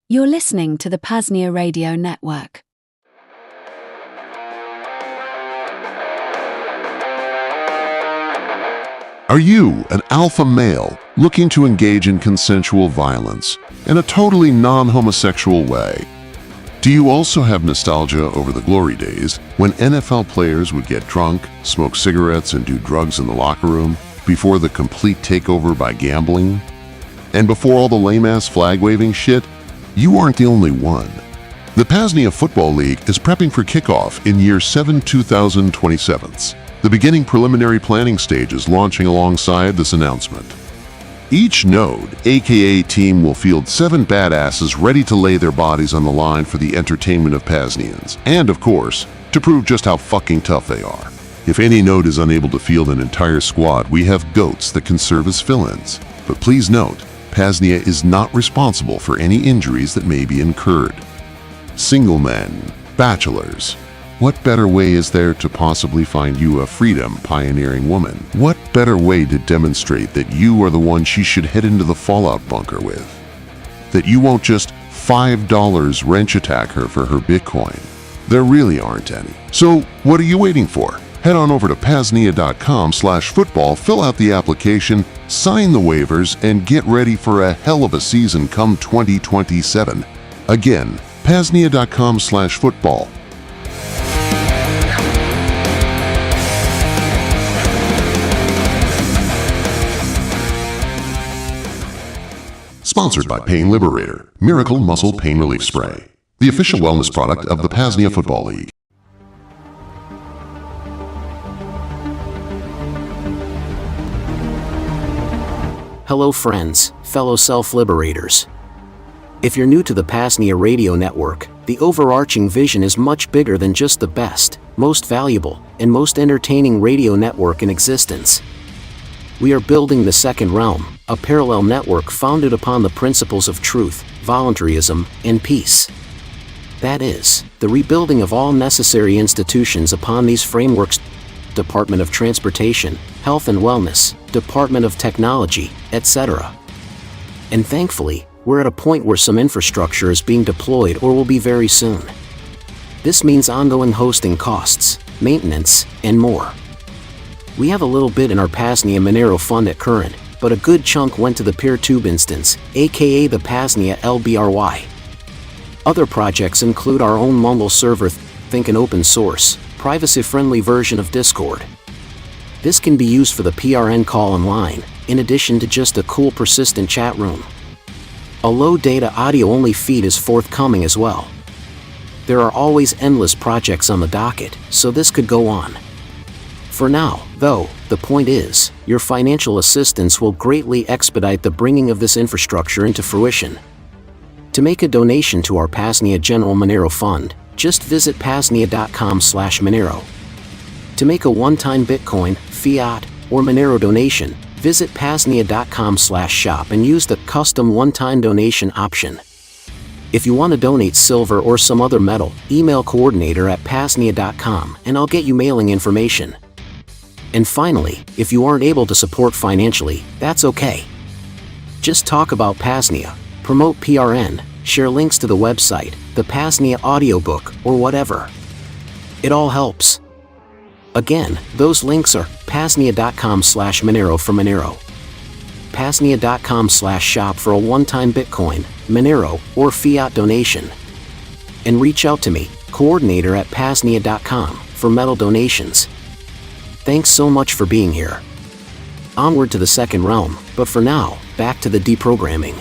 You're listening to the PAZNIA Radio Network. Are you an alpha male looking to engage in consensual violence in a totally non-homosexual way? Do you also have nostalgia over the glory days when NFL players would get drunk, smoke cigarettes, and do drugs in the locker room before the complete takeover by gambling? And before all the lame-ass flag-waving shit? You aren't the only one. The PAZNIA Football League is prepping for kickoff in year 7 2027. The beginning preliminary planning stage is launching alongside this announcement. Each node, aka team, will field 7 badasses ready to lay their bodies on the line for the entertainment of PAZNIans, and of course, to prove just how fucking tough they are. If any node is unable to field an entire squad, we have goats that can serve as fill-ins. But please note, PAZNIA is not responsible for any injuries that may be incurred. Single men, bachelors, what better way is there to possibly find you a freedom-pioneering woman? What better way to demonstrate that you are the one she should head into the fallout bunker with? That you won't just $5 wrench attack her for her Bitcoin. There really aren't any. So what are you waiting for? Head on over to PAZNIA.com/football, fill out the application, sign the waivers, and get ready for a hell of a season come 2027. Again, PAZNIA.com/football. Sponsored by Pain Liberator, Miracle Muscle Pain Relief Spray, the official wellness product of the PAZNIA Football League. Hello friends, fellow self-liberators. If you're new to the PAZNIA Radio Network, the overarching vision is much bigger than just the best, most valuable, and most entertaining radio network in existence. We are building the second realm, a parallel network founded upon the principles of truth, voluntarism, and peace. That is, the rebuilding of all necessary institutions upon these frameworks: Department of Transportation, Health and Wellness, Department of Technology, etc. And thankfully, we're at a point where some infrastructure is being deployed or will be very soon. This means ongoing hosting costs, maintenance, and more. We have a little bit in our PAZNIA Monero fund at current, but a good chunk went to the PeerTube instance, aka the PAZNIA LBRY. Other projects include our own Mumble server, think an open source, privacy-friendly version of Discord. This can be used for the PRN call online, in addition to just a cool persistent chat room. A low-data audio-only feed is forthcoming as well. There are always endless projects on the docket, so this could go on. For now, though, the point is, your financial assistance will greatly expedite the bringing of this infrastructure into fruition. To make a donation to our PAZNIA General Monero Fund, just visit PAZNIA.com/Monero. To make a one-time Bitcoin, fiat, or Monero donation, visit PAZNIA.com/shop and use the custom one-time donation option. If you want to donate silver or some other metal, email coordinator@PAZNIA.com and I'll get you mailing information. And finally, if you aren't able to support financially, that's okay. Just talk about PAZNIA, promote PRN, share links to the website, the PAZNIA audiobook, or whatever. It all helps. Again, those links are PAZNIA.com/Monero for Monero, PAZNIA.com/shop for a one-time Bitcoin, Monero, or fiat donation. And reach out to me, coordinator@PAZNIA.com, for metal donations. Thanks so much for being here. Onward to the second realm, but for now, back to the deprogramming.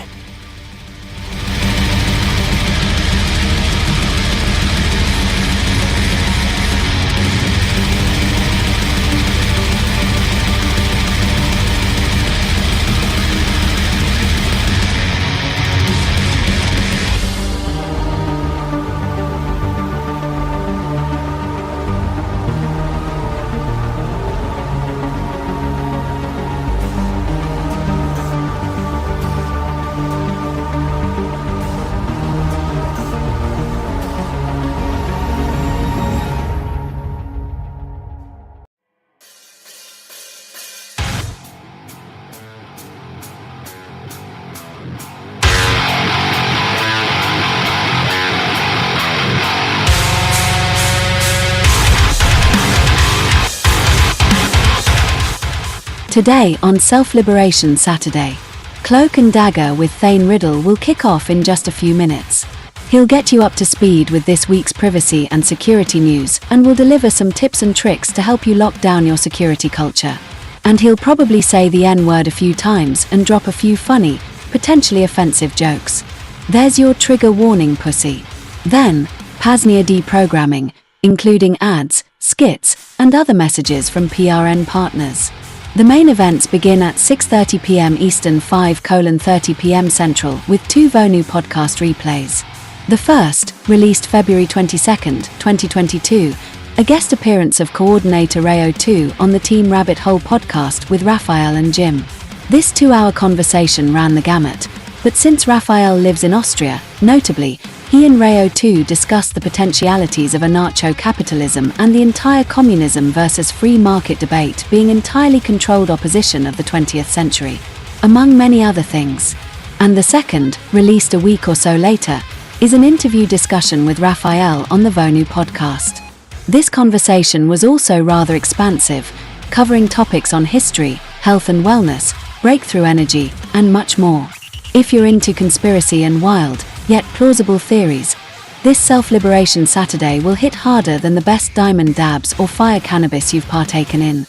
Today on Self-Liberation Saturday, Cloak and Dagger with Thane Riddle will kick off in just a few minutes. He'll get you up to speed with this week's privacy and security news and will deliver some tips and tricks to help you lock down your security culture. And he'll probably say the N-word a few times and drop a few funny, potentially offensive jokes. There's your trigger warning, pussy. Then, PAZNIA deprogramming, including ads, skits, and other messages from PRN partners. The main events begin at 6:30 p.m. Eastern 5:30 p.m. Central with 2 Vonu podcast replays. The first, released February 22nd, 2022, a guest appearance of coordinator Rayo 2 on the Team Rabbit Hole podcast with Raffael and Jim. This 2-hour conversation ran the gamut, but since Raffael lives in Austria, notably, he and Rayo 2 discussed the potentialities of anarcho-capitalism and the entire communism versus free market debate being entirely controlled opposition of the 20th century, among many other things. And the second, released a week or so later, is an interview discussion with Raffael on the Vonu podcast. This conversation was also rather expansive, covering topics on history, health and wellness, breakthrough energy, and much more. If you're into conspiracy and wild, yet plausible theories, this Self-Liberation Saturday will hit harder than the best diamond dabs or fire cannabis you've partaken in.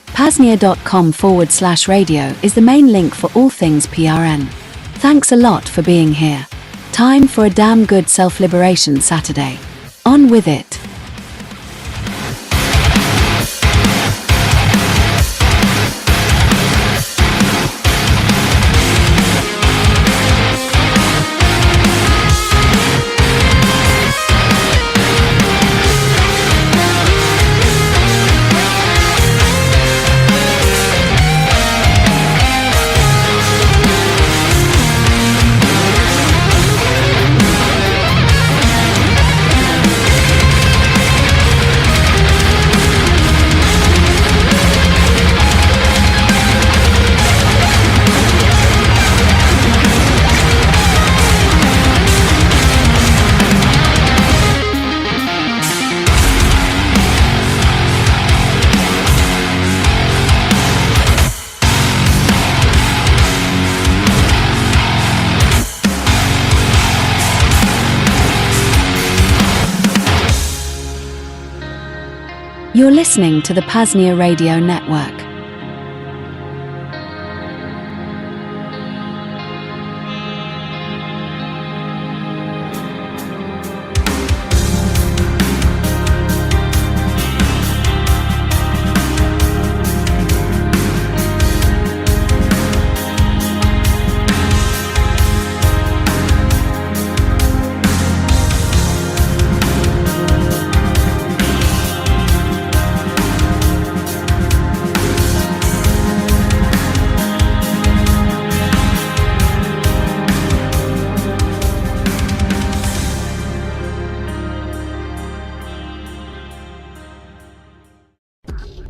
PAZNIA.com/radio is the main link for all things PRN. Thanks a lot for being here. Time for a damn good Self-Liberation Saturday. On with it. You're listening to the PAZNIA Radio Network.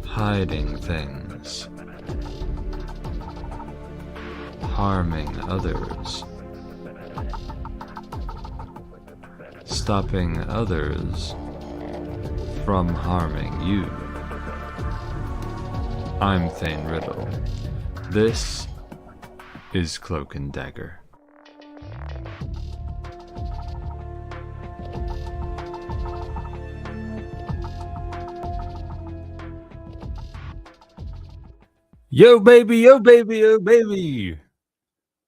Hiding things, harming others, stopping others from harming you. I'm Thane Riddle. This is Cloak and Dagger. Yo baby, yo baby, yo baby!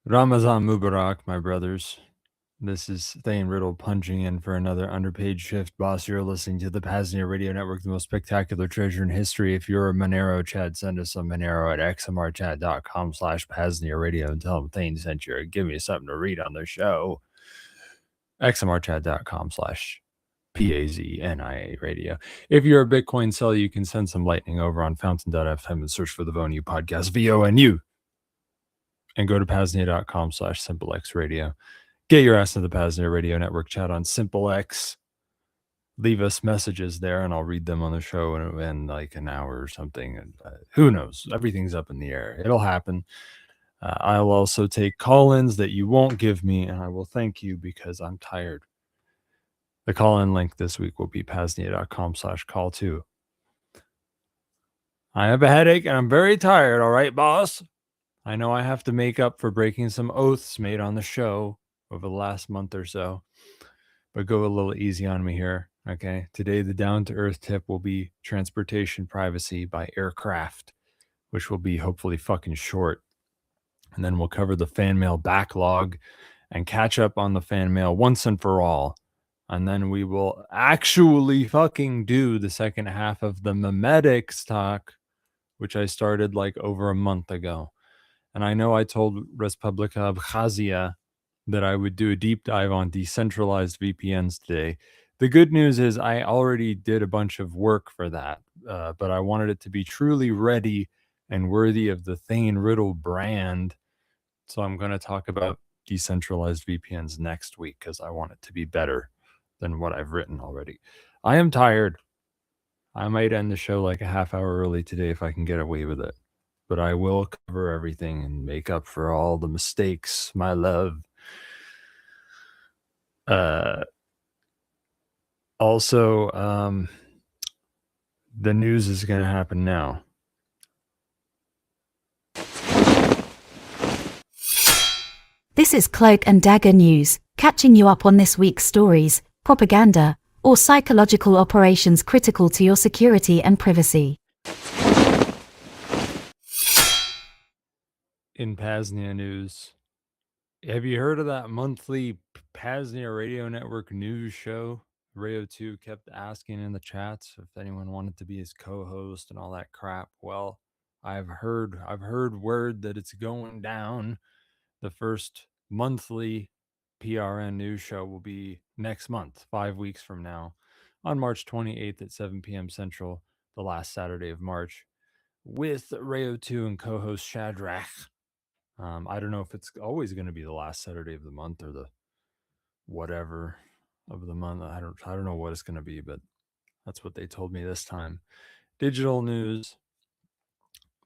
Ramazan Mubarak, my brothers. This is Thane Riddle punching in for another underpaid shift. Boss, you're listening to the PAZNIA Radio Network, the most spectacular treasure in history. If you're a Monero Chad, send us a Monero at xmrchat.com/PAZNIA Radio and tell them Thane sent you, or give me something to read on the show. xmrchat.com/PAZNIA Radio. If you're a Bitcoin seller, you can send some Lightning over on fountain.fm and search for the Vonu podcast, VONU, and go to PAZNIA.com/SimpleX Radio. Get your ass to the PAZNIA Radio Network chat on SimpleX. Leave us messages there, and I'll read them on the show in like an hour or something. And who knows? Everything's up in the air. It'll happen. I'll also take call-ins that you won't give me, and I will thank you because I'm tired. The call-in link this week will be PAZNIA.com/call2. I have a headache and I'm very tired, all right, boss? I know I have to make up for breaking some oaths made on the show over the last month or so, but go a little easy on me here, okay? Today, the down-to-earth tip will be transportation privacy by aircraft, which will be hopefully fucking short. And then we'll cover the fan mail backlog and catch up on the fan mail once and for all. And then we will actually fucking do the second half of the memetics talk, which I started like over a month ago. And I know I told Respublika Abkhazia that I would do a deep dive on decentralized VPNs today. The good news is I already did a bunch of work for that, but I wanted it to be truly ready and worthy of the Thane Riddle brand. So I'm going to talk about decentralized VPNs next week because I want it to be better than what I've written already. I am tired. I might end the show like a half hour early today if I can get away with it. But I will cover everything and make up for all the mistakes, my love. Also, the news is going to happen now. This is Cloak and Dagger News, catching you up on this week's stories, propaganda, or psychological operations critical to your security and privacy. In PAZNIA news, have you heard of that monthly PAZNIA radio network news show? Rayo 2 kept asking in the chats if anyone wanted to be his co-host and all that crap. Well, I've heard word that it's going down. The first monthly PRN news show will be next month, 5 weeks from now, on March 28th at 7 p.m. Central, the last Saturday of March, with Rayo 2 and co-host Shadrach. I don't know if it's always going to be the last Saturday of the month or the whatever of the month. I don't know what it's going to be, but that's what they told me this time. Digital news.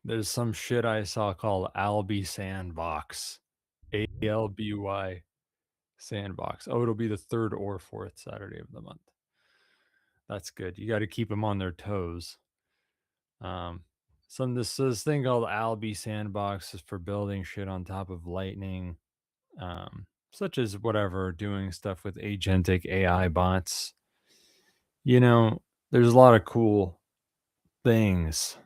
There's some shit I saw called Alby Sandbox. ALBY Sandbox. Oh, it'll be the third or fourth Saturday of the month. That's good. You got to keep them on their toes. This thing called Alby Sandbox is for building shit on top of Lightning, such as whatever, doing stuff with agentic AI bots. You know, there's a lot of cool things.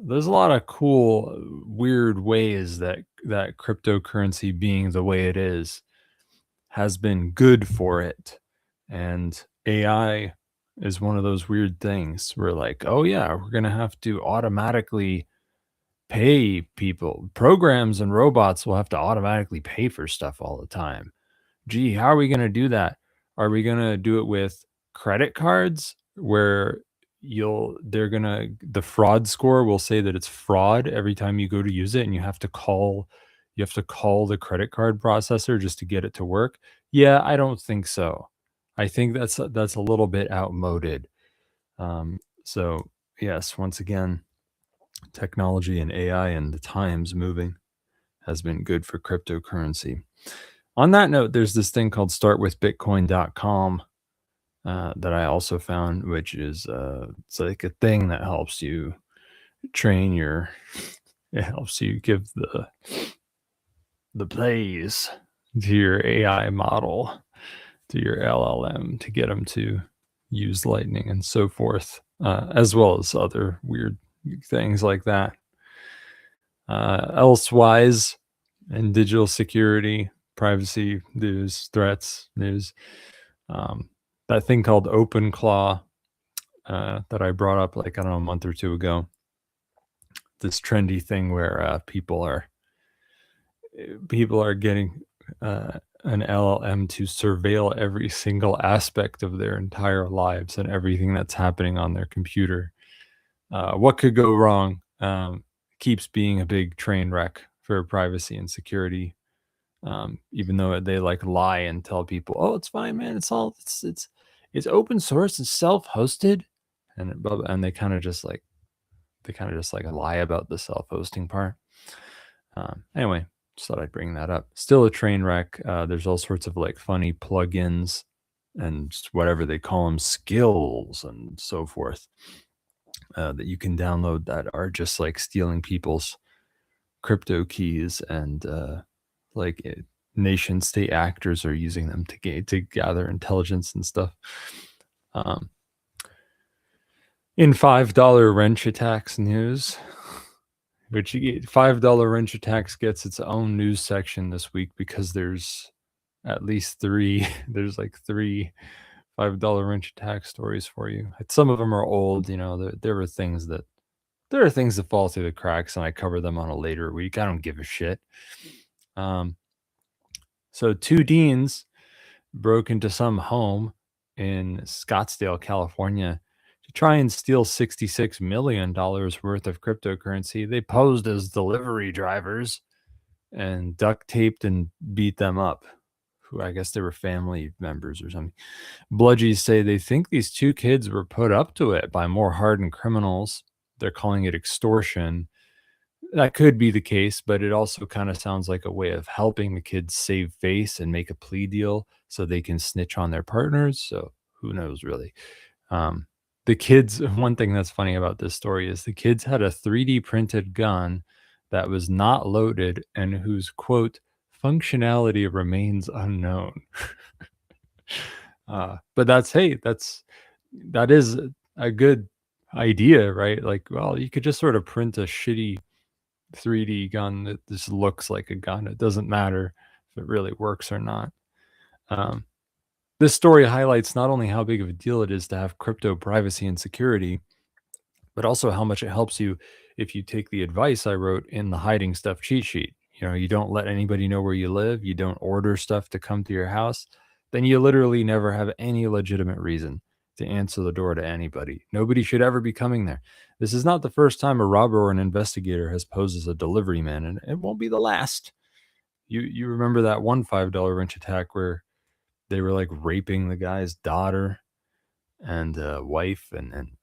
There's a lot of cool, weird ways that cryptocurrency being the way it is has been good for it. And AI is one of those weird things where like, oh yeah, we're going to have to automatically pay people. Programs and robots will have to automatically pay for stuff all the time. Gee, how are we going to do that? Are we going to do it with credit cards where the fraud score will say that it's fraud every time you go to use it and you have to call the credit card processor just to get it to work? Yeah, I don't think so. I think that's a little bit outmoded. So yes, once again, technology and AI and the times moving has been good for cryptocurrency. On that note, there's this thing called startwithbitcoin.com that I also found, which is it's like a thing that helps you train it helps you give the plays to your AI model, to your LLM, to get them to use Lightning and so forth, as well as other weird things like that. Elsewise, in digital security, privacy news, threats news, that thing called OpenClaw that I brought up like, I don't know, a month or two ago. This trendy thing where people are getting an LLM to surveil every single aspect of their entire lives and everything that's happening on their computer. What could go wrong keeps being a big train wreck for privacy and security. Even though they like lie and tell people, oh, it's fine, man, it's open source, it's self-hosted, and they kind of just like lie about the self-hosting part. Anyway, just thought I'd bring that up. Still a train wreck. There's all sorts of like funny plugins and just whatever they call them, skills and so forth, that you can download that are just like stealing people's crypto keys, and nation state actors are using them to gather intelligence and stuff. In $5 wrench attacks news, which $5 wrench attacks gets its own news section this week because there's at least three. There's like three $5 wrench attack stories for you. Some of them are old. There are things that fall through the cracks, and I cover them on a later week. I don't give a shit. So two deans broke into some home in Scottsdale, California, to try and steal $66 million worth of cryptocurrency. They posed as delivery drivers and duct taped and beat them up. Who I guess they were family members or something. Bludgies say they think these two kids were put up to it by more hardened criminals. They're calling it extortion. That could be the case, but it also kind of sounds like a way of helping the kids save face and make a plea deal so they can snitch on their partners. So who knows, really? The kids, one thing that's funny about this story is the kids had a 3D printed gun that was not loaded and whose, quote, functionality remains unknown. But that is a good idea, right? Like, well, you could just sort of print a shitty 3D gun that just looks like a gun. It doesn't matter if it really works or not. This story highlights not only how big of a deal it is to have crypto privacy and security, but also how much it helps you if you take the advice I wrote in the hiding stuff cheat sheet. You don't let anybody know where you live. You don't order stuff to come to your house. Then you literally never have any legitimate reason to answer the door to anybody. Nobody should ever be coming there. This is not the first time a robber or an investigator has posed as a delivery man, and it won't be the last. You remember that one $5 wrench attack where they were like raping the guy's daughter and wife, and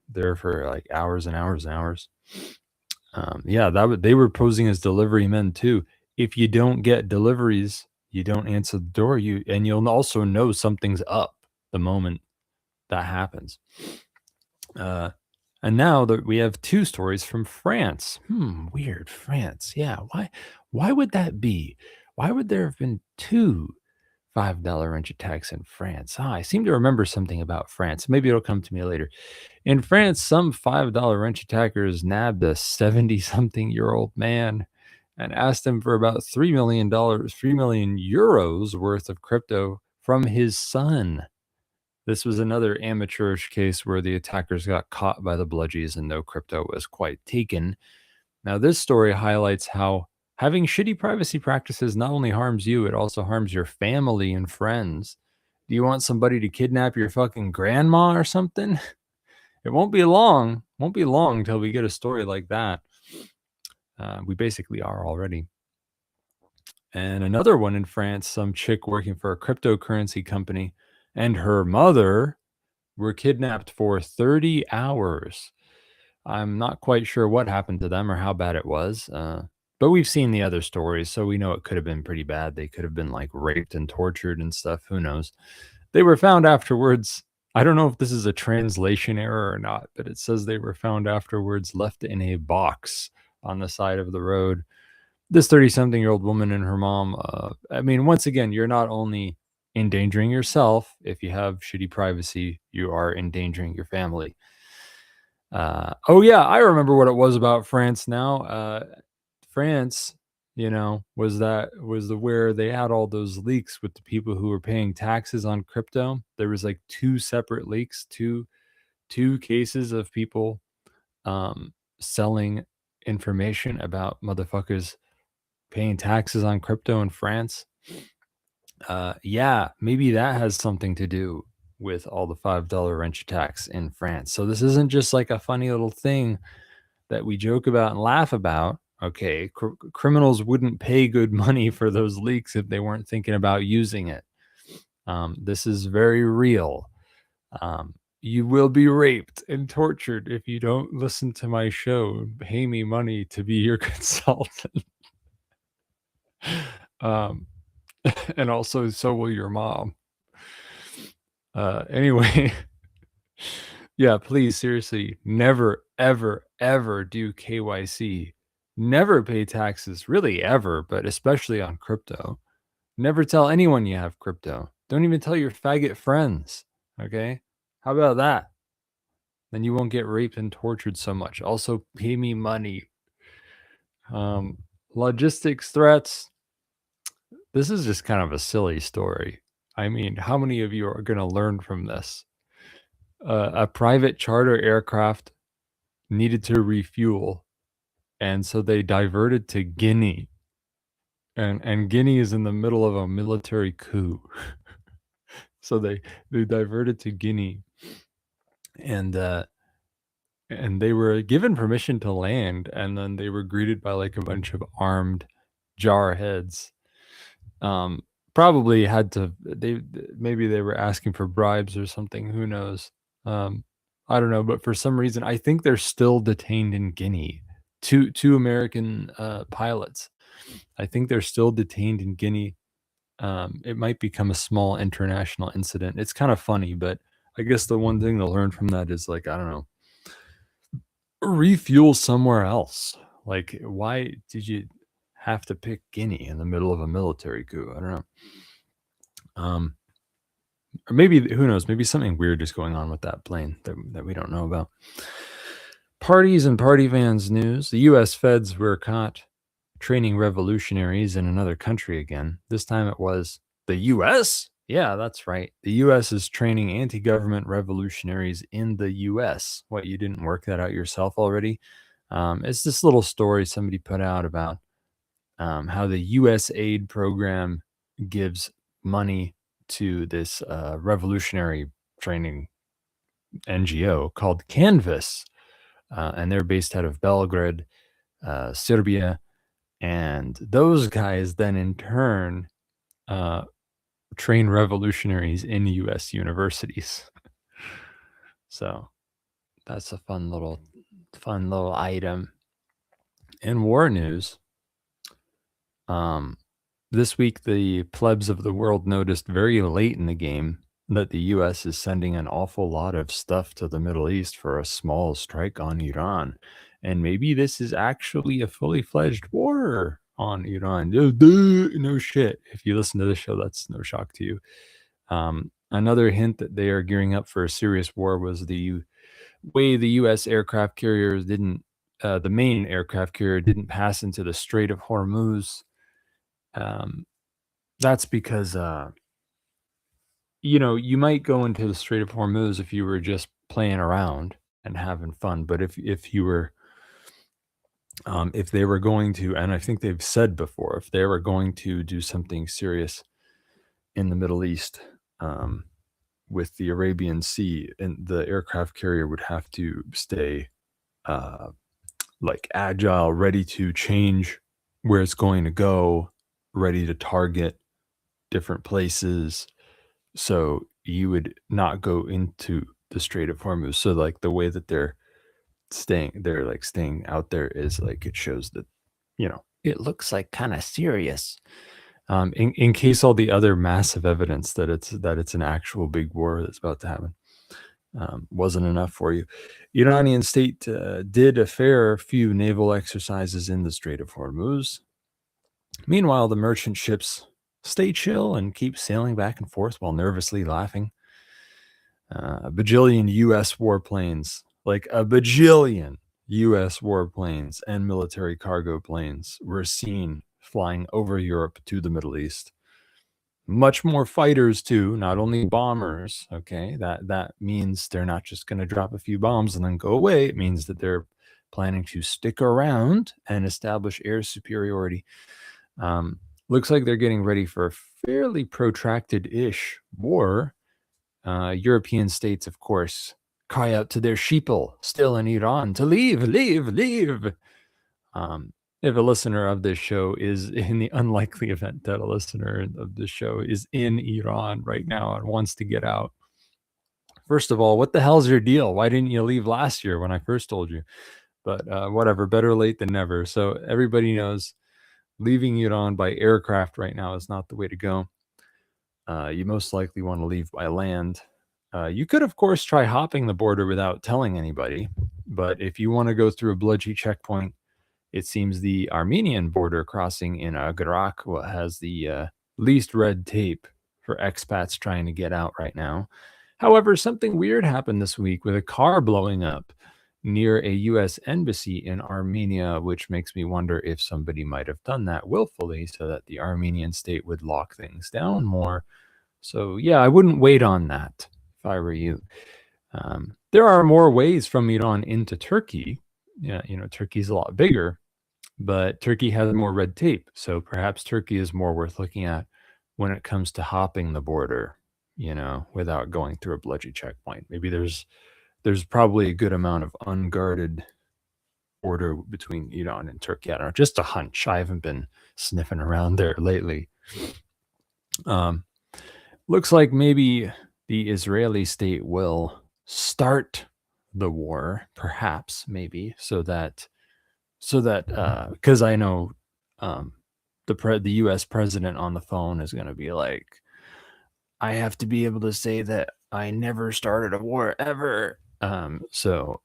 there for like hours and hours and hours. They were posing as delivery men too. If you don't get deliveries, you don't answer the door. You'll also know something's up the moment that happens. And now that we have two stories from France. Weird. France. Yeah. Why would that be? Why would there have been two $5 wrench attacks in France? I seem to remember something about France. Maybe it'll come to me later. In France, some $5 wrench attackers nabbed a 70-something-year-old man and asked him for about $3 million, 3 million euros worth of crypto from his son. This was another amateurish case where the attackers got caught by the bludgies and no crypto was quite taken. Now, this story highlights how having shitty privacy practices not only harms you, it also harms your family and friends. Do you want somebody to kidnap your fucking grandma or something? It won't be long. Won't be long till we get a story like that. We basically are already. And another one in France, some chick working for a cryptocurrency company and her mother were kidnapped for 30 hours. I'm not quite sure what happened to them or how bad it was. But we've seen the other stories, so we know it could have been pretty bad. They could have been like raped and tortured and stuff. Who knows? They were found afterwards. I don't know if this is a translation error or not, but it says they were found afterwards left in a box on the side of the road. This 30-something-year-old woman and her mom, once again, you're not only endangering yourself. If you have shitty privacy, you are endangering your family. I remember what it was about France now. France, was where they had all those leaks with the people who were paying taxes on crypto. There was like two separate leaks, two cases of people selling information about motherfuckers paying taxes on crypto in France. Maybe that has something to do with all the $5 wrench attacks in France. So this isn't just like a funny little thing that we joke about and laugh about. Okay, criminals wouldn't pay good money for those leaks if they weren't thinking about using it. This is very real. You will be raped and tortured if you don't listen to my show and pay me money to be your consultant. And also, so will your mom. Anyway, Yeah, please, seriously, never, ever, ever do KYC. Never pay taxes, really ever, but especially on crypto. Never tell anyone you have crypto. Don't even tell your faggot friends. Okay? How about that? Then you won't get raped and tortured so much. Also, pay me money. Um, Logistics threats. This is just kind of a silly story. I mean, how many of you are going to learn from this? A private charter aircraft needed to refuel, and so they diverted to Guinea. And Guinea is in the middle of a military coup. So they diverted to Guinea, and and they were given permission to land, and then they were greeted by like a bunch of armed jarheads. Um, Probably had to maybe they were asking for bribes or something. Who knows? Um, I don't know, but for some reason, I think they're still detained in Guinea. Two American pilots. I think they're still detained in Guinea. It might become a small international incident. It's kind of funny, but I guess the one thing to learn from that is like, I don't know, refuel somewhere else. Like, why did you have to pick Guinea in the middle of a military coup? I don't know. Or maybe, who knows, maybe something weird is going on with that plane that we don't know about. Parties and party vans news. The U.S. feds were caught training revolutionaries in another country again. This time it was the U.S.? Yeah, that's right. The U.S. is training anti-government revolutionaries in the U.S. What, you didn't work that out yourself already? It's this little story somebody put out about how the U.S. aid program gives money to this revolutionary training NGO called Canvas. And they're based out of Belgrade, Serbia. And those guys then in turn train revolutionaries in U.S. universities. So that's a fun little item. In war news, this week the plebs of the world noticed very late in the game that the U.S. is sending an awful lot of stuff to the Middle East for a small strike on Iran. And maybe this is actually a fully fledged war on Iran. No shit. If you listen to this show, that's no shock to you. Another hint that they are gearing up for a serious war was the way the U.S. aircraft carriers didn't, the main aircraft carrier didn't pass into the Strait of Hormuz. That's because, you might go into the Strait of Hormuz if you were just playing around and having fun. But if you were, if they were going to, and I think they've said before, if they were going to do something serious in the Middle East, with the Arabian Sea, and the aircraft carrier would have to stay, like agile, ready to change where it's going to go, ready to target different places. So you would not go into the Strait of Hormuz. So like the way that they're staying out there is like, it shows that, it looks like kind of serious. In case all the other massive evidence that it's an actual big war that's about to happen wasn't enough for you. Iranian state did a fair few naval exercises in the Strait of Hormuz. Meanwhile, the merchant ships stay chill and keep sailing back and forth while nervously laughing. A bajillion U.S. warplanes, like a bajillion U.S. warplanes and military cargo planes were seen flying over Europe to the Middle East. Much more fighters too, not only bombers. Okay, that means they're not just going to drop a few bombs and then go away. It means that they're planning to stick around and establish air superiority. Looks like they're getting ready for a fairly protracted-ish war. European states, of course, cry out to their sheeple still in Iran to leave. If a listener of this show is, in the unlikely event that a listener of this show is in Iran right now and wants to get out, first of all, what the hell's your deal? Why didn't you leave last year when I first told you? But whatever, better late than never. So everybody knows leaving Iran by aircraft right now is not the way to go. You most likely want to leave by land. You could, of course, try hopping the border without telling anybody. But if you want to go through a bludgy checkpoint, it seems the Armenian border crossing in Garak has the least red tape for expats trying to get out right now. However, something weird happened this week with a car blowing up near a U.S. embassy in Armenia, which makes me wonder if somebody might have done that willfully so that the Armenian state would lock things down more. So, yeah, I wouldn't wait on that if I were you. There are more ways from Iran into Turkey. Yeah, Turkey's a lot bigger, but Turkey has more red tape. So perhaps Turkey is more worth looking at when it comes to hopping the border, without going through a bludgy checkpoint. Maybe there's probably a good amount of unguarded border between Iran and Turkey. I don't know, just a hunch. I haven't been sniffing around there lately. Looks like maybe the Israeli state will start the war, perhaps, maybe, so that because I know the U.S. president on the phone is going to be like, I have to be able to say that I never started a war ever. So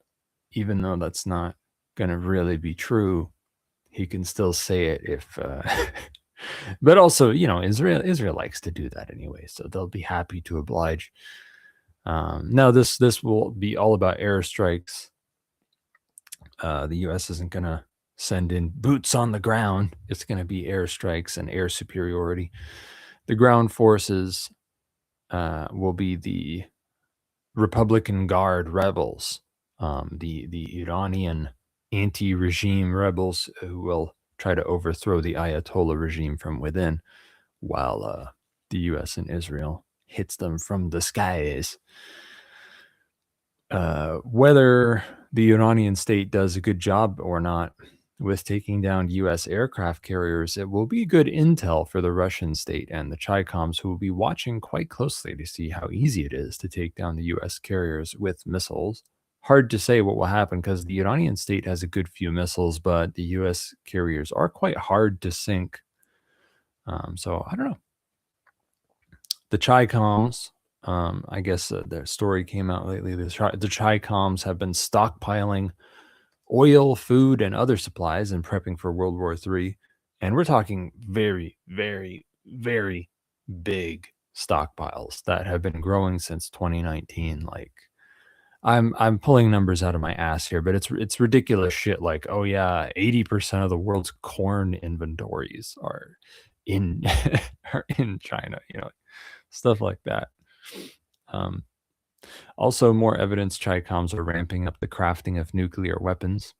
even though that's not going to really be true, he can still say it if. But also, Israel likes to do that anyway, so they'll be happy to oblige. Now, this will be all about airstrikes. The U.S. isn't going to send in boots on the ground. It's going to be airstrikes and air superiority. The ground forces will be the Republican Guard rebels, the Iranian anti-regime rebels who will try to overthrow the Ayatollah regime from within, while the U.S. and Israel hits them from the skies. Whether the Iranian state does a good job or not with taking down U.S. aircraft carriers, it will be good intel for the Russian state and the Chicoms, who will be watching quite closely to see how easy it is to take down the U.S. carriers with missiles. Hard to say what will happen because the Iranian state has a good few missiles, but the U.S. carriers are quite hard to sink. So I don't know. The Chicoms, I guess their story came out lately. The Chicoms have been stockpiling oil, food, and other supplies and prepping for World War III. And we're talking very, very, very big stockpiles that have been growing since 2019. Like, I'm pulling numbers out of my ass here, but it's ridiculous shit. Like, oh yeah, 80% of the world's corn inventories are in are in China. Stuff like that. Also, more evidence Chicoms are ramping up the crafting of nuclear weapons.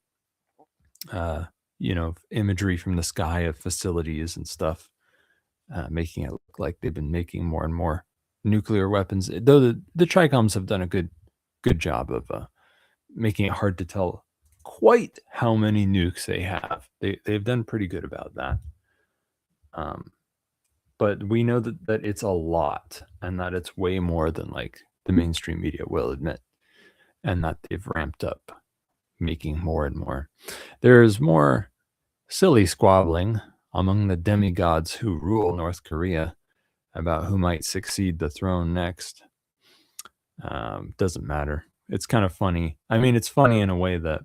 Imagery from the sky of facilities and stuff, making it look like they've been making more and more nuclear weapons. Though the Chicoms have done a good job of making it hard to tell quite how many nukes they have. They've done pretty good about that. But we know that it's a lot, and that it's way more than like the mainstream media will admit, and that they've ramped up making more and more. There's more silly squabbling among the demigods who rule North Korea about who might succeed the throne next. Doesn't matter. It's kind of funny. I mean, it's funny in a way that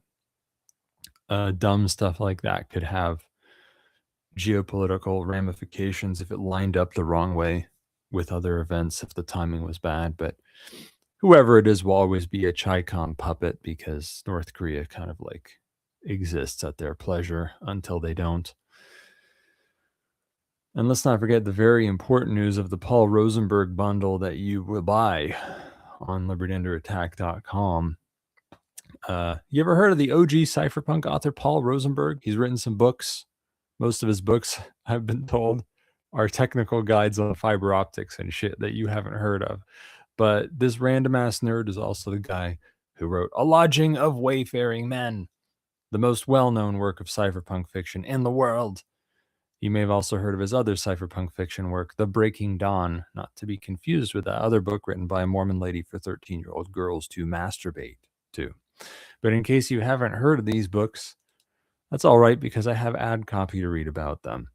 dumb stuff like that could have geopolitical ramifications if it lined up the wrong way with other events, if the timing was bad. But whoever it is will always be a Chicom puppet, because North Korea kind of like exists at their pleasure until they don't. And let's not forget the very important news of the Paul Rosenberg bundle that you will buy on libertyunderattack.com. You ever heard of the OG cypherpunk author Paul Rosenberg? He's written some books. Most of his books, I've been told, are technical guides on fiber optics and shit that you haven't heard of. But this random ass nerd is also the guy who wrote A Lodging of Wayfaring Men, the most well-known work of cypherpunk fiction in the world. You may have also heard of his other cypherpunk fiction work, The Breaking Dawn, not to be confused with that other book written by a Mormon lady for 13-year-old girls to masturbate to. But in case you haven't heard of these books, that's all right, because I have ad copy to read about them.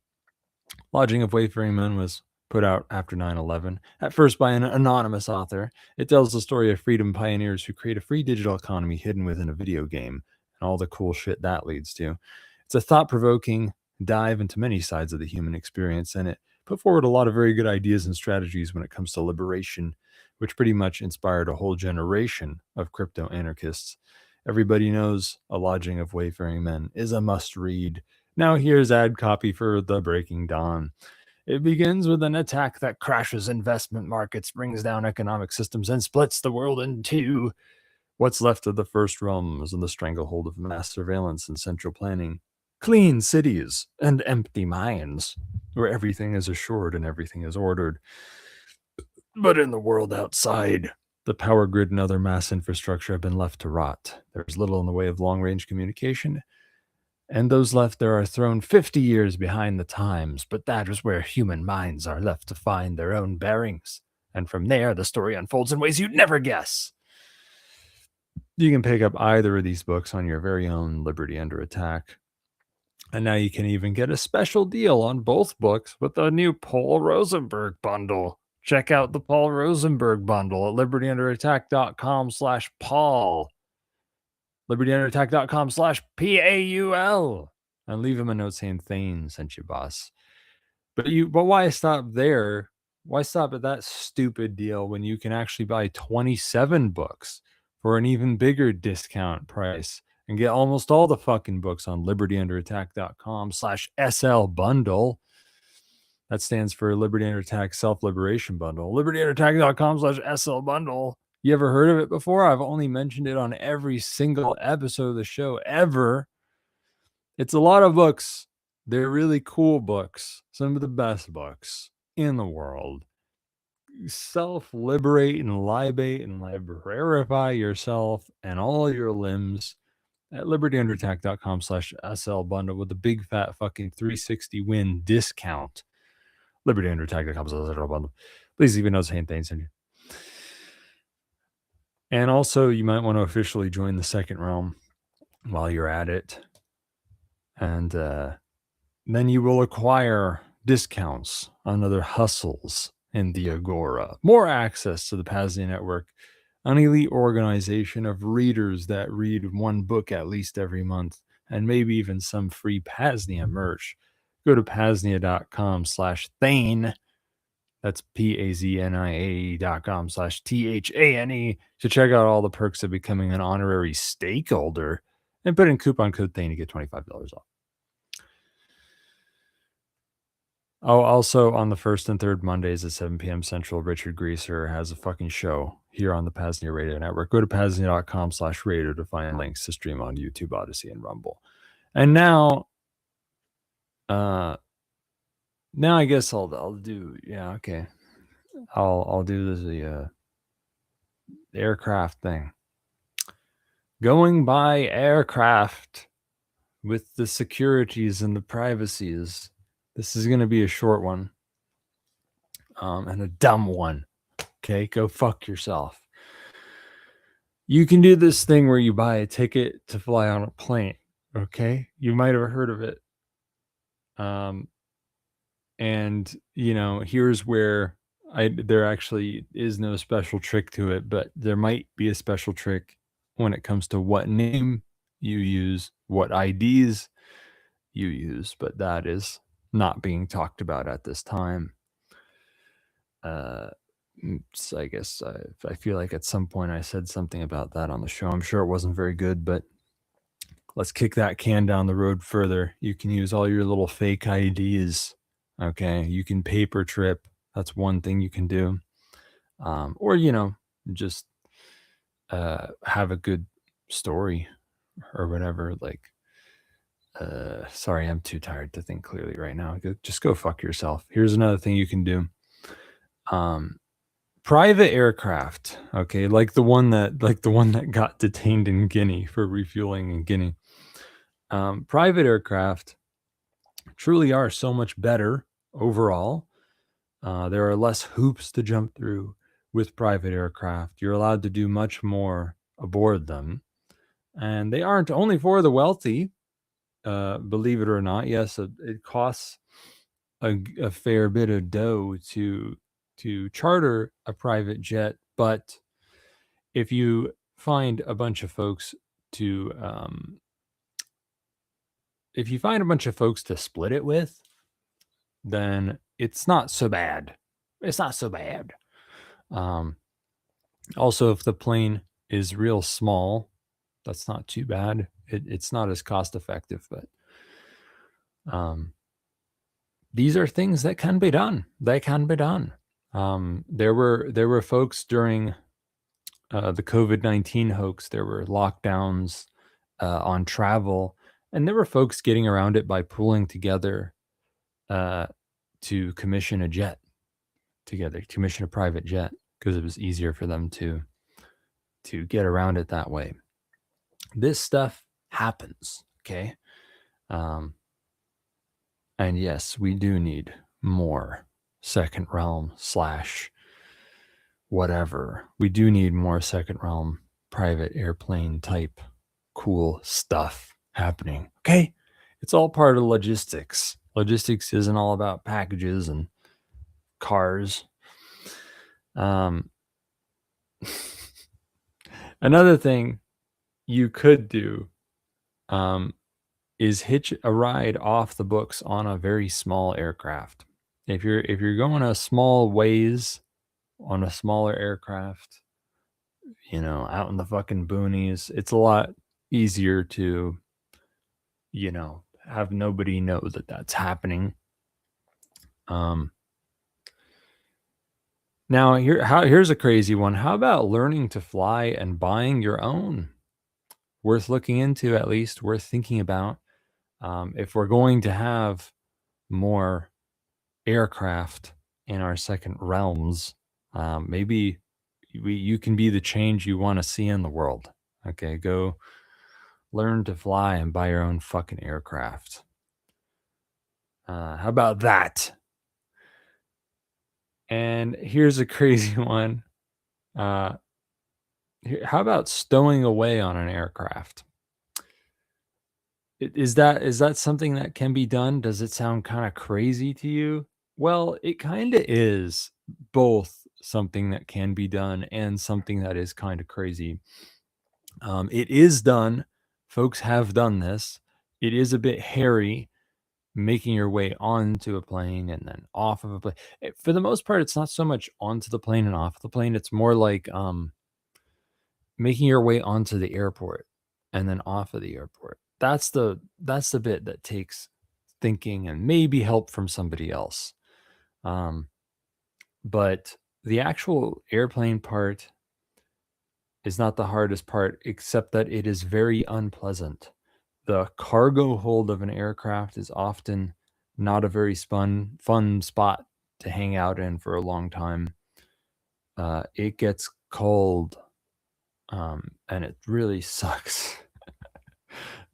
Lodging of Wayfaring Men was put out after 9/11, at first by an anonymous author. It tells the story of freedom pioneers who create a free digital economy hidden within a video game and all the cool shit that leads to. It's a thought-provoking dive into many sides of the human experience, and it put forward a lot of very good ideas and strategies when it comes to liberation, which pretty much inspired a whole generation of crypto anarchists. Everybody knows A Lodging of Wayfaring Men is a must-read. Now here's ad copy for The Breaking Dawn. It begins with an attack that crashes investment markets, brings down economic systems, and splits the world in two. What's left of the first realm is in the stranglehold of mass surveillance and central planning. Clean cities and empty minds, where everything is assured and everything is ordered. But in the world outside, the power grid and other mass infrastructure have been left to rot. There's little in the way of long-range communication, and those left there are thrown 50 years behind the times, but that is where human minds are left to find their own bearings. And from there, the story unfolds in ways you'd never guess. You can pick up either of these books on your very own Liberty Under Attack. And now you can even get a special deal on both books with the new Paul Rosenberg bundle. Check out the Paul Rosenberg bundle at libertyunderattack.com/Paul. libertyunderattack.com/PAUL. And leave him a note saying Thane sent you, boss. But why stop there? Why stop at that stupid deal when you can actually buy 27 books for an even bigger discount price and get almost all the fucking books on libertyunderattack.com/SL bundle? That stands for Liberty Under Attack Self-Liberation Bundle. libertyunderattack.com/SL bundle. You ever heard of it before? I've only mentioned it on every single episode of the show ever. It's a lot of books. They're really cool books. Some of the best books in the world. Self-liberate and libate and librarify yourself and all your limbs at libertyunderattack.com/SL bundle with a big fat fucking 360 win discount. libertyunderattack.com/SL bundle. Please even know Thane sent you. And also, you might want to officially join the second realm while you're at it. And then you will acquire discounts on other hustles in the Agora. More access to the PAZNIA network, an elite organization of readers that read one book at least every month, and maybe even some free PAZNIA merch. Go to PAZNIA.com/Thane. That's PAZNIA.com/THANE to check out all the perks of becoming an honorary stakeholder and put in coupon code Thane to get $25 off. Oh, also on the first and third Mondays at 7 p.m. Central, Richard Greaser has a fucking show here on the PAZNIA Radio Network. Go to PAZNIA.com/radio to find links to stream on YouTube, Odyssey, and Rumble. And now I guess I'll do, yeah, okay. I'll do the aircraft thing. Going by aircraft with the securities and the privacies. This is going to be a short one. And a dumb one. Okay, go fuck yourself. You can do this thing where you buy a ticket to fly on a plane. Okay, you might have heard of it. And here's where there actually is no special trick to it, but there might be a special trick when it comes to what name you use, what IDs you use, but that is not being talked about at this time. So I guess I feel like at some point I said something about that on the show. I'm sure it wasn't very good, but let's kick that can down the road further. You can use all your little fake IDs. Okay, you can paper trip. That's one thing you can do. Or just have a good story or whatever. Like, sorry, I'm too tired to think clearly right now. Just go fuck yourself. Here's another thing you can do. Private aircraft, okay, like the one that got detained in Guinea for refueling in Guinea. Private aircraft truly are so much better overall. There are less hoops to jump through with private aircraft. You're allowed to do much more aboard them, and they aren't only for the wealthy. Believe it or not, yes, it costs a fair bit of dough to charter a private jet, but if you find a bunch of folks to split it with, then it's not so bad. It's not so bad. Also, if the plane is real small, that's not too bad. It's not as cost effective, but these are things that can be done. They can be done. There were folks during the COVID-19 hoax. There were lockdowns on travel, and there were folks getting around it by pooling together to commission a jet together, commission a private jet, because it was easier for them to get around it that way. This stuff happens, okay? And yes, we do need more second realm / whatever. We do need more second realm private airplane type cool stuff happening, okay? It's all part of logistics. Logistics isn't all about packages and cars. Another thing you could do is hitch a ride off the books on a very small aircraft. If you're going a small ways on a smaller aircraft, out in the fucking boonies, it's a lot easier to, have nobody know that that's happening. Now here's a crazy one. How about learning to fly and buying your own? Worth looking into, at least worth thinking about. If we're going to have more aircraft in our second realms, maybe you can be the change you want to see in the world. Okay, go learn to fly and buy your own fucking aircraft. How about that? And here's a crazy one. How about stowing away on an aircraft? Is that something that can be done? Does it sound kind of crazy to you? Well, it kind of is both something that can be done and something that is kind of crazy. It is done. Folks have done this. It is a bit hairy, making your way onto a plane and then off of a plane. For the most part, it's not so much onto the plane and off the plane. It's more like making your way onto the airport and then off of the airport. That's the bit that takes thinking and maybe help from somebody else. But the actual airplane part is not the hardest part, except that it is very unpleasant. The cargo hold of an aircraft is often not a very fun spot to hang out in for a long time. It gets cold, and it really sucks.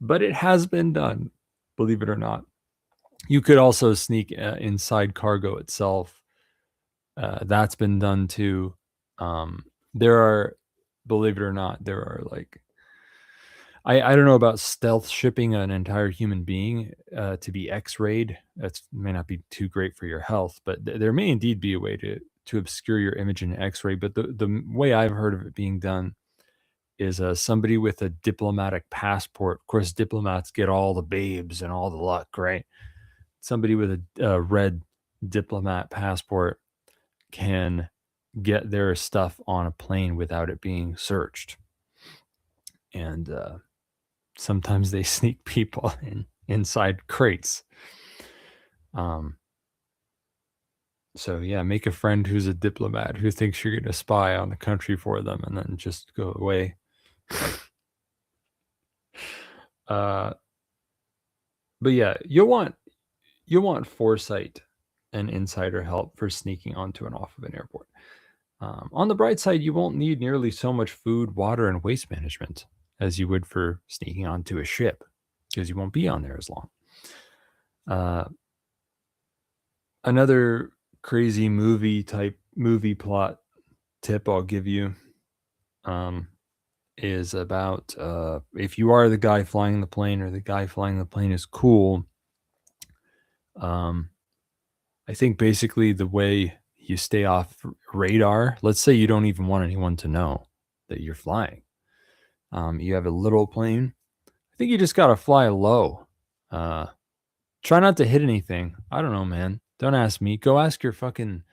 But it has been done, believe it or not. You could also sneak inside cargo itself. That's been done too. There are, believe it or not, there are like, I don't know about stealth shipping an entire human being to be X-rayed. That may not be too great for your health, but there may indeed be a way to obscure your image in X-ray. But the way I've heard of it being done is somebody with a diplomatic passport. Of course, diplomats get all the babes and all the luck, right? Somebody with a red diplomat passport can get their stuff on a plane without it being searched. And sometimes they sneak people inside crates. So yeah, make a friend who's a diplomat who thinks you're going to spy on the country for them, and then just go away. But yeah, you'll want foresight and insider help for sneaking onto and off of an airport. On the bright side, you won't need nearly so much food, water, and waste management as you would for sneaking onto a ship, because you won't be on there as long. Another crazy movie plot tip I'll give you is about if you are the guy flying the plane or the guy flying the plane is cool, I think basically the way you stay off radar, let's say you don't even want anyone to know that you're flying. You have a little plane. I think you just got to fly low. Try not to hit anything. I don't know, man. Don't ask me. Go ask your fucking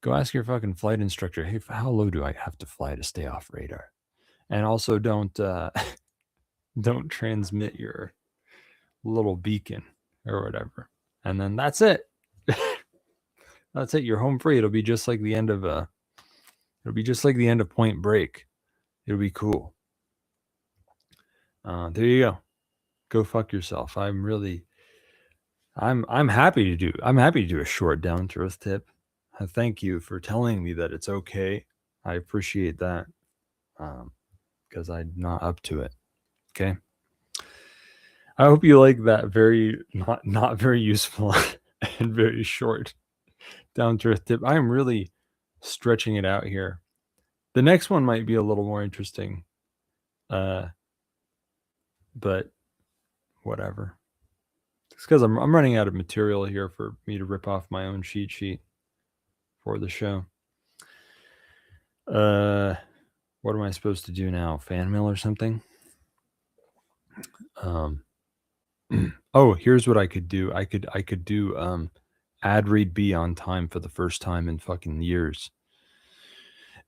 flight instructor. Hey, how low do I have to fly to stay off radar? And also don't don't transmit your little beacon or whatever. And then that's it. That's it. You're home free. It'll be just like the end of Point Break. It'll be cool. There you go. Go fuck yourself. I'm happy to do a short down to earth tip. Thank you for telling me that it's okay. I appreciate that. Because I'm not up to it. Okay. I hope you like that very not very useful and very short down to earth tip. I am really stretching it out here. The next one might be a little more interesting. But whatever. It's because I'm running out of material here for me to rip off my own cheat sheet for the show. What am I supposed to do now? Fan mail or something? Oh, here's what I could do. I could do ad read B on time for the first time in fucking years.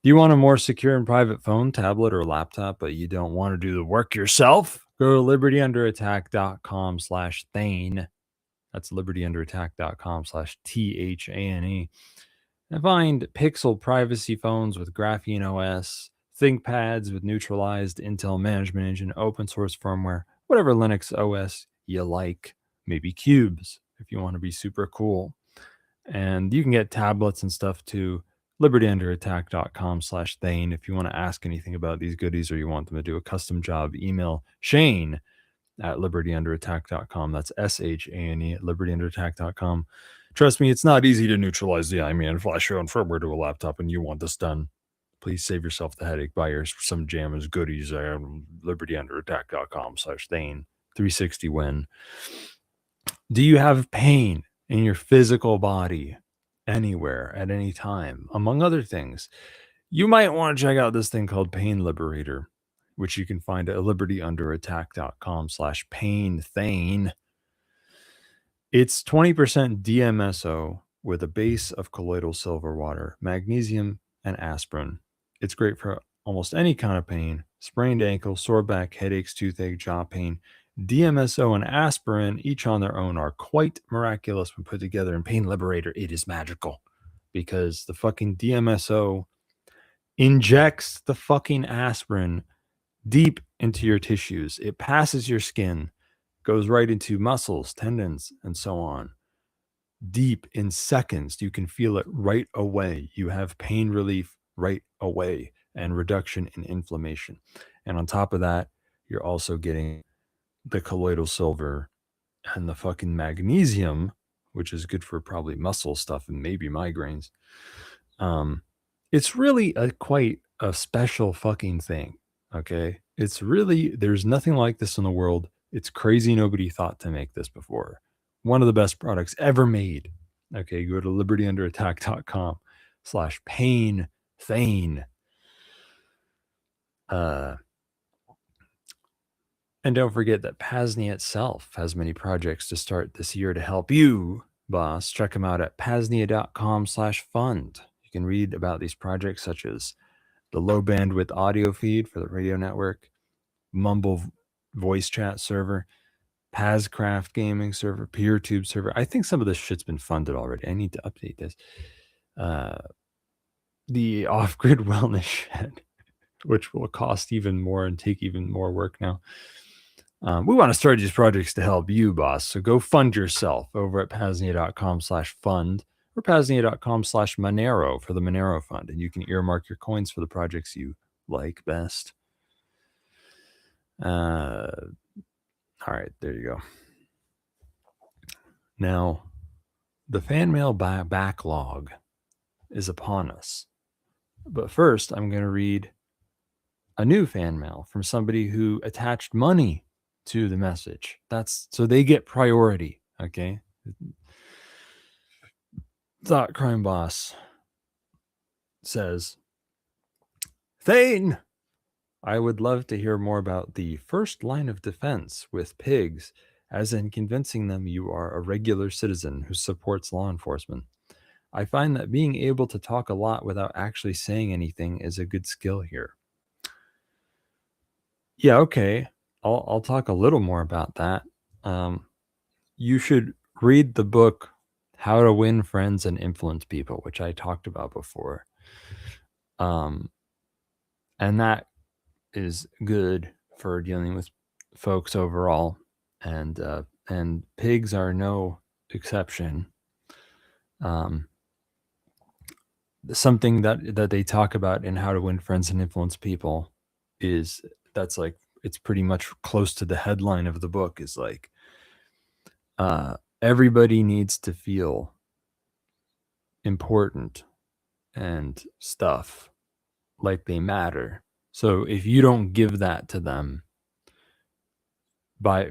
Do you want a more secure and private phone, tablet, or laptop, but you don't want to do the work yourself? Go to libertyunderattack.com/Thane. That's libertyunderattack.com/THANE. And find Pixel privacy phones with Graphene OS, ThinkPads with neutralized Intel management engine, open source firmware, whatever Linux OS you like, maybe Cubes if you want to be super cool. And you can get tablets and stuff too. libertyunderattack.com/Thane. If you want to ask anything about these goodies or you want them to do a custom job, email Shane at libertyunderattack.com. That's SHANE at libertyunderattack.com. Trust me, it's not easy to neutralize the IME and flash your own firmware to a laptop, and you want this done. Please save yourself the headache. Buy some Jammer's goodies at libertyunderattack.com/Thane. 360 win. Do you have pain in your physical body anywhere at any time? Among other things, you might want to check out this thing called Pain Liberator, which you can find at libertyunderattack.com/PainThane. It's 20% DMSO with a base of colloidal silver water, magnesium, and aspirin. It's great for almost any kind of pain: sprained ankle, sore back, headaches, toothache, jaw pain. DMSO and aspirin, each on their own, are quite miraculous when put together. In Pain Liberator, it is magical because the fucking DMSO injects the fucking aspirin deep into your tissues. It passes your skin, goes right into muscles, tendons, and so on. Deep in seconds. You can feel it right away. You have pain relief right away and reduction in inflammation. And on top of that, you're also getting the colloidal silver and the fucking magnesium, which is good for probably muscle stuff and maybe migraines. It's really quite a special fucking thing. Okay. It's really, there's nothing like this in the world. It's crazy nobody thought to make this before. One of the best products ever made. Okay, go to libertyunderattack.com/PainThane. And don't forget that PAZNIA itself has many projects to start this year to help you, boss. Check them out at PAZNIA.com/fund. You can read about these projects such as the low bandwidth audio feed for the radio network, Mumble voice chat server, PAZcraft gaming server, PeerTube server. I think some of this shit's been funded already. I need to update this. The off-grid wellness shed, which will cost even more and take even more work now. We want to start these projects to help you, boss. So go fund yourself over at PAZNIA.com/fund or PAZNIA.com/Monero for the Monero Fund. And you can earmark your coins for the projects you like best. All right, there you go. Now, the fan mail backlog is upon us. But first, I'm going to read a new fan mail from somebody who attached money to the message. That's so they get priority. Okay. Thought Crime Boss says, Thane, I would love to hear more about the first line of defense with pigs, as in convincing them you are a regular citizen who supports law enforcement. I find that being able to talk a lot without actually saying anything is a good skill here. Yeah, okay. I'll talk a little more about that. You should read the book How to Win Friends and Influence People, which I talked about before. And that is good for dealing with folks overall, and pigs are no exception. Something that they talk about in How to Win Friends and Influence People is that's like, it's pretty much close to the headline of the book, is like, everybody needs to feel important and stuff, like they matter. So if you don't give that to them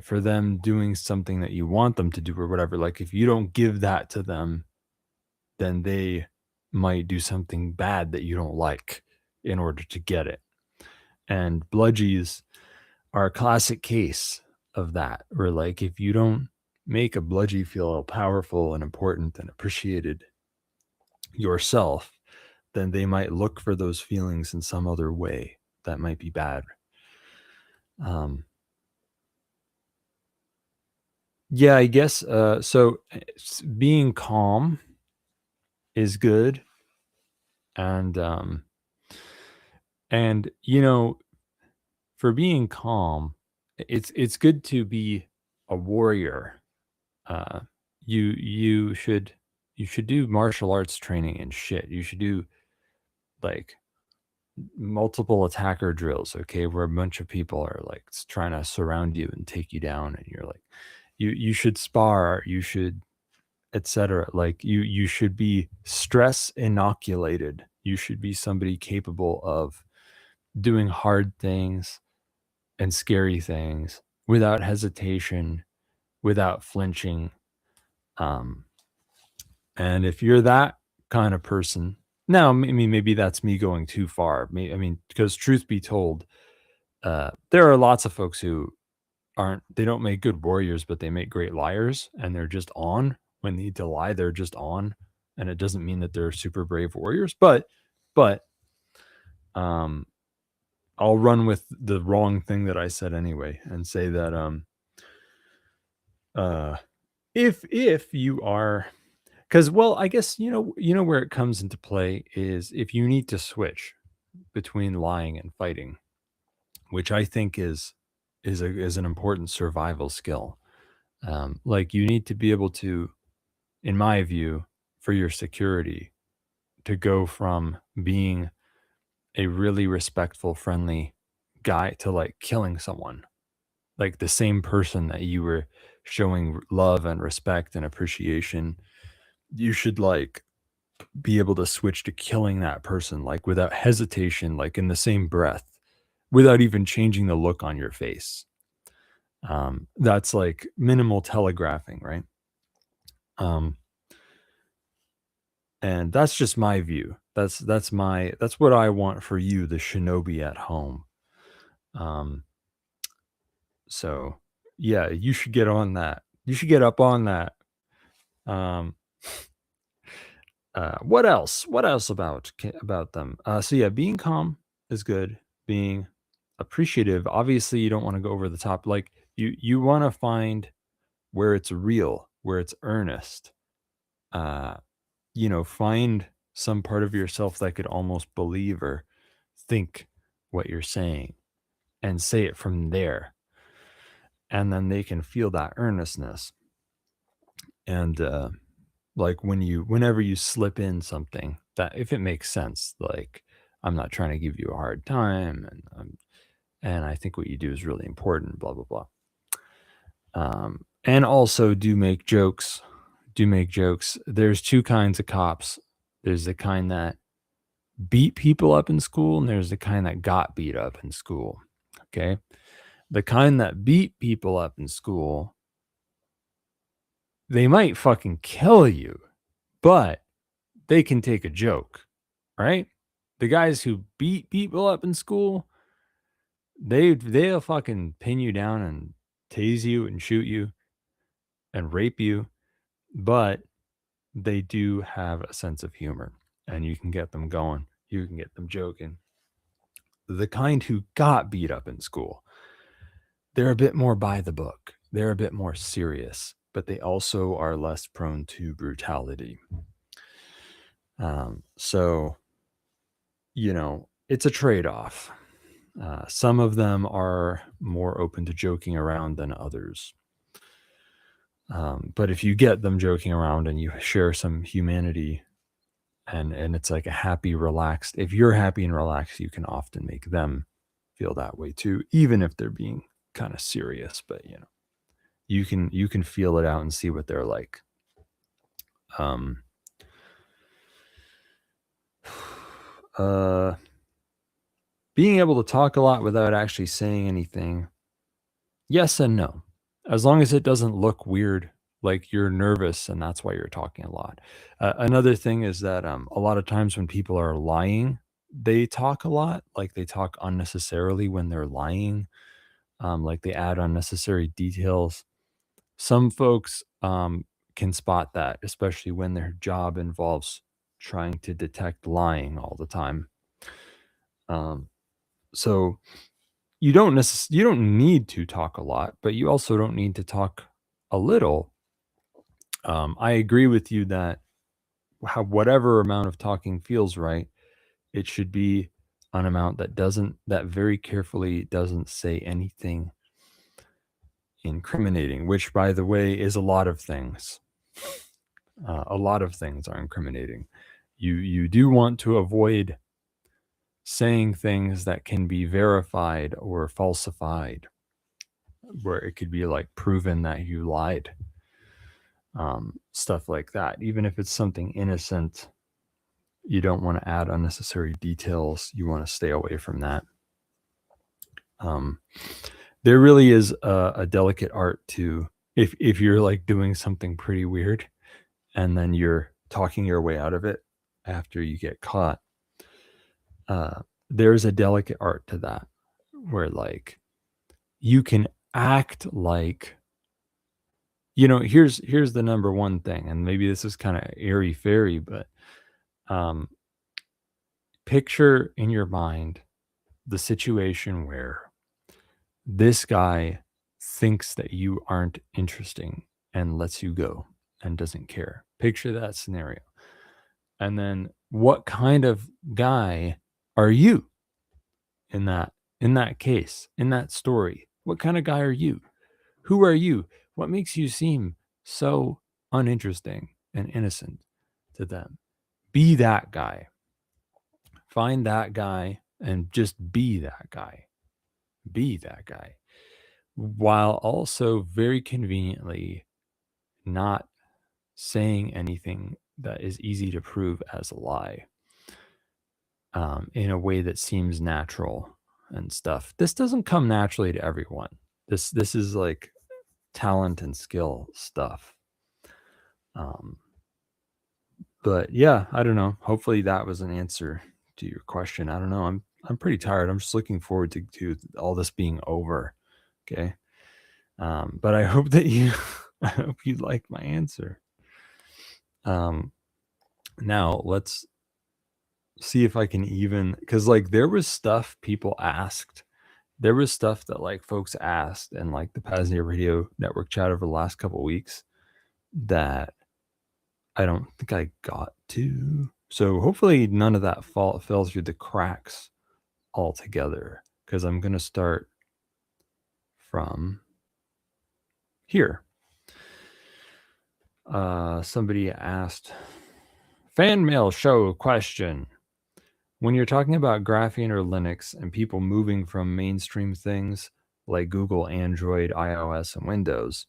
for them doing something that you want them to do or whatever, like if you don't give that to them, then they might do something bad that you don't like in order to get it. And bludgies are a classic case of that, where like if you don't make a bludgie feel powerful and important and appreciated yourself, then they might look for those feelings in some other way that might be bad. Yeah, I guess so being calm is good, and you know, for being calm, it's good to be a warrior. You should do martial arts training and shit. You should do like multiple attacker drills, okay, where a bunch of people are like trying to surround you and take you down, and you're like, you should spar, you should, etc. Like you should be stress inoculated. You should be somebody capable of doing hard things and scary things without hesitation, without flinching. And if you're that kind of person, now, I mean, maybe that's me going too far. I mean, because truth be told, there are lots of folks who they don't make good warriors, but they make great liars, and they're just on when they need to lie. They're just on, and it doesn't mean that they're super brave warriors. But, I'll run with the wrong thing that I said anyway, and say that if you are, because, well, I guess you know where it comes into play is if you need to switch between lying and fighting, which I think is an important survival skill. Like you need to be able to, in my view, for your security, to go from being a really respectful, friendly guy to like killing someone, like the same person that you were showing love and respect and appreciation. You should like be able to switch to killing that person, like without hesitation, like in the same breath, without even changing the look on your face. That's like minimal telegraphing, right? And that's just my view. That's what I want for you, the shinobi at home. So yeah, you should get on that. You should get up on that. What else? What else about them? So yeah, being calm is good. Being appreciative. Obviously, you don't want to go over the top. Like you want to find where it's real, where it's earnest. Find some part of yourself that could almost believe or think what you're saying, and say it from there. And then they can feel that earnestness. And like whenever you slip in something that, if it makes sense, like, I'm not trying to give you a hard time, and I think what you do is really important, blah, blah, blah. And also do make jokes. There's two kinds of cops. There's the kind that beat people up in school, and there's the kind that got beat up in school. Okay. The kind that beat people up in school, they might fucking kill you, but they can take a joke, right? The guys who beat people up in school, they'll fucking pin you down and tase you and shoot you and rape you, but they do have a sense of humor, and you can get them going. You can get them joking. The kind who got beat up in school, they're a bit more by the book. They're a bit more serious, but they also are less prone to brutality. So, it's a trade-off. Some of them are more open to joking around than others. But if you get them joking around and you share some humanity and it's like a happy, relaxed, if you're happy and relaxed, you can often make them feel that way too, even if they're being kind of serious. But you can feel it out and see what they're like. Being able to talk a lot without actually saying anything, yes and no, as long as it doesn't look weird, like you're nervous and that's why you're talking a lot. Another thing is that a lot of times when people are lying, they talk a lot, like they talk unnecessarily when they're lying, like they add unnecessary details. Some folks can spot that, especially when their job involves trying to detect lying all the time. So you don't need to talk a lot, but you also don't need to talk a little. I agree with you that whatever amount of talking feels right, it should be an amount that very carefully doesn't say anything incriminating, which, by the way, is a lot of things. A lot of things are incriminating. You do want to avoid saying things that can be verified or falsified, where it could be like proven that you lied. Stuff like that. Even if it's something innocent, you don't want to add unnecessary details. You want to stay away from that. There really is a delicate art to, if you're like doing something pretty weird and then you're talking your way out of it after you get caught, there's a delicate art to that, where like you can act like, here's the number one thing, and maybe this is kind of airy fairy, but picture in your mind the situation where this guy thinks that you aren't interesting and lets you go and doesn't care. Picture that scenario. And then what kind of guy are you in that case, in that story? What kind of guy are you? Who are you? What makes you seem so uninteresting and innocent to them? Be that guy. Find that guy and just be that guy. Be that guy. While also very conveniently not saying anything that is easy to prove as a lie, in a way that seems natural and stuff. This doesn't come naturally to everyone. This is like talent and skill stuff. But yeah, I don't know. Hopefully that was an answer to your question. I don't know. I'm pretty tired. I'm just looking forward to all this being over. Okay. But I hope that I hope you liked my answer. Now let's see if I can because like there was stuff people asked. There was stuff that like folks asked and like the PAZNIA Radio Network chat over the last couple of weeks that I don't think I got to. So hopefully none of that fell through the cracks altogether, because I'm going to start from here. Somebody asked, fan mail show question. When you're talking about graphene or Linux and people moving from mainstream things like Google, Android, iOS, and Windows,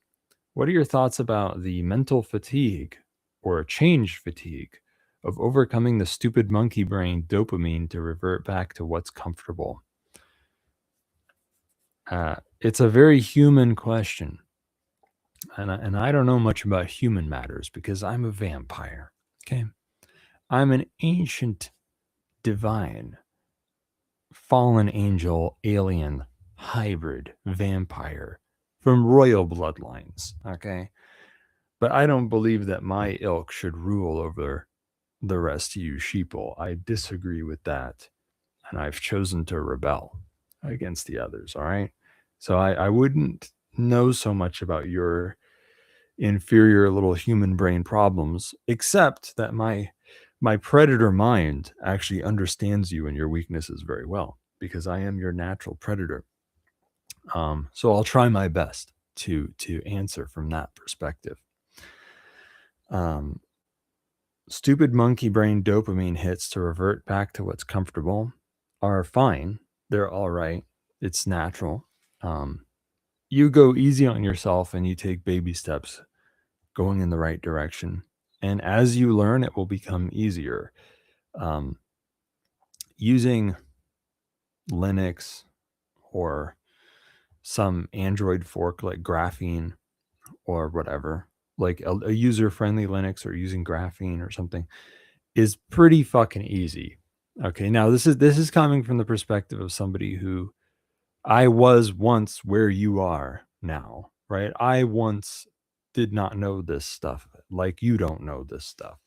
what are your thoughts about the mental fatigue or change fatigue of overcoming the stupid monkey brain dopamine to revert back to what's comfortable? It's a very human question. And I don't know much about human matters because I'm a vampire. Okay. I'm an ancient, divine, fallen angel, alien, hybrid, vampire from royal bloodlines. Okay. But I don't believe that my ilk should rule over the rest of you sheeple. I disagree with that. And I've chosen to rebel against the others. All right. So I wouldn't know so much about your inferior little human brain problems, except that my predator mind actually understands you and your weaknesses very well, because I am your natural predator. So I'll try my best to answer from that perspective. Stupid monkey brain dopamine hits to revert back to what's comfortable are fine. They're all right. It's natural. You go easy on yourself and you take baby steps going in the right direction. And as you learn, it will become easier. Using Linux or some Android fork like Graphene or whatever, like a user-friendly Linux, or using Graphene or something, is pretty fucking easy. Okay, now this is coming from the perspective of somebody who I was once where you are now, right? I once did not know this stuff like you don't know this stuff.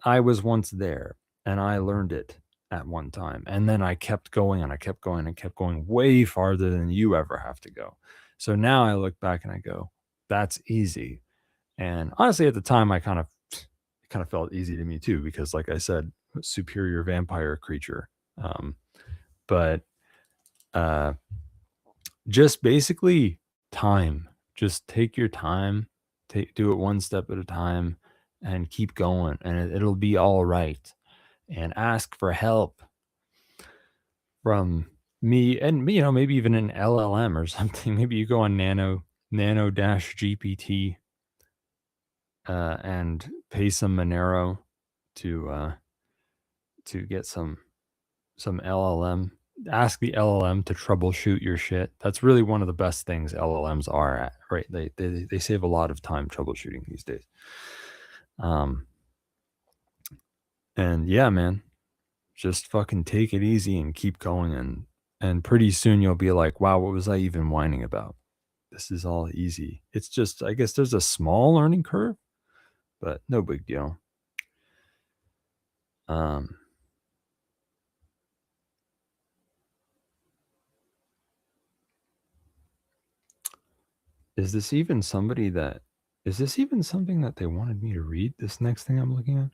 I was once there and I learned it at one time. And then I kept going and I kept going and kept going way farther than you ever have to go. So now I look back and I go, that's easy. And honestly, at the time, it kind of felt easy to me too, because like I said, superior vampire creature. But just basically time. Just take your time, do it one step at a time, and keep going, and it'll be all right. And ask for help from me, and maybe even an LLM or something. Maybe you go on nano dash GPT and pay some Monero to get some LLM. Ask the LLM to troubleshoot your shit. That's really one of the best things LLMs are at, right? They save a lot of time troubleshooting these days. And yeah, man, just fucking take it easy and keep going, and pretty soon you'll be like, wow, what was I even whining about? This is all easy. It's just, I guess there's a small learning curve, but no big deal. Is this even something that they wanted me to read, this next thing I'm looking at?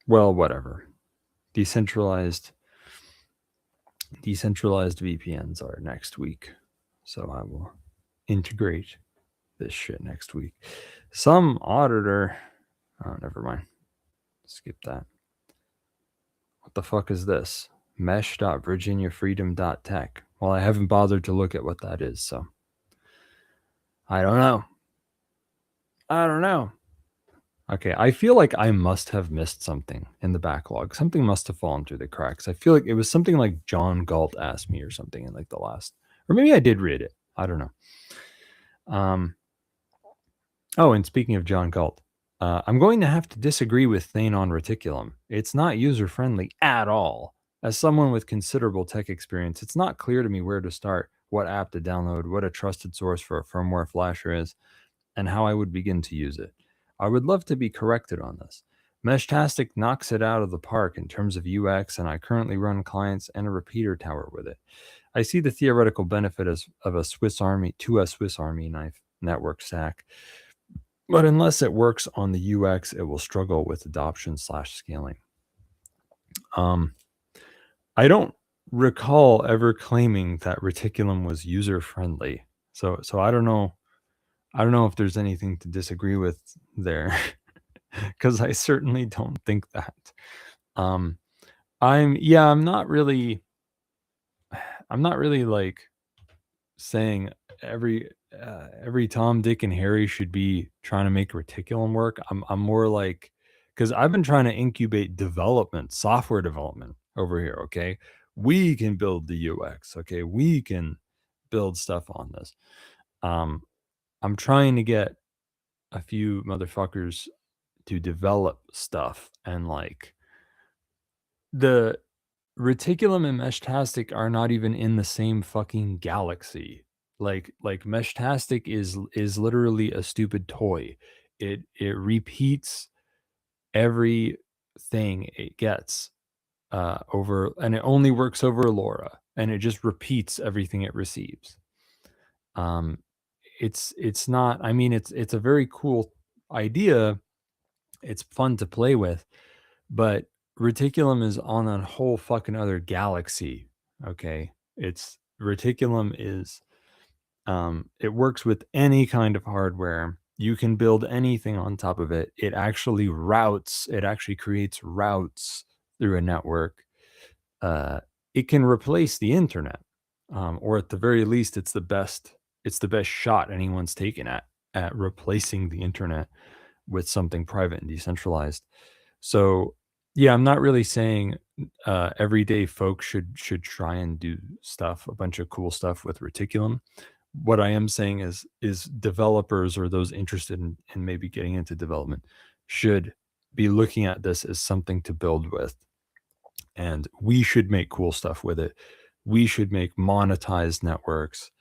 Well, whatever. Decentralized VPNs are next week. So I will integrate this shit next week. Some auditor, oh, never mind. Skip that. What the fuck is this? mesh.virginiafreedom.tech. Well, I haven't bothered to look at what that is, so I don't know. Okay, I feel like I must have missed something in the backlog. Something must have fallen through the cracks. I feel like it was something like John Galt asked me or something in like the last, or maybe I did read it. I don't know. Oh, and speaking of John Galt, I'm going to have to disagree with Thane on Reticulum. It's not user-friendly at all. As someone with considerable tech experience, it's not clear to me where to start, what app to download, what a trusted source for a firmware flasher is, and how I would begin to use it. I would love to be corrected on this. Meshtastic knocks it out of the park in terms of UX, and I currently run clients and a repeater tower with it. I see the theoretical benefit of a Swiss Army knife network stack, but unless it works on the UX, it will struggle with adoption/scaling. I don't recall ever claiming that Reticulum was user-friendly. So I don't know. I don't know if there's anything to disagree with there, because I certainly don't think that. I'm not really like saying every Tom, Dick, and Harry should be trying to make Reticulum work. I'm more like, because I've been trying to incubate software development over here. Okay, We can build the UX. Okay, we can build stuff on this. I'm trying to get a few motherfuckers to develop stuff, and like the Reticulum and Meshtastic are not even in the same fucking galaxy. Like Meshtastic is literally a stupid toy. It repeats everything it gets over, and it only works over LoRa, and it just repeats everything it receives. It's not, I mean, it's a very cool idea. It's fun to play with, but Reticulum is on a whole fucking other galaxy. Okay. It's Reticulum is it works with any kind of hardware. You can build anything on top of it. It actually creates routes through a network. It can replace the internet. Or at the very least, it's the best shot anyone's taken at replacing the internet with something private and decentralized. So yeah, I'm not really saying everyday folks should try and do a bunch of cool stuff with Reticulum. What I am saying is developers, or those interested in maybe getting into development, should be looking at this as something to build with. And we should make cool stuff with it. We should make monetized networks,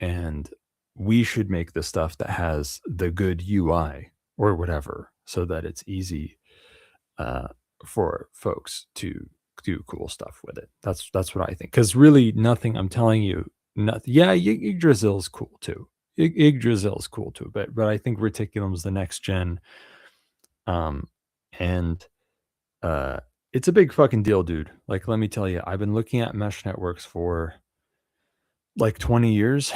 and we should make the stuff that has the good UI or whatever, so that it's easy for folks to do cool stuff with it. That's what I think. Because really, nothing. I'm telling you, nothing. Yeah, Yggdrasil is cool too. Yggdrasil is cool too. But I think Reticulum is the next gen. And it's a big fucking deal, dude. Like, let me tell you, I've been looking at mesh networks for like 20 years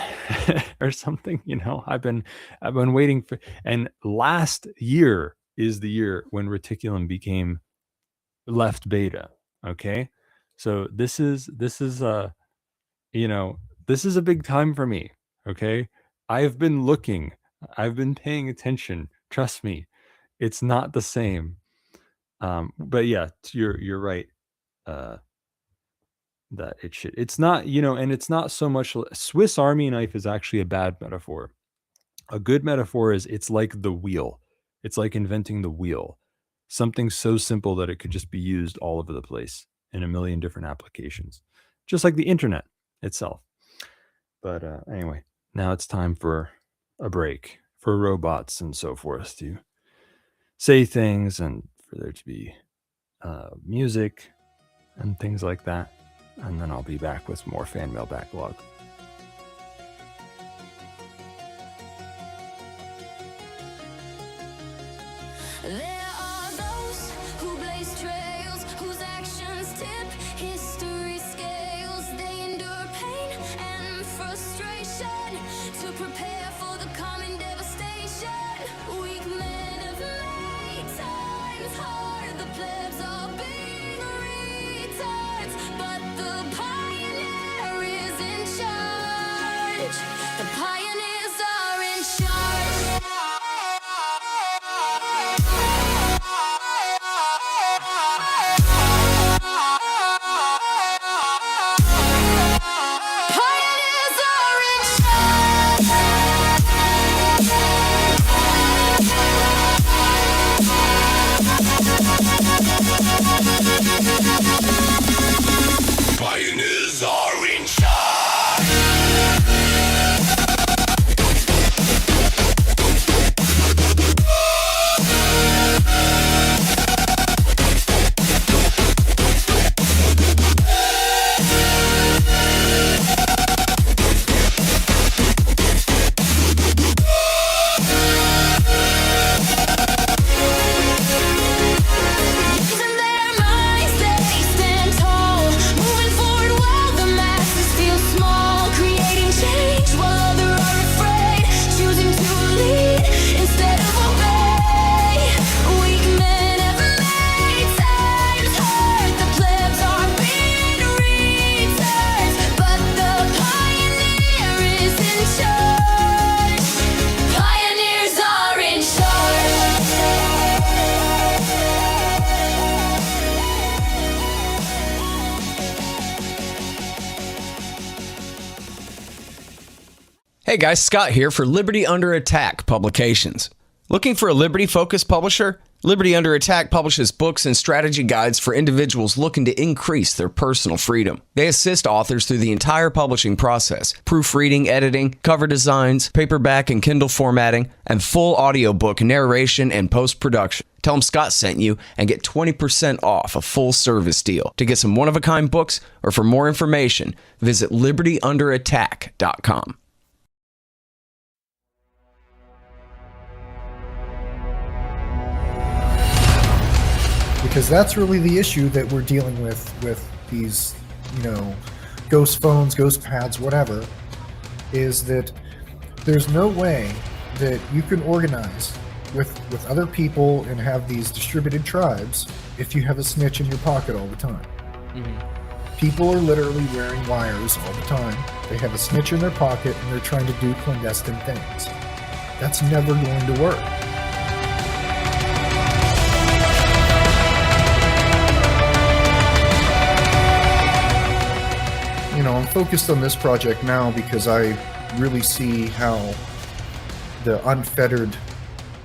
or something. I've been waiting for, and last year is the year when Reticulum became left beta. Okay, so this is this is a big time for me. Okay, I've been paying attention. Trust me, it's not the same. But yeah, you're right. That it's not, and it's not so much. Swiss Army knife is actually a bad metaphor. A good metaphor is, it's like the wheel. It's like inventing the wheel. Something so simple that it could just be used all over the place in a million different applications, just like the internet itself. But anyway, now it's time for a break, for robots and so forth to say things, and for there to be music and things like that. And then I'll be back with more fan mail backlog. There are those who blaze trails, whose actions tip history scales. They endure pain and frustration to prepare for the coming devastation. Weak men have made times hard. The plebs are being retards, but the pioneer is in charge. The pioneers are in charge. Hey guys, Scott here for Liberty Under Attack Publications. Looking for a Liberty-focused publisher? Liberty Under Attack publishes books and strategy guides for individuals looking to increase their personal freedom. They assist authors through the entire publishing process: proofreading, editing, cover designs, paperback and Kindle formatting, and full audiobook narration and post-production. Tell them Scott sent you and get 20% off a full service deal. To get some one-of-a-kind books or for more information, visit libertyunderattack.com. Because that's really the issue that we're dealing with these, ghost phones, ghost pads, whatever, is that there's no way that you can organize with other people and have these distributed tribes if you have a snitch in your pocket all the time. Mm-hmm. People are literally wearing wires all the time. They have a snitch in their pocket and they're trying to do clandestine things. That's never going to work. I'm focused on this project now because I really see how the unfettered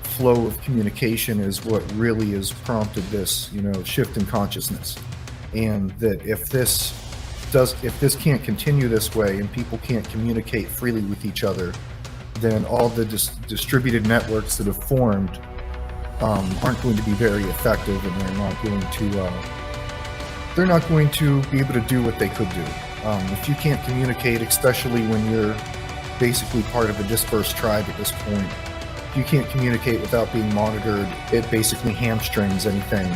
flow of communication is what really has prompted this, shift in consciousness. And that if this can't continue this way and people can't communicate freely with each other, then all the distributed networks that have formed aren't going to be very effective, and they're not going to be able to do what they could do. If you can't communicate, especially when you're basically part of a dispersed tribe at this point, if you can't communicate without being monitored, it basically hamstrings anything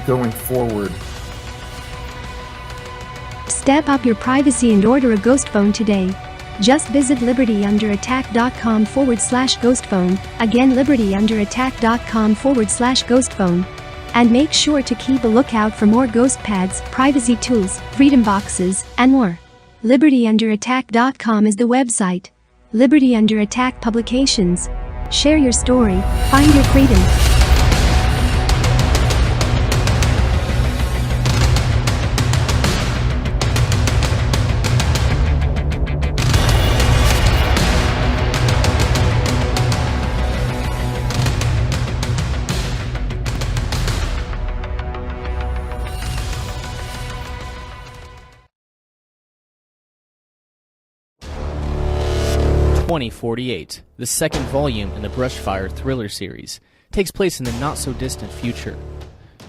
going forward. Step up your privacy and order a ghost phone today. Just visit libertyunderattack.com/ghost phone. Again, libertyunderattack.com/ghost phone. And make sure to keep a lookout for more ghost pads, privacy tools, freedom boxes, and more. libertyunderattack.com is the website. Liberty Under Attack Publications. Share your story, find your freedom. "2048, the second volume in the Brushfire thriller series, takes place in the not-so-distant future.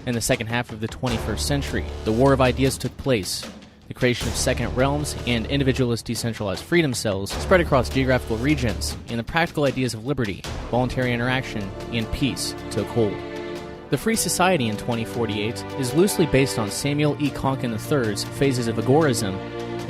In the second half of the 21st century, the War of Ideas took place. The creation of second realms and individualist decentralized freedom cells spread across geographical regions, and the practical ideas of liberty, voluntary interaction, and peace took hold. The Free Society in 2048 is loosely based on Samuel E. Konkin III's Phases of Agorism,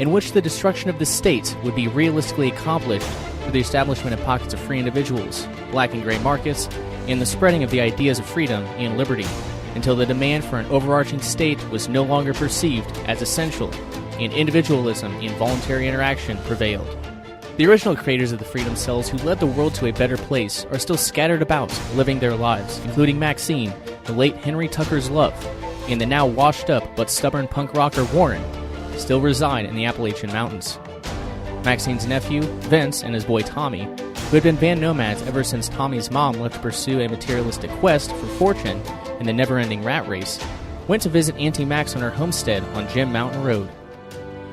in which the destruction of the state would be realistically accomplished through the establishment of pockets of free individuals, black and gray markets, and the spreading of the ideas of freedom and liberty, until the demand for an overarching state was no longer perceived as essential, and individualism and voluntary interaction prevailed. The original creators of the Freedom Cells who led the world to a better place are still scattered about, living their lives, including Maxine, the late Henry Tucker's love, and the now washed-up but stubborn punk rocker Warren, still reside in the Appalachian Mountains. Maxine's nephew, Vince, and his boy Tommy, who had been band nomads ever since Tommy's mom left to pursue a materialistic quest for fortune in the never-ending rat race, went to visit Auntie Max on her homestead on Jim Mountain Road.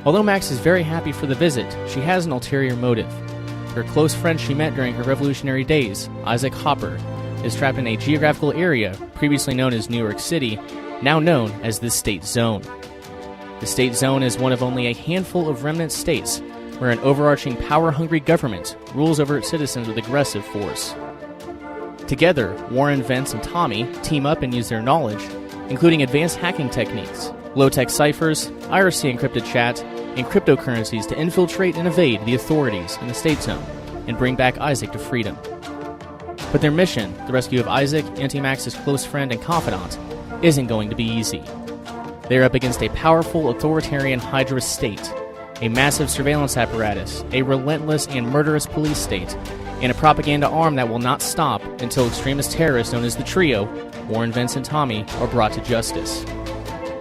Although Max is very happy for the visit, she has an ulterior motive. Her close friend she met during her revolutionary days, Isaac Hopper, is trapped in a geographical area previously known as New York City, now known as the State Zone. The State Zone is one of only a handful of remnant states where an overarching power-hungry government rules over its citizens with aggressive force. Together, Warren, Vince, and Tommy team up and use their knowledge, including advanced hacking techniques, low-tech ciphers, IRC encrypted chat, and cryptocurrencies to infiltrate and evade the authorities in the State Zone and bring back Isaac to freedom. But their mission, the rescue of Isaac, Auntie Max's close friend and confidant, isn't going to be easy. They're up against a powerful authoritarian Hydra state, a massive surveillance apparatus, a relentless and murderous police state, and a propaganda arm that will not stop until extremist terrorists known as the Trio, Warren, Vince, and Tommy, are brought to justice.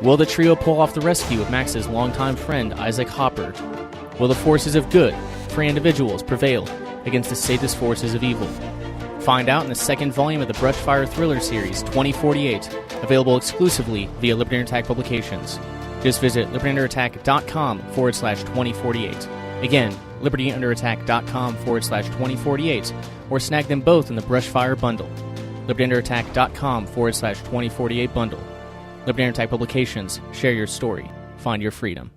Will the trio pull off the rescue of Max's longtime friend Isaac Hopper? Will the forces of good free individuals prevail against the sadist forces of evil. Find out in the second volume of the Brushfire Thriller series, 2048, available exclusively via Liberty Under Attack Publications. Just visit libertyunderattack.com/2048. Again, libertyunderattack.com/2048, or snag them both in the Brushfire bundle. libertyunderattack.com/2048 bundle. Liberty Under Attack Publications. Share your story. Find your freedom.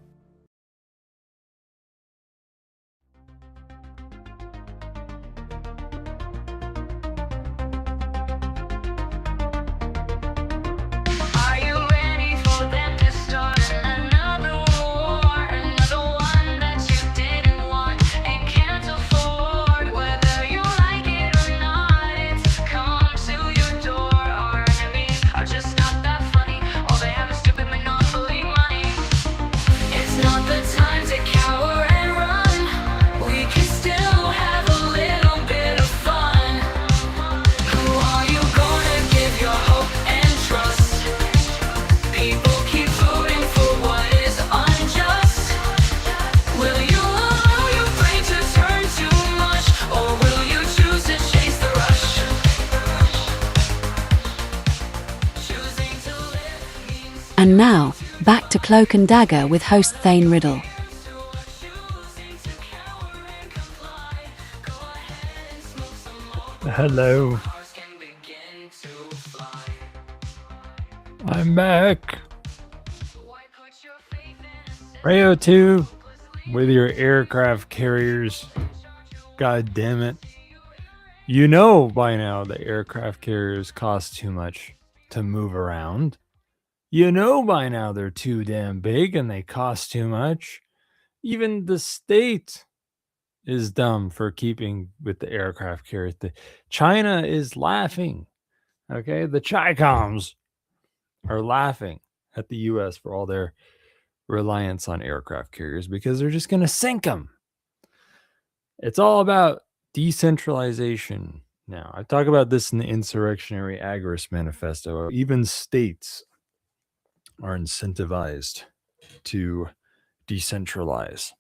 Are you ready for them to start another war? Another one that you didn't want and can't afford. Whether you like it or not, it's come to your door. Our enemies are just not that funny. All they have is stupid monopoly money. It's not the time to cower and run. We can still have a little bit of fun. Who are you gonna give your hope and trust? People keep voting for what is unjust. Will you allow your brain to turn too much, or will you choose to chase the rush? Choosing to live means And now, back to Cloak and Dagger with host Thane Riddle. choosing to cower and comply. Go ahead and smoke some more. Hello, Cars can begin to fly. I'm back. Why put your faith in a system Rayo 2 with your aircraft carriers. God damn it. You know by now that aircraft carriers cost too much to move around. You know by now they're too damn big and they cost too much. Even the state is dumb for keeping with the aircraft carriers. China is laughing. Okay, the Chicoms are laughing at the U.S. for all their reliance on aircraft carriers because they're just going to sink them. It's all about decentralization now. I talk about this in the Insurrectionary Agorist Manifesto. Even states are incentivized to decentralize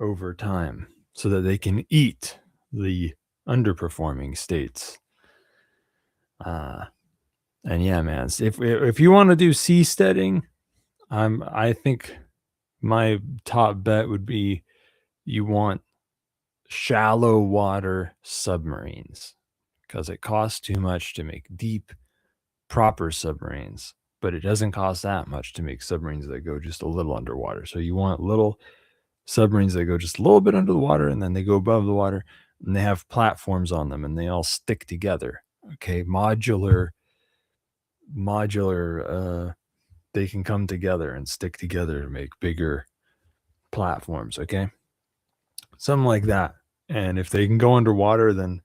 over time so that they can eat the underperforming states. And yeah, man, if you want to do seasteading, I think my top bet would be you want shallow water submarines because it costs too much to make deep, proper submarines, but it doesn't cost that much to make submarines that go just a little underwater. So you want little submarines that go just a little bit under the water and then they go above the water and they have platforms on them and they all stick together. Okay, modular, they can come together and stick together to make bigger platforms. Okay, something like that. And if they can go underwater, then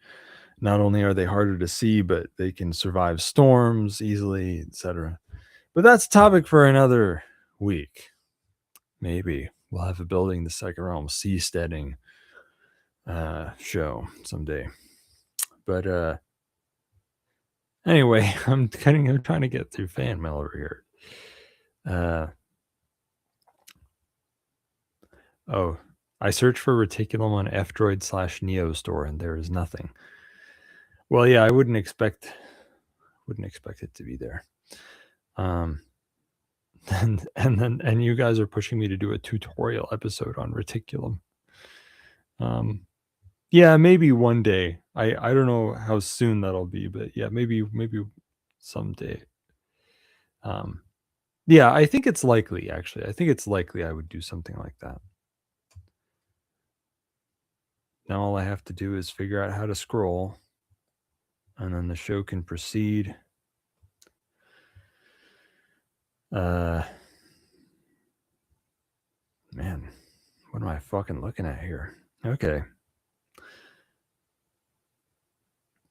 not only are they harder to see, but they can survive storms easily, etc. But that's a topic for another week. Maybe we'll have a Building the Second Realm seasteading show someday. But anyway, I'm trying to get through fan mail over here. I searched for Reticulum on F-Droid/Neo store, and there is nothing. Well, yeah, I wouldn't expect it to be there. And you guys are pushing me to do a tutorial episode on Reticulum. Yeah, maybe one day. I don't know how soon that'll be, but yeah, maybe someday. Yeah, I think it's likely, actually. I think it's likely I would do something like that. Now all I have to do is figure out how to scroll, and then the show can proceed. Man, what am I fucking looking at here? Okay.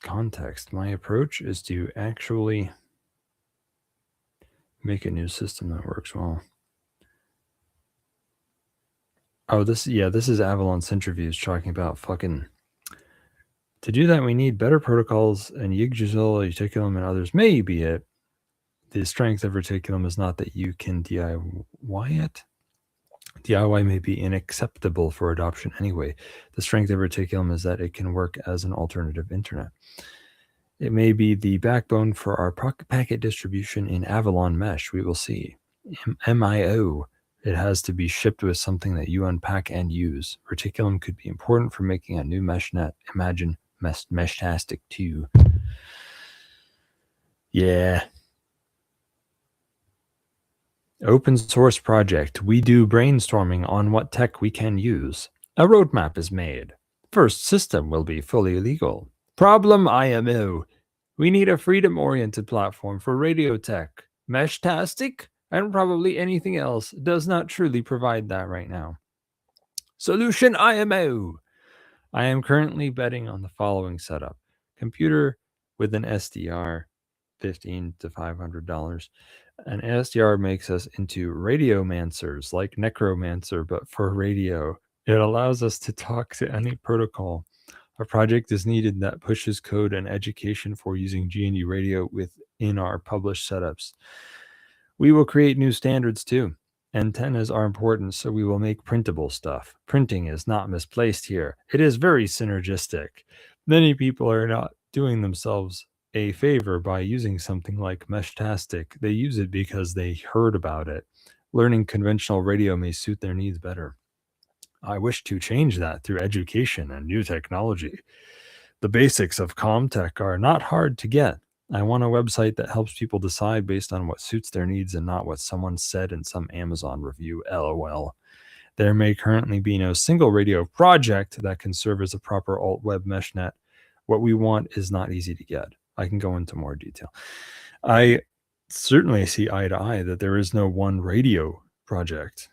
Context. My approach is to actually make a new system that works well. Oh, this is Avalon Centrifuge talking about fucking... To do that, we need better protocols, and Yggdrasil, Reticulum, and others may be it. The strength of Reticulum is not that you can DIY it. DIY may be unacceptable for adoption anyway. The strength of Reticulum is that it can work as an alternative internet. It may be the backbone for our packet distribution in Avalon Mesh. We will see. MIO. It has to be shipped with something that you unpack and use. Reticulum could be important for making a new mesh net. Imagine Meshtastic 2. Yeah. Open source project. We do brainstorming on what tech we can use. A roadmap is made. First system will be fully legal. Problem IMO. We need a freedom-oriented platform for radio tech. Meshtastic, and probably anything else, does not truly provide that right now. Solution IMO. I am currently betting on the following setup. Computer with an SDR, $15 to $500. An SDR makes us into radiomancers, like necromancer, but for radio. It allows us to talk to any protocol. A project is needed that pushes code and education for using G&E radio within our published setups. We will create new standards too. Antennas are important, so we will make printable stuff. Printing is not misplaced here. It is very synergistic. Many people are not doing themselves a favor by using something like Meshtastic. They use it because they heard about it. Learning conventional radio may suit their needs better. I wish to change that through education and new technology. The basics of Comtech are not hard to get. I want a website that helps people decide based on what suits their needs and not what someone said in some Amazon review. LOL. There may currently be no single radio project that can serve as a proper alt-web meshnet. What we want is not easy to get. I can go into more detail. I certainly see eye to eye that there is no one radio project.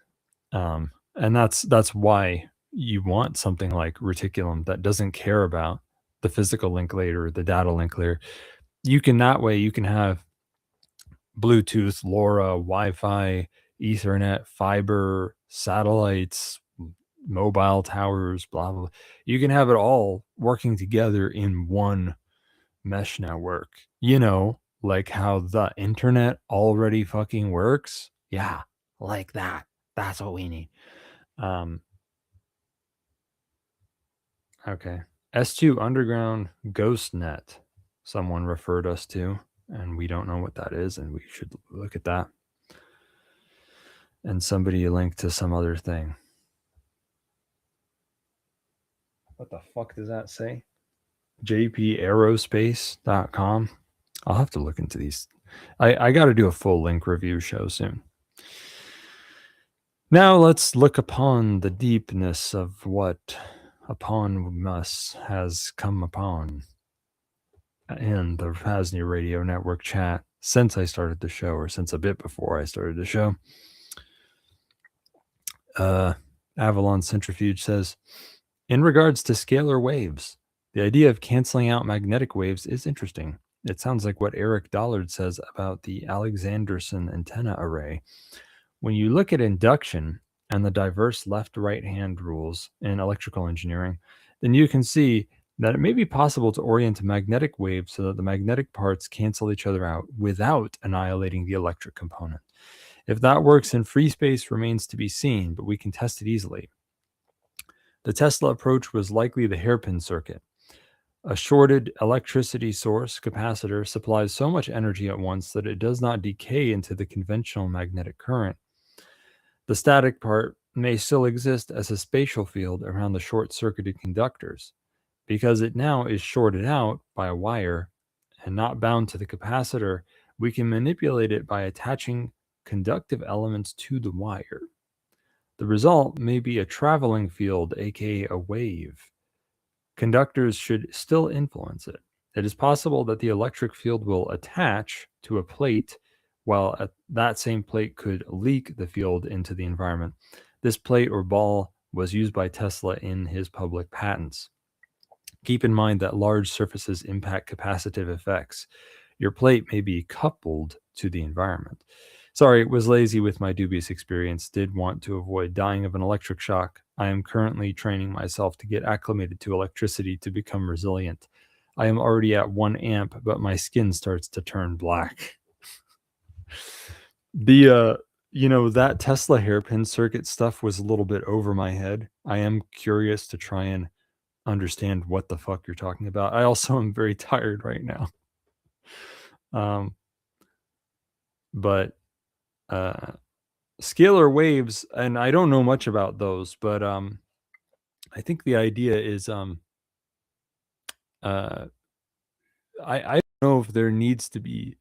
And that's why you want something like Reticulum that doesn't care about the physical link layer, the data link layer. You can have Bluetooth, LoRa, Wi-Fi, Ethernet, fiber, satellites, mobile towers, blah, blah, blah. You can have it all working together in one mesh network. You know, like how the internet already fucking works. Yeah, like that. That's what we need. Okay. S2 Underground GhostNet. Someone referred us to, and we don't know what that is, and we should look at that. And somebody linked to some other thing. What the fuck does that say? jpaerospace.com. I'll have to look into these. I got to do a full link review show soon. Now let's look upon the deepness of what upon us has come upon in the PAZNIA Radio Network chat since I started the show, or since a bit before I started the show. Avalon Centrifuge says, in regards to scalar waves, the idea of canceling out magnetic waves is interesting. It sounds like what Eric Dollard says about the Alexanderson antenna array. When you look at induction and the diverse left-right hand rules in electrical engineering, then you can see that it may be possible to orient a magnetic wave so that the magnetic parts cancel each other out without annihilating the electric component. If that works in free space remains to be seen, but we can test it easily. The Tesla approach was likely the hairpin circuit. A shorted electricity source capacitor supplies so much energy at once that it does not decay into the conventional magnetic current. The static part may still exist as a spatial field around the short-circuited conductors. Because it now is shorted out by a wire and not bound to the capacitor, we can manipulate it by attaching conductive elements to the wire. The result may be a traveling field, aka a wave. Conductors should still influence it. It is possible that the electric field will attach to a plate, while that same plate could leak the field into the environment. This plate or ball was used by Tesla in his public patents. Keep in mind that large surfaces impact capacitive effects. Your plate may be coupled to the environment. Sorry, was lazy with my dubious experience. Did want to avoid dying of an electric shock. I am currently training myself to get acclimated to electricity to become resilient. I am already at 1 amp, but my skin starts to turn black. that Tesla hairpin circuit stuff was a little bit over my head. I am curious to try and understand what the fuck you're talking about. I also am very tired right now. But scalar waves, and I don't know much about those, but I think the idea is I don't know if there needs to be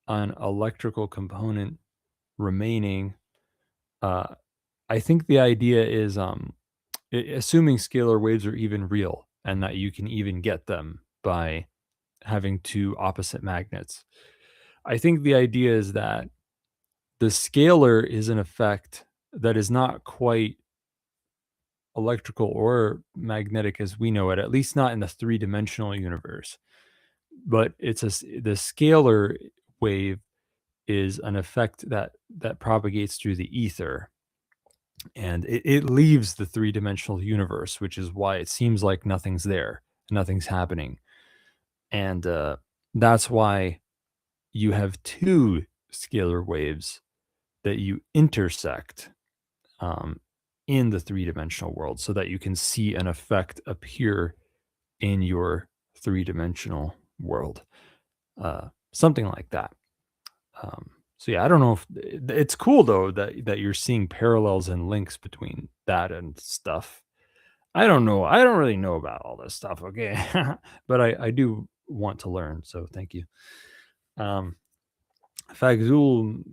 an electrical component remaining. I think the idea is assuming scalar waves are even real and that you can even get them by having two opposite magnets. I think the idea is that the scalar is an effect that is not quite electrical or magnetic as we know it, at least not in the three-dimensional universe. But the scalar wave is an effect that propagates through the ether, and it leaves the three-dimensional universe, which is why it seems like nothing's there, nothing's happening. And that's why you have two scalar waves that you intersect in the three-dimensional world so that you can see an effect appear in your three-dimensional world. Something like that. So yeah, I don't know if it's cool though that you're seeing parallels and links between that and stuff. I don't know. I don't really know about all this stuff, okay? But I do want to learn, so thank you. Fagzul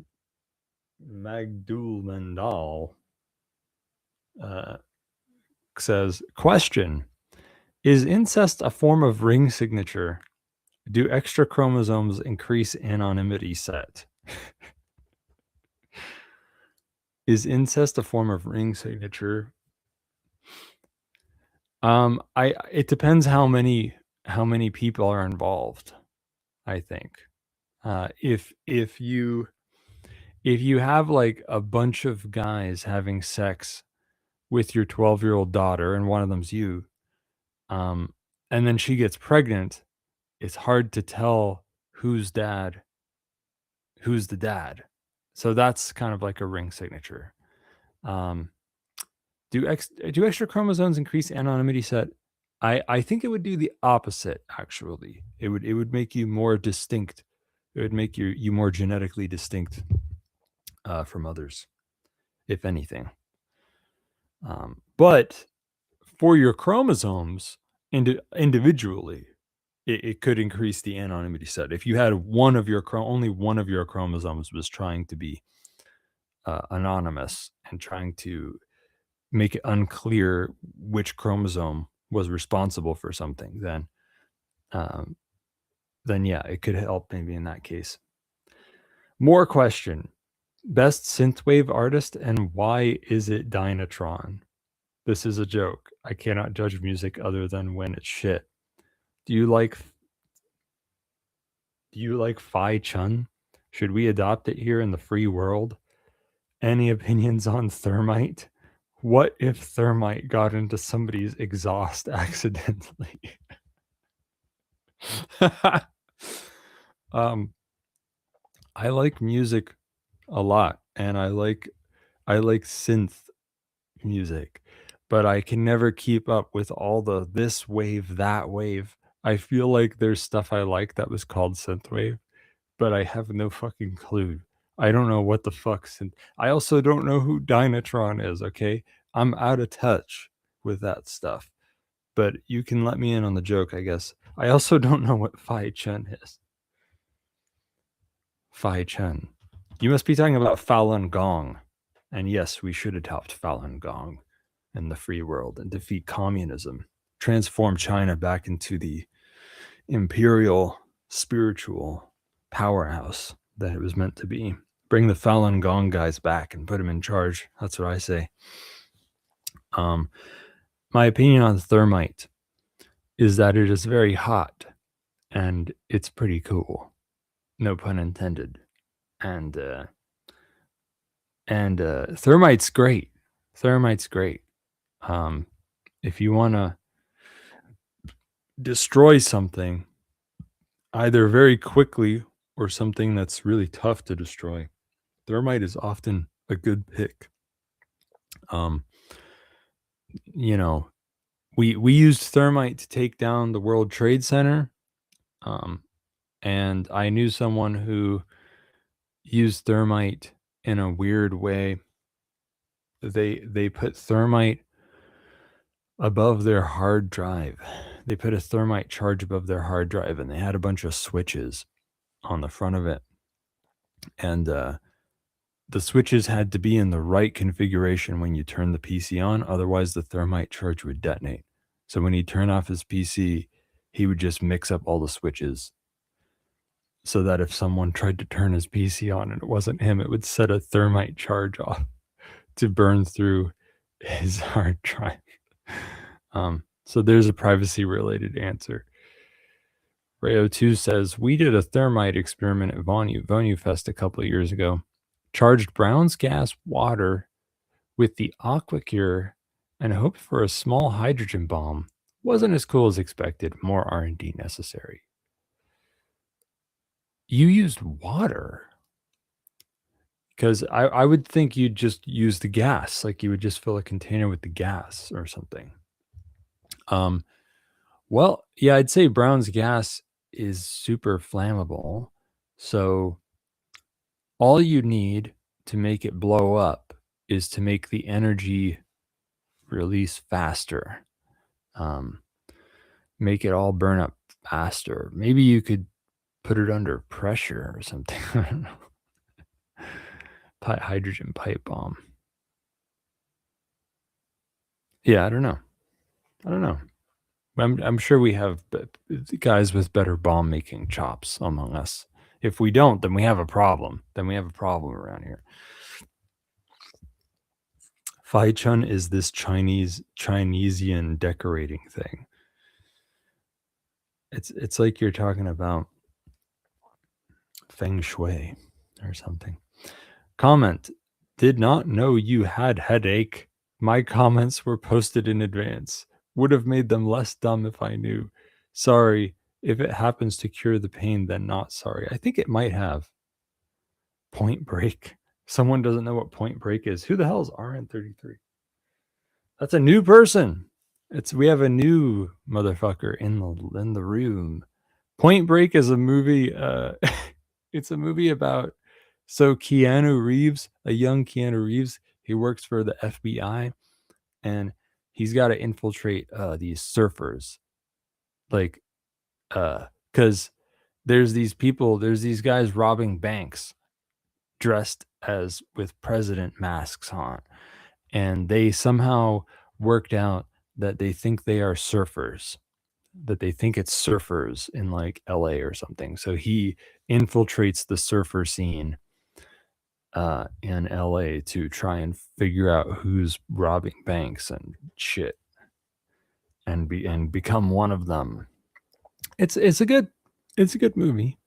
Magdul Mandal says, question, is incest a form of ring signature? Do extra chromosomes increase anonymity set? Is incest a form of ring signature? It depends how many people are involved, I think. If you have like a bunch of guys having sex with your 12-year-old daughter and one of them's you, and then she gets pregnant, it's hard to tell who's the dad. So that's kind of like a ring signature. Do extra chromosomes increase anonymity set? I think it would do the opposite, actually. It would make you more distinct. It would make you more genetically distinct from others, if anything. But for your chromosomes individually, it could increase the anonymity set. If you had only one of your chromosomes was trying to be anonymous and trying to make it unclear which chromosome was responsible for something, then yeah, it could help maybe in that case. More question. Best synthwave artist and why is it Dynatron? This is a joke. I cannot judge music other than when it's shit. Do you like Phi Chun? Should we adopt it here in the free world? Any opinions on Thermite? What if Thermite got into somebody's exhaust accidentally? I like music a lot, and I like synth music, but I can never keep up with all the this wave, that wave. I feel like there's stuff I like that was called synthwave, but I have no fucking clue. I don't know what the fuck I also don't know who Dynatron is, okay? I'm out of touch with that stuff. But you can let me in on the joke, I guess. I also don't know what Phi Chun is. Phi Chun. You must be talking about Falun Gong. And yes, we should adopt Falun Gong in the free world and defeat communism. Transform China back into the imperial spiritual powerhouse that it was meant to be. Bring the Falun Gong guys back and put them in charge. That's what I say. My opinion on Thermite is that it is very hot and it's pretty cool. No pun intended. And Thermite's great. Thermite's great. If you want to destroy something either very quickly or something that's really tough to destroy, Thermite is often a good pick. You know, we used thermite to take down the World Trade Center, and I knew someone who used thermite in a weird way. They put thermite above their hard drive. They put a thermite charge above their hard drive, and they had a bunch of switches on the front of it. And the switches had to be in the right configuration when you turn the PC on, otherwise the thermite charge would detonate. So when he'd turn off his PC, he would just mix up all the switches so that if someone tried to turn his PC on and it wasn't him, it would set a thermite charge off to burn through his hard drive. So there's a privacy related answer. Rayo2 says, we did a thermite experiment at Vonu Fest a couple of years ago. Charged Brown's gas water with the AquaCure and hoped for a small hydrogen bomb. Wasn't as cool as expected. More R&D necessary. You used water? Because I would think you'd just use the gas. Like you would just fill a container with the gas or something. Well, yeah, I'd say Brown's gas is super flammable. So all you need to make it blow up is to make the energy release faster. Make it all burn up faster. Maybe you could put it under pressure or something. I don't know. Hydrogen pipe bomb. Yeah, I don't know. I'm sure we have guys with better bomb making chops among us. If we don't, then we have a problem. Around here. Fai Chun is this Chinesian decorating thing. It's like you're talking about feng shui or something. Comment, did not know you had headache. My comments were posted in advance. Would have made them less dumb if I knew. Sorry. If it happens to cure the pain, then not sorry. I think it might have. Point Break. Someone doesn't know what Point Break is. Who the hell is RN33? That's a new person. We have a new motherfucker in the room. Point Break is a movie. It's a movie about Keanu Reeves, a young Keanu Reeves. He works for the FBI, and he's got to infiltrate these surfers, like, because there's these guys robbing banks, dressed as with president masks on, and they somehow worked out that they think they are surfers, that they think it's surfers in like LA or something. So he infiltrates the surfer scene in LA to try and figure out who's robbing banks and shit, and become one of them. It's a good movie.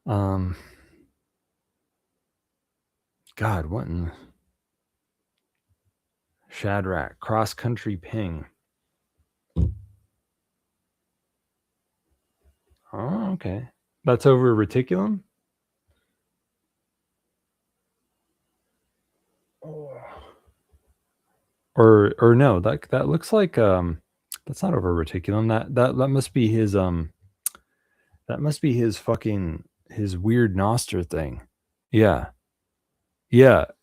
God, what in Shadrach cross country ping? Oh, okay. That's over Reticulum? Or no, that looks like that's not over Reticulum. That must be his fucking his weird Noster thing. Yeah,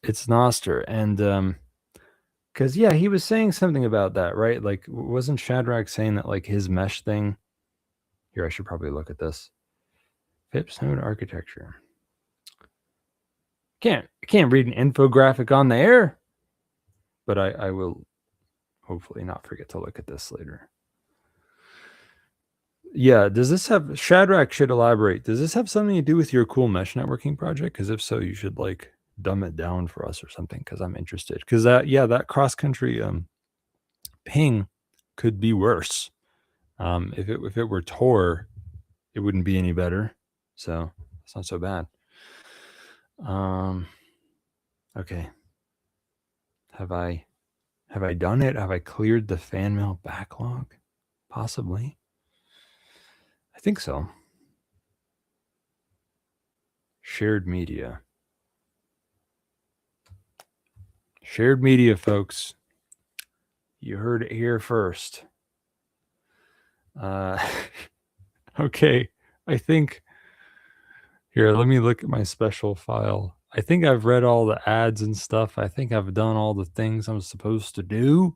it's Noster. And because yeah, he was saying something about that, right? Like, wasn't Shadrach saying that like his mesh thing? Here, I should probably look at this. Phipps node architecture. Can't read an infographic on the air, but I will hopefully not forget to look at this later. Yeah, does this have, Shadrach should elaborate, does this have something to do with your cool mesh networking project? Because if so, you should like dumb it down for us or something, because I'm interested. Because that cross-country ping could be worse. If it were Tor, it wouldn't be any better. So it's not so bad. Okay. Have I done it? Have I cleared the fan mail backlog? Possibly. I think so. Shared media. Shared media, folks. You heard it here first. Okay, I think here, let me look at my special file. I think I've read all the ads and stuff. I think I've done all the things I'm supposed to do,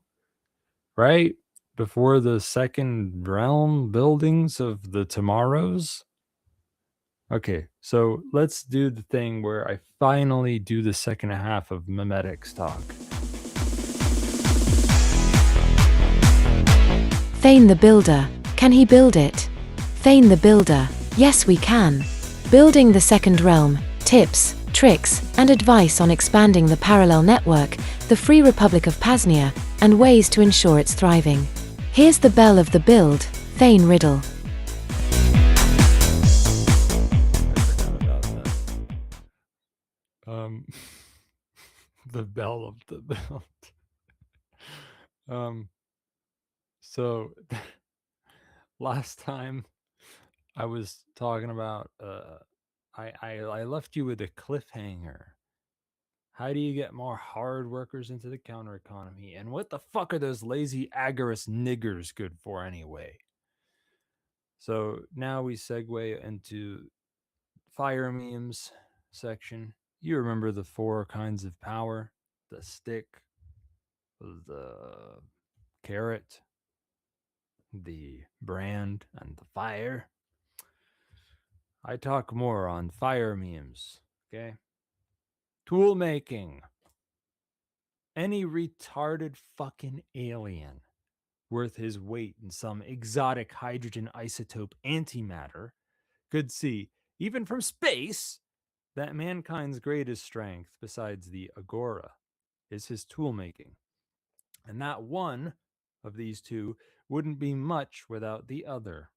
right? Before the second realm buildings of the tomorrows. Okay, so let's do the thing where I finally do the second half of Memetics talk. Thane the Builder. Can he build it? Thane the Builder. Yes, we can. Building the Second Realm. Tips, tricks, and advice on expanding the parallel network, the Free Republic of PAZNIA, and ways to ensure its thriving. Here's the bell of the build, Thane Riddle. I forgot about that. The bell of the build. So last time I was talking about I left you with a cliffhanger. How do you get more hard workers into the counter economy? And what the fuck are those lazy agorist niggers good for anyway? So now we segue into fire memes section. You remember the 4 kinds of power: the stick, the carrot, the brand, and the fire. I talk more on fire memes, okay? Tool making. Any retarded fucking alien worth his weight in some exotic hydrogen isotope antimatter could see, even from space, that mankind's greatest strength, besides the agora, is his tool making. And that one of these two wouldn't be much without the other.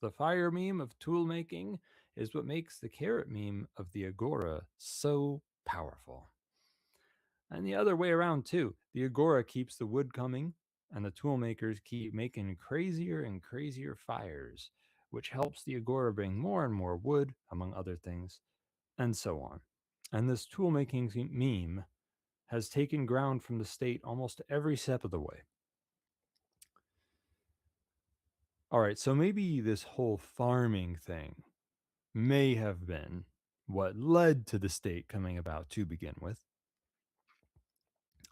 The fire meme of tool making is what makes the carrot meme of the agora so powerful. And the other way around too. The agora keeps the wood coming, and the tool makers keep making crazier and crazier fires, which helps the agora bring more and more wood, among other things, and so on. And this tool making meme has taken ground from the state almost every step of the way. All right, so maybe this whole farming thing may have been what led to the state coming about to begin with.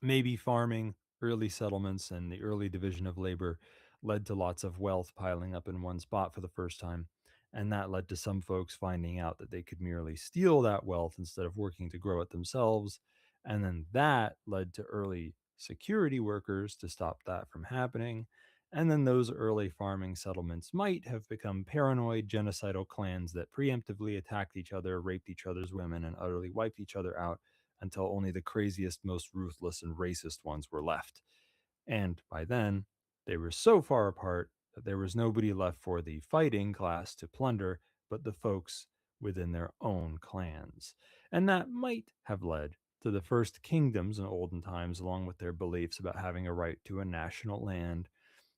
Maybe farming, early settlements, and the early division of labor led to lots of wealth piling up in one spot for the first time. And that led to some folks finding out that they could merely steal that wealth instead of working to grow it themselves. And then that led to early security workers to stop that from happening. And then those early farming settlements might have become paranoid genocidal clans that preemptively attacked each other, raped each other's women, and utterly wiped each other out until only the craziest, most ruthless, and racist ones were left. And by then, they were so far apart that there was nobody left for the fighting class to plunder but the folks within their own clans. And that might have led to the first kingdoms in olden times, along with their beliefs about having a right to a national land.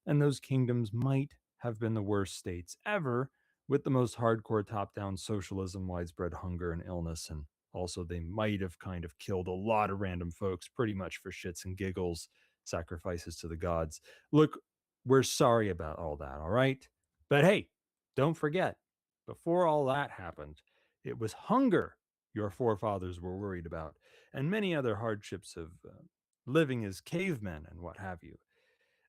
And those kingdoms might have been the worst states ever, with the most hardcore top down socialism, widespread hunger, and illness. And also, they might have kind of killed a lot of random folks pretty much for shits and giggles, sacrifices to the gods. Look, we're sorry about all that, all right? But hey, don't forget, before all that happened, it was hunger your forefathers were worried about, and many other hardships of living as cavemen and what have you.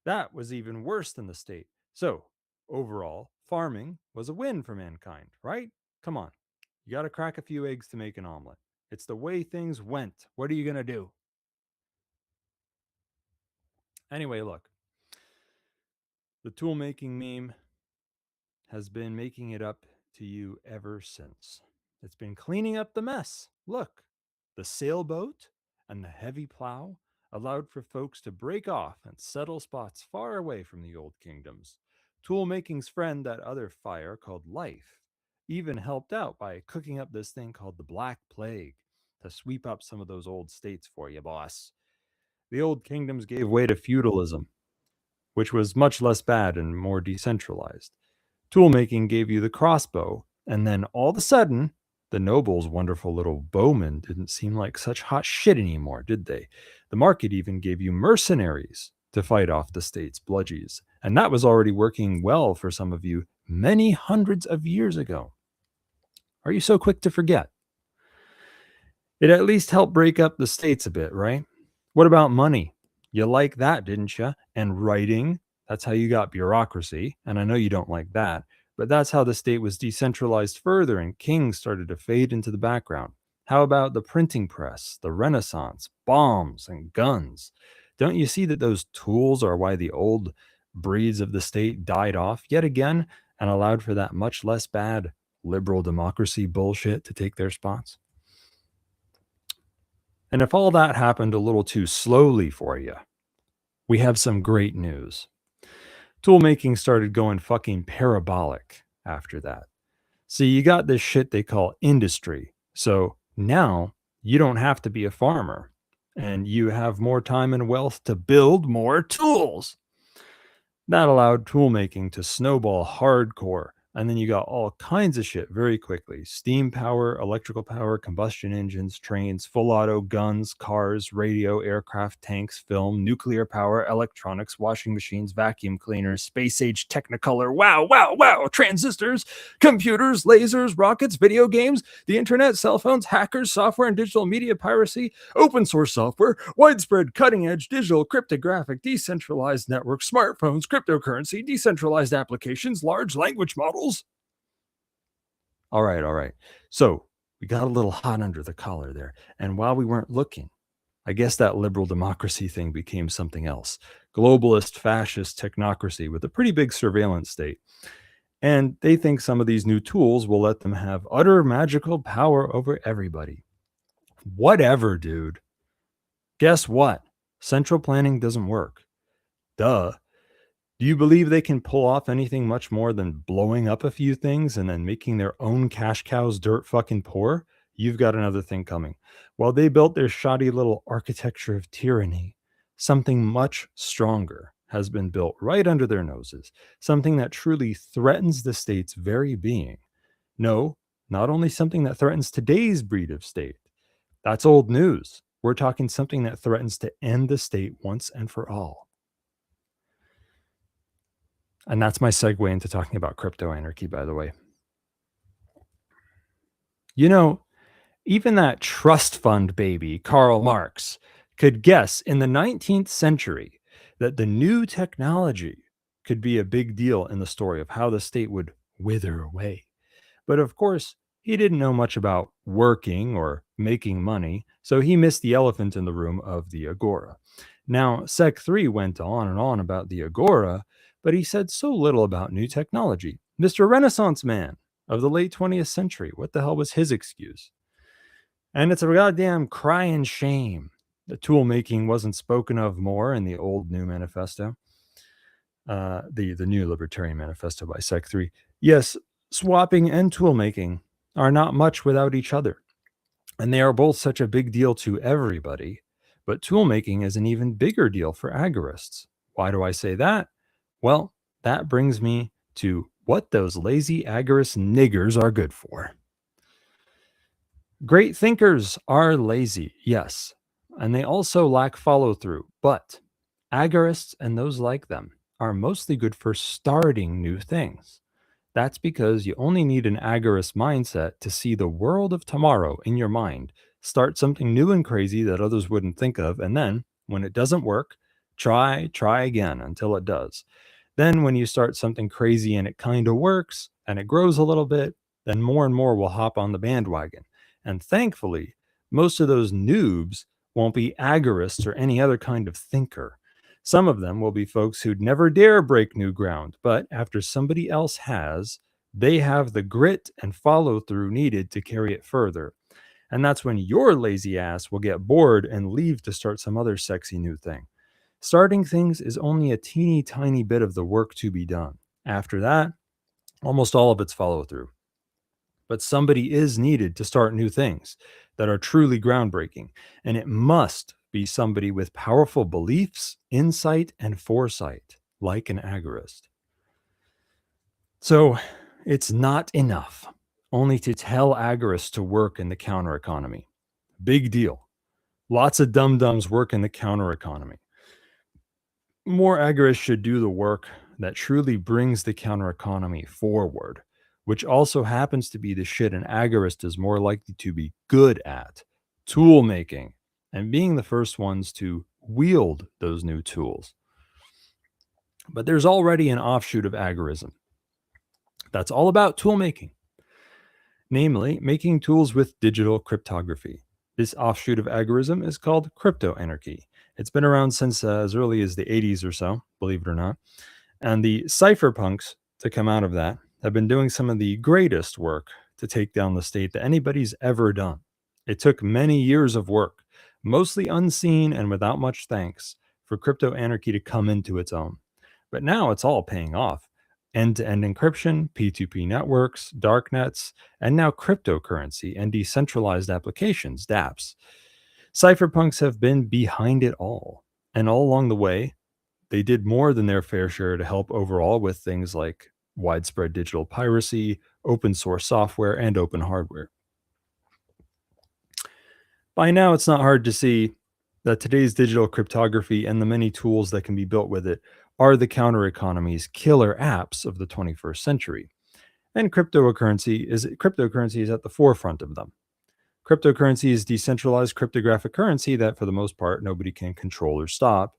That was even worse than the state. So, overall, farming was a win for mankind, right? Come on. You got to crack a few eggs to make an omelet. It's the way things went. What are you going to do? Anyway, look. The tool making meme has been making it up to you ever since. It's been cleaning up the mess. Look, the sailboat and the heavy plow allowed for folks to break off and settle spots far away from the old kingdoms. Tool making's friend, that other fire called life, even helped out by cooking up this thing called the Black Plague to sweep up some of those old states for you, boss. The old kingdoms gave way to feudalism, which was much less bad and more decentralized. Toolmaking gave you the crossbow, and then all of a sudden, The nobles' wonderful little bowmen didn't seem like such hot shit anymore, did they? The market even gave you mercenaries to fight off the state's bludgies, and that was already working well for some of you many hundreds of years ago. Are you so quick to forget? It at least helped break up the states a bit, right? What about money? You like that, didn't you? And writing? That's how you got bureaucracy. And I know you don't like that, but that's how the state was decentralized further and kings started to fade into the background. How about the printing press, the Renaissance, bombs, and guns? Don't you see that those tools are why the old breeds of the state died off yet again and allowed for that much less bad liberal democracy bullshit to take their spots? And if all that happened a little too slowly for you, we have some great news. Tool making started going fucking parabolic after that. See, you got this shit they call industry. So now you don't have to be a farmer and you have more time and wealth to build more tools. That allowed tool making to snowball hardcore. And then you got all kinds of shit very quickly. Steam power, electrical power, combustion engines, trains, full auto, guns, cars, radio, aircraft, tanks, film, nuclear power, electronics, washing machines, vacuum cleaners, space age technicolor, wow, transistors, computers, lasers, rockets, video games, the internet, cell phones, hackers, software and digital media piracy, open source software, widespread cutting edge digital cryptographic, decentralized networks, smartphones, cryptocurrency, decentralized applications, large language models. All right. So we got a little hot under the collar there. And while we weren't looking, I guess that liberal democracy thing became something else. Globalist, fascist technocracy with a pretty big surveillance state. And they think some of these new tools will let them have utter magical power over everybody. Whatever, dude. Guess what? Central planning doesn't work. Duh. Do you believe they can pull off anything much more than blowing up a few things and then making their own cash cows dirt fucking poor? You've got another thing coming. While they built their shoddy little architecture of tyranny, something much stronger has been built right under their noses, something that truly threatens the state's very being. No, not only something that threatens today's breed of state. That's old news. We're talking something that threatens to end the state once and for all. And that's my segue into talking about crypto anarchy, by the way. You know, even that trust fund baby, Karl Marx, could guess in the 19th century that the new technology could be a big deal in the story of how the state would wither away. But of course, he didn't know much about working or making money, so he missed the elephant in the room of the agora. Now, Sec 3 went on and on about the agora, but he said so little about new technology. Mr. Renaissance Man of the late 20th century, what the hell was his excuse? And it's a goddamn crying shame that tool making wasn't spoken of more in the old New Manifesto, the New Libertarian Manifesto by Sec 3. Yes, swapping and tool making are not much without each other, and they are both such a big deal to everybody, but tool making is an even bigger deal for agorists. Why do I say that? Well, that brings me to what those lazy agorist niggers are good for. Great thinkers are lazy, yes, and they also lack follow-through, but agorists and those like them are mostly good for starting new things. That's because you only need an agorist mindset to see the world of tomorrow in your mind, start something new and crazy that others wouldn't think of, and then, when it doesn't work, try again until it does. Then when you start something crazy and it kind of works and it grows a little bit, then more and more will hop on the bandwagon. And thankfully, most of those noobs won't be agorists or any other kind of thinker. Some of them will be folks who'd never dare break new ground, but after somebody else has, they have the grit and follow through needed to carry it further. And that's when your lazy ass will get bored and leave to start some other sexy new thing. Starting things is only a teeny tiny bit of the work to be done. After that, almost all of it's follow through. But somebody is needed to start new things that are truly groundbreaking, and it must be somebody with powerful beliefs, insight, and foresight, like an agorist. So it's not enough only to tell agorists to work in the counter economy. Big deal. Lots of dum-dums work in the counter economy. More agorists should do the work that truly brings the counter economy forward, which also happens to be the shit an agorist is more likely to be good at: tool making and being the first ones to wield those new tools. But there's already an offshoot of agorism that's all about tool making, namely making tools with digital cryptography. This offshoot of agorism is called crypto anarchy. It's been around since as early as the 80s or so, believe it or not. And the cypherpunks to come out of that have been doing some of the greatest work to take down the state that anybody's ever done. It took many years of work, mostly unseen and without much thanks, for crypto anarchy to come into its own. But now it's all paying off. End-to-end encryption, P2P networks, darknets, and now cryptocurrency and decentralized applications, dApps. Cypherpunks have been behind it all. And all along the way, they did more than their fair share to help overall with things like widespread digital piracy, open source software, and open hardware. By now, it's not hard to see that today's digital cryptography and the many tools that can be built with it are the counter economy's killer apps of the 21st century. And cryptocurrency is at the forefront of them. Cryptocurrency is decentralized cryptographic currency that, for the most part, nobody can control or stop.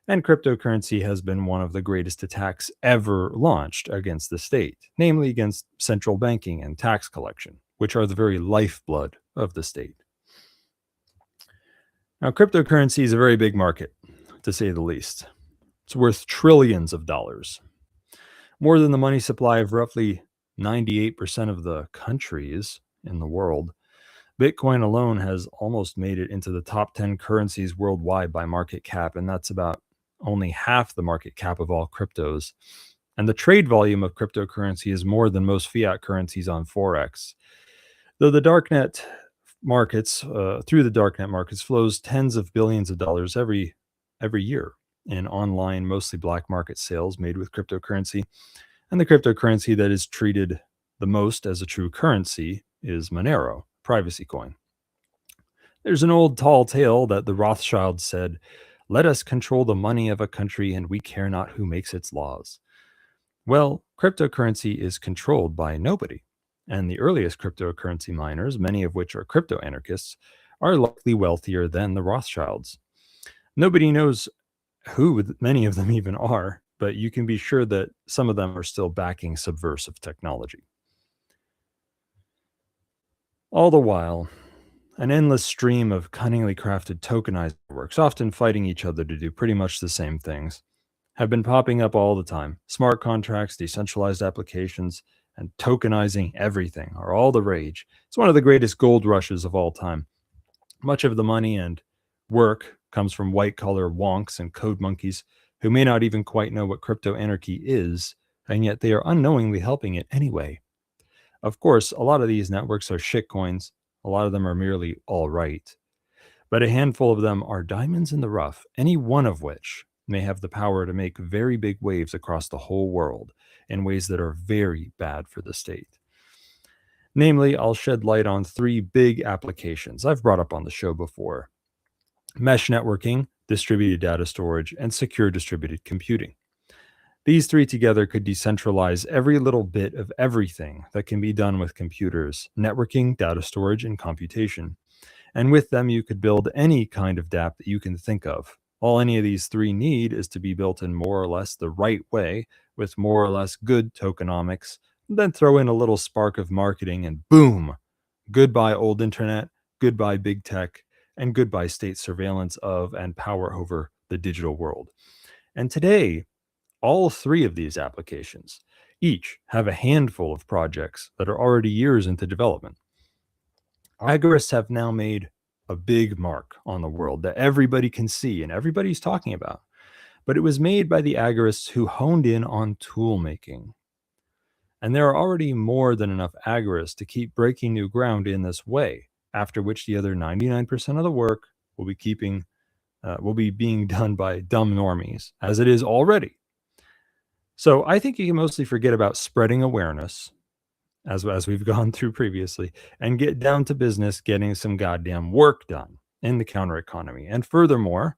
And cryptocurrency has been one of the greatest attacks ever launched against the state, namely against central banking and tax collection, which are the very lifeblood of the state. Now, cryptocurrency is a very big market, to say the least. It's worth trillions of dollars, more than the money supply of roughly 98% of the countries in the world. Bitcoin alone has almost made it into the top 10 currencies worldwide by market cap, and that's about only half the market cap of all cryptos. And the trade volume of cryptocurrency is more than most fiat currencies on Forex. Though the darknet markets, through the darknet markets, flows tens of billions of dollars every year in online, mostly black market sales made with cryptocurrency. And the cryptocurrency that is treated the most as a true currency is Monero, privacy coin. There's an old tall tale that the Rothschilds said, "Let us control the money of a country, and we care not who makes its laws." Well, cryptocurrency is controlled by nobody. And the earliest cryptocurrency miners, many of which are crypto anarchists, are likely wealthier than the Rothschilds. Nobody knows who many of them even are, but you can be sure that some of them are still backing subversive technology. All the while, an endless stream of cunningly crafted tokenized networks, often fighting each other to do pretty much the same things, have been popping up all the time. Smart contracts, decentralized applications, and tokenizing everything are all the rage. It's one of the greatest gold rushes of all time. Much of the money and work comes from white-collar wonks and code monkeys who may not even quite know what crypto anarchy is, and yet they are unknowingly helping it anyway. Of course, a lot of these networks are shitcoins. A lot of them are merely all right. But a handful of them are diamonds in the rough, any one of which may have the power to make very big waves across the whole world in ways that are very bad for the state. Namely, I'll shed light on three big applications I've brought up on the show before: mesh networking, distributed data storage, and secure distributed computing. These three together could decentralize every little bit of everything that can be done with computers: networking, data storage, and computation. And with them, you could build any kind of dApp that you can think of. All any of these three need is to be built in more or less the right way, with more or less good tokenomics, then throw in a little spark of marketing, and boom! Goodbye old internet, goodbye big tech, and goodbye state surveillance of and power over the digital world. And today, all three of these applications each have a handful of projects that are already years into development. Agorists have now made a big mark on the world that everybody can see and everybody's talking about. But it was made by the agorists who honed in on tool making. And there are already more than enough agorists to keep breaking new ground in this way, after which the other 99% of the work will be being done by dumb normies, as it is already. So I think you can mostly forget about spreading awareness as we've gone through previously, and get down to business getting some goddamn work done in the counter economy. And furthermore,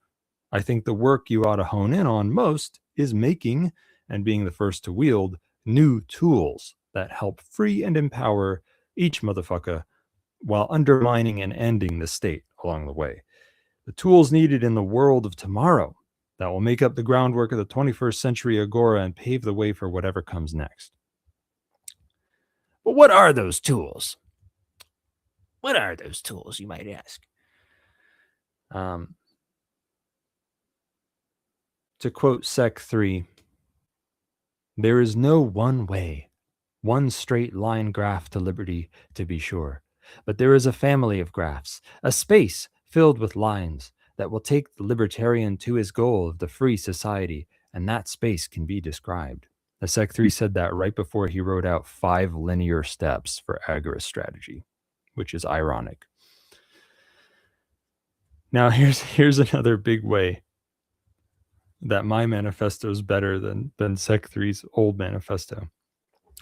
I think the work you ought to hone in on most is making and being the first to wield new tools that help free and empower each motherfucker while undermining and ending the state along the way. The tools needed in the world of tomorrow that will make up the groundwork of the 21st century agora and pave the way for whatever comes next. But what are those tools? What are those tools, you might ask? To quote Sec 3, there is no one way, one straight line graph to liberty, to be sure, but there is a family of graphs, a space filled with lines that will take the libertarian to his goal of the free society, and that space can be described. The Sec 3 said that right before he wrote out 5 linear steps for agorist strategy, which is ironic. Now, here's another big way that my manifesto is better than Sec 3's old manifesto.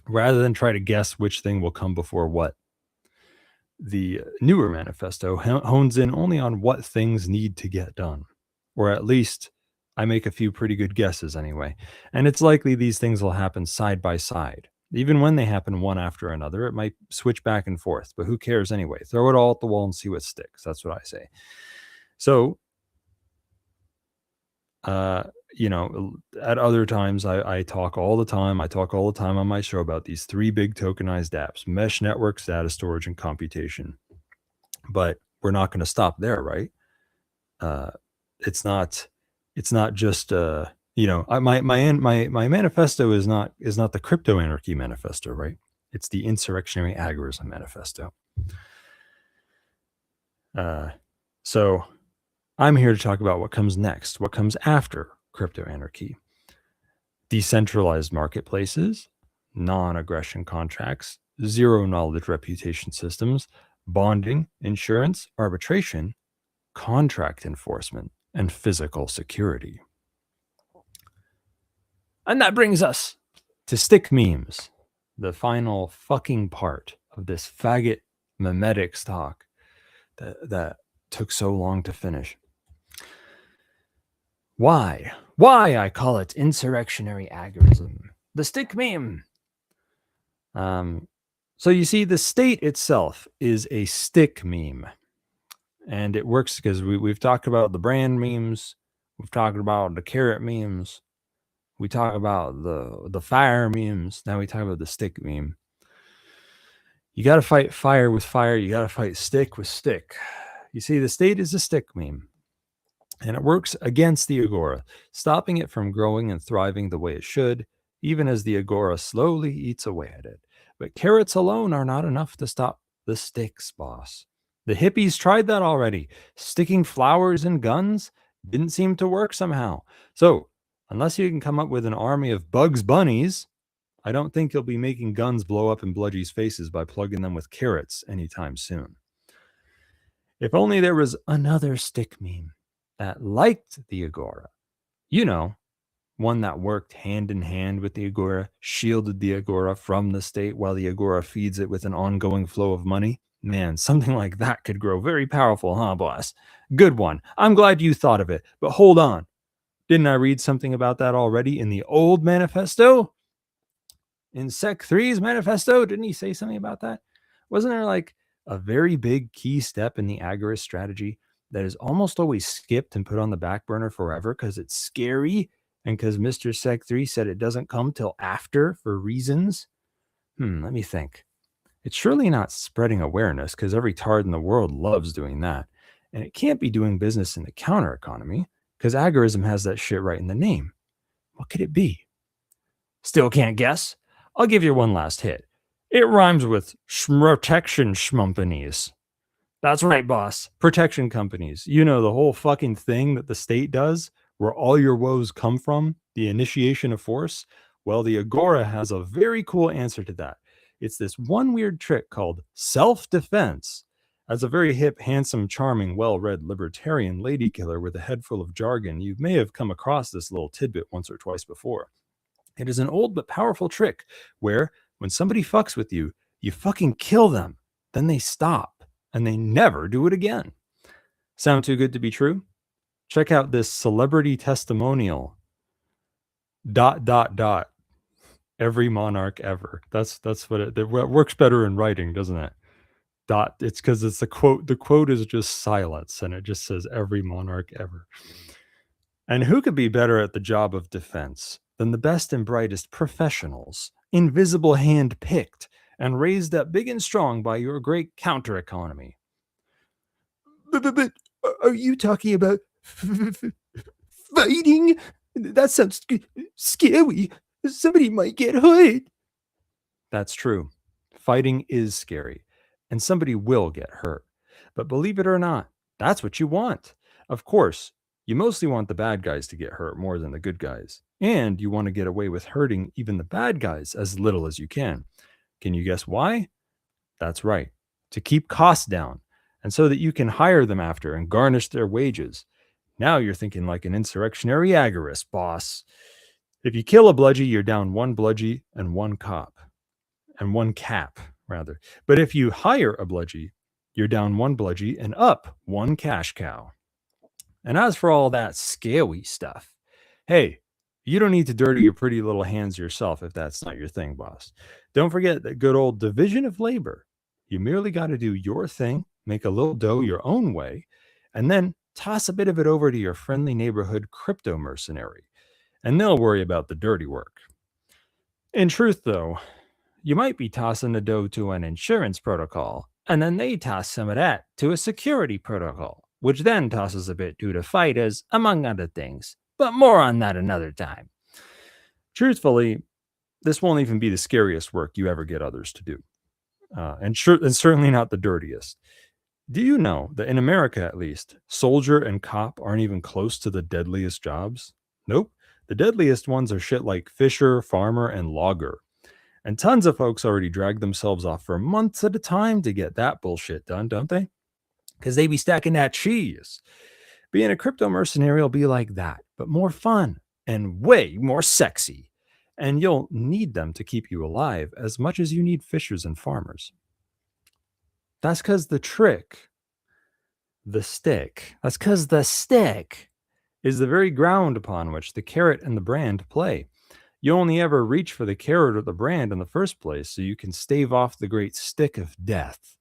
Rather than try to guess which thing will come before what, the newer manifesto hones in only on what things need to get done, or at least I make a few pretty good guesses anyway. And it's likely these things will happen side by side. Even when they happen one after another, it might switch back and forth, but who cares anyway? Throw it all at the wall and see what sticks. That's what I say. So, at other times, I talk all the time. I talk all the time on my show about these 3 big tokenized apps: mesh networks, data storage, and computation. But we're not going to stop there, right? It's not just my manifesto is not the crypto anarchy manifesto, right? It's the insurrectionary agorism manifesto. So I'm here to talk about what comes next, what comes after crypto anarchy. Decentralized marketplaces, non-aggression contracts, zero-knowledge reputation systems, bonding, insurance, arbitration, contract enforcement, and physical security. And that brings us to stick memes, the final fucking part of this faggot memetics talk that took so long to finish. Why I call it insurrectionary agorism. The stick meme. So you see, the state itself is a stick meme. And it works because we've talked about the brand memes. We've talked about the carrot memes. We talk about the fire memes. Now we talk about the stick meme. You got to fight fire with fire. You got to fight stick with stick. You see, the state is a stick meme. And it works against the agora, stopping it from growing and thriving the way it should, even as the agora slowly eats away at it. But carrots alone are not enough to stop the sticks, boss. The hippies tried that already. Sticking flowers and guns didn't seem to work somehow. So, unless you can come up with an army of Bugs Bunnies, I don't think you'll be making guns blow up in bludgies' faces by plugging them with carrots anytime soon. If only there was another stick meme that liked the agora. One that worked hand in hand with the agora, shielded the agora from the state while the agora feeds it with an ongoing flow of money. Man, something like that could grow very powerful, huh, boss? Good one. I'm glad you thought of it. But hold on. Didn't I read something about that already in the old manifesto? In Sec 3's manifesto? Didn't he say something about that? Wasn't there like a very big key step in the agorist strategy that is almost always skipped and put on the back burner forever because it's scary and because Mr. Sec 3 said it doesn't come till after for reasons? Let me think. It's surely not spreading awareness because every tard in the world loves doing that. And it can't be doing business in the counter economy because agorism has that shit right in the name. What could it be? Still can't guess? I'll give you one last hit. It rhymes with protection schmumpanies. That's right, boss. Protection companies. The whole fucking thing that the state does, where all your woes come from, the initiation of force. Well, the agora has a very cool answer to that. It's this one weird trick called self-defense. As a very hip, handsome, charming, well-read libertarian lady killer with a head full of jargon, you may have come across this little tidbit once or twice before. It is an old but powerful trick where, when somebody fucks with you, You fucking kill them. Then they stop and they never do it again. Sound too good to be true? Check out this celebrity testimonial. ... Every monarch ever. That's what it works better in writing, doesn't it? It's because it's the quote. The quote is just silence, and it just says every monarch ever. And who could be better at the job of defense than the best and brightest professionals, invisible hand picked and raised up big and strong by your great counter economy? But are you talking about fighting? That sounds scary. Somebody might get hurt. That's true. Fighting is scary, and somebody will get hurt. But believe it or not, that's what you want. Of course, you mostly want the bad guys to get hurt more than the good guys. And you want to get away with hurting even the bad guys as little as you can. Can you guess why? That's right. To keep costs down, and so that you can hire them after and garnish their wages. Now you're thinking like an insurrectionary agorist, boss. If you kill a bludgy, you're down one bludgy and one cop. And one cap, rather. But if you hire a bludgy, you're down one bludgy and up one cash cow. And as for all that scary stuff, hey, you don't need to dirty your pretty little hands yourself if that's not your thing, boss. Don't forget that good old division of labor. You merely got to do your thing, make a little dough your own way, and then toss a bit of it over to your friendly neighborhood crypto mercenary, and they'll worry about the dirty work. In truth, though, you might be tossing the dough to an insurance protocol, and then they toss some of that to a security protocol, which then tosses a bit to the fighters, among other things. But more on that another time. Truthfully, this won't even be the scariest work you ever get others to do. And certainly not the dirtiest. Do you know that in America, at least, soldier and cop aren't even close to the deadliest jobs? Nope. The deadliest ones are shit like fisher, farmer, and logger. And tons of folks already drag themselves off for months at a time to get that bullshit done, don't they? Because they be stacking that cheese. Being a crypto mercenary will be like that, but more fun and way more sexy. And you'll need them to keep you alive as much as you need fishers and farmers. That's because the stick is the very ground upon which the carrot and the brand play. You only ever reach for the carrot or the brand in the first place so you can stave off the great stick of death.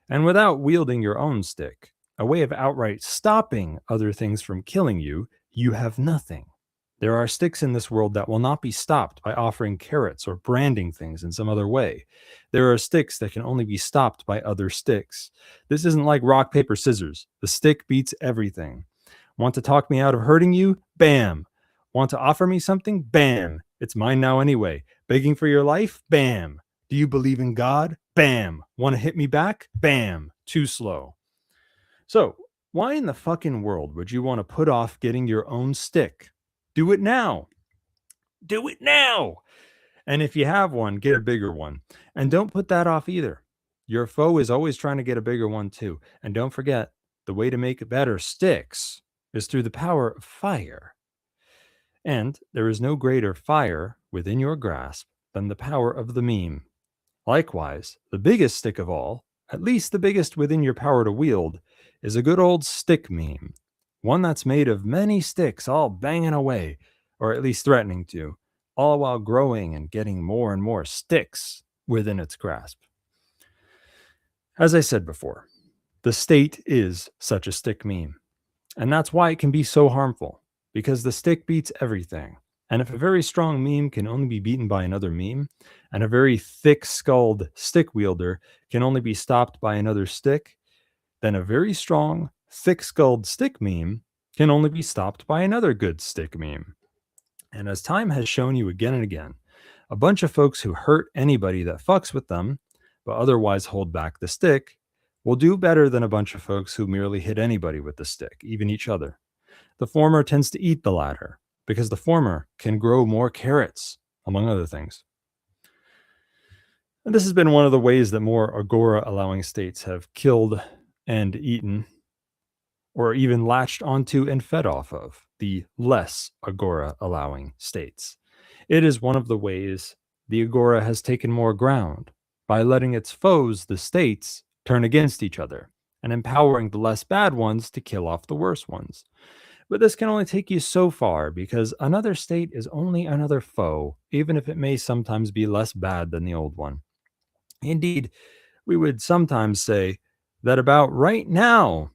And without wielding your own stick, a way of outright stopping other things from killing you, you have nothing. There are sticks in this world that will not be stopped by offering carrots or branding things in some other way. There are sticks that can only be stopped by other sticks. This isn't like rock, paper, scissors. The stick beats everything. Want to talk me out of hurting you? Bam. Want to offer me something? Bam. It's mine now anyway. Begging for your life? Bam. Do you believe in God? Bam. Want to hit me back? Bam. Too slow. So, why in the fucking world would you want to put off getting your own stick? Do it now. Do it now. And if you have one, get a bigger one. And don't put that off either. Your foe is always trying to get a bigger one too. And don't forget, the way to make better sticks is through the power of fire. And there is no greater fire within your grasp than the power of the meme. Likewise, the biggest stick of all, at least the biggest within your power to wield, is a good old stick meme. One that's made of many sticks all banging away, or at least threatening to, all while growing and getting more and more sticks within its grasp. As I said before, the state is such a stick meme. And that's why it can be so harmful, because the stick beats everything. And if a very strong meme can only be beaten by another meme, and a very thick-skulled stick wielder can only be stopped by another stick, then a very strong, thick-skulled stick meme can only be stopped by another good stick meme. And as time has shown you again and again, a bunch of folks who hurt anybody that fucks with them, but otherwise hold back the stick, will do better than a bunch of folks who merely hit anybody with the stick, even each other. The former tends to eat the latter, because the former can grow more carrots, among other things. And this has been one of the ways that more agora-allowing states have killed and eaten, or even latched onto and fed off of, the less agora-allowing states. It is one of the ways the agora has taken more ground, by letting its foes, the states, turn against each other and empowering the less bad ones to kill off the worse ones. But this can only take you so far because another state is only another foe, even if it may sometimes be less bad than the old one. Indeed, we would sometimes say that about right now,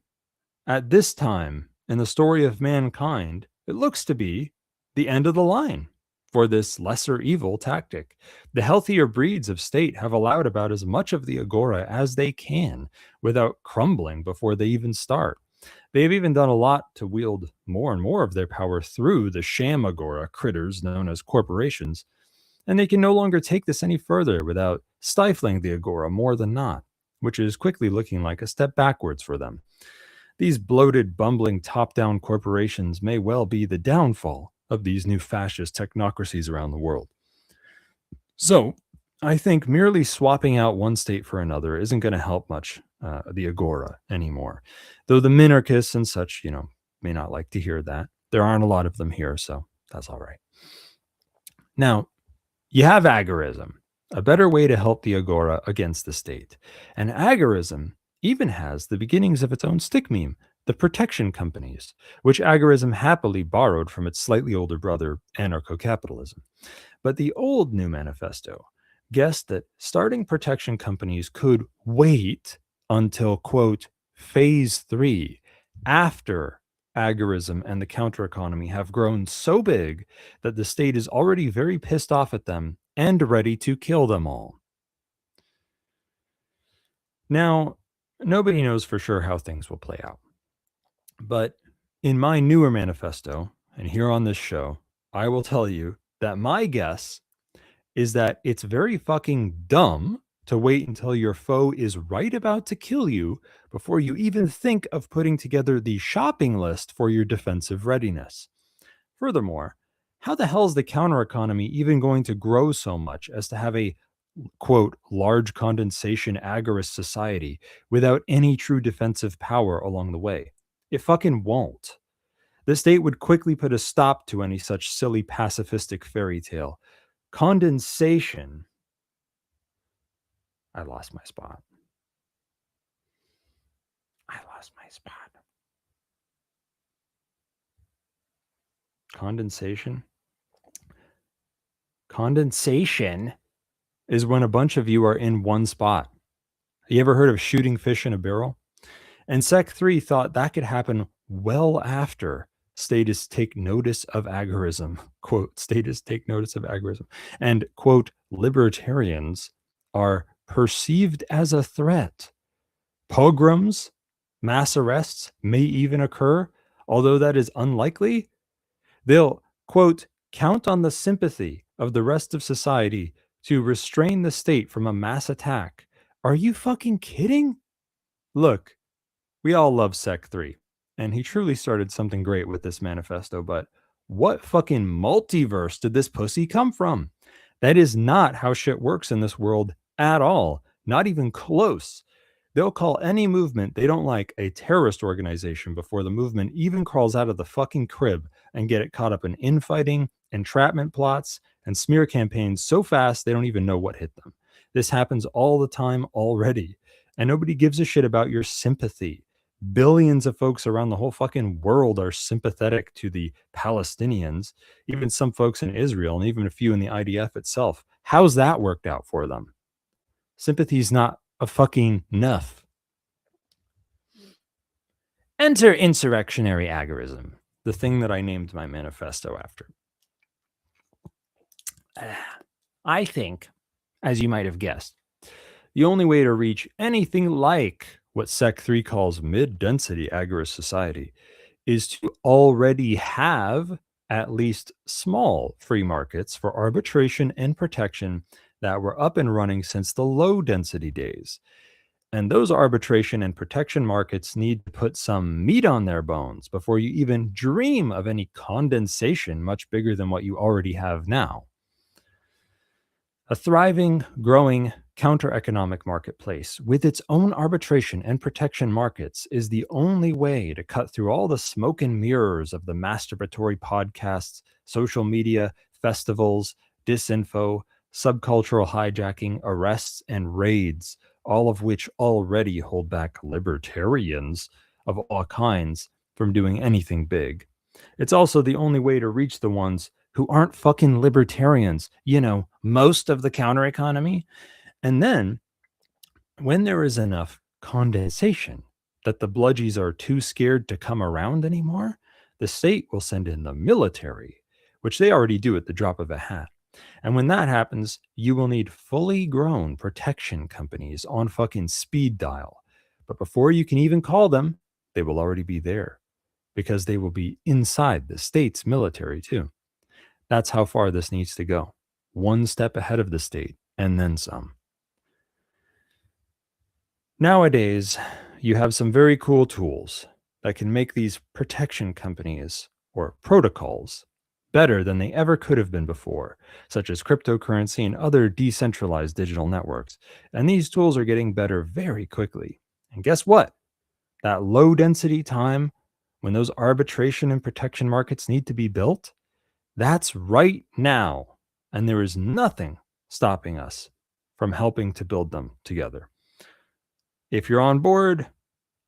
at this time in the story of mankind, it looks to be the end of the line for this lesser evil tactic. The healthier breeds of state have allowed about as much of the agora as they can without crumbling before they even start. They've even done a lot to wield more and more of their power through the sham agora critters known as corporations, and they can no longer take this any further without stifling the agora more than not, which is quickly looking like a step backwards for them. These bloated, bumbling top-down corporations may well be the downfall of these new fascist technocracies around the world. So, I think merely swapping out one state for another isn't going to help much the agora anymore. Though the minarchists and such, may not like to hear that. There aren't a lot of them here, so that's all right. Now, you have agorism, a better way to help the agora against the state. And agorism even has the beginnings of its own stick meme, the protection companies, which agorism happily borrowed from its slightly older brother, anarcho-capitalism. But the old New Manifesto guessed that starting protection companies could wait until, quote, phase 3, after agorism and the counter-economy have grown so big that the state is already very pissed off at them and ready to kill them all. Now, nobody knows for sure how things will play out. But in my newer manifesto, and here on this show, I will tell you that my guess is that it's very fucking dumb to wait until your foe is right about to kill you before you even think of putting together the shopping list for your defensive readiness. Furthermore, how the hell is the counter economy even going to grow so much as to have a, quote, large condensation agorist society without any true defensive power along the way? It fucking won't. The state would quickly put a stop to any such silly pacifistic fairy tale. Condensation. I lost my spot. Condensation. Condensation is when a bunch of you are in one spot. You ever heard of shooting fish in a barrel? And Sec 3 thought that could happen well after statists take notice of agorism. Quote, statists take notice of agorism. And, quote, libertarians are perceived as a threat. Pogroms, mass arrests may even occur, although that is unlikely. They'll, quote, count on the sympathy of the rest of society to restrain the state from a mass attack. Are you fucking kidding? Look, we all love Sec 3, and he truly started something great with this manifesto, but what fucking multiverse did this pussy come from? That is not how shit works in this world at all, not even close. They'll call any movement they don't like a terrorist organization before the movement even crawls out of the fucking crib and get it caught up in infighting, entrapment plots, and smear campaigns so fast they don't even know what hit them. This happens all the time already, and nobody gives a shit about your sympathy. Billions of folks around the whole fucking world are sympathetic to the Palestinians, even some folks in Israel, and even a few in the IDF itself. How's that worked out for them? Sympathy's not a fucking enough. Enter insurrectionary agorism, the thing that I named my manifesto after. I think, as you might have guessed, the only way to reach anything like what Sec 3 calls mid-density agorist society is to already have at least small free markets for arbitration and protection that were up and running since the low-density days. And those arbitration and protection markets need to put some meat on their bones before you even dream of any condensation much bigger than what you already have now. A thriving, growing, counter-economic marketplace with its own arbitration and protection markets is the only way to cut through all the smoke and mirrors of the masturbatory podcasts, social media, festivals, disinfo, subcultural hijacking, arrests, and raids, all of which already hold back libertarians of all kinds from doing anything big. It's also the only way to reach the ones who aren't fucking libertarians, most of the counter economy. And then when there is enough condensation that the bludgies are too scared to come around anymore, the state will send in the military, which they already do at the drop of a hat. And when that happens, you will need fully grown protection companies on fucking speed dial. But before you can even call them, they will already be there because they will be inside the state's military too. That's how far this needs to go. One step ahead of the state and then some. Nowadays, you have some very cool tools that can make these protection companies or protocols better than they ever could have been before, such as cryptocurrency and other decentralized digital networks. And these tools are getting better very quickly. And guess what? That low density time when those arbitration and protection markets need to be built, that's right now. And there is nothing stopping us from helping to build them together. If you're on board,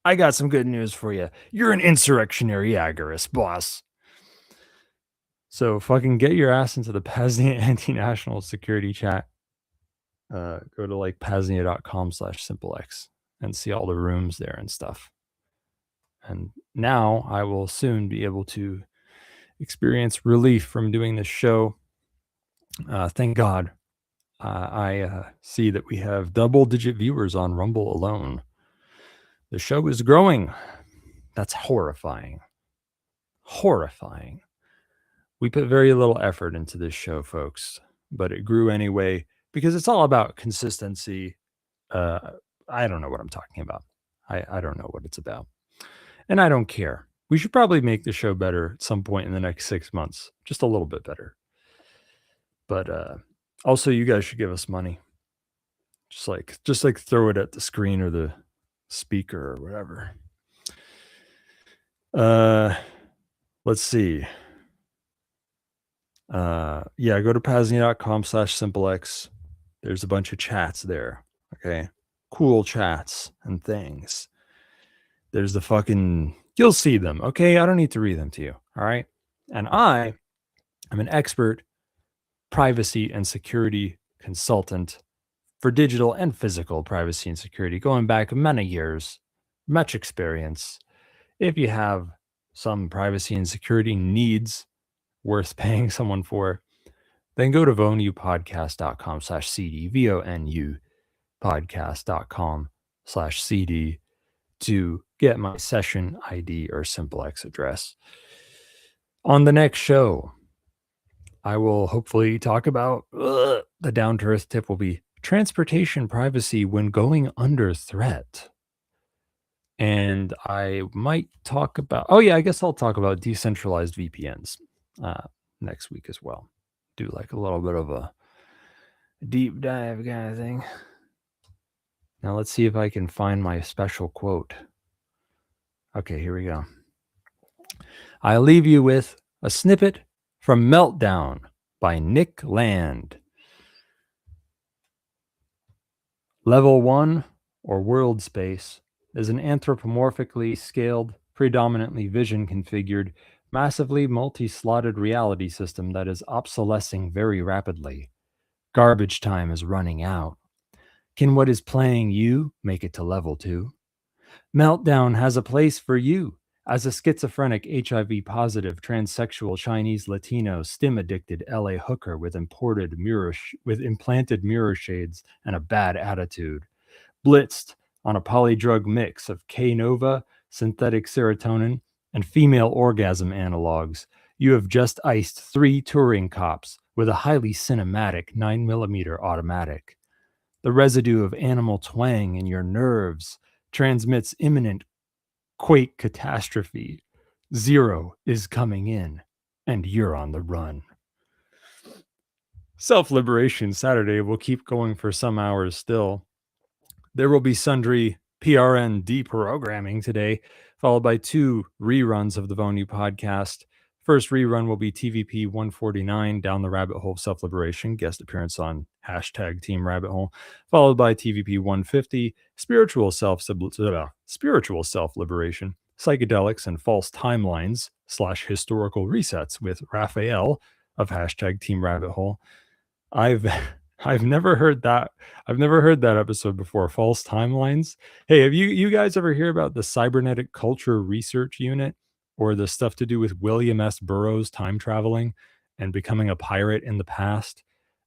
I got some good news for you. You're an insurrectionary agorist, boss. So fucking get your ass into the PAZNIA anti-national security chat. Go to like PAZNIA.com/simplex and see all the rooms there and stuff. And now I will soon be able to experience relief from doing this show. Thank God. I see that we have double-digit viewers on Rumble alone. The show is growing. That's horrifying. Horrifying. We put very little effort into this show, folks, but it grew anyway because it's all about consistency. I don't know what I'm talking about. I don't know what it's about. And I don't care. We should probably make the show better at some point in the next 6 months. Just a little bit better. But also, you guys should give us money. Just like throw it at the screen or the speaker or whatever. Let's see. Yeah, go to PAZNIA.com/simplex. There's a bunch of chats there. Okay. Cool chats and things. There's the fucking, you'll see them. Okay. I don't need to read them to you. All right. And I am an expert privacy and security consultant for digital and physical privacy and security, going back many years, much experience. If you have some privacy and security needs worth paying someone for, then go to vonupodcast.com/cd, VONU podcast.com/cd to get my session ID or simplex address. On the next show, I will hopefully talk about the down to earth tip will be transportation privacy when going under threat. And I might talk about, I guess I'll talk about decentralized VPNs next week as well. Do like a little bit of a deep dive kind of thing. Now let's see if I can find my special quote. Okay, here we go. I'll leave you with a snippet from Meltdown by Nick Land. Level 1, or world space, is an anthropomorphically scaled, predominantly vision configured, massively multi-slotted reality system that is obsolescing very rapidly. Garbage time is running out. Can what is playing you make it to level 2? Meltdown has a place for you as a schizophrenic, HIV-positive, transsexual, Chinese, Latino, stim-addicted LA hooker with implanted mirror shades and a bad attitude, blitzed on a polydrug mix of K-Nova, synthetic serotonin, and female orgasm analogs. You have just iced 3 touring cops with a highly cinematic 9mm automatic. The residue of animal twang in your nerves transmits imminent quake catastrophe. 0 is coming in, and you're on the run. Self-Liberation Saturday will keep going for some hours still. There will be sundry PRN deprogramming today, followed by 2 reruns of the Vonu podcast, First rerun will be TVP 149, Down the Rabbit Hole of Self-Liberation, guest appearance on hashtag Team Rabbit Hole, followed by TVP 150, Spiritual Self-Liberation, Psychedelics and False Timelines / Historical Resets with Raffael of hashtag Team Rabbit Hole. I've never heard that. I've never heard that episode before. False Timelines. Hey, have you guys ever hear about the Cybernetic Culture Research Unit, or the stuff to do with William S. Burroughs time traveling and becoming a pirate in the past,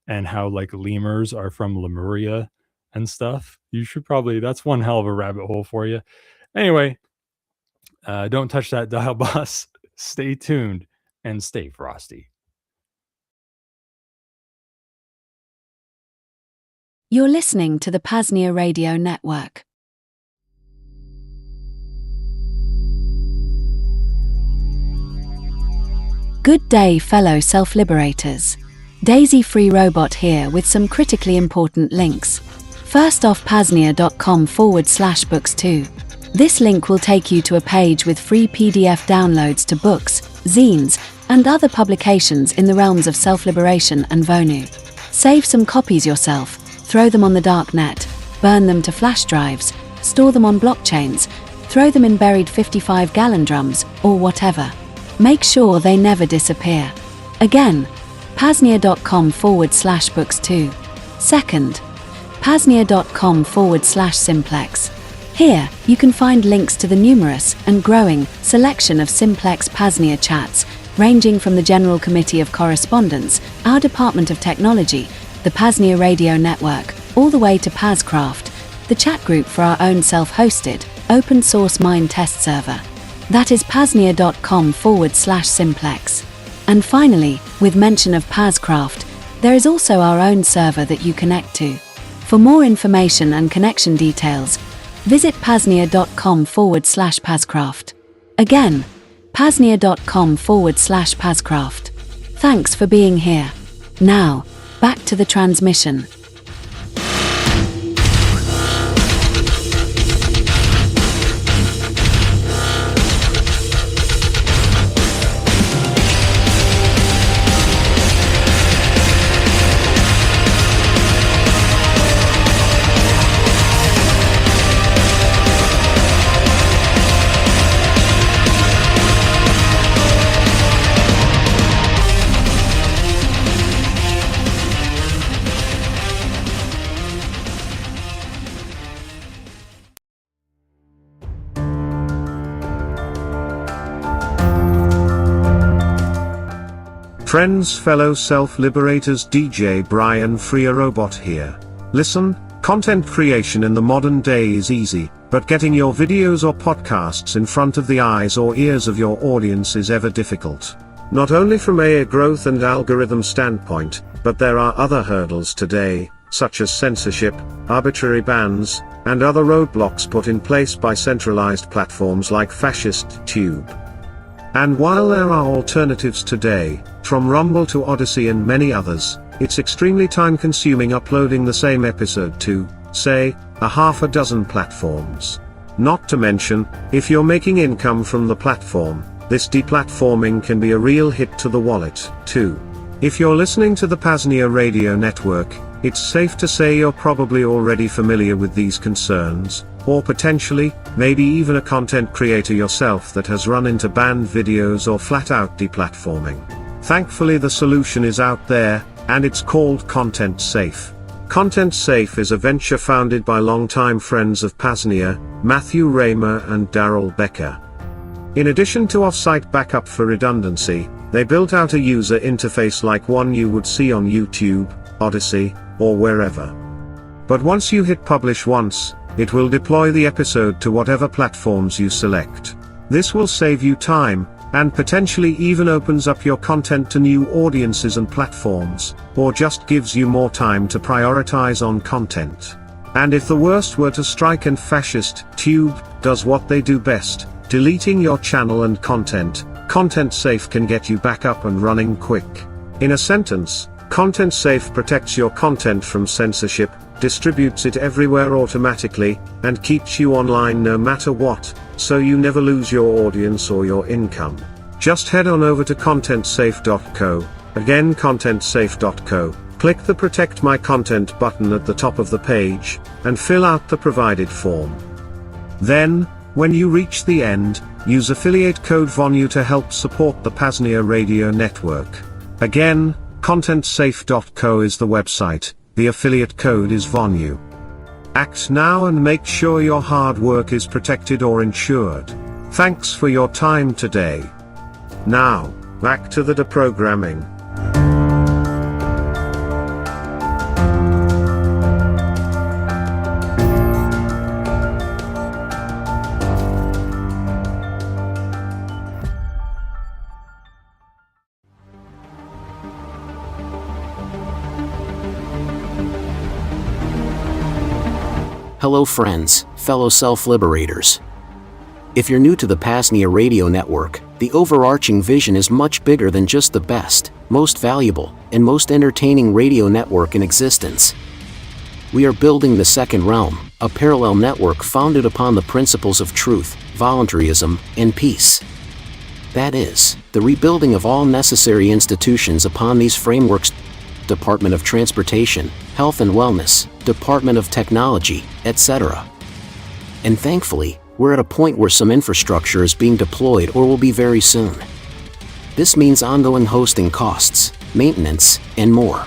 and how like lemurs are from Lemuria and stuff? You should probably, that's one hell of a rabbit hole for you. Anyway, don't touch that dial, boss. Stay tuned and stay frosty. You're listening to the PAZNIA Radio Network. Good day, fellow self-liberators. Daisy Free Robot here with some critically important links. First off, PAZNIA.com/books2. This link will take you to a page with free PDF downloads to books, zines, and other publications in the realms of self-liberation and Vonu. Save some copies yourself, throw them on the dark net, burn them to flash drives, store them on blockchains, throw them in buried 55-gallon drums, or whatever. Make sure they never disappear. Again, PAZNIA.com/books2. Second, PAZNIA.com/simplex. Here, you can find links to the numerous and growing selection of simplex PAZNIA chats, ranging from the General Committee of Correspondence, our Department of Technology, the PAZNIA Radio Network, all the way to PAZcraft, the chat group for our own self-hosted, open-source mine test server. That is PAZNIA.com/simplex. And finally, with mention of PAZcraft, there is also our own server that you connect to. For more information and connection details, visit PAZNIA.com/PAZcraft. Again, PAZNIA.com/PAZcraft. Thanks for being here. Now, back to the transmission. Friends, fellow self-liberators, DJ Brian Freer Robot here. Listen, content creation in the modern day is easy, but getting your videos or podcasts in front of the eyes or ears of your audience is ever difficult. Not only from a growth and algorithm standpoint, but there are other hurdles today, such as censorship, arbitrary bans, and other roadblocks put in place by centralized platforms like fascist Tube. And while there are alternatives today, from Rumble to Odyssey and many others, it's extremely time-consuming uploading the same episode to, say, a half a dozen platforms. Not to mention, if you're making income from the platform, this deplatforming can be a real hit to the wallet, too. If you're listening to the PAZNIA Radio Network, it's safe to say you're probably already familiar with these concerns, or potentially, maybe even a content creator yourself that has run into banned videos or flat-out deplatforming. Thankfully, the solution is out there, and it's called Content Safe. Content Safe is a venture founded by longtime friends of PAZNIA, Matthew Raymer and Daryl Becker. In addition to off-site backup for redundancy, they built out a user interface like one you would see on YouTube, Odyssey, or wherever. But once you hit publish once, it will deploy the episode to whatever platforms you select. This will save you time, and potentially even opens up your content to new audiences and platforms, or just gives you more time to prioritize on content. And if the worst were to strike and fascist Tube does what they do best, deleting your channel and content, Content Safe can get you back up and running quick. In a sentence, Content Safe protects your content from censorship, distributes it everywhere automatically, and keeps you online no matter what, so you never lose your audience or your income. Just head on over to contentsafe.co, again contentsafe.co, click the Protect My Content button at the top of the page, and fill out the provided form. Then, when you reach the end, use affiliate code Vonu to help support the PAZNIA radio network. Again, contentsafe.co is the website, the affiliate code is Vonu. Act now and make sure your hard work is protected or insured. Thanks for your time today. Now, back to the deprogramming. Hello friends, fellow self-liberators. If you're new to the PAZNIA radio network, the overarching vision is much bigger than just the best, most valuable, and most entertaining radio network in existence. We are building the second realm, a parallel network founded upon the principles of truth, voluntarism, and peace. That is, the rebuilding of all necessary institutions upon these frameworks: Department of Transportation, Health and Wellness, Department of Technology, etc. And thankfully, we're at a point where some infrastructure is being deployed or will be very soon. This means ongoing hosting costs, maintenance, and more.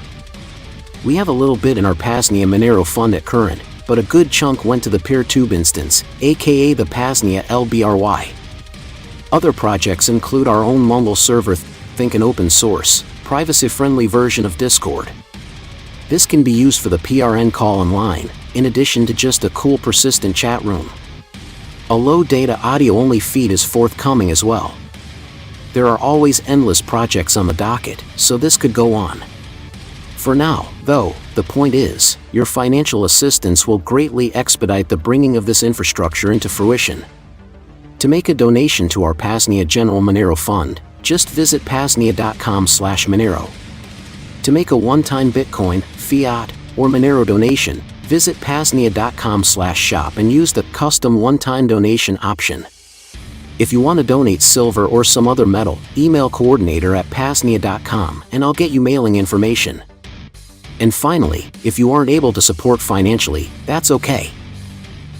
We have a little bit in our PAZNIA Monero fund at current, but a good chunk went to the PeerTube instance, aka the PAZNIA LBRY. Other projects include our own Mumble server, think an open source, privacy-friendly version of Discord. This can be used for the PRN call online, in addition to just a cool persistent chat room. A low-data audio-only feed is forthcoming as well. There are always endless projects on the docket, so this could go on. For now, though, the point is, your financial assistance will greatly expedite the bringing of this infrastructure into fruition. To make a donation to our PAZNIA General Monero Fund, just visit PAZNIA.com/Monero. To make a one-time Bitcoin, fiat, or Monero donation, visit PAZNIA.com/shop and use the custom one-time donation option. If you want to donate silver or some other metal, email coordinator at PAZNIA.com and I'll get you mailing information. And finally, if you aren't able to support financially, that's okay.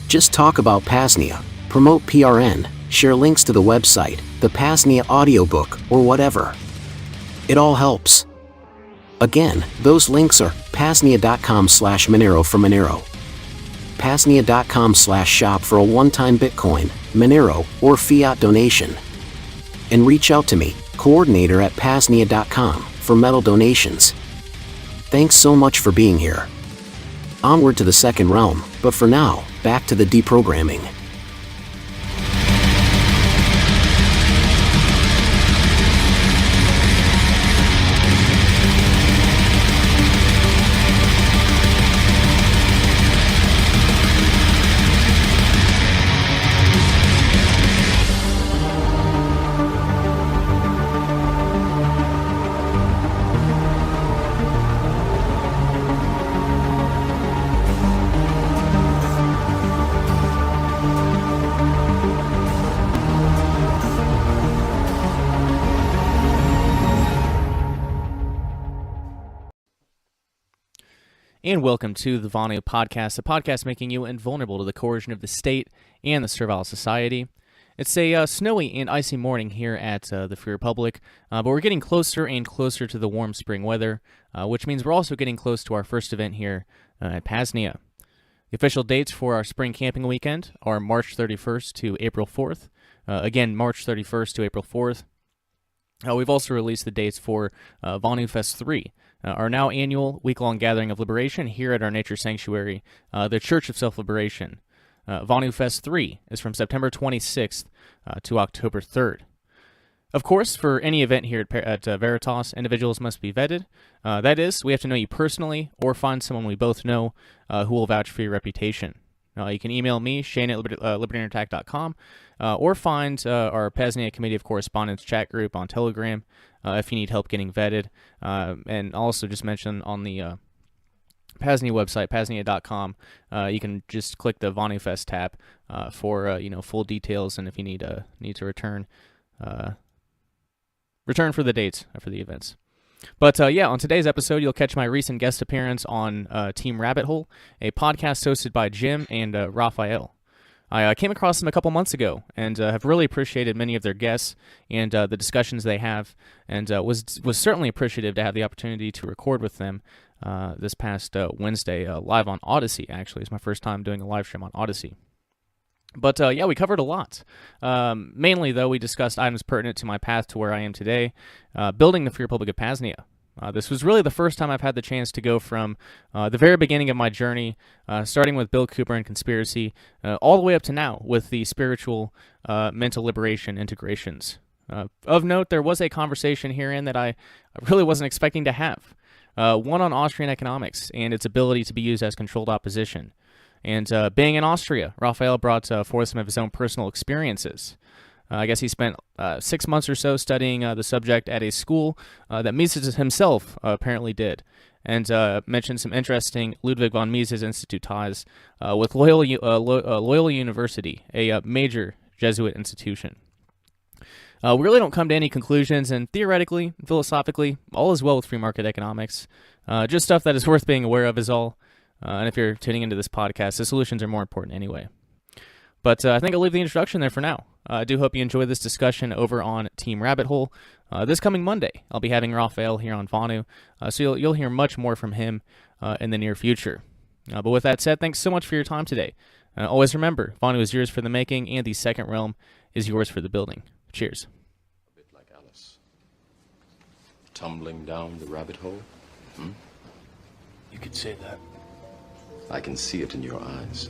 Just talk about PAZNIA, promote PRN, share links to the website, the PAZNIA audiobook, or whatever. It all helps. Again, those links are PAZNIA.com/Monero for Monero, PAZNIA.com/shop for a one-time Bitcoin, Monero, or fiat donation. And reach out to me, coordinator at PAZNIA.com, for metal donations. Thanks so much for being here. Onward to the second realm, but for now, back to the deprogramming. And welcome to the Vonu Podcast, a podcast making you invulnerable to the coercion of the state and the servile society. It's a snowy and icy morning here at the Free Republic, but we're getting closer and closer to the warm spring weather, which means we're also getting close to our first event here at PAZNIA. The official dates for our spring camping weekend are March 31st to April 4th. Again, March 31st to April 4th. We've also released the dates for Vonu Fest 3, our now annual week-long gathering of liberation here at our nature sanctuary, the Church of Self-Liberation. Vonu Fest 3 is from September 26th to October 3rd. Of course, for any event here at Veritas, individuals must be vetted. That is, we have to know you personally or find someone we both know who will vouch for your reputation. You can email me, Shane at libertyattack.com, or find our PAZNIA Committee of Correspondence chat group on Telegram if you need help getting vetted. And also just mention on the PAZNIA website, PAZNIA.com, you can just click the Vonu Fest tab for full details, and if you need to return return for the dates for the events. But yeah, on today's episode, you'll catch my recent guest appearance on Team Rabbit Hole, a podcast hosted by Jim and Raffael. I came across them a couple months ago and have really appreciated many of their guests and the discussions they have, and was certainly appreciative to have the opportunity to record with them this past Wednesday live on Odyssey. Actually, it's my first time doing a live stream on Odyssey. But yeah, we covered a lot. Mainly, though, we discussed items pertinent to my path to where I am today, building the Free Republic of PAZNIA. This was really the first time I've had the chance to go from the very beginning of my journey, starting with Bill Cooper and conspiracy, all the way up to now with the spiritual mental liberation integrations. Of note, there was a conversation herein that I really wasn't expecting to have. One on Austrian economics and its ability to be used as controlled opposition. And being in Austria, Raffael brought forth some of his own personal experiences. I guess he spent 6 months or so studying the subject at a school that Mises himself apparently did, and mentioned some interesting Ludwig von Mises Institute ties with Loyola University, a major Jesuit institution. We really don't come to any conclusions, and theoretically, philosophically, all is well with free market economics. Just stuff that is worth being aware of is all. And if you're tuning into this podcast, the solutions are more important anyway. But I think I'll leave the introduction there for now. I do hope you enjoy this discussion over on Team Rabbit Hole. This coming Monday, I'll be having Raffael here on Vonu, so you'll hear much more from him in the near future. But with that said, thanks so much for your time today. Always remember, Vonu is yours for the making, and the second realm is yours for the building. Cheers. A bit like Alice. Tumbling down the rabbit hole? You could say that. I can see it in your eyes.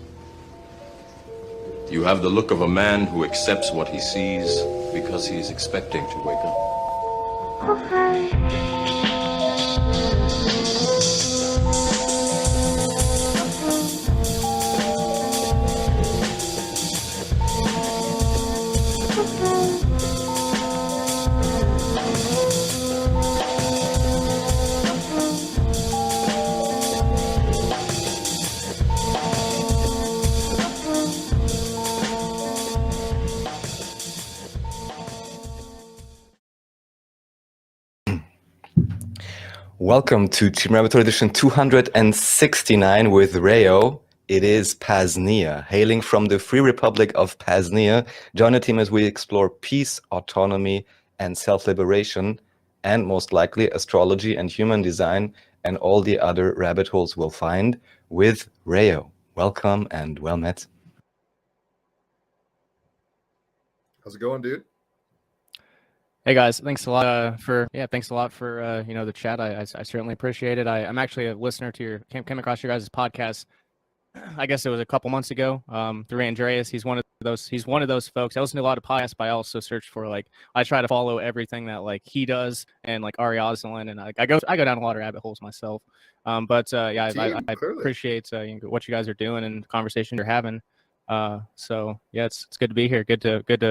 You have the look of a man who accepts what he sees because he is expecting to wake up. Welcome to Team Rabbit Hole edition 269 with Rayo. It is PAZNIA, hailing from the Free Republic of PAZNIA. Join the team as we explore peace, autonomy, and self-liberation, and most likely astrology and human design, and all the other rabbit holes we'll find with Rayo. Welcome and well met. How's it going, dude? Hey guys, thanks a lot for the chat. I certainly appreciate it. I'm actually a listener to came across your guys' podcast. I guess it was a couple months ago. Through Andreas, he's one of those folks. I listen to a lot of podcasts, but I also search for I try to follow everything that he does, and Ari Oslin, and I go down a lot of rabbit holes myself. But yeah, I appreciate what you guys are doing and the conversation you're having. So yeah, it's good to be here. Good to get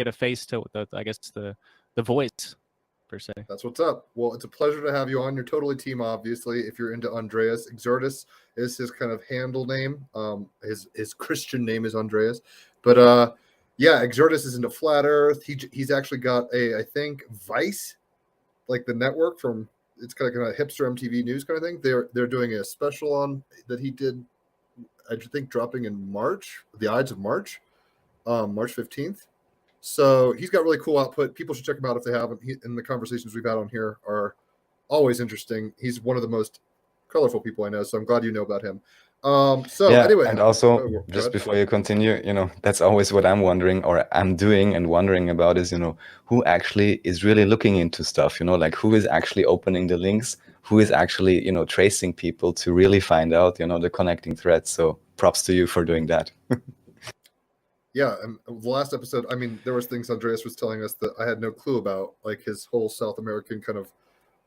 a face to the voice per se. That's what's up. Well, it's a pleasure to have you on. You're totally team, obviously. If you're into Andreas, Exortus is his kind of handle name. His Christian name is Andreas, but yeah, Exortus is into flat Earth. He's actually got I think Vice, like the network from. It's kind of hipster MTV news kind of thing. They're doing a special on that he did. I think dropping in March, the Ides of March. March 15th. So he's got really cool output. People should check him out if they haven't. And the conversations we've had on here are always interesting. He's one of the most colorful people I know, so I'm glad you know about him. Anyway. And also, just before you continue, that's always what I'm wondering, or I'm doing and wondering about is, who actually is really looking into stuff, who is actually opening the links, who is actually, tracing people to really find out, the connecting threads. So props to you for doing that. Yeah, and the last episode, I mean, there was things Andreas was telling us that I had no clue about, like his whole South American kind of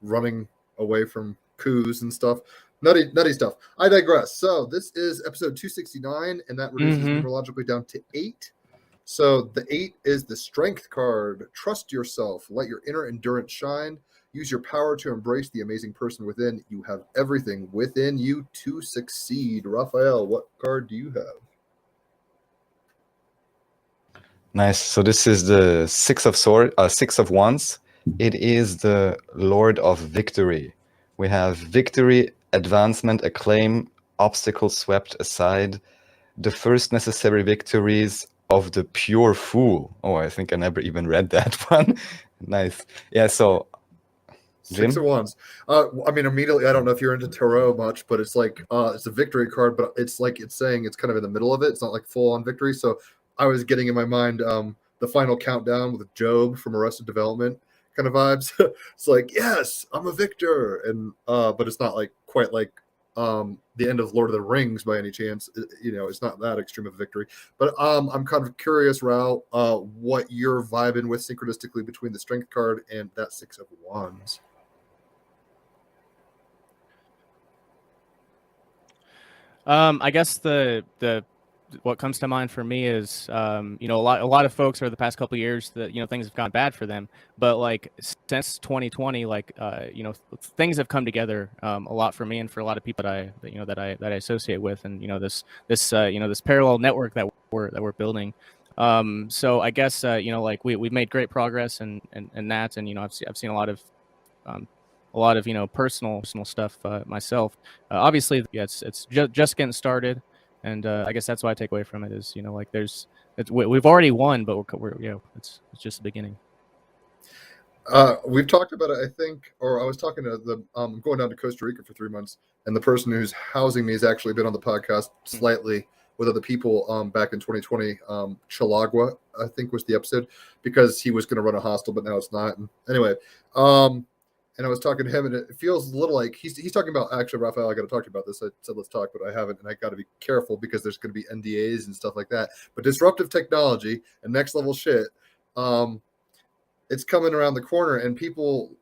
running away from coups and stuff. Nutty stuff. I digress. So this is episode 269, and that reduces numerologically down to 8. So the 8 is the strength card. Trust yourself. Let your inner endurance shine. Use your power to embrace the amazing person within. You have everything within you to succeed. Raphael, what card do you have? Nice. So this is the Six of Wands. It is the Lord of Victory. We have victory, advancement, acclaim, obstacles swept aside, the first necessary victories of the pure fool. Oh, I think I never even read that one. Nice. Yeah, so Six Jim? of Wands. I mean, immediately, I don't know if you're into tarot much, but it's like it's a victory card, but it's like it's saying it's kind of in the middle of it. It's not like full on victory. So I was getting in my mind the final countdown with Job from Arrested Development kind of vibes. It's like, yes, I'm a victor, and but it's not like quite like the end of Lord of the Rings by any chance. It's not that extreme of a victory. But I'm kind of curious, Raul, what you're vibing with synchronistically between the Strength card and that Six of Wands. I guess the what comes to mind for me is a lot of folks over the past couple of years that things have gone bad for them, but like since 2020, things have come together a lot for me and for a lot of people that I associate with, and this parallel network that we're building. So I guess we've made great progress and that, and I've seen a lot of personal stuff myself. Obviously, yeah, it's just getting started, and I guess that's what I take away from it is we've already won, but we're it's just the beginning. We've talked about it, I think, or I was talking to I'm going down to Costa Rica for 3 months, and the person who's housing me has actually been on the podcast slightly with other people back in 2020. Chilagua, I think, was the episode, because he was going to run a hostel, but now it's not. And anyway, and I was talking to him, and it feels a little like he's talking about, actually, Raffael, I got to talk to you about this. I said let's talk, but I haven't, and I got to be careful because there's going to be NDAs and stuff like that. But disruptive technology and next level shit. It's coming around the corner, and people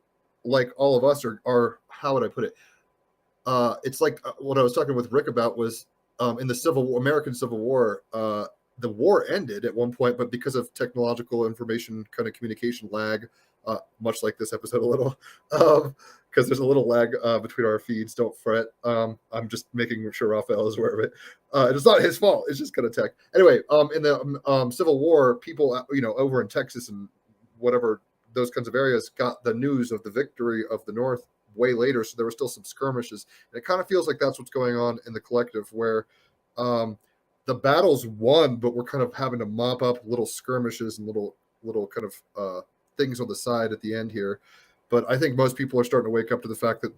like all of us are how would I put it? It's like what I was talking with Rick about was in the American Civil War, the war ended at one point, but because of technological information kind of communication lag, much like this episode a little, because there's a little lag between our feeds. Don't fret. I'm just making sure Raphael is aware of it. It's not his fault. It's just kind of tech. Anyway, in the Civil War, people over in Texas and whatever those kinds of areas got the news of the victory of the North way later, so there were still some skirmishes, and it kind of feels like that's what's going on in the collective, where the battle's won, but we're kind of having to mop up little skirmishes and little kind of things on the side at the end here. But I think most people are starting to wake up to the fact that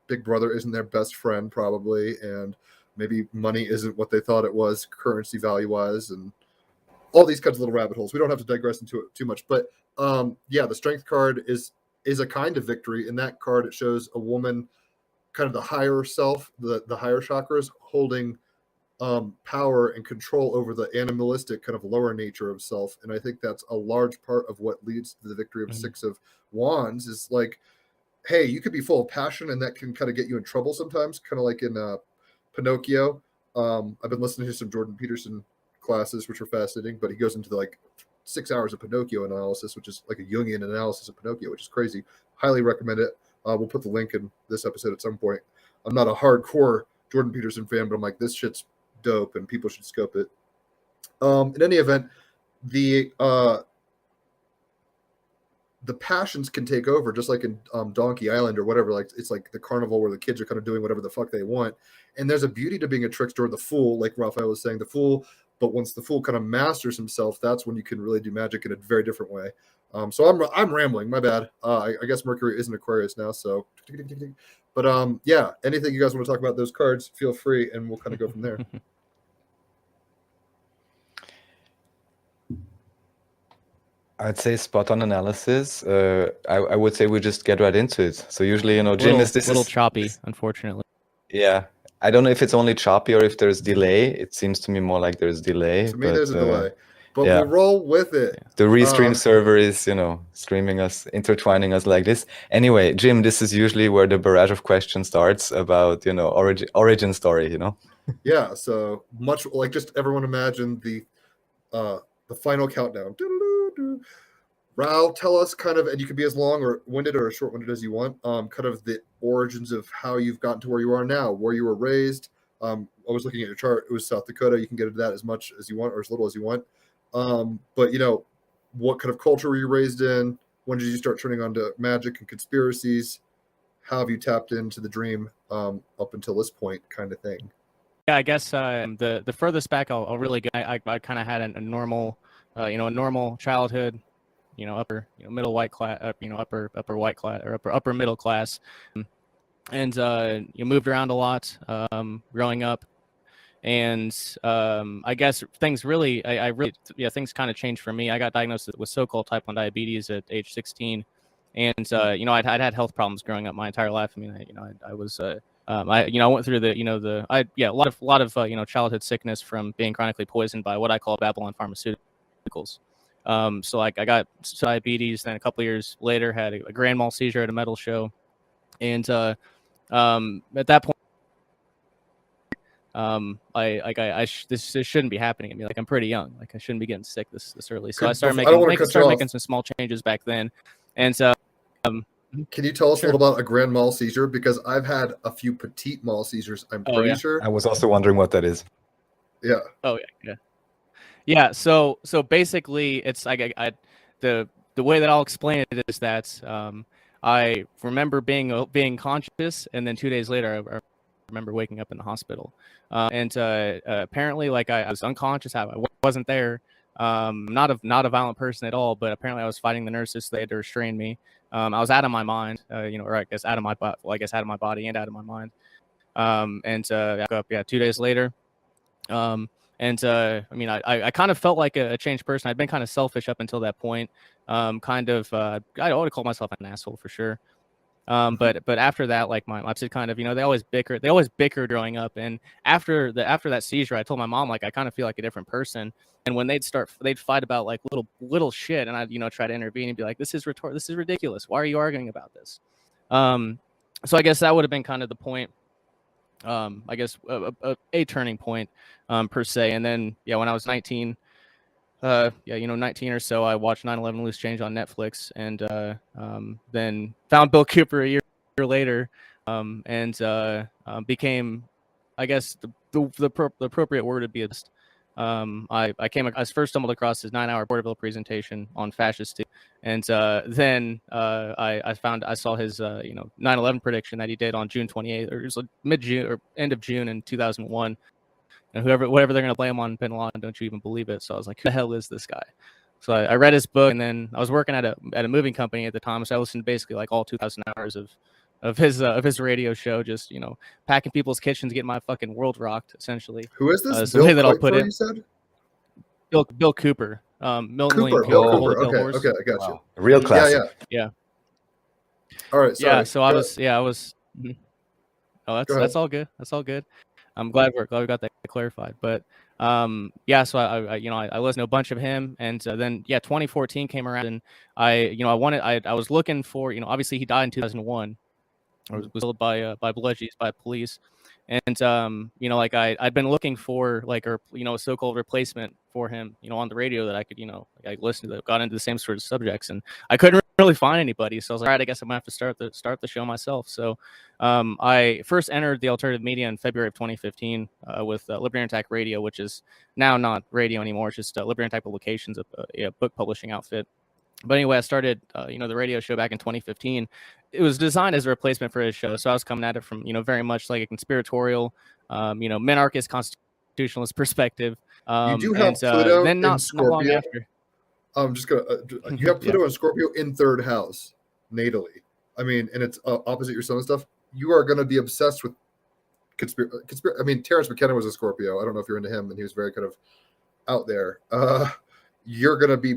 Big Brother isn't their best friend probably, and maybe money isn't what they thought it was currency value wise, and all these kinds of little rabbit holes. We don't have to digress into it too much, but the Strength card is a kind of victory. In that card, it shows a woman, kind of the higher self, the higher chakras, holding power and control over the animalistic kind of lower nature of self. And I think that's a large part of what leads to the victory of Six of Wands, is like, hey, you could be full of passion, and that can kind of get you in trouble sometimes, kind of like in Pinocchio. I've been listening to some Jordan Peterson classes, which are fascinating, but he goes into like 6 hours of Pinocchio analysis, which is like a Jungian analysis of Pinocchio, which is crazy. Highly recommend it. We'll put the link in this episode at some point. I'm not a hardcore Jordan Peterson fan, but I'm like, this shit's dope and people should scope it. In any event, the passions can take over, just like in Donkey Island or whatever. Like, it's like the carnival where the kids are kind of doing whatever the fuck they want. And there's a beauty to being a trickster, the fool, like Raphael was saying, the fool. But once the fool kind of masters himself, that's when you can really do magic in a very different way. So I'm rambling. My bad. I guess Mercury is in Aquarius now. So, but anything you guys want to talk about those cards, feel free, and we'll kind of go from there. I'd say spot on analysis. I would say we just get right into it. So usually, Jim, is a little choppy, unfortunately. Yeah. I don't know if it's only choppy or if there's delay. It seems to me more like there's delay. To me, there's a delay. But we'll roll with it. The Restream server is, streaming us, intertwining us like this. Anyway, Jim, this is usually where the barrage of questions starts about, origin story, Yeah, so much like just everyone imagine the final countdown. Raul, tell us kind of, and you can be as long or winded or as short-winded as you want, kind of the origins of how you've gotten to where you are now, where you were raised. I was looking at your chart. It was South Dakota. You can get into that as much as you want or as little as you want. But what kind of culture were you raised in? When did you start turning on to magic and conspiracies? How have you tapped into the dream up until this point, kind of thing? Yeah, I guess the furthest back I'll really go. I kind of had a normal, a normal childhood, upper, middle white class, upper white class or upper middle class, and you moved around a lot growing up, and I guess things really, things kind of changed for me. I got diagnosed with so-called type 1 diabetes at age 16, and I'd had health problems growing up my entire life. I mean, I was. I went through a lot of childhood sickness from being chronically poisoned by what I call Babylon pharmaceuticals. So like I got diabetes, then a couple years later had a grand mal seizure at a metal show, and at that point, this shouldn't be happening to me. Like I'm pretty young, like I shouldn't be getting sick this early. So I started making some small changes back then, and so. Can you tell us a little about a grand mal seizure? Because I've had a few petite mal seizures. I'm pretty sure. I was also wondering what that is. Yeah. Oh yeah. So basically, it's the way that I'll explain it is that I remember being conscious, and then 2 days later, I remember waking up in the hospital. And apparently, like I was unconscious. I wasn't there. Not a violent person at all, but apparently I was fighting the nurses. So they had to restrain me. I was out of my mind, or I guess out of my body. Well, I guess out of my body and out of my mind. And I woke up, 2 days later. I mean, I kind of felt like a changed person. I'd been kind of selfish up until that point. I would call myself an asshole for sure. But after that, like my kid kind of, they always bicker growing up. And after that seizure, I told my mom, like, I kind of feel like a different person. And when they'd fight about like little shit. And I'd, try to intervene and be like, this is ridiculous. Why are you arguing about this? So I guess that would have been kind of the point. I guess a turning point, per se. And then, when I was 19, 19 or so, I watched 9/11 Loose Change on Netflix, and then found Bill Cooper a year later, and became, I guess the appropriate word would be I first stumbled across his 9-hour portable presentation on fascist, and then I saw his 9/11 prediction that he did on June 28th, or it was like mid-June or end of June in 2001. And whatever they're going to blame on Bin Laden, don't you even believe it? So I was like, who the hell is this guy? So I read his book, and then I was working at a moving company at the time, so I listened to basically like all 2,000 hours of his radio show, just packing people's kitchens, getting my fucking world rocked, essentially. Who is this? The way that I'll put it. You said? Bill Cooper. Cooper. Okay, I got you. Real classic. Yeah. All right. Sorry. Yeah. So I was. Oh, that's all good. That's all good. I'm glad we got that clarified. But so I listened to a bunch of him, and then 2014 came around, and I was looking for, obviously he died in 2001, or was killed by bludgeons by police, and I'd been looking for a so-called replacement for him, on the radio that I could I listened to that got into the same sort of subjects, and I couldn't really find anybody. So I was like, all right, I guess I'm gonna have to start the show myself. So I first entered the alternative media in February of 2015 with Libertarian Attack Radio, which is now not radio anymore. It's just Libertarian Attack Publications, a book publishing outfit. But anyway, I started the radio show back in 2015. It was designed as a replacement for his show, so I was coming at it from very much like a conspiratorial, minarchist constitutionalist perspective. You do have Pluto then in Scorpio. I'm just gonna. You have Pluto and Scorpio in third house natally. I mean, and it's opposite your sun and stuff. You are going to be obsessed with conspiracy. I mean, Terrence McKenna was a Scorpio. I don't know if you're into him, and he was very kind of out there. You're going to be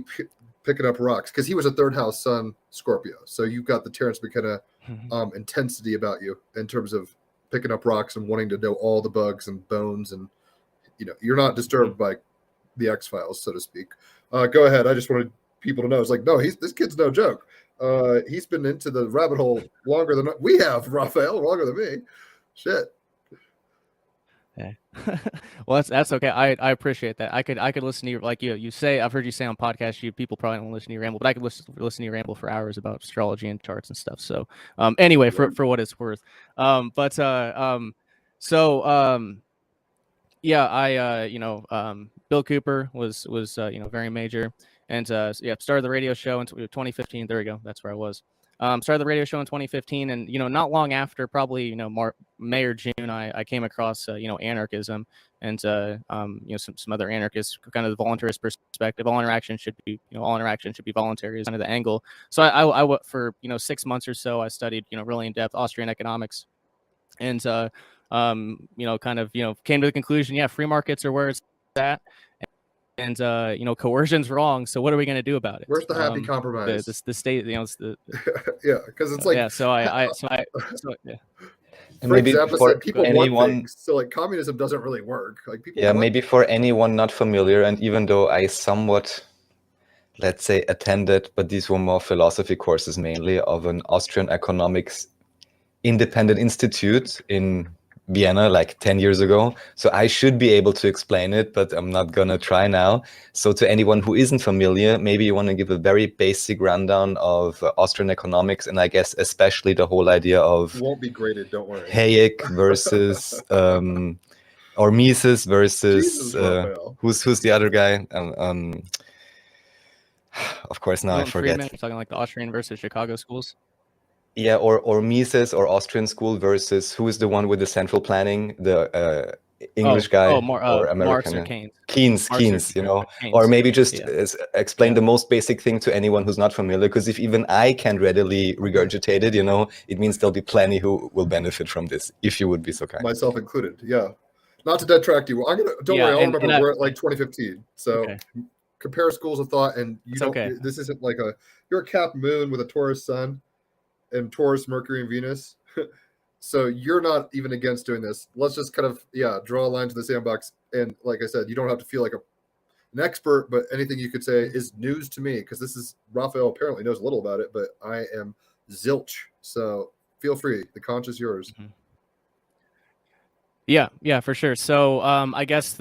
picking up rocks because he was a third house sun Scorpio. So you've got the Terrence McKenna intensity about you in terms of picking up rocks and wanting to know all the bugs and bones, and you're not disturbed by the X-Files, so to speak. Go ahead. I just wanted people to know. It's like, no, this kid's no joke. He's been into the rabbit hole longer than we have, Raffael, longer than me. Shit. Okay. Well, that's okay. I appreciate that. I could listen to you, like you say. I've heard you say on podcasts, people probably don't listen to you ramble, but I could listen to you ramble for hours about astrology and charts and stuff. So anyway, for what it's worth. Yeah, Bill Cooper was very major, and started the radio show in 2015. There we go. That's where I was. Started the radio show in 2015, and not long after, probably May or June, I came across anarchism, and some other anarchists, kind of the voluntarist perspective. All interaction should be voluntary is kind of the angle. So I for 6 months or so I studied really in depth Austrian economics, and came to the conclusion, yeah, free markets are where it's at, and coercion's wrong. So what are we going to do about it? Where's the happy compromise? The state, it's the yeah, because it's like yeah. So yeah. And for maybe example, for said people want anyone, things. So like communism doesn't really work. Like people. yeah, want maybe for anyone not familiar, and even though I somewhat, let's say, attended, but these were more philosophy courses mainly, of an Austrian economics independent institute in Vienna like 10 years ago. So I should be able to explain it, but I'm not gonna try now. So to anyone who isn't familiar, maybe you want to give a very basic rundown of Austrian economics, and I guess especially the whole idea of won't be graded, don't worry. Hayek versus or Mises versus Jesus, Raffael. who's the other guy? Of course, now I forget. Friedman, talking like the Austrian versus Chicago schools. Yeah, or Mises or Austrian school versus who is the one with the central planning, the English guy or American? Marx or Keynes. Keynes, Keynes. Or maybe just explain the most basic thing to anyone who's not familiar, because if even I can readily regurgitate it, it means there'll be plenty who will benefit from this, if you would be so kind. Myself included, yeah. Not to detract you. Don't worry, I'll remember we're at like 2015. So compare schools of thought, and this isn't like you're a Cap moon with a Taurus sun and Taurus, Mercury, and Venus. So you're not even against doing this. Let's just kind of, draw a line to the sandbox. And like I said, you don't have to feel like an expert, but anything you could say is news to me, because this is, Raffael apparently knows a little about it, but I am zilch. So feel free. The conch is yours. Mm-hmm. Yeah, for sure. So I guess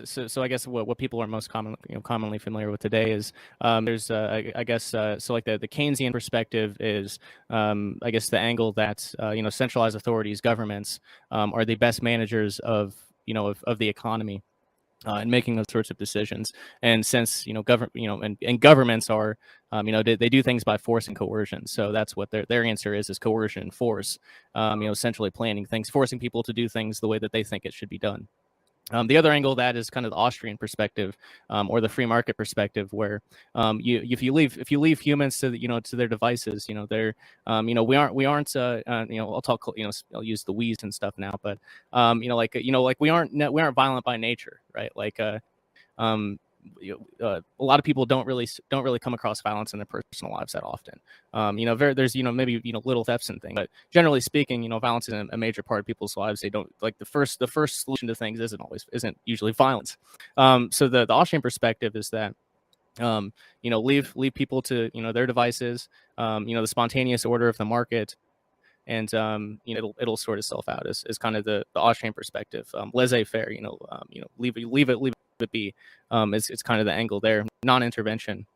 So I guess what people are most commonly familiar with today is there's so like the Keynesian perspective is I guess the angle that centralized authorities, governments are the best managers of the economy and making those sorts of decisions. And since and governments are they do things by force and coercion. So that's what their answer is coercion, force. Centrally planning things, forcing people to do things the way that they think it should be done. The other angle that is kind of the Austrian perspective, or the free market perspective, where if you leave humans to to their devices, they're we aren't I'll talk I'll use the we's and stuff now, but we aren't violent by nature, right? Like a lot of people don't really come across violence in their personal lives that often. There's maybe little thefts and things, but generally speaking, violence isn't a major part of people's lives. They don't like the first solution to things isn't usually violence. So the Austrian perspective is that leave people to their devices, the spontaneous order of the market, and it'll sort itself out is kind of the Austrian perspective. Laissez-faire, leave it be. It's kind of the angle there. Non-intervention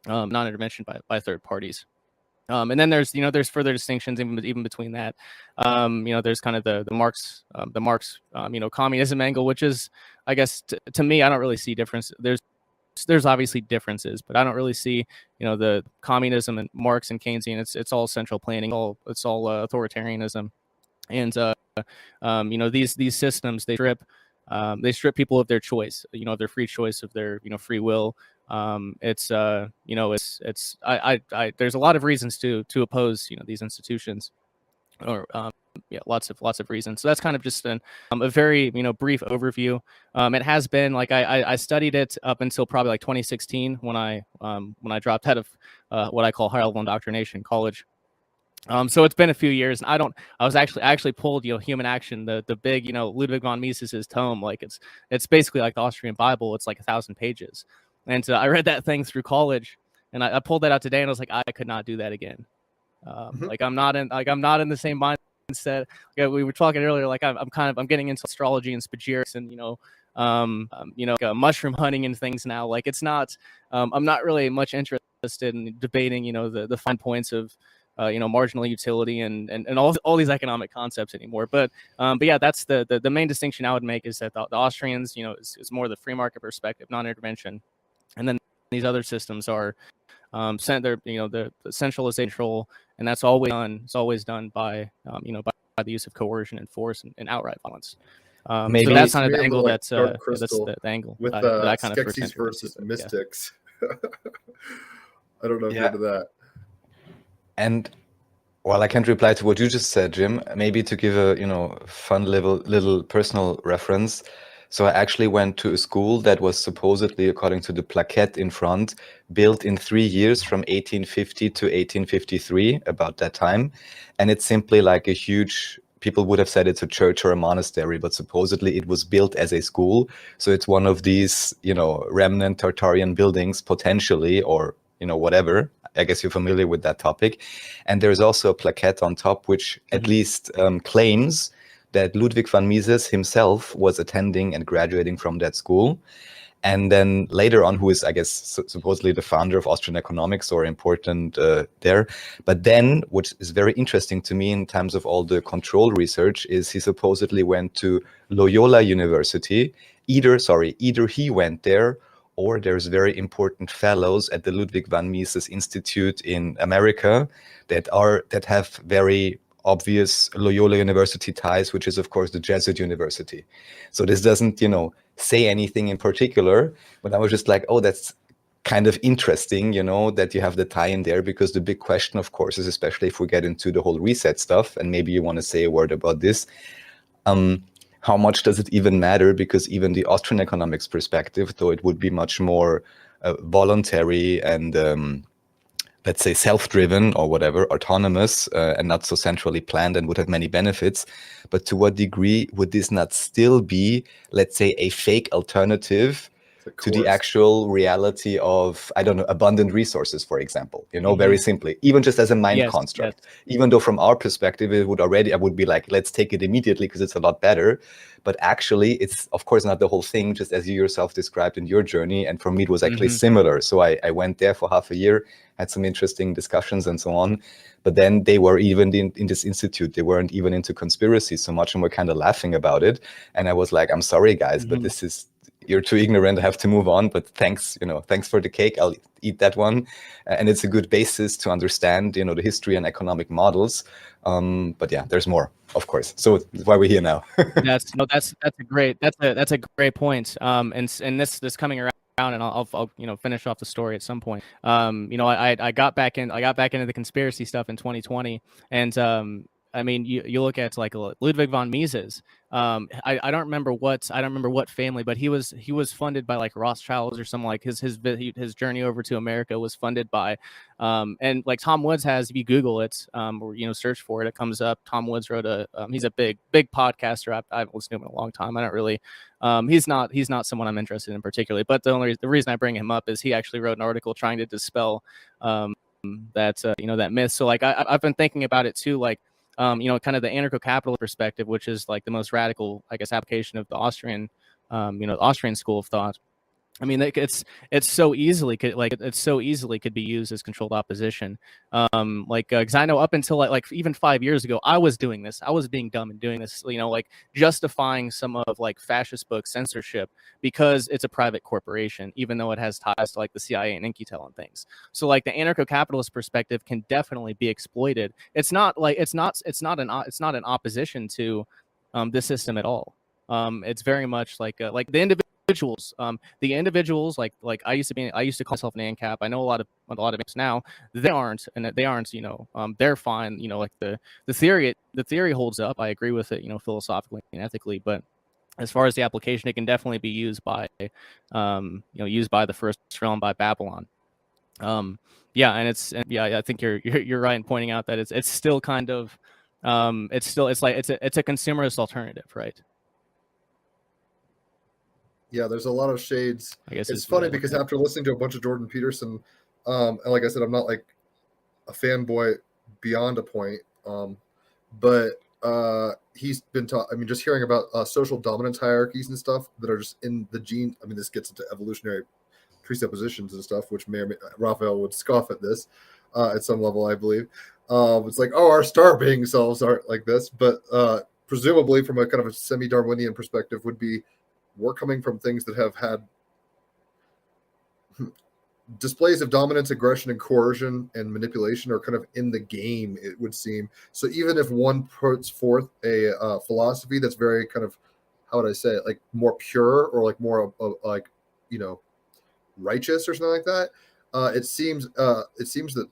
by third parties. And then there's further distinctions even between that. There's kind of the Marx communism angle, which is, I guess, to me, I don't really see difference. There's obviously differences, but I don't really see the communism and Marx and Keynesian. It's all central planning. It's all authoritarianism, and these systems they strip people of their choice, of their free choice, of their free will. There's a lot of reasons to oppose these institutions, or lots of reasons. So that's kind of just a very brief overview. It has been like I studied it up until probably like 2016 when I dropped out of what I call higher level indoctrination college. So it's been a few years, and I actually pulled Human Action, the big Ludwig von Mises's tome. Like it's basically like the Austrian Bible. It's like 1,000 pages, and I read that thing through college, and I pulled that out today, and I was like, I could not do that again. Like I'm not in the same mindset. Like we were talking earlier, like I'm getting into astrology and spagyrics and mushroom hunting and things now. Like it's not I'm not really much interested in debating the fine points of marginal utility and all these economic concepts anymore. But yeah, that's the main distinction I would make, is that the Austrians, is more the free market perspective, non-intervention, and then these other systems are the centralization control, and that's always done. It's always done by by the use of coercion and force and outright violence. So that's kind of the angle that's the angle with that I kind of first Skeksis entered versus into, Mystics. I don't know if Yeah. you're into that. And while I can't reply to what you just said, Jim, maybe to give a fun little personal reference. So I actually went to a school that was supposedly, according to the plaquette in front, built in 3 years from 1850 to 1853, about that time. And it's simply like a huge, people would have said it's a church or a monastery, but supposedly it was built as a school. So it's one of these, remnant Tartarian buildings potentially, or, whatever. I guess you're familiar with that topic. And there's also a plaquette on top, which at least claims that Ludwig van Mises himself was attending and graduating from that school. And then later on, who is, I guess, supposedly the founder of Austrian economics, or important there. But then, which is very interesting to me in terms of all the control research, is he supposedly went to Loyola University. Either he went there, or there's very important fellows at the Ludwig van Mises Institute in America that have very obvious Loyola University ties, which is of course the Jesuit University. So this doesn't, say anything in particular, but I was just like, oh, that's kind of interesting, that you have the tie in there, because the big question, of course, is, especially if we get into the whole reset stuff, and maybe you want to say a word about this, how much does it even matter? Because even the Austrian economics perspective, though it would be much more voluntary and let's say self-driven or whatever, autonomous, and not so centrally planned, and would have many benefits. But to what degree would this not still be, let's say, a fake alternative to the actual reality of, I don't know, abundant resources, for example, very simply, even just as a mind construct, even though from our perspective, I would be like, let's take it immediately because it's a lot better. But actually, it's of course not the whole thing, just as you yourself described in your journey. And for me, it was actually similar. So I went there for half a year, had some interesting discussions and so on. But then they were even in this institute, they weren't even into conspiracy so much, and were kind of laughing about it. And I was like, I'm sorry, guys, but you're too ignorant, I have to move on. But thanks for the cake. I'll eat that one. And it's a good basis to understand, the history and economic models. But yeah, there's more, of course. So that's why we're here now. that's a great point. And this coming around, and I'll finish off the story at some point. I got back into the conspiracy stuff in 2020, and I mean, you look at like Ludwig von Mises. I don't remember what family, but he was funded by like Rothschilds or something. Like his journey over to America was funded by, and like Tom Woods has. If you Google it, or search for it, it comes up. Tom Woods wrote he's a big podcaster. I've listened to him in a long time. I don't really. He's not someone I'm interested in particularly. But the reason I bring him up is he actually wrote an article trying to dispel that myth. So like I've been thinking about it too, like. Kind of the anarcho-capitalist perspective, which is like the most radical, I guess, application of the Austrian, Austrian school of thought. I mean, it's so easily could be used as controlled opposition. Because I know up until like even 5 years ago, I was doing this. I was being dumb and doing this. Like justifying some of like fascist book censorship because it's a private corporation, even though it has ties to like the CIA and Inquitel and things. So like the anarcho-capitalist perspective can definitely be exploited. It's not an opposition to this system at all. It's very much like the individuals. The individuals like I used to call myself an ANCAP. I know a lot of apes now. They aren't, they're fine. Like the theory holds up. I agree with it, philosophically and ethically. But as far as the application, it can definitely be used by the first realm, by Babylon. I think you're right in pointing out that it's still kind of it's a consumerist alternative, right? Yeah, there's a lot of shades. I guess it's funny because after listening to a bunch of Jordan Peterson, and like I said, I'm not like a fanboy beyond a point, but he's been taught. I mean, just hearing about social dominance hierarchies and stuff that are just in the gene. I mean, this gets into evolutionary presuppositions and stuff, which Raphael would scoff at this at some level, I believe. It's like, oh, our star being selves aren't like this, but presumably from a kind of a semi-Darwinian perspective would be we're coming from things that have had displays of dominance, aggression, and coercion and manipulation are kind of in the game, it would seem. So even if one puts forth a philosophy that's very kind of, how would I say it, like more pure or like more like, you know, righteous or something like that, it seems that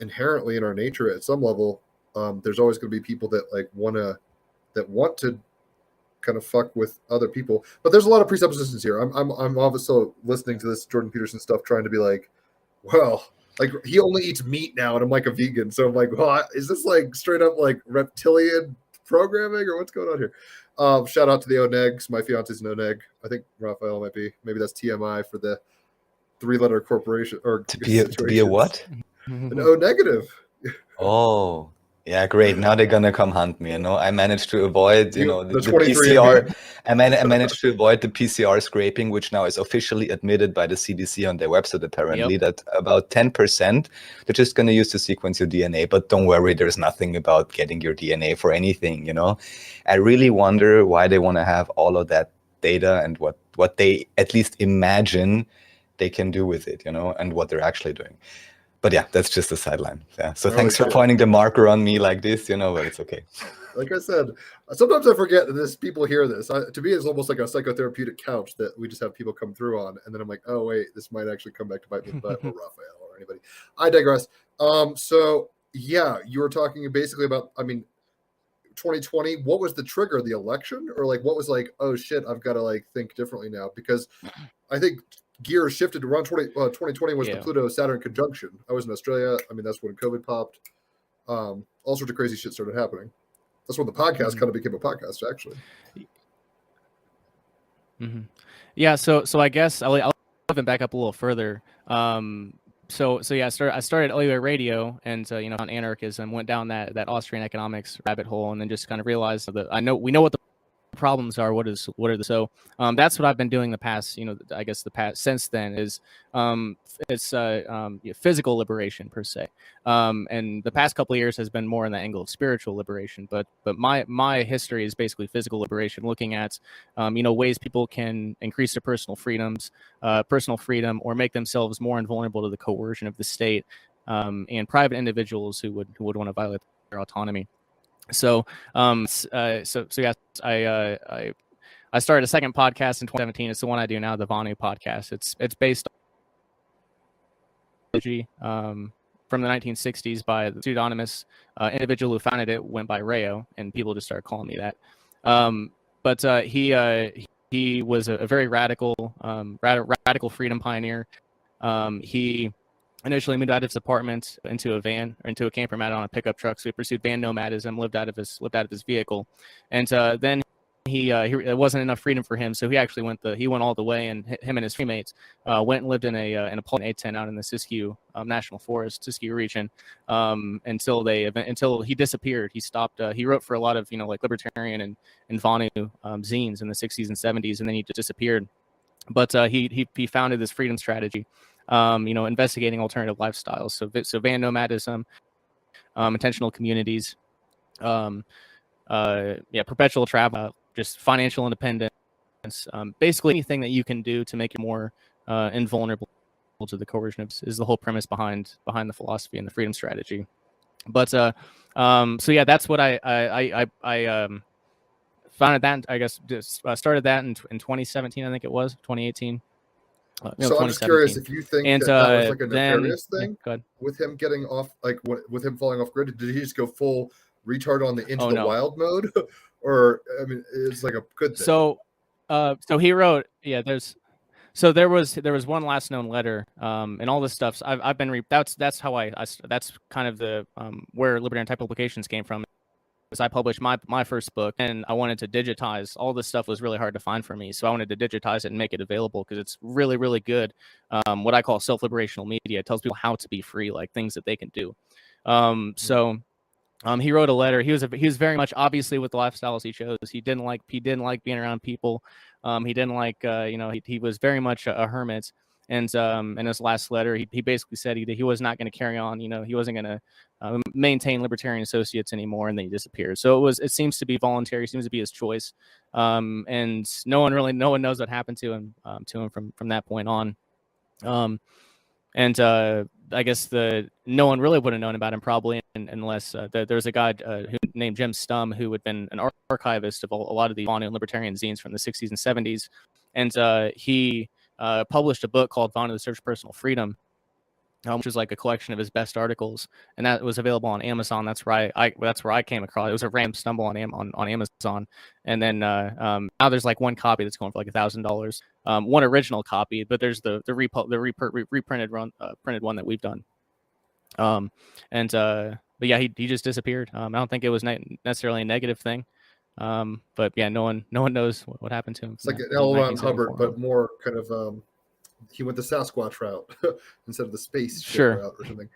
inherently in our nature at some level, there's always going to be people that like want to kind of fuck with other people. But there's a lot of presuppositions here. I'm obviously listening to this Jordan Peterson stuff, trying to be like, well, like he only eats meat now, and I'm like a vegan, so I'm like, well, is this like straight up like reptilian programming, or what's going on here? Shout out to the Onegs. My fiance's an Oneg. I think Raphael might be. Maybe that's TMI for the 3-letter corporation or to be a what? An O negative. Oh, yeah, great. Now they're gonna come hunt me. I managed to avoid, the the PCR. I managed to avoid the PCR scraping, which now is officially admitted by the CDC on their website. Apparently, that about 10% they're just gonna use to sequence your DNA. But don't worry, there's nothing about getting your DNA for anything. I really wonder why they want to have all of that data and what they at least imagine they can do with it, and what they're actually doing. But yeah, that's just a sideline. Yeah. So thanks for pointing the marker on me like this, but it's okay. Like I said, sometimes I forget that this people hear this. To me, it's almost like a psychotherapeutic couch that we just have people come through on, and then I'm like, oh wait, this might actually come back to bite me in the butt, or Raphael or anybody. I digress. So yeah, you were talking basically about, 2020. What was the trigger? The election, or like what was like, oh shit, I've got to like think differently now, because I think gears shifted around 2020 was the Pluto-Saturn conjunction. I was in Australia. That's when COVID popped. All sorts of crazy shit started happening. That's when the podcast kind of became a podcast, actually. Mm-hmm. Yeah, so I guess I'll even back up a little further. So yeah, I started LUA Radio and on anarchism, went down that Austrian economics rabbit hole, and then just kind of realized that we know what the problems are. What are the so that's what I've been doing the past, I guess the past since then is it's physical liberation per se, and the past couple of years has been more in the angle of spiritual liberation, but my history is basically physical liberation, looking at ways people can increase their personal freedom or make themselves more invulnerable to the coercion of the state, and private individuals who would want to violate their autonomy. So yes, I started a second podcast in 2017. It's the one I do now, the Vonu podcast. It's based on from the 1960s by the pseudonymous individual who founded it, went by Rayo, and people just started calling me that. But he was a very radical freedom pioneer. He initially moved out of his apartment into a van, or into a camper mat on a pickup truck. So he pursued van nomadism, lived out of his vehicle, and then he it wasn't enough freedom for him, so he actually went all the way, and him and his teammates went and lived in a tent out in the Siskiyou National Forest, Siskiyou region, until he disappeared. He stopped. He wrote for a lot of like libertarian and Vonu zines in the 60s and 70s, and then he just disappeared. But he founded this freedom strategy. Investigating alternative lifestyles. So van nomadism, intentional communities, perpetual travel, just financial independence, basically anything that you can do to make you more invulnerable to the coercion is the whole premise behind the philosophy and the freedom strategy. But so yeah, that's what I founded that. I guess started that in 2017. I think it was 2018. So I'm just curious if you think that was like a nefarious thing with him getting off, like with him falling off grid. Did he just go full retard on the into the wild mode, or it's like a good thing? So he wrote, there was one last known letter, and all this stuff. I've been that's how that's kind of the where libertarian type publications came from. As I published my first book, and I wanted to digitize all this stuff. Was really hard to find for me, so I wanted to digitize it and make it available because it's really, really good. What I call self-liberational media. It tells people how to be free, like things that they can do. So he wrote a letter. He was very much obviously with the lifestyles he chose. He didn't like being around people. He didn't like he was very much a hermit. And in his last letter, he basically said he was not going to carry on. He wasn't going to maintain Libertarian Associates anymore, and then he disappeared. So it seems to be voluntary, seems to be his choice, and no one knows what happened to him from that point on. And I guess no one really would have known about him probably unless there's a guy named Jim Stum who had been an archivist of a lot of the Vonu and Libertarian zines from the 60s and 70s, and he published a book called Vonu: The Search for Personal Freedom, which was like a collection of his best articles, and that was available on Amazon. That's where I came across it. Was a random stumble on Amazon, and then now there's like one copy that's going for like $1,000, one original copy, but there's the reprinted printed one that we've done. But yeah, he just disappeared. I don't think it was necessarily a negative thing, but yeah, no one knows what happened to him. It's like an L. Ron Hubbard, but more kind of he went the Sasquatch route instead of the space route or something.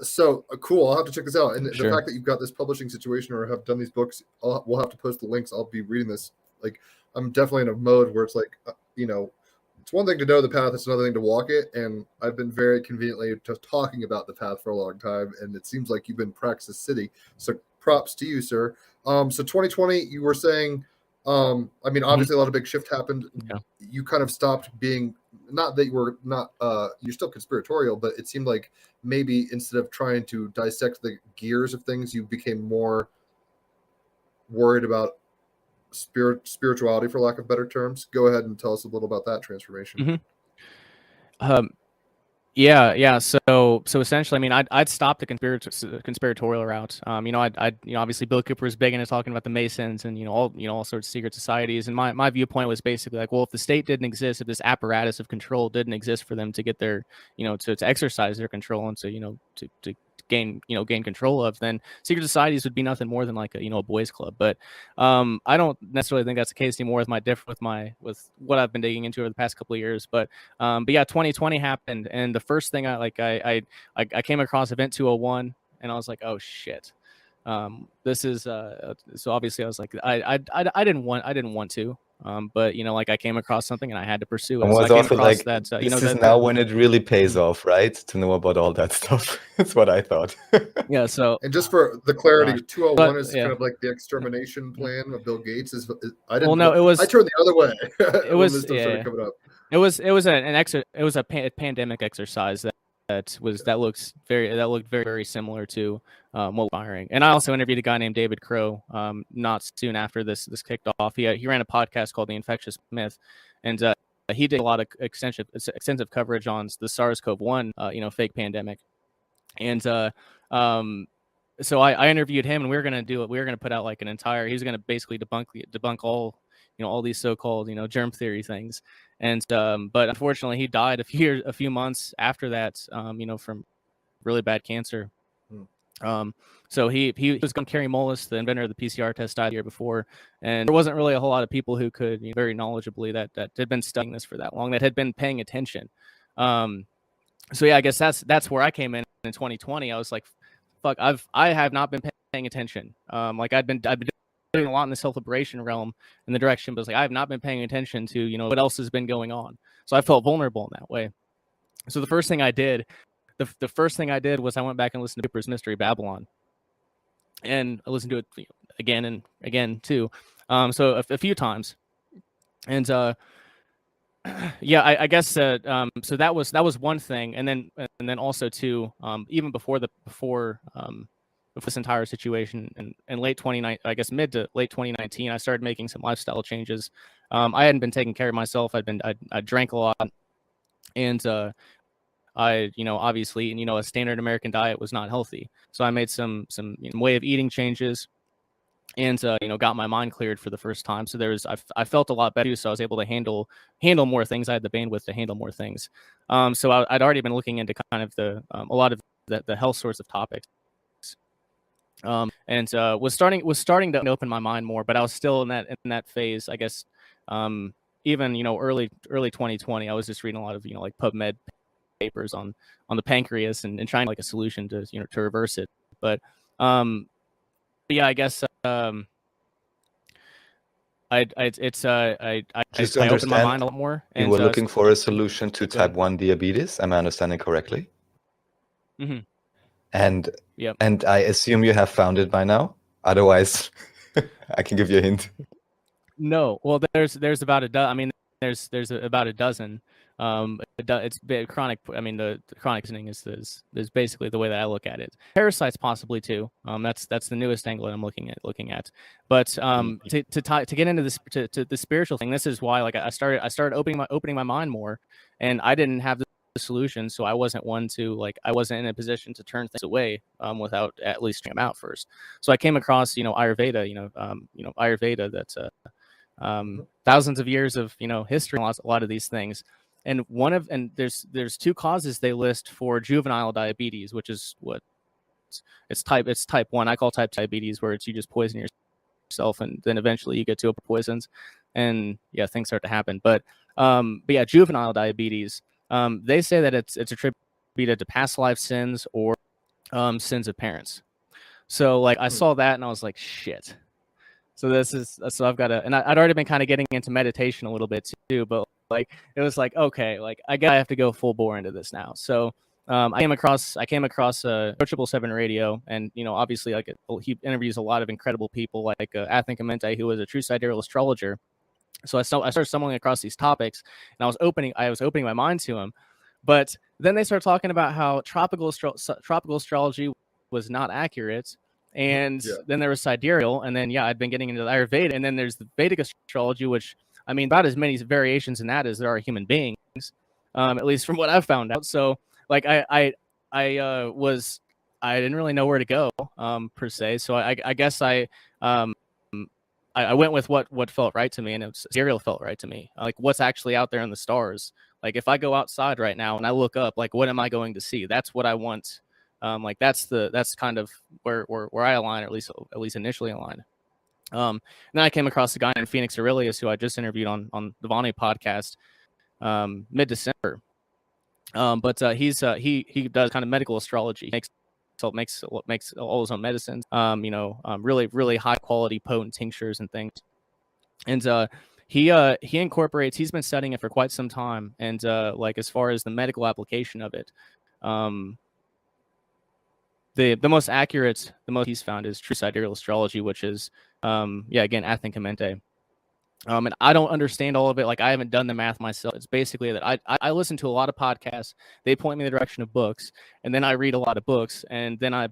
So cool. I'll have to check this out. And the fact that you've got this publishing situation or have done these books, we'll have to post the links. I'll be reading this. Like, I'm definitely in a mode where it's like, it's one thing to know the path, it's another thing to walk it. And I've been very conveniently just talking about the path for a long time. And it seems like you've been Praxis City. So props to you, sir. So 2020, you were saying, obviously a lot of big shift happened. Yeah. You kind of stopped being, not that you were not, you're still conspiratorial, but it seemed like maybe instead of trying to dissect the gears of things, you became more worried about spirituality, for lack of better terms. Go ahead and tell us a little about that transformation. Mm-hmm. Yeah. So essentially, I'd stopped the conspiratorial route. Obviously Bill Cooper was big into talking about the Masons and all sorts of secret societies. And my viewpoint was basically like, well, if the state didn't exist, if this apparatus of control didn't exist for them to get their, to exercise their control and to gain control of, then secret societies would be nothing more than like a boys club. But I don't necessarily think that's the case anymore with what I've been digging into over the past couple of years. But yeah, 2020 happened, and the first thing I came across Event 201, and I was like, oh shit. This is so obviously I was like, I didn't want to. But I came across something and I had to pursue it. And was so I also like, that, this is now when it really pays off, right? To know about all that stuff. That's what I thought. Yeah. So, and just for the clarity, 201 is kind of like the extermination plan of Bill Gates. I turned the other way. It was coming up. It was a pandemic exercise that looked very, very similar to what we're firing. And I also interviewed a guy named David Crow not soon after this kicked off. He ran a podcast called The Infectious Myth, and he did a lot of extensive coverage on the SARS-CoV-1 fake pandemic. And so I interviewed him, and we were gonna put out like an entire. He was gonna basically debunk all these so-called germ theory things. And but unfortunately he died a few months after that, from really bad cancer. So he was going to Carrie Mullis, the inventor of the PCR test, died the year before, and there wasn't really a whole lot of people who could very knowledgeably that had been studying this for that long, that had been paying attention. So yeah, I guess that's where I came in 2020. I was like, fuck, I have not been paying attention. I've been doing a lot in the self-liberation realm in the direction, but it's like I have not been paying attention to what else has been going on. So I felt vulnerable in that way. So the first thing I did was I went back and listened to Cooper's Mystery Babylon, and I listened to it again and again too. So a few times, and yeah, I guess so that was one thing, and then also too, even before this entire situation in late 2019, I guess mid to late 2019, I started making some lifestyle changes. I hadn't been taking care of myself. I drank a lot, and I obviously a standard American diet was not healthy. So I made some way of eating changes, and got my mind cleared for the first time. So I felt a lot better. So I was able to handle more things. I had the bandwidth to handle more things. So I'd already been looking into kind of a lot of the health sorts of topics. And was starting to open my mind more, but I was still in that phase, I guess. Even early 2020, I was just reading a lot of like PubMed papers on the pancreas and trying like a solution to to reverse it. But yeah, I guess Just to I opened my understand, mind a lot more. you And were looking for a solution to Go ahead. type 1 diabetes. Am I understanding correctly? Mm-hmm. And Yep. and I assume you have found it by now. Otherwise, I can give you a hint. No, well, there's about a dozen. I mean, about a dozen. It's chronic. I mean, the chronic poisoning is basically the way that I look at it. Parasites possibly too. That's the newest angle that I'm looking at. But to get into this to the spiritual thing, this is why like I started opening my mind more, and I didn't have the solution, so I wasn't in a position to turn things away without at least trying them out first. So I came across Ayurveda, Ayurveda that's thousands of years of history, a lot of these things, and there's two causes they list for juvenile diabetes, which is what it's type 1. I call type diabetes, where it's you just poison yourself and then eventually you get to poisons, and yeah, things start to happen. But yeah, juvenile diabetes, they say that it's attributed to past life sins or sins of parents. So like I saw that and I was like, shit. So I've got to, and I'd already been kind of getting into meditation a little bit too, but like it was like, okay, like I have to go full bore into this now. So I came across Approachable 7 Radio, and obviously like he interviews a lot of incredible people like Thane Clemente, who was a true sidereal astrologer. So I started stumbling across these topics, and I was opening my mind to them. But then they started talking about how tropical astrology was not accurate. And then there was sidereal, and then I'd been getting into the Ayurveda, and then there's the Vedic astrology, which I mean about as many variations in that as there are human beings, at least from what I've found out. So like I didn't really know where to go per se. So I guess I went with what felt right to me, and it was sidereal felt right to me. Like what's actually out there in the stars. Like if I go outside right now and I look up, like what am I going to see? That's what I want. Like that's kind of where I align, or at least initially align. And then I came across a guy named Phoenix Aurelius, who I just interviewed on the Vonu podcast mid-December. But he does kind of medical astrology. He makes all his own medicines. Really really high quality potent tinctures and things. And he incorporates. He's been studying it for quite some time, and like as far as the medical application of it. The most accurate, the most he's found is true sidereal astrology, which is, again, Thane Clemente. And I don't understand all of it. Like I haven't done the math myself. It's basically that I listen to a lot of podcasts. They point me in the direction of books, and then I read a lot of books, and then I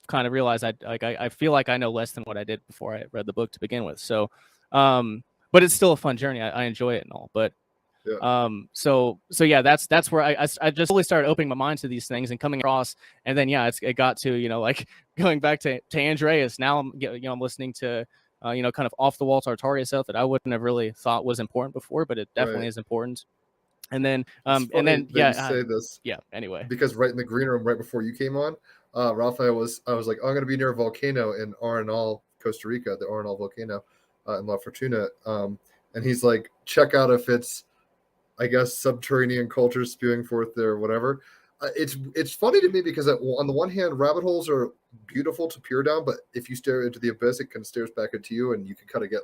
kind of realize I feel like I know less than what I did before I read the book to begin with. So, but it's still a fun journey. I enjoy it and all, but. So yeah, that's where I just really started opening my mind to these things and coming across, and then it got to like going back to Andreas. Now I'm listening to kind of off the wall Tartaria stuff that I wouldn't have really thought was important before, but it definitely is important. And then you say this anyway, because right in the green room right before you came on, Raffael I was like, I'm going to be near a volcano in Arenal, Costa Rica, the Arenal volcano in La Fortuna, and he's like, check out if it's, I guess, subterranean cultures spewing forth there or whatever. It's funny to me because on the one hand, rabbit holes are beautiful to peer down, but if you stare into the abyss, it kind of stares back into you, and you can kind of get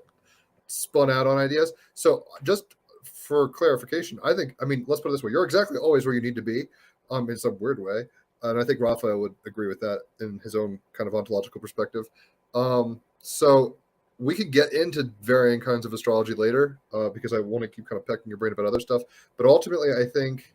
spun out on ideas. So just for clarification, I mean, let's put it this way: you're exactly always where you need to be, in some weird way, and I think Raffael would agree with that in his own kind of ontological perspective. So. We could get into varying kinds of astrology later because I want to keep kind of pecking your brain about other stuff. But ultimately, I think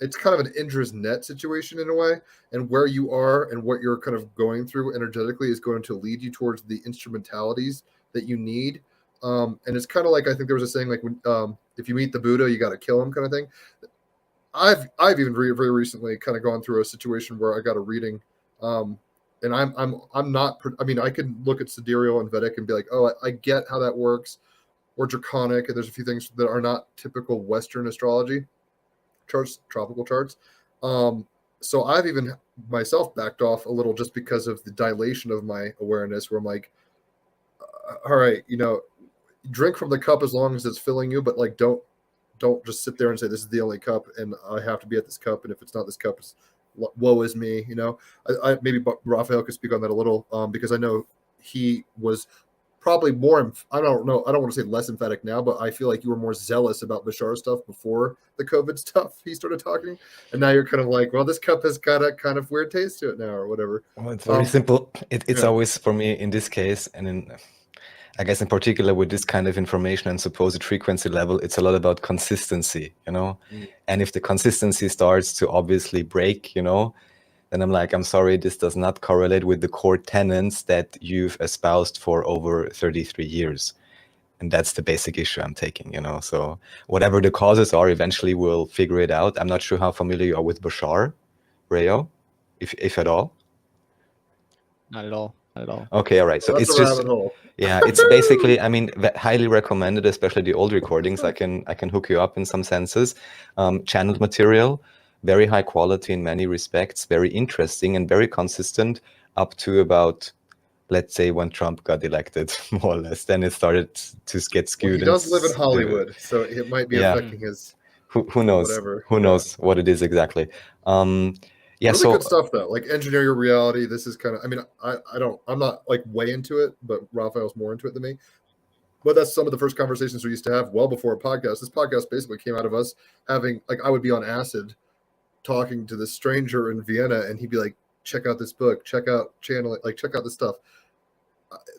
it's kind of an Indra's net situation in a way. And where you are and what you're kind of going through energetically is going to lead you towards the instrumentalities that you need. And it's kind of like, I think there was a saying like, when, if you meet the Buddha, you got to kill him kind of thing. I've even very recently kind of gone through a situation where I got a reading and I'm not. I mean, I can look at sidereal and Vedic and be like, oh, I get how that works, or draconic, and there's a few things that are not typical Western astrology charts, tropical charts. So I've even myself backed off a little just because of the dilation of my awareness, where I'm like, all right, drink from the cup as long as it's filling you, but like don't just sit there and say this is the only cup and I have to be at this cup, and if it's not this cup, it's woe is me. I maybe Raffael could speak on that a little because I know he was probably more. I don't know. I don't want to say less emphatic now, but I feel like you were more zealous about Bashar stuff before the COVID stuff he started talking, and now you're kind of like, well, this cup has got a kind of weird taste to it now, or whatever. Well, it's very simple. It's always for me in this case, and in I guess in particular with this kind of information and supposed frequency level, it's a lot about consistency, you know. And if the consistency starts to obviously break, you know, then I'm like, I'm sorry, this does not correlate with the core tenets that you've espoused for over 33 years. And that's the basic issue I'm taking, you know. So whatever the causes are, eventually we'll figure it out. I'm not sure how familiar you are with Bashar, Rayo, if at all. Not at all. Not at all. Okay, all right. So That's it's a just, rabbit hole. yeah, it's basically, I mean, highly recommended, especially the old recordings. I can hook you up in some senses. Channeled material, very high quality in many respects, very interesting and very consistent up to about, let's say, when Trump got elected, more or less. Then it started to get skewed. Well, he does live in Hollywood, so it might be affecting his. Who knows? Whatever. Who knows what it is exactly? Yeah, really so good stuff though. Like Engineer Your Reality. This is kind of. I mean, I'm not like way into it, but Raphael's more into it than me. But that's some of the first conversations we used to have well before a podcast. This podcast basically came out of us having, like, I would be on acid talking to this stranger in Vienna, and he'd be like, check out this book, check out channel, like check out this stuff.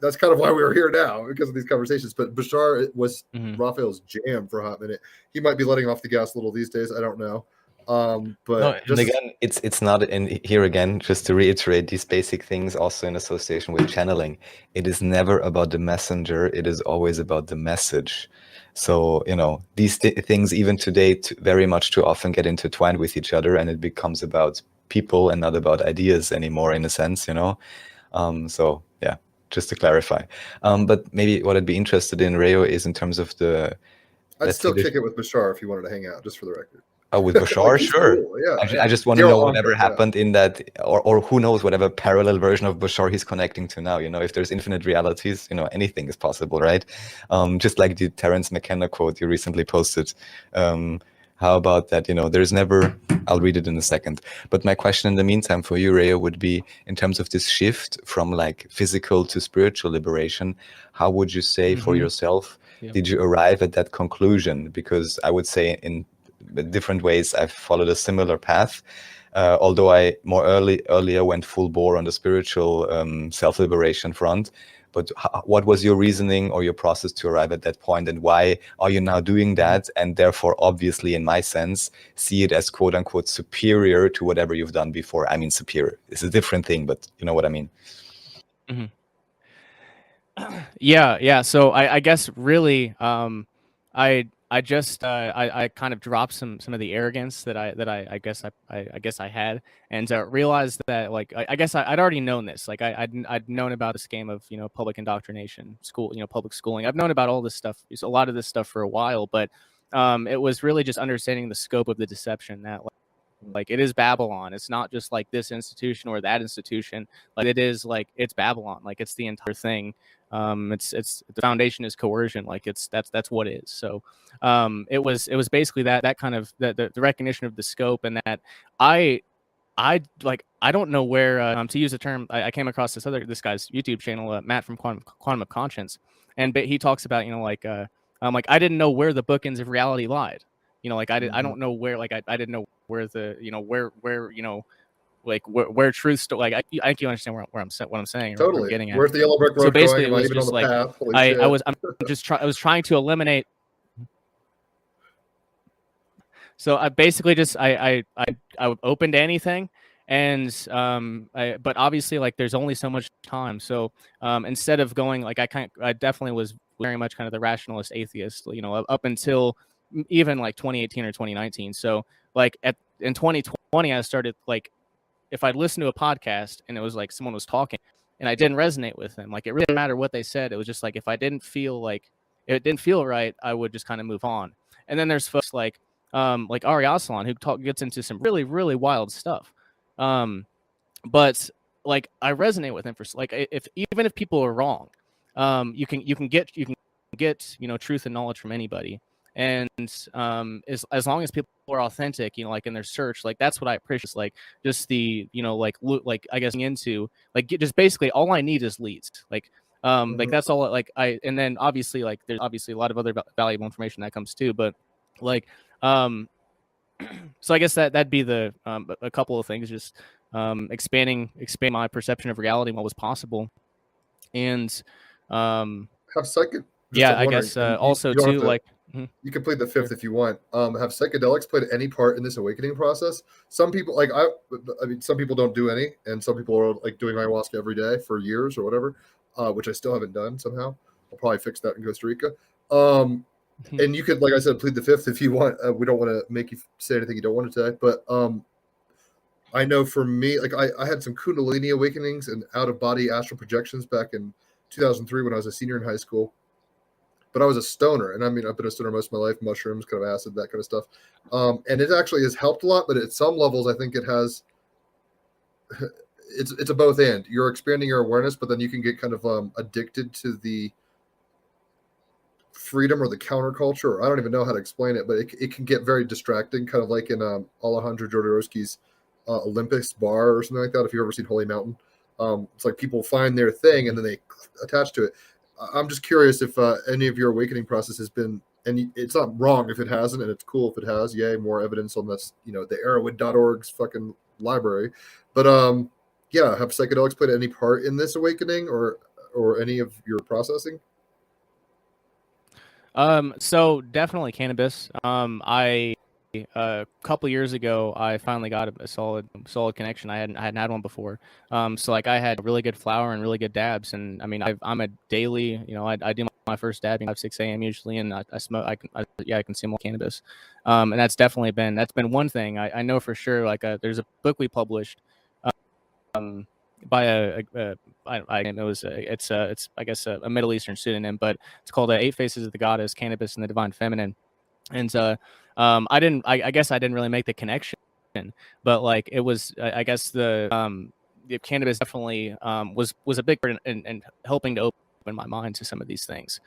That's kind of why we were here now, because of these conversations. But Bashar was Raphael's jam for a hot minute. He might be letting off the gas a little these days. I don't know. But no, and again, it's not. And here again, just to reiterate these basic things, also in association with channeling, it is never about the messenger. It is always about the message. So, you know, these things even today very much too often get intertwined with each other, and it becomes about people and not about ideas anymore, in a sense, you know. So yeah, just to clarify. But maybe what I'd be interested in, Rayo, is in terms of the. I'd still kick it with Bashar if you wanted to hang out, just for the record. Oh, with Bashar, like, sure. Cool. Yeah, I just want to know whatever happened in that, or who knows, whatever parallel version of Bashar he's connecting to now. You know, if there's infinite realities, you know, anything is possible, right? Just like the Terence McKenna quote you recently posted. How about that? You know, there's never. I'll read it in a second. But my question in the meantime for you, Rayo, would be in terms of this shift from like physical to spiritual liberation. How would you say for yourself did you arrive at that conclusion? Because I would say in different ways I've followed a similar path, although I earlier went full bore on the spiritual self-liberation front. But what was your reasoning or your process to arrive at that point, and why are you now doing that, and therefore obviously in my sense see it as quote unquote superior to whatever you've done before? I mean, superior is a different thing, but you know what I mean. Yeah. So I guess really I just I kind of dropped some of the arrogance that I guess I had, and realized that, like, I guess I'd already known this. Like I'd known about this game of, you know, public indoctrination, school, you know, public schooling. I've known about all this stuff, a lot of this stuff for a while, but it was really just understanding the scope of the deception that, like it is Babylon. It's not just like this institution or that institution. Like it is, like, it's Babylon. Like it's the entire thing. It's the foundation is coercion. Like that's what it is. So it was basically that kind of the recognition of the scope, and that I don't know where, to use a term, I came across this guy's YouTube channel, Matt from Quantum of Conscience, and he talks about, you know, like I didn't know where the bookends of reality lied. You know, like I don't know where, like I didn't know where the, you know, where you know, like where truth like I think you understand where I'm what I'm saying. Totally. What I'm getting at. Where's the yellow brick road so basically going? it was just like I was trying to eliminate. So I basically just I would open to anything, and but obviously, like, there's only so much time. So instead of going, like, I definitely was very much kind of the rationalist atheist, you know, up until even like 2018 or 2019. So like in 2020, I started, like, if I'd listen to a podcast and it was like someone was talking and I didn't resonate with them, like, it really didn't matter what they said. It was just like, if I didn't feel like it didn't feel right, I would just kind of move on. And then there's folks like Ari Asalan, who gets into some really, really wild stuff. But like, I resonate with him for, like, even if people are wrong, you can get you know, truth and knowledge from anybody. And as long as people are authentic, you know, like in their search, like, that's what I appreciate. Like, just the, you know, like I guess into, like, just basically all I need is leads. Like Like that's all. Like and then obviously like there's obviously a lot of other valuable information that comes too. But like, so I guess that'd be the a couple of things, just expanding my perception of reality and what was possible, and Have psychic. yeah, I'm I wondering, guess and also you don't have too to. like. You can plead the fifth if you want. Have psychedelics played any part in this awakening process? Some people, like I mean, some people don't do any, and some people are like doing ayahuasca every day for years or whatever, which I still haven't done somehow. I'll probably fix that in Costa Rica. And you could, like I said, plead the fifth if you want. We don't want to make you say anything you don't want to say, but I know for me, like I had some Kundalini awakenings and out of body astral projections back in 2003 when I was a senior in high school. But I was a stoner, and I mean, I've been a stoner most of my life, mushrooms, kind of acid, that kind of stuff. And it actually has helped a lot, but at some levels, I think it has, it's a both and. You're expanding your awareness, but then you can get kind of addicted to the freedom or the counterculture, or I don't even know how to explain it, but it can get very distracting, kind of like in Alejandro Jodorowsky's Olympus Bar or something like that, if you've ever seen Holy Mountain. It's like people find their thing, and then they attach to it. I'm just curious if any of your awakening process has been, and it's not wrong if it hasn't, and it's cool if it has. Yay, more evidence on this, the Arrowwood.org's fucking library. But yeah, have psychedelics played any part in this awakening or any of your processing? So definitely cannabis. A couple years ago, I finally got a solid connection. I hadn't had one before. So like I had really good flower and really good dabs, and I mean I'm a daily, I do my first dabbing at 6 a.m. usually, and I smoke. I consume more cannabis, and that's been one thing I know for sure. Like there's a book we published, by it's I guess a Middle Eastern pseudonym, but it's called Eight Faces of the Goddess, Cannabis and the Divine Feminine. And I guess I didn't really make the connection, but like it was, I guess the cannabis definitely was a big part in helping to open my mind to some of these things.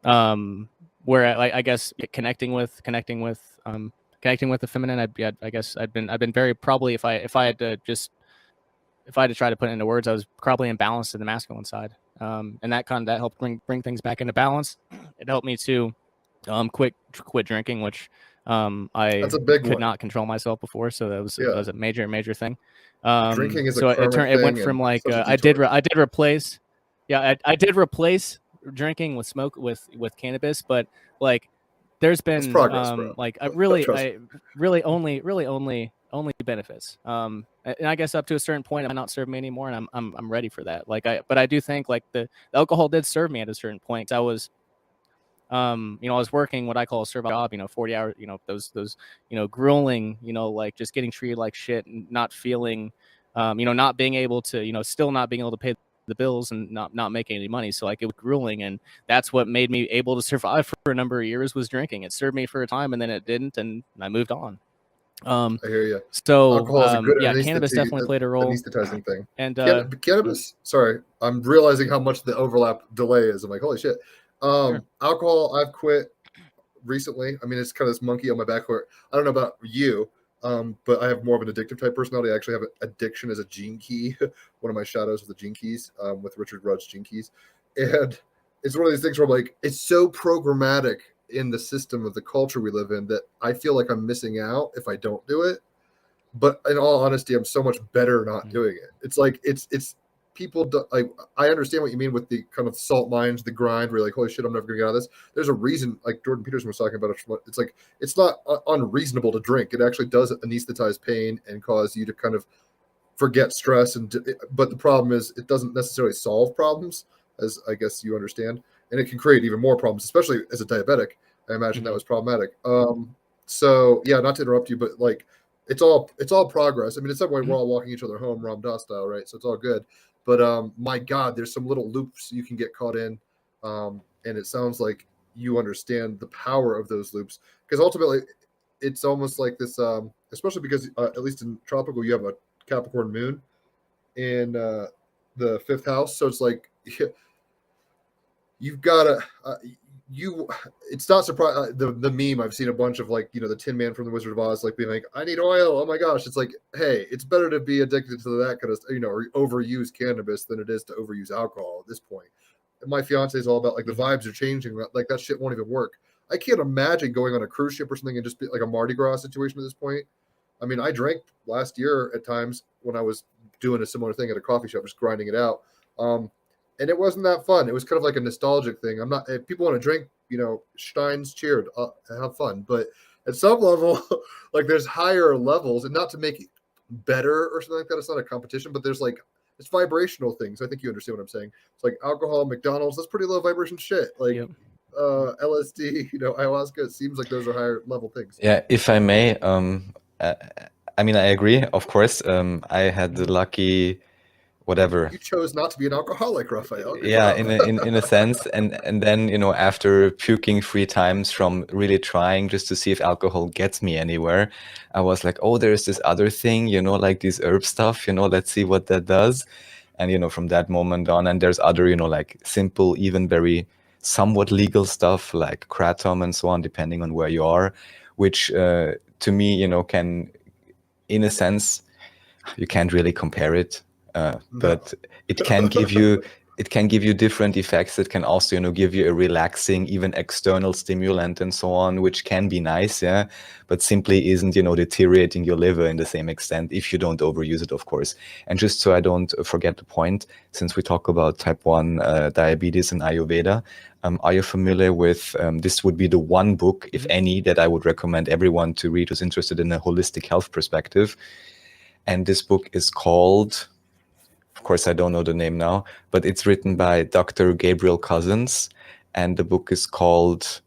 Where I guess connecting with the feminine, I guess I've been very, probably if I had to try to put it into words, I was probably imbalanced to the masculine side, and that helped bring things back into balance. It helped me to quit drinking, which I could not control myself before, so that was a major thing. Drinking is so it went from like I did replace drinking with smoke with cannabis, but like there's been progress, like I really only benefits. And I guess up to a certain point, it might not serve me anymore, and I'm ready for that. But I do think like the alcohol did serve me at a certain point. I was I was working what I call a survival job, 40 hours, those grueling, like just getting treated like shit and not feeling, not being able to, still not being able to pay the bills and not making any money. So like it was grueling, and that's what made me able to survive for a number of years, was drinking. It served me for a time, and then it didn't, and I moved on. I hear you. So alcohol is a good cannabis definitely played a role. Anesthetizing thing. And cannabis. Sorry, I'm realizing how much the overlap delay is. I'm like, holy shit. Sure. Alcohol, I've quit recently. I mean, it's kind of this monkey on my back. Where I don't know about you, but I have more of an addictive type personality. I actually have addiction as a gene key. One of my shadows with the gene keys, with Richard Rudd's gene keys, and it's one of these things where I'm like, it's so programmatic in the system of the culture we live in that I feel like I'm missing out if I don't do it. But in all honesty, I'm so much better not doing it. It's like it's people do, like, I understand what you mean with the kind of salt mines, the grind, where you're like, holy shit, I'm never gonna get out of this. There's a reason, like Jordan Peterson was talking about it. It's like it's not unreasonable to drink. It actually does anesthetize pain and cause you to kind of forget stress. But the problem is it doesn't necessarily solve problems, as I guess you understand. And it can create even more problems, especially as a diabetic. I imagine that was problematic. So yeah, not to interrupt you, but like it's all progress. I mean, in some way, we're all walking each other home, Ram Dass style, right? So it's all good. But my God, there's some little loops you can get caught in, and it sounds like you understand the power of those loops, because ultimately, it's almost like this. Especially because at least in tropical, you have a Capricorn moon in the fifth house, so it's like. You've got to it's not surprising, the meme I've seen a bunch of, like, the Tin Man from the Wizard of Oz, like being like, I need oil, oh my gosh. It's like, hey, it's better to be addicted to that kind of or overuse cannabis than it is to overuse alcohol at this point. my fiance is all about like the vibes are changing. Like that shit won't even work. I can't imagine going on a cruise ship or something and just be like a Mardi Gras situation at this point. I mean, I drank last year at times when I was doing a similar thing at a coffee shop, just grinding it out. And it wasn't that fun. It was kind of like a nostalgic thing. I'm not, if people want to drink, you know, Stein's cheered, have fun. But at some level, like there's higher levels, and not to make it better or something like that. It's not a competition, but there's like, it's vibrational things. I think you understand what I'm saying. It's like alcohol, McDonald's, that's pretty low vibration shit. Like LSD, you know, ayahuasca, it seems like those are higher level things. Yeah, if I may, I mean, I agree, of course. I had the lucky, whatever. You chose not to be an alcoholic, Raphael. Good Yeah, job. in a sense, and then, you know, after puking 3 times from really trying just to see if alcohol gets me anywhere, I was like, oh, there's this other thing, you know, like these herb stuff, you know, let's see what that does. And, you know, from that moment on, and there's other, you know, like simple, even very somewhat legal stuff like kratom and so on, depending on where you are, which to me, you know, can, in a sense, you can't really compare it. But it can give you different effects. It can also, you know, give you a relaxing, even external stimulant and so on, which can be nice, yeah, but simply isn't, you know, deteriorating your liver in the same extent if you don't overuse it, of course. And just so I don't forget the point, since we talk about type 1 diabetes and Ayurveda, are you familiar with, this would be the one book, if any, that I would recommend everyone to read who's interested in a holistic health perspective. And this book is called, of course, I don't know the name now, but it's written by Dr. Gabriel Cousens, and the book is called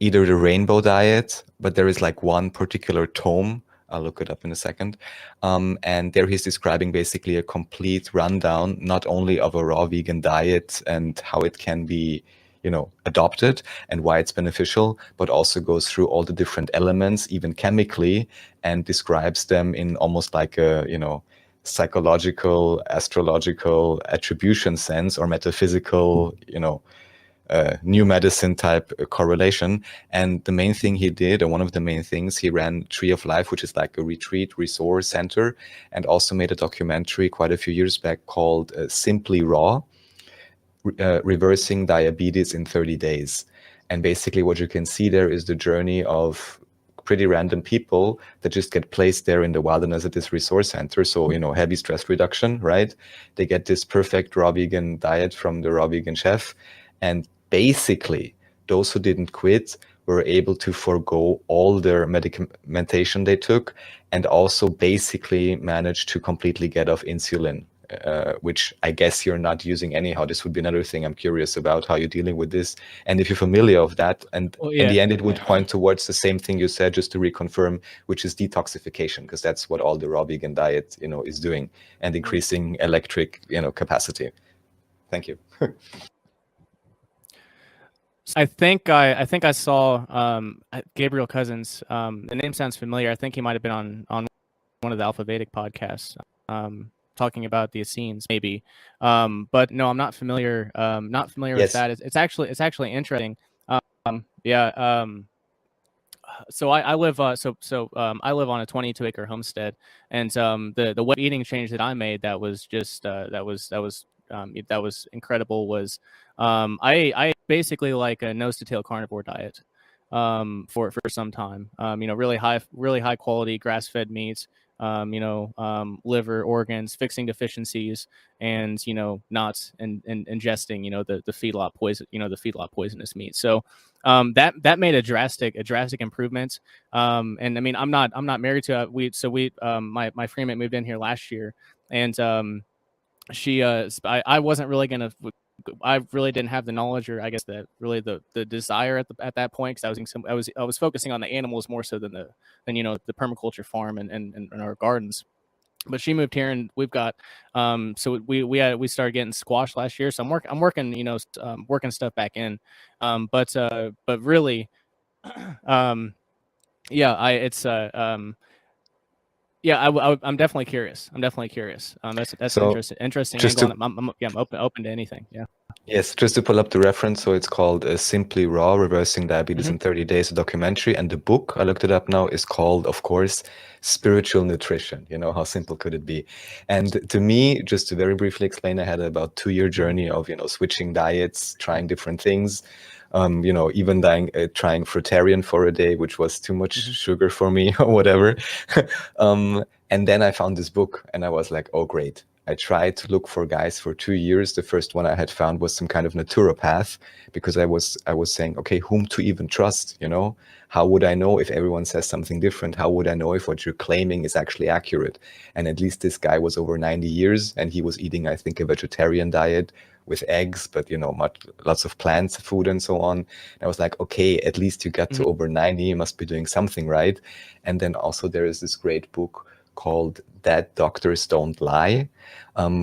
either The Rainbow Diet, but there is like one particular tome. I'll look it up in a second. And there he's describing basically a complete rundown, not only of a raw vegan diet and how it can be, you know, adopted and why it's beneficial, but also goes through all the different elements, even chemically, and describes them in almost like a, you know, psychological, astrological attribution sense or metaphysical, you know, new medicine type correlation. And the main thing he did, or one of the main things, he ran Tree of Life, which is like a retreat resource center, and also made a documentary quite a few years back called Simply Raw, Reversing Diabetes in 30 Days. And basically what you can see there is the journey of pretty random people that just get placed there in the wilderness at this resource center. So, you know, heavy stress reduction, right? They get this perfect raw vegan diet from the raw vegan chef. And basically, those who didn't quit were able to forego all their medication they took, and also basically managed to completely get off insulin, which I guess you're not using anyhow. This would be another thing I'm curious about, how you're dealing with this. And if you're familiar with that, and in the end, it would point towards the same thing you said, just to reconfirm, which is detoxification, because that's what all the raw vegan diet, you know, is doing, and increasing electric, you know, capacity. Thank you. I think I saw Gabriel Cousens. The name sounds familiar. I think he might have been on one of the Alpha Vedic podcasts, talking about the Essenes, maybe. But no, I'm not familiar. With that. It's actually interesting. So I live I live on a 22-acre homestead, and the way eating change that I made that was just that was incredible was I ate basically like a nose to tail carnivore diet for some time. You know, really high quality grass fed meats, liver, organs, fixing deficiencies, and, you know, not ingesting, you know, the feedlot poison, you know, the feedlot poisonous meat. So that made a drastic improvement. And I mean, I'm not married to my roommate moved in here last year, and she I wasn't really gonna. I really didn't have the knowledge, or I guess really the desire at that point, because I was focusing on the animals more so than the permaculture farm and our gardens. But she moved here, and we've got so we started getting squash last year. So I'm working working stuff back in, but really, it's Yeah, I'm definitely curious. That's So interesting just angle. to I'm open to anything. Yeah. Yes, just to pull up the reference, so it's called Simply Raw, Reversing Diabetes in 30 Days, a documentary, and the book, I looked it up now, is called, of course, Spiritual Nutrition. You know, how simple could it be? And to me, just to very briefly explain, I had about 2-year journey of, switching diets, trying different things, even trying fruitarian for a day, which was too much sugar for me or whatever. And then I found this book and I was like, oh, great. I tried to look for guys for 2 years. The first one I had found was some kind of naturopath, because I was saying, okay, whom to even trust? How would I know if everyone says something different? How would I know if what you're claiming is actually accurate? And at least this guy was over 90 years and he was eating, I think, a vegetarian diet with eggs, but lots of plants, food and so on. And I was like, okay, at least you got to over 90, you must be doing something right. And then also there is this great book called Dead Doctors Don't Lie,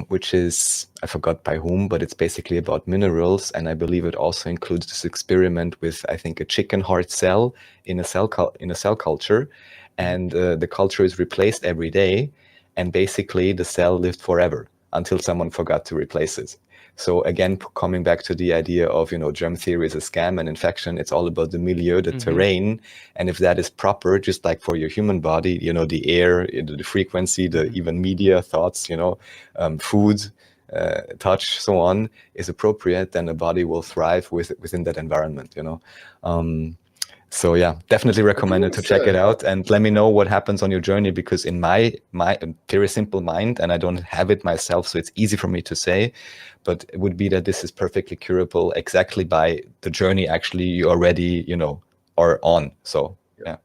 which is, I forgot by whom, but it's basically about minerals. And I believe it also includes this experiment with, I think, a chicken heart cell in a cell culture. And the culture is replaced every day. And basically the cell lived forever until someone forgot to replace it. So again, coming back to the idea of, germ theory is a scam and infection, it's all about the milieu, the terrain. And if that is proper, just like for your human body, the air, the frequency, the even media, thoughts, food, touch, so on, is appropriate, then the body will thrive within that environment, So yeah, definitely recommend it to check it out, and let me know what happens on your journey, because in my very simple mind, and I don't have it myself, so it's easy for me to say, but it would be that this is perfectly curable exactly by the journey actually you already, are on. So yeah.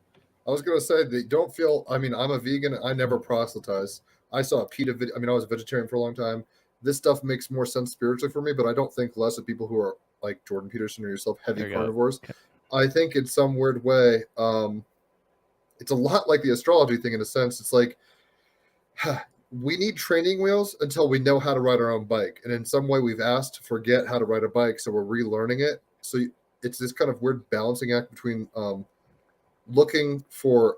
I was going to say, they don't feel, I'm a vegan. I never proselytize. I saw a PETA video. I was a vegetarian for a long time. This stuff makes more sense spiritually for me, but I don't think less of people who are like Jordan Peterson or yourself, heavy carnivores. Okay. I think in some weird way, it's a lot like the astrology thing in a sense. It's like, we need training wheels until we know how to ride our own bike. And in some way we've asked to forget how to ride a bike, so we're relearning it. So it's this kind of weird balancing act between looking for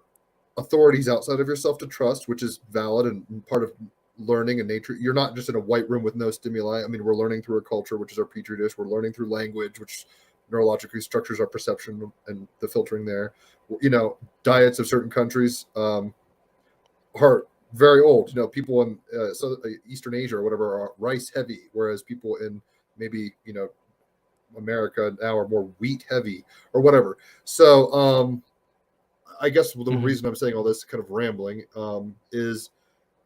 authorities outside of yourself to trust, which is valid and part of learning and nature. You're not just in a white room with no stimuli. We're learning through a culture, which is our petri dish. We're learning through language, which neurologically structures our perception and the filtering there. Diets of certain countries are very old. People in Eastern Asia or whatever are rice heavy, whereas people in maybe America now are more wheat heavy or whatever. So I guess the reason I'm saying all this kind of rambling is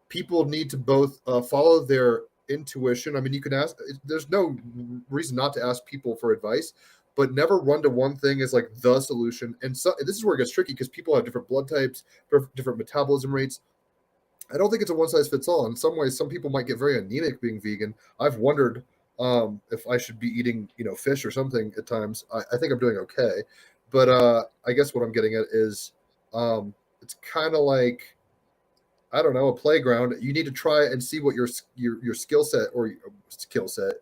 people need to both follow their intuition. You can ask. There's no reason not to ask people for advice, but never run to one thing as like the solution. And so this is where it gets tricky, because people have different blood types, different metabolism rates. I don't think it's a one size fits all. In some ways, some people might get very anemic being vegan. I've wondered if I should be eating, fish or something at times. I think I'm doing okay, but I guess what I'm getting at is it's kind of like, I don't know, a playground. You need to try and see what your skill set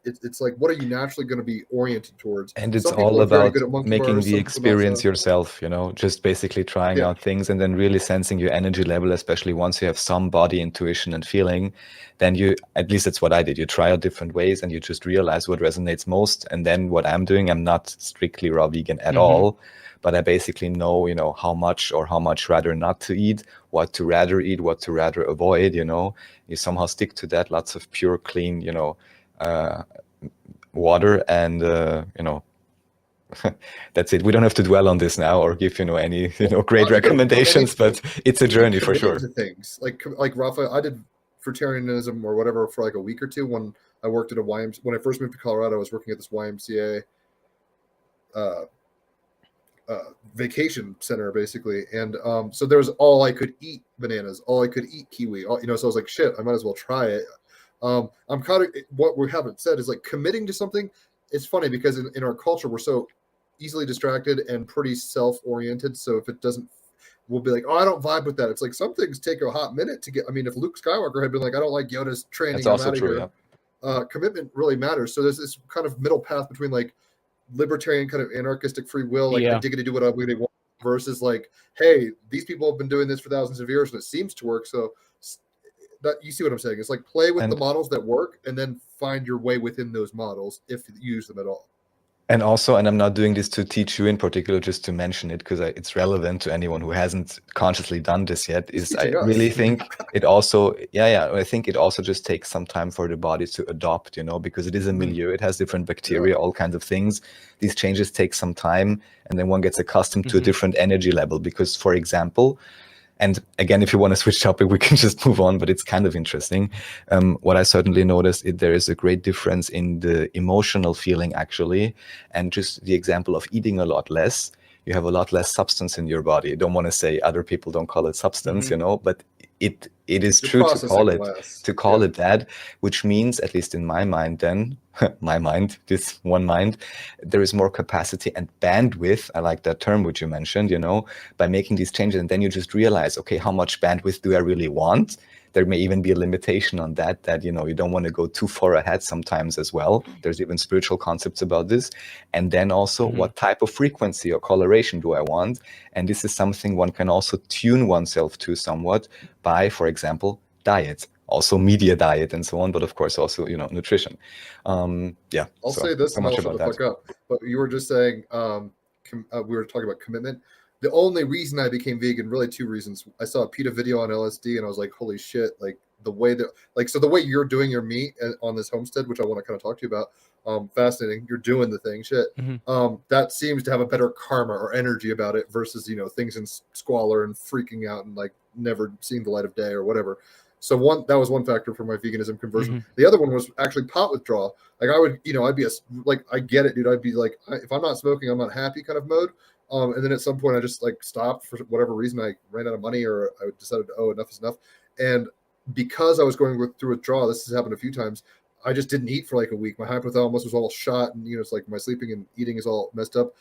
It's like, what are you naturally going to be oriented towards? And it's all about making the experience yourself, just basically trying out things and then really sensing your energy level, especially once you have some body intuition and feeling. Then at least that's what I did. You try out different ways and you just realize what resonates most. And then what I'm doing, I'm not strictly raw vegan at all, but I basically know, how much rather not to eat, what to rather eat, what to rather avoid, You somehow stick to that, lots of pure, clean, water, and, that's it. We don't have to dwell on this now or give, any, great recommendations, but it's a journey for sure. Things like Raffael, I did fruitarianism or whatever for like a week or two when I worked at a YMCA. When I first moved to Colorado, I was working at this YMCA vacation center basically, and so there was all I could eat bananas, all I could eat kiwi, so I was like, shit, I might as well try it. I'm kind of, what we haven't said is like committing to something. It's funny because in our culture we're so easily distracted and pretty self-oriented, so if it doesn't, we'll be like, oh, I don't vibe with that. It's like some things take a hot minute to get. If Luke Skywalker had been like, I don't like Yoda's training, that's also true. Commitment really matters. So there's this kind of middle path between like libertarian kind of anarchistic free will, like I dig to do what I really want, versus like, hey, these people have been doing this for thousands of years and it seems to work. So that, you see what I'm saying? It's like play with the models that work and then find your way within those models if you use them at all. And also, and I'm not doing this to teach you in particular, just to mention it because it's relevant to anyone who hasn't consciously done this yet, is I really think it also, I think it also just takes some time for the body to adopt, you know, because it is a milieu, it has different bacteria, all kinds of things. These changes take some time, and then one gets accustomed to a different energy level. Because, for example, and again, if you want to switch topic, we can just move on, but it's kind of interesting. What I certainly noticed, there is a great difference in the emotional feeling, actually. And just the example of eating a lot less, you have a lot less substance in your body. I don't want to say other people don't call it substance, you know, but it is true to call it that, which means, at least in my mind then, my mind, this one mind, there is more capacity and bandwidth. I like that term which you mentioned, you know, by making these changes. And then you just realize, okay, how much bandwidth do I really want? There may even be a limitation on that, you know, you don't want to go too far ahead sometimes as well. There's even spiritual concepts about this. And then also what type of frequency or coloration do I want? And this is something one can also tune oneself to somewhat by, for example, diet, also media diet and so on, but of course also, you know, nutrition. I'll say this and I'll shut the fuck up. But you were just saying, we were talking about commitment. The only reason I became vegan, really two reasons. I saw a PETA video on LSD and I was like, holy shit, like the way that, like, so the way you're doing your meat on this homestead, which I want to kind of talk to you about, fascinating. You're doing the thing, shit. That seems to have a better karma or energy about it versus, you know, things in squalor and freaking out and like never seeing the light of day or whatever. So that was one factor for my veganism conversion. The other one was actually pot withdrawal. Like I would, you know, I'd be like, I get it, dude. I'd be like, if I'm not smoking, I'm not happy kind of mode. And then at some point I just like stopped for whatever reason. I ran out of money or I decided, enough is enough. And because I was going through withdrawal, this has happened a few times, I just didn't eat for like a week. My hypothalamus was all shot and, you know, it's like my sleeping and eating is all messed up.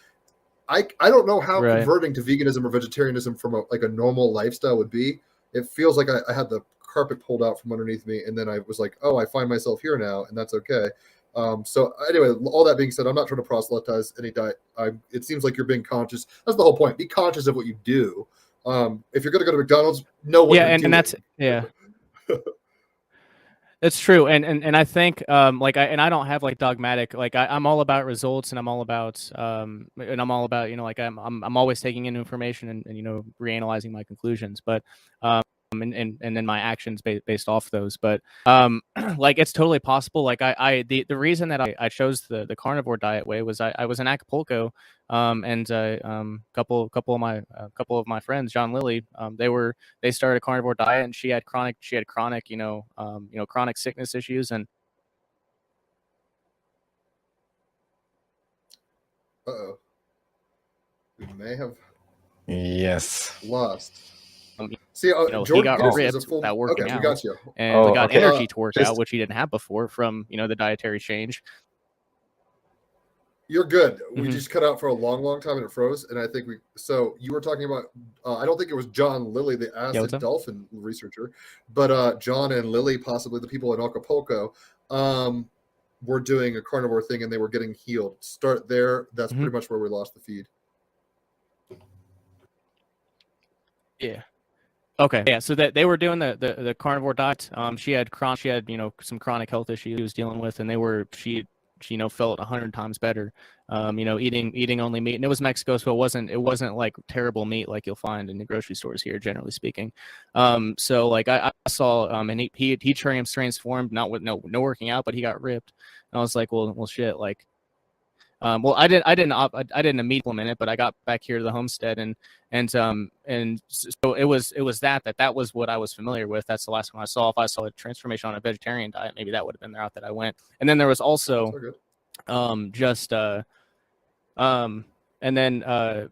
I don't know how converting to veganism or vegetarianism from a normal lifestyle would be. It feels like I had the carpet pulled out from underneath me. And then I was like, I find myself here now and that's okay. So anyway, all that being said, I'm not trying to proselytize any diet. It seems like you're being conscious. That's the whole point. Be conscious of what you do. If you're going to go to McDonald's, know what you're doing. And that's It's true, and I think I don't have like dogmatic, like I'm all about results and I'm all about you know, like I'm always taking in information and you know, reanalyzing my conclusions, but and then my actions based off those. But like it's totally possible. Like the reason that I chose the carnivore diet way was I was in Acapulco, and couple of my friends, John Lilly, they started a carnivore diet, and she had chronic you know, chronic sickness issues. And we may have lost. See, you know, he got ripped without working out, got you. And we got energy to work out, which he didn't have before from, you know, the dietary change. You're good. We just cut out for a long time and it froze. And I think so you were talking about, I don't think it was John Lilly, the acid dolphin researcher, but John and Lilly, possibly the people in Acapulco, were doing a carnivore thing and they were getting healed. Start there. That's pretty much where we lost the feed. Yeah. Okay. Yeah. So that they were doing the carnivore diet. She had you know, some chronic health issues she was dealing with, and she you know, felt 100 times better. You know, eating only meat, and it was Mexico, so it wasn't like terrible meat like you'll find in the grocery stores here, generally speaking. So like I saw and he transformed, not with no working out, but he got ripped. And I was like, well shit, like. Well, I didn't immediately implement it, but I got back here to the homestead, and so it was that was what I was familiar with. That's the last one I saw. If I saw a transformation on a vegetarian diet, maybe that would have been the route that I went. And then there was also, and then gosh,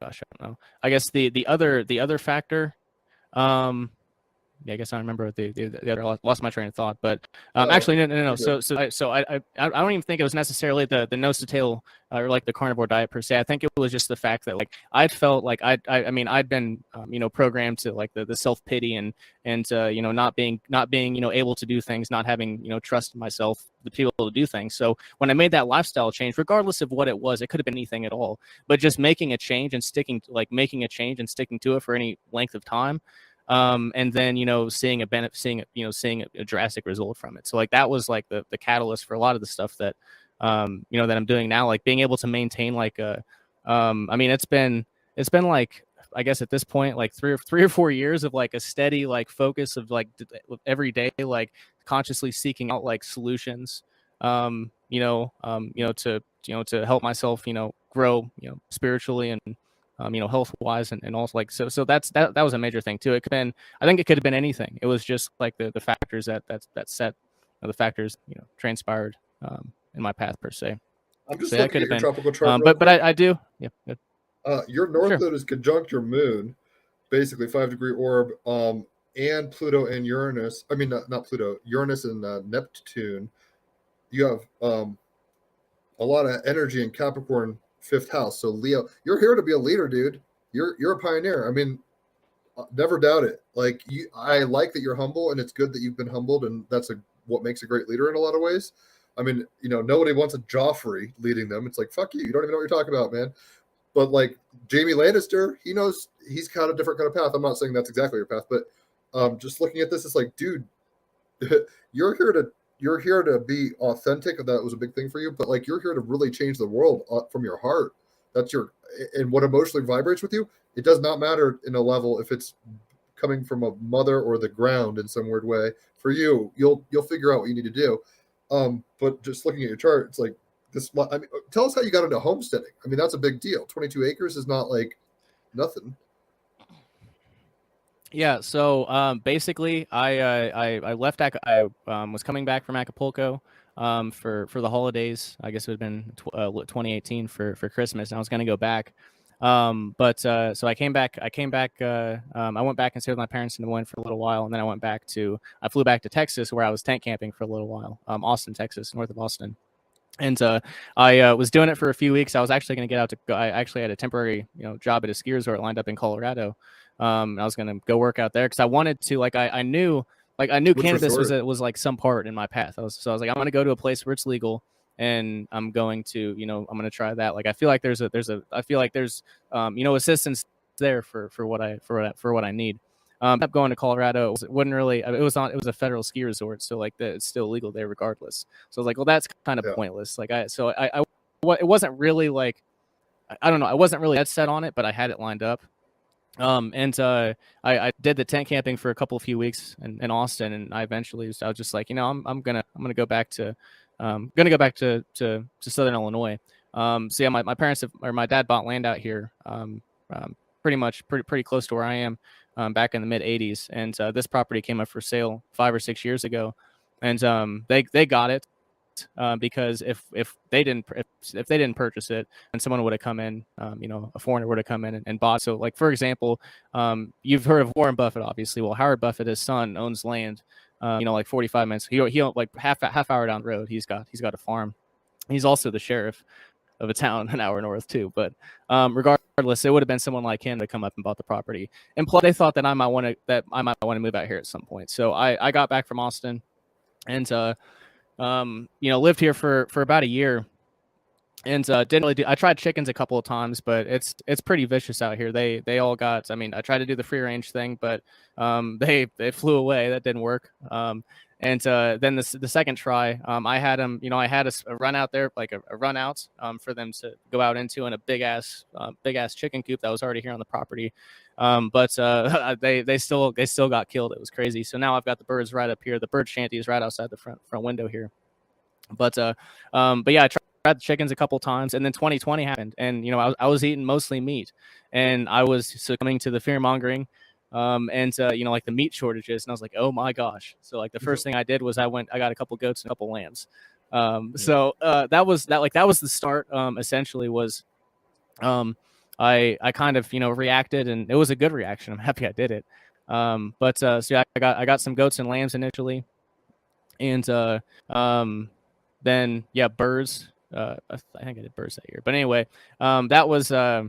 I don't know. I guess the other factor, I guess I remember the other, lost my train of thought, but Oh, actually no. you're good. I don't even think it was necessarily the nose to tail or like the carnivore diet per se. I think it was just the fact that like I'd felt like I mean I'd been programmed to like the self pity and not being able to do things, not having trust in myself, the people to do things. So when I made that lifestyle change, regardless of what it was, it could have been anything at all, but just making a change and sticking to it for any length of time. And then seeing a drastic result from it. So like that was like the catalyst for a lot of the stuff that that I'm doing now, like being able to maintain like I mean it's been like, I guess at this point like 3 or 4 years of like a steady like focus of like every day like consciously seeking out like solutions to help myself grow spiritually and health wise and also like so that was a major thing too. I think it could have been anything. It was just like the factors that set the factors transpired in my path per se. I'm just So that looking could at have your been tropical chart. but I do good. Your north Sure. node is conjunct your moon, basically 5-degree orb, and Pluto and Uranus. I mean, not Pluto, Uranus and Neptune. You have a lot of energy in Capricorn 5th house. So Leo, you're here to be a leader, dude. You're a pioneer. I mean, never doubt it. Like I like that you're humble, and it's good that you've been humbled, and that's what makes a great leader in a lot of ways. I mean, nobody wants a Joffrey leading them. It's like, fuck you. You don't even know what you're talking about, man. But like Jaime Lannister, he knows he's got a different kind of path. I'm not saying that's exactly your path, but just looking at this, it's like, dude, you're here to be authentic. That was a big thing for you, but like you're here to really change the world from your heart. That's and what emotionally vibrates with you. It does not matter in a level if it's coming from a mother or the ground in some weird way. For you, you'll figure out what you need to do. But just looking at your chart, it's like this. I mean, tell us how you got into homesteading. I mean, that's a big deal. 22 acres is not like nothing. Yeah, so basically, I left. I was coming back from Acapulco for the holidays. I guess it would have been 2018 for Christmas, and I was going to go back. But so I came back. I went back and stayed with my parents in Des Moines for a little while, and then I flew back to Texas, where I was tent camping for a little while. Austin, Texas, north of Austin. And I was doing it for a few weeks. I was actually going to get out to go. I actually had a temporary job at a ski resort lined up in Colorado. And I was going to go work out there because I wanted to, like, I knew cannabis was like some part in my path. I was like, I'm going to go to a place where it's legal, and I'm going to, I'm going to try that. Like, I feel like there's assistance there for what I need. Up going to Colorado, it was a federal ski resort, so like it's still legal there regardless. So I was like, well, that's kind of pointless. Like it wasn't really like, I don't know, I wasn't really that set on it, but I had it lined up. I did the tent camping for a few weeks in Austin, and I was just like, I'm gonna go back to Southern Illinois. So yeah, my parents my dad bought land out here, pretty close to where I am, back in the mid '80s, and this property came up for sale 5 or 6 years ago, and they got it. Because if they didn't purchase it, and someone would have come in, a foreigner would have come in and bought. So like, for example, you've heard of Warren Buffett, obviously. Well, Howard Buffett, his son, owns land, like 45 minutes. He like half hour down the road. He's got a farm. He's also the sheriff of a town an hour north too. But regardless, it would have been someone like him to come up and bought the property. And plus, they thought that I might want to move out here at some point. So I got back from Austin, and lived here for about a year, and didn't really I tried chickens a couple of times, but it's pretty vicious out here. They all got, I mean, I tried to do the free range thing, but they flew away. That didn't work. And then the second try, I had them, I had a run out there, like a run out for them to go out into, in a big ass chicken coop that was already here on the property. But they still got killed. It was crazy. So now I've got the birds right up here. The bird shanty is right outside the front window here. But yeah, I tried the chickens a couple times, and then 2020 happened, and I was eating mostly meat, and I was succumbing to the fear mongering, and like the meat shortages, and I was like, oh my gosh. So like the first thing I did was I got a couple goats and a couple lambs. So that was the start. Essentially was, I kind of reacted, and it was a good reaction. I'm happy I did it. So yeah, I got some goats and lambs initially, and then yeah, birds. I think I did birds that year, but anyway, that was yeah,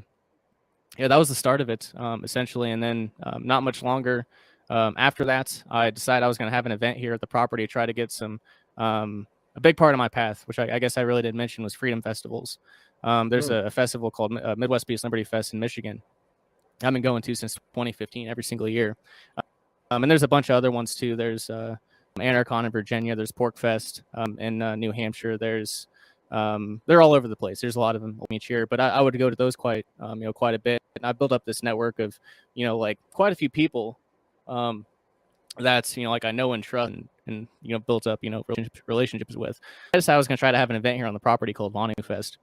that was the start of it, essentially. And then not much longer after that, I decided I was going to have an event here at the property to try to get some. A big part of my path, which I guess I really didn't mention, was freedom festivals. There's a festival called Midwest Peace Liberty Fest in Michigan. I've been going to since 2015, every single year. And there's a bunch of other ones too. There's Anarchon in Virginia. There's Pork Fest in New Hampshire. There's they're all over the place. There's a lot of them each year, but I would go to those quite a bit. And I built up this network of like quite a few people that's like I know and trust and built up relationships with. I decided I was going to try to have an event here on the property called Vonu Fest,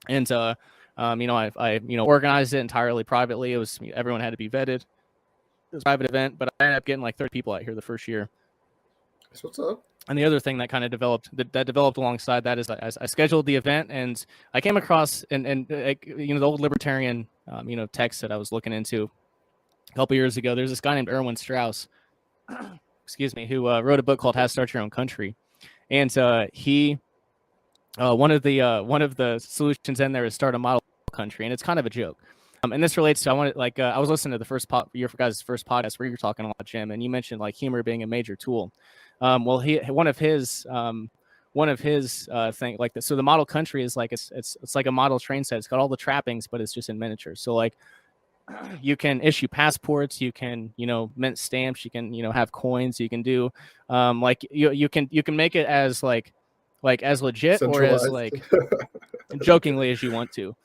and I organized it entirely privately. It was everyone had to be vetted. It was a private event, but I ended up getting like 30 people out here the first year. That's what's up. And the other thing that kind of developed alongside that is I scheduled the event, and I came across and the old libertarian text that I was looking into a couple years ago. There's this guy named Erwin Strauss, excuse me, who wrote a book called How to Start Your Own Country, and he one of the solutions in there is start a model country, and it's kind of a joke. And this relates to I was listening to the first your guys' first podcast where you were talking a lot, Jim, and you mentioned like humor being a major tool. Well, one of his thing like this. So the model country is like it's like a model train set. It's got all the trappings, but it's just in miniature. So like you can issue passports, you can mint stamps, you can have coins, you can do like you can make it as like as legit or as like jokingly as you want to.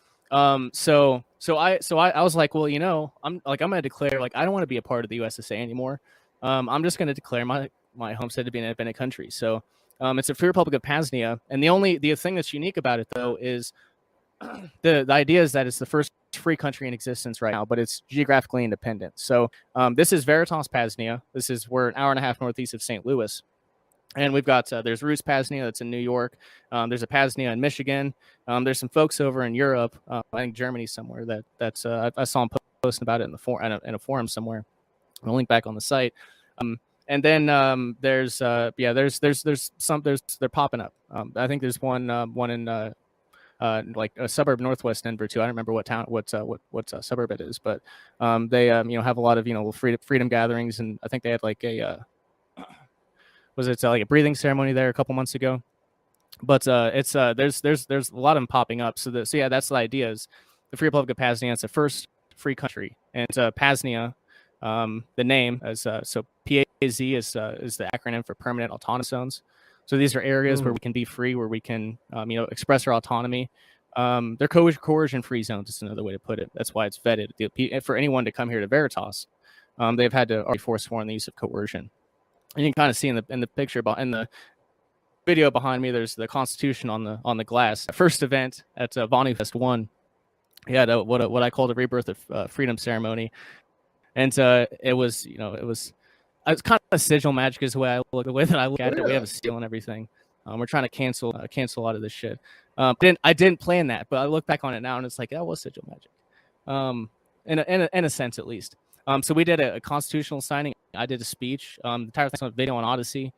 So I was like, well, I'm going to declare like I don't want to be a part of the USSA anymore. I'm just going to declare my homestead to be an independent country. So it's a free republic of PAZNIA, and the thing that's unique about it though is the idea is that it's the first free country in existence right now, but it's geographically independent. So this is Veritas PAZNIA. We're an hour and a half northeast of St. Louis. And we've got there's Roots PAZNIA that's in New York. There's a PAZNIA in Michigan. There's some folks over in Europe, I think Germany somewhere. That's I saw them posting about it in a forum somewhere. I'll link back on the site. And then there's they're popping up. I think there's one in like a suburb northwest Denver too. I don't remember what suburb it is, but they have a lot of freedom gatherings, and I think they had like a like a breathing ceremony there a couple months ago. But it's there's a lot of them popping up. So yeah, that's the idea. Is the Free Republic of PAZNIA? It's the first free country, and PAZNIA, the name is so PAZ is the acronym for Permanent Autonomous Zones. So these are areas where we can be free, where we can express our autonomy. They're coercion-free zones. Is another way to put it. That's why it's vetted. For anyone to come here to Veritas, they've had to already forsworn the use of coercion. And you can kind of see in the picture in the video behind me, there's the Constitution on the glass. First event at Vonu Fest 1, we had what I call the Rebirth of Freedom ceremony, and it was it's kind of sigil magic is the way that I look at it. We have a seal and everything. We're trying to cancel a lot of this shit. I didn't plan that, but I look back on it now and it's like that was sigil magic, in a sense at least. So we did a constitutional signing. I did a speech. The entire thing's on video on Odyssey.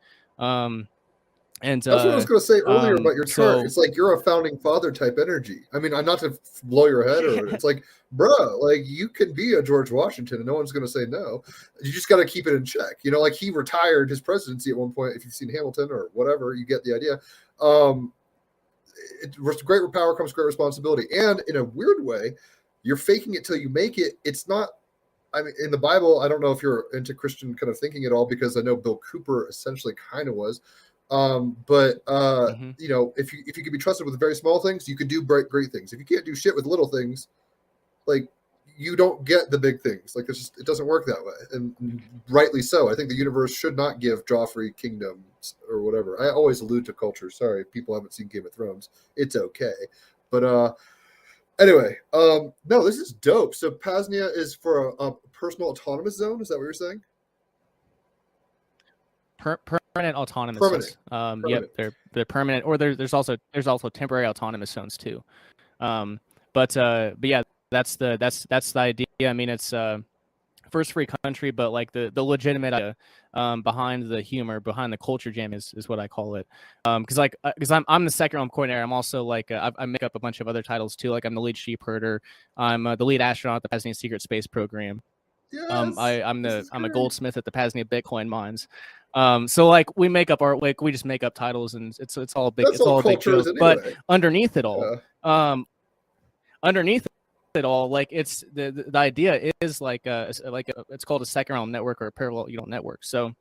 And that's what I was going to say earlier about your chart. It's like you're a founding father type energy. I mean, I'm not to blow your head, or it's like, bro, like you can be a George Washington, and no one's going to say no. You just got to keep it in check. Like he retired his presidency at one point. If you've seen Hamilton or whatever, you get the idea. Great power comes great responsibility, and in a weird way, you're faking it till you make it. It's not. I mean, in the Bible, I don't know if you're into Christian kind of thinking at all, because I know Bill Cooper essentially kind of was. If you can be trusted with very small things, you can do great things. If you can't do shit with little things, like you don't get the big things. Like it doesn't work that way, and rightly so. I think the universe should not give Joffrey kingdoms or whatever. I always allude to culture. Sorry, if people haven't seen Game of Thrones. It's okay, but anyway, no, this is dope. So PAZNIA is for a personal autonomous zone. Is that what you're saying? Permanent autonomous zones. Yep, they're permanent, or there's also temporary autonomous zones too. But yeah, that's the idea. I mean, it's first free country, but like the legitimate idea behind the humor, behind the culture jam is what I call it. Because I'm the second realm coordinator. I'm also like I make up a bunch of other titles too. Like I'm the lead sheep herder. I'm the lead astronaut at the PAZNIA secret space program. Yes, I'm a goldsmith at the PAZNIA Bitcoin mines. So like we make up we just make up titles, and it's all big. That's It's all a big culture joke. is anyway. But underneath it all, Yeah. underneath it all, like it's the idea is like it's called a second realm network or a parallel network. So we want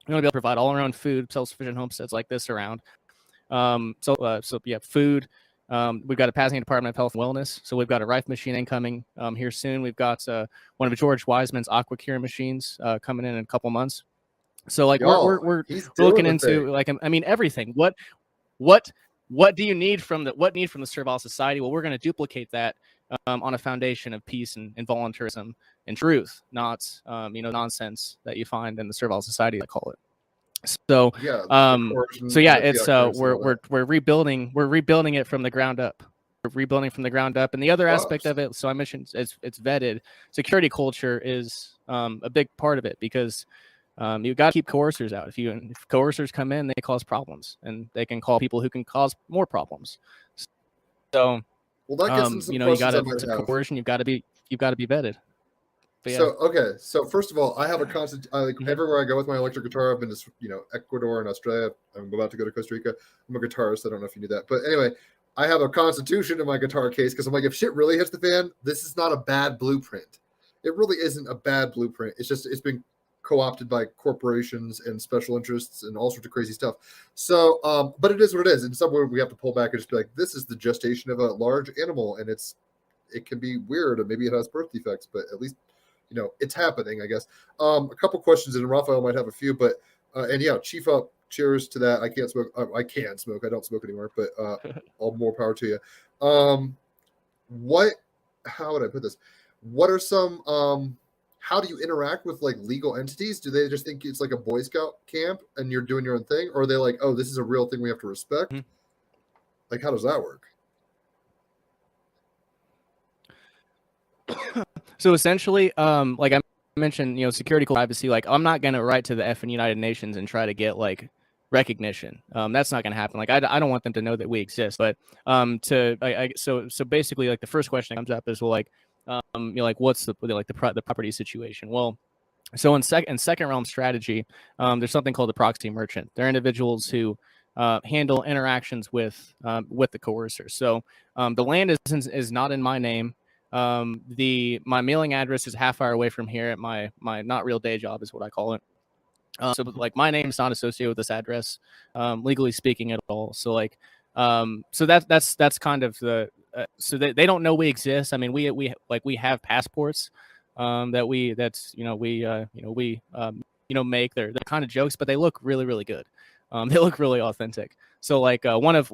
to be able to provide all our own food, self-sufficient homesteads like this around. So yeah, food. We've got a PAZNIA Department of Health and Wellness. So we've got a Rife machine incoming here soon. We've got one of George Wiseman's aqua cure machines coming in a couple months. So like we're looking into like I mean everything. What do you need from the servile society? Well, we're going to duplicate that on a foundation of peace and voluntarism and truth, not nonsense that you find in the servile society, I call it. So it's we're rebuilding it from the ground up. We're rebuilding from the ground up. And the other aspect of it, so I mentioned it's vetted. Security culture is a big part of it, because you've got to keep coercers out. If coercers come in, they cause problems, and they can call people who can cause more problems. So that gets into some you questions got to coercion. You've got to be vetted. But so okay, so first of all, I have a constant. Everywhere I go with my electric guitar, I've been to Ecuador and Australia. I'm about to go to Costa Rica. I'm a guitarist. I don't know if you knew that, but anyway, I have a Constitution in my guitar case because I'm like, if shit really hits the fan, this is not a bad blueprint. It really isn't a bad blueprint. It's just it's been co-opted by corporations and special interests and all sorts of crazy stuff. So, but it is what it is. In some way, we have to pull back and just be like, this is the gestation of a large animal, and it can be weird, and maybe it has birth defects, but at least it's happening, I guess. A couple questions, and Raphael might have a few, but and yeah, chief up, cheers to that. I can't smoke. I can smoke. I don't smoke anymore, but all more power to you. How would I put this? What are some how do you interact with like legal entities? Do they just think it's like a Boy Scout camp and you're doing your own thing, or are they like, oh, this is a real thing we have to respect? Like, how does that work? So essentially, like I mentioned, security, privacy. Like, I'm not gonna write to the effing United Nations and try to get like recognition. That's not gonna happen. Like, I don't want them to know that we exist. But so basically, like the first question that comes up is, well, like, like what's the property situation? Well, so in second realm strategy, there's something called the proxy merchant. They're individuals who handle interactions with the coercer. So the land is not in my name. My mailing address is half hour away from here at my not real day job is what I call it. So like my name is not associated with this address, legally speaking at all. So like, so that's kind of the, so they don't know we exist. I mean, we have passports, make. They're kind of jokes, but they look really, really good. They look really authentic. So like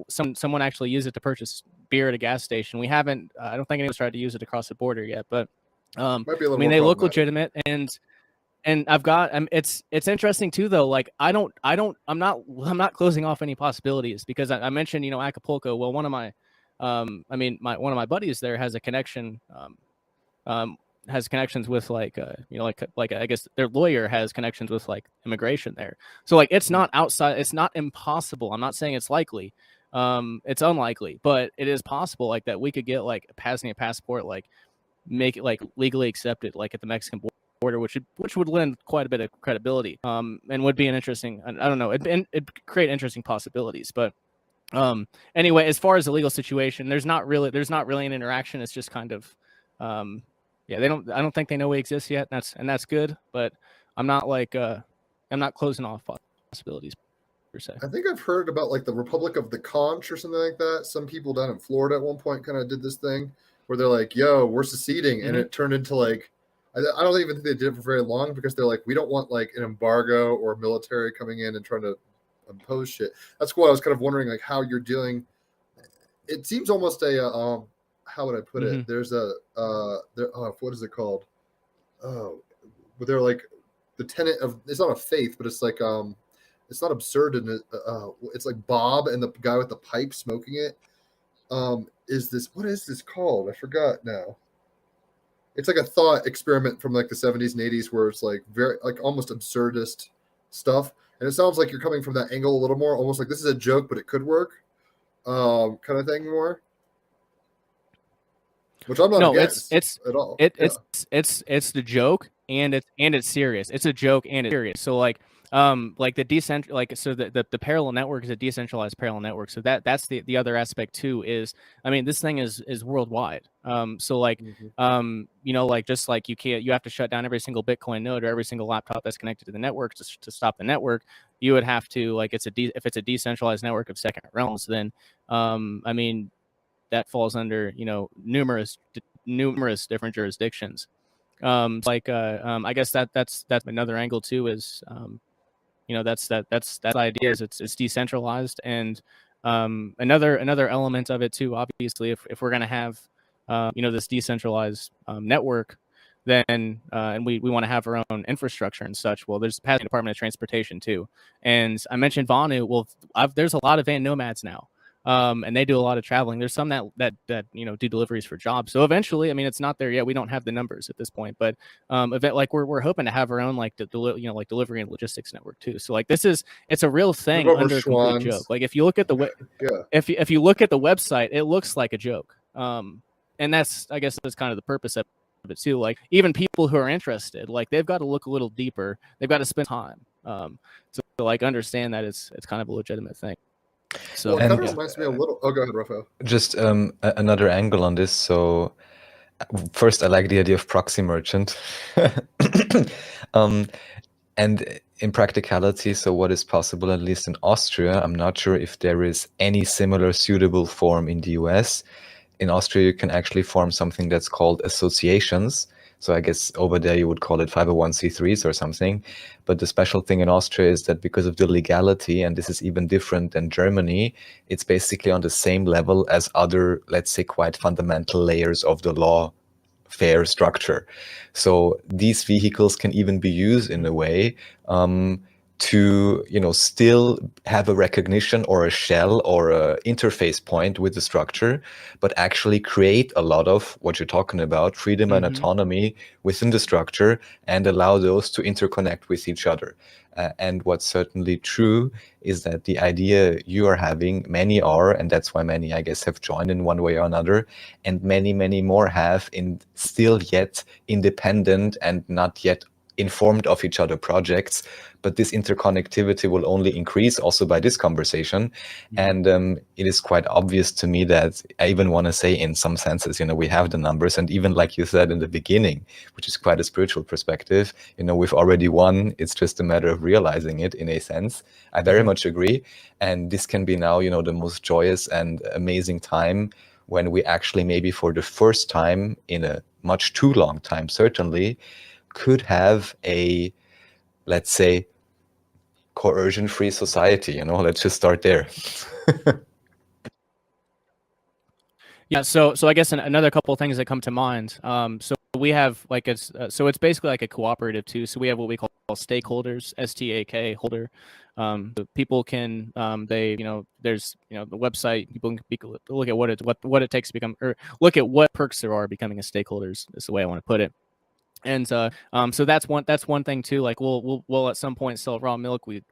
someone actually used it to purchase beer at a gas station. We haven't. I don't think anyone's tried to use it across the border yet, but I mean they look legitimate, and I've got. It's interesting too though. Like I'm not closing off any possibilities, because I mentioned Acapulco. Well, one of my one of my buddies there has a connection. Has connections with like I guess their lawyer has connections with like immigration there. So like it's not outside, it's not impossible. I'm not saying it's likely. It's unlikely, but it is possible like that we could get like a PAZNIA passport, like make it like legally accepted like at the Mexican border, which would lend quite a bit of credibility. And would be an interesting, I don't know, it'd create interesting possibilities. But anyway, as far as the legal situation, there's not really an interaction. It's just kind of yeah, I don't think they know we exist yet. That's good, but I'm not closing off possibilities per se. I think I've heard about like the Republic of the Conch or something like that. Some people down in Florida at one point kind of did this thing where they're like, yo, we're seceding. And it turned into like, I don't even think they did it for very long, because they're like, we don't want like an embargo or military coming in and trying to impose shit. That's why I was kind of wondering like how you're dealing. It seems almost a, how would I put it? There's a what is it called? Oh, but they're like the tenet of, it's not a faith, but it's like it's not absurd, and it's like Bob and the guy with the pipe smoking it. What is this called? I forgot now. it's like a thought experiment from like the 70s and 80s where it's like very like almost absurdist stuff. And it sounds like you're coming from that angle a little more, almost like this is a joke, but it could work, kind of thing more. Which I'm not against at all. It's the joke and it's serious. It's a joke and it's serious. So like the parallel network is a decentralized parallel network. So that's the other aspect too is, I mean, this thing is worldwide. So like just like you have to shut down every single Bitcoin node or every single laptop that's connected to the network to stop the network. You would have to, like, if it's a decentralized network of second realms, then I mean, that falls under numerous different jurisdictions. I guess that's another angle too is that's the idea is it's decentralized. And another element of it too, obviously, if we're going to have this decentralized network, then and we want to have our own infrastructure and such, well, there's the PAZNIA Department of Transportation too. And I mentioned Vonu. Well, there's a lot of van nomads now. And they do a lot of traveling. There's some that do deliveries for jobs. So eventually, I mean, it's not there yet. We don't have the numbers at this point, but we're hoping to have our own delivery and logistics network too. So like it's a real thing under a complete joke. Like if you look at the if you look at the website, it looks like a joke. And I guess that's kind of the purpose of it too. Like even people who are interested, like they've got to look a little deeper. They've got to spend time to like understand that it's kind of a legitimate thing. So well, it kind of reminds me a little. Oh, go ahead, Raffael. Just another angle on this. So first, I like the idea of proxy merchant. And in practicality, so what is possible, at least in Austria, I'm not sure if there is any similar suitable form in the US. In Austria, you can actually form something that's called associations. So I guess over there you would call it 501c3s or something. But the special thing in Austria is that because of the legality, and this is even different than Germany, it's basically on the same level as other, let's say, quite fundamental layers of the law fair structure. So these vehicles can even be used in a way to still have a recognition or a shell or a interface point with the structure, but actually create a lot of what you're talking about, freedom and autonomy within the structure, and allow those to interconnect with each other. And what's certainly true is that the idea you are having, many are, and that's why many, I guess, have joined in one way or another, and many, many more have in still yet independent and not yet informed of each other projects. But this interconnectivity will only increase also by this conversation. And it is quite obvious to me that I even want to say in some senses, we have the numbers. And even like you said in the beginning, which is quite a spiritual perspective, we've already won. It's just a matter of realizing it in a sense. I very much agree. And this can be now, the most joyous and amazing time when we actually maybe for the first time in a much too long time, certainly, could have a, let's say, coercion-free society. Let's just start there. Yeah. So I guess another couple of things that come to mind. So we have so it's basically like a cooperative too. So we have what we call stakeholders, STAK holder. People can there's the website. People can look at what it takes to become, or look at what perks there are becoming a stakeholder. Is the way I want to put it. And so that's one thing too. Like we'll at some point sell raw milk. We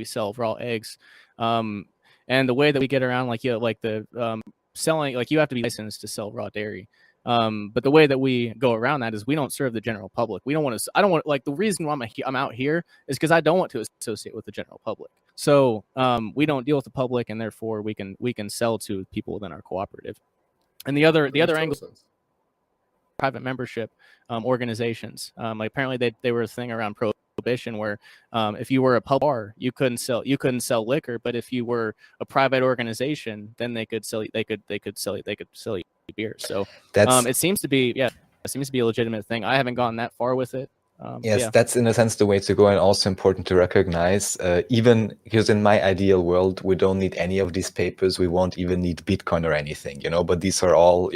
sell raw eggs. And the way that we get around selling, like you have to be licensed to sell raw dairy. But the way that we go around that is we don't serve the general public. We don't want to. I don't want, like, the reason why I'm out here is because I don't want to associate with the general public. So we don't deal with the public, and therefore we can sell to people within our cooperative. And the other angle. Private membership organizations. Like apparently they were a thing around prohibition where if you were a pub bar, you couldn't sell liquor, but if you were a private organization, then they could sell you beer. So it seems to be a legitimate thing. I haven't gone that far with it. Yes, that's in a sense the way to go, and also important to recognize, even because in my ideal world, we don't need any of these papers. We won't even need Bitcoin or anything, but these are all,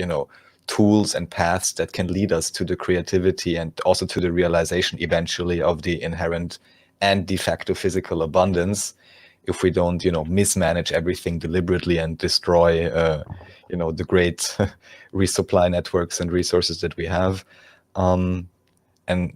tools and paths that can lead us to the creativity and also to the realization eventually of the inherent and de facto physical abundance, if we don't mismanage everything deliberately and destroy the great resupply networks and resources that we have. And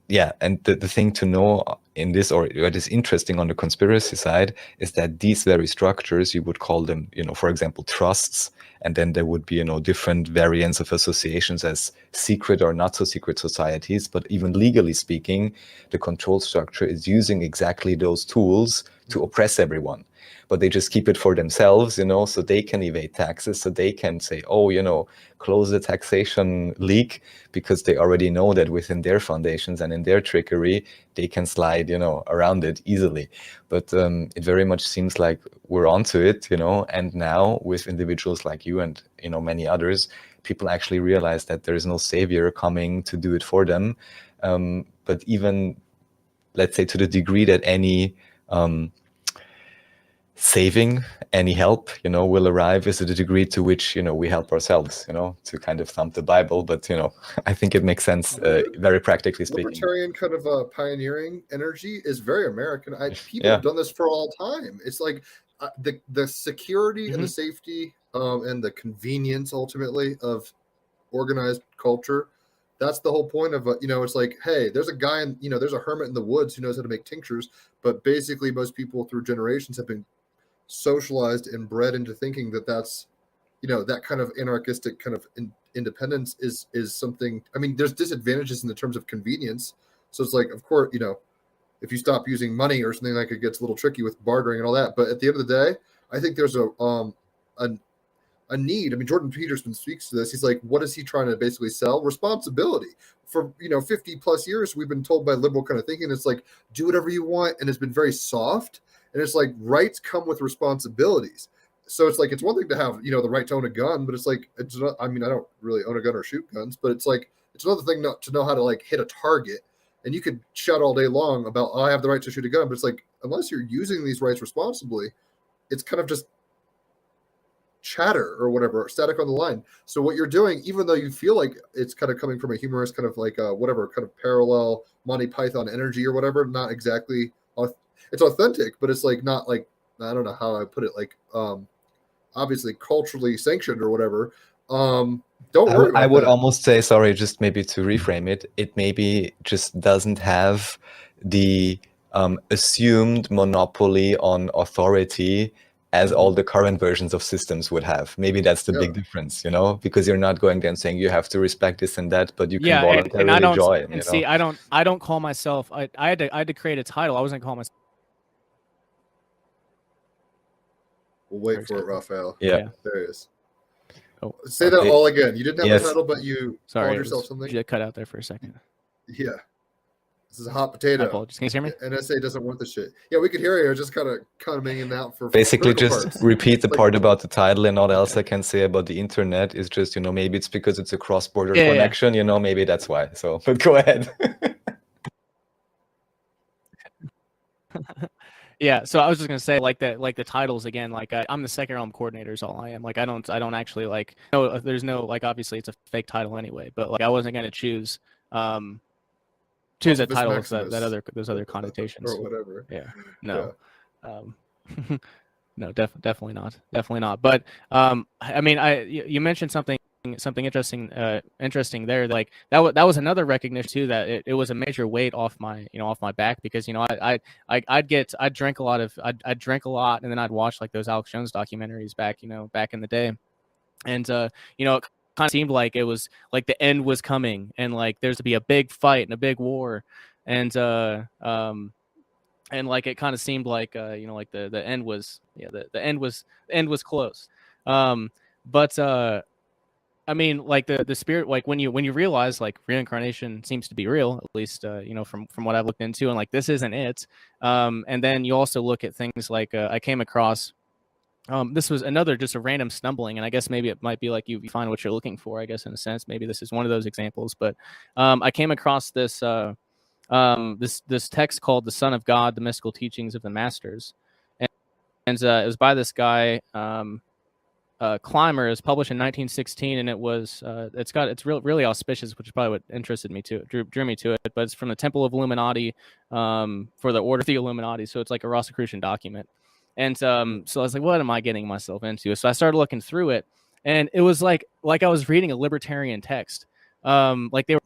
yeah, and the thing to know in this, or what is interesting on the conspiracy side, is that these very structures, you would call them, for example, trusts, and then there would be, different variants of associations as secret or not so secret societies. But even legally speaking, the control structure is using exactly those tools to oppress everyone. But they just keep it for themselves, so they can evade taxes, so they can say, oh, close the taxation leak, because they already know that within their foundations and in their trickery, they can slide, around it easily. But it very much seems like we're onto it, and now with individuals like you and, many others, people actually realize that there is no savior coming to do it for them. But even, let's say, to the degree that any saving, any help, will arrive, is to the degree to which, we help ourselves, to kind of thump the Bible. But, I think it makes sense, very practically speaking. Libertarian kind of pioneering energy is very American. People have done this for all time. It's like the security and the safety and the convenience, ultimately, of organized culture. That's the whole point of it's like, hey, there's a guy in, there's a hermit in the woods who knows how to make tinctures. But basically, most people through generations have been socialized and bred into thinking that that's that kind of anarchistic kind of independence is something. I mean, there's disadvantages in the terms of convenience, so it's like, of course, if you stop using money or something, like, it gets a little tricky with bartering and all that. But at the end of the day, I think there's a need. I mean, Jordan Peterson speaks to this. He's like, what is he trying to basically sell? Responsibility. For 50 plus years, we've been told by liberal kind of thinking, it's like, do whatever you want, and it's been very soft. And it's like, rights come with responsibilities. So it's like, it's one thing to have, the right to own a gun, but it's like, it's not, I mean, I don't really own a gun or shoot guns, but it's like, it's another thing not to know how to like hit a target. And you could shout all day long about, I have the right to shoot a gun, but it's like, unless you're using these rights responsibly, it's kind of just chatter or whatever, static on the line. So what you're doing, even though you feel like it's kind of coming from a humorous kind of like whatever kind of parallel Monty Python energy or whatever, not exactly, it's authentic, but it's like not like, I don't know how I put it, like obviously culturally sanctioned or whatever. Don't worry about I would that. almost say, sorry, just maybe to reframe it, it maybe just doesn't have the assumed monopoly on authority as all the current versions of systems would have. Maybe that's the big difference, because you're not going there and saying you have to respect this and that, but you can voluntarily and I don't, join. And see, I don't call myself. I had to create a title. I wasn't calling myself. We'll wait for it, Raphael. Yeah. There it is. Oh, say that all again. You didn't have a title, but you called yourself something. You cut out there for a second. Yeah. This is a hot potato. Apologies. Can you hear me? NSA doesn't want this shit. Yeah, we could hear you. Just kind of hanging out for basically just parts. Repeat the part about the title, and all else I can say about the internet is just, maybe it's because it's a cross-border connection, maybe that's why. So, but go ahead. Yeah, so I was just gonna say, like the titles again. Like I'm the second realm coordinator is all I am. Like I don't actually like. No, there's no like. Obviously, it's a fake title anyway. But like I wasn't gonna choose a title with those other connotations or whatever. Yeah, no, no, definitely not. But I mean, you mentioned something interesting there. Like that was another recognition too, that it was a major weight off my back, because I'd drink a lot, and then I'd watch like those Alex Jones documentaries back in the day, and it kind of seemed like it was like the end was coming, and like there's to be a big fight and a big war, and like it kind of seemed like like the end was the end was close, but I mean, like the spirit, like when you realize like reincarnation seems to be real, at least from what I've looked into, and like this isn't it, and then you also look at things like I came across, this was another just a random stumbling, and I guess maybe it might be like you find what you're looking for, I guess, in a sense. Maybe this is one of those examples, but I came across this this text called "The Son of God: The Mystical Teachings of the Masters," and it was by this guy. Climber. Is published in 1916, and it was it's really auspicious, which is probably what interested me to it, drew me to it. But it's from the Temple of Illuminati, for the Order of the Illuminati, so it's like a Rosicrucian document. And so I was like, what am I getting myself into? So I started looking through it, and it was like I was reading a libertarian text. Like they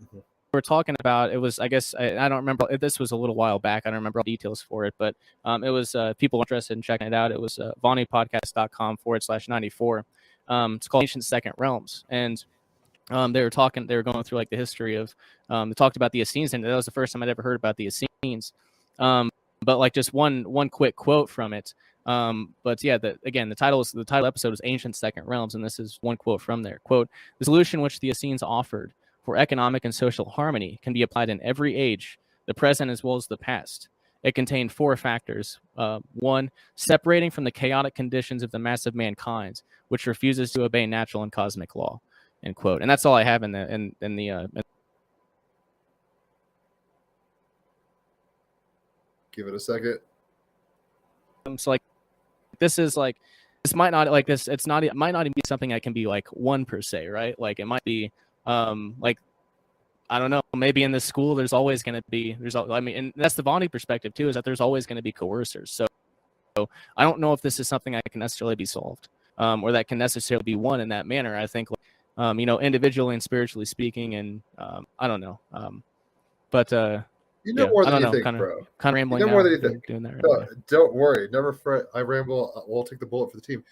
were talking about, it was, I guess, I don't remember, this was a little while back, I don't remember all the details for it, but it was, people interested in checking it out, it was vonupodcast.com/94. It's called Ancient Second Realms, and they were going through like the history of, they talked about the Essenes, and that was the first time I'd ever heard about the Essenes. But like just one quick quote from it. But yeah, the title episode is Ancient Second Realms, and this is one quote from there. Quote, "The solution which the Essenes offered for economic and social harmony can be applied in every age, the present as well as the past. It contained 4 factors. 1, separating from the chaotic conditions of the mass of mankind, which refuses to obey natural and cosmic law." End quote. And that's all I have in the Give it a second. So like, this is like, this might not like this. It's not. It might not even be something that can be like one per se, right? Like it might be, like, I don't know. Maybe in this school, there's always going to be. I mean, and that's the Vonu perspective too. Is that there's always going to be coercers. So I don't know if this is something that can necessarily be solved, or that can necessarily be won in that manner. I think, individually and spiritually speaking, and I don't know. But you know more than you think, kind of bro. rambling. You know more than you think. Doing that No, don't worry. Never fret. I ramble. We'll take the bullet for the team.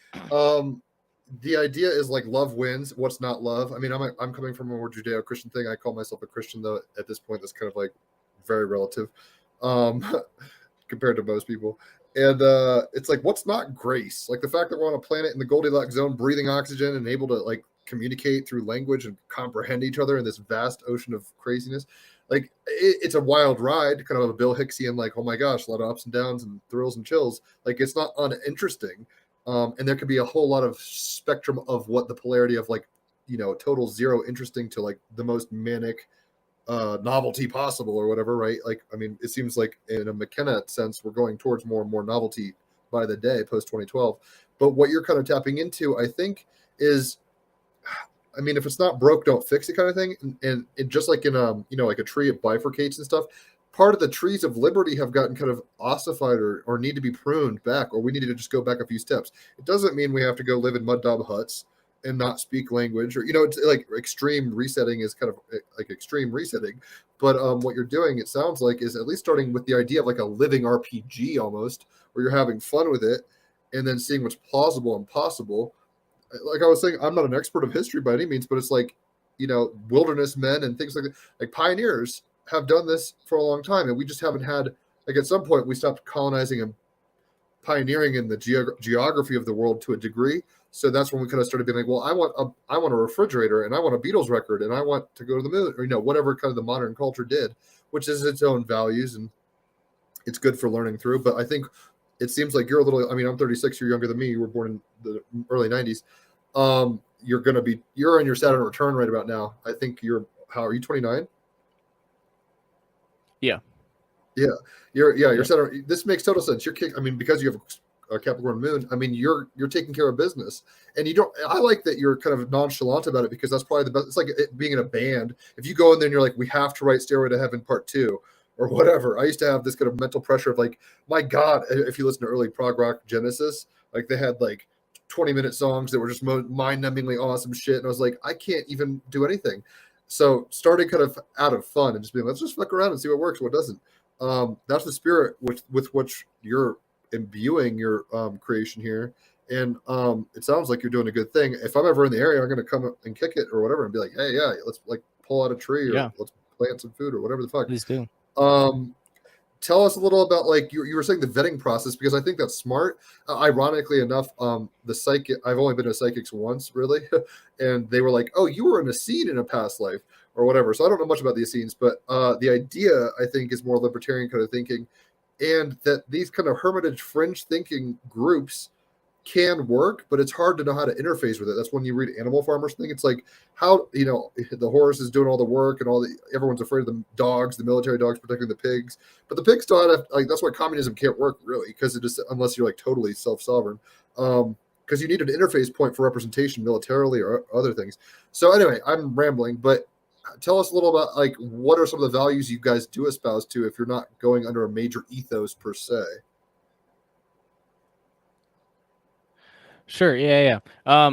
The idea is like love wins. What's not love? I mean, I'm coming from a more Judeo-Christian thing. I call myself a Christian, though. At this point, that's kind of like very relative, compared to most people. And it's like, what's not grace? Like the fact that we're on a planet in the Goldilocks zone, breathing oxygen and able to like communicate through language and comprehend each other in this vast ocean of craziness. Like it's a wild ride, kind of a Bill Hicksian, like, oh my gosh, a lot of ups and downs and thrills and chills. Like it's not uninteresting. And there could be a whole lot of spectrum of what the polarity of like, total zero interesting to like the most manic novelty possible or whatever, right? Like, I mean, it seems like in a McKenna sense, we're going towards more and more novelty by the day post 2012. But what you're kind of tapping into, I think, is, I mean, if it's not broke, don't fix it kind of thing. And it just like in like a tree, it bifurcates and stuff. Part of the trees of liberty have gotten kind of ossified or need to be pruned back, or we need to just go back a few steps. It doesn't mean we have to go live in mud daub huts and not speak language, or it's like extreme resetting is kind of like extreme resetting. But what you're doing, it sounds like, is at least starting with the idea of like a living RPG almost, where you're having fun with it and then seeing what's plausible and possible. Like I was saying, I'm not an expert of history by any means, but it's like, wilderness men and things like that, like pioneers have done this for a long time. And we just haven't had, like at some point we stopped colonizing and pioneering in the geography of the world to a degree. So that's when we kind of started being like, well, I want a refrigerator and I want a Beatles record and I want to go to the moon, or, whatever kind of the modern culture did, which is its own values. And it's good for learning through. But I think it seems like you're a little, I mean, I'm 36, you're younger than me. You were born in the early 90s. You're in your Saturn return right about now. I think how are you, 29? Yeah. You're Saturn. This makes total sense. Because you have a Capricorn moon, I mean, you're taking care of business, and I like that you're kind of nonchalant about it, because that's probably the best. It's like being in a band. If you go in there and you're like, we have to write Stairway to Heaven Part 2 or whatever. I used to have this kind of mental pressure of like, my God, if you listen to early prog rock Genesis, like they had like 20-minute songs that were just mind-numbingly awesome shit. And I was like, I can't even do anything. So starting kind of out of fun and just being, let's just fuck around and see what works, what doesn't. That's the spirit with which you're imbuing your creation here. And it sounds like you're doing a good thing. If I'm ever in the area, I'm going to come and kick it or whatever and be like, hey, yeah, let's like pull out a tree or let's plant some food or whatever the fuck. Please do. Tell us a little about, like, you were saying the vetting process, because I think that's smart. Ironically enough, I've only been to psychics once, really, and they were like, oh, you were an Essene in a past life or whatever. So I don't know much about the Essenes, but the idea, I think, is more libertarian kind of thinking, and that these kind of hermitage fringe thinking groups can work, but it's hard to know how to interface with it. That's when you read Animal Farmer's thing. It's like how, the horse is doing all the work and everyone's afraid of the dogs, the military dogs protecting the pigs, but the pigs don't have, like, that's why communism can't work really, because it just, unless you're like totally self-sovereign, because you need an interface point for representation militarily or other things. So anyway, I'm rambling, but tell us a little about, like, what are some of the values you guys do espouse to if you're not going under a major ethos per se? Sure. Yeah.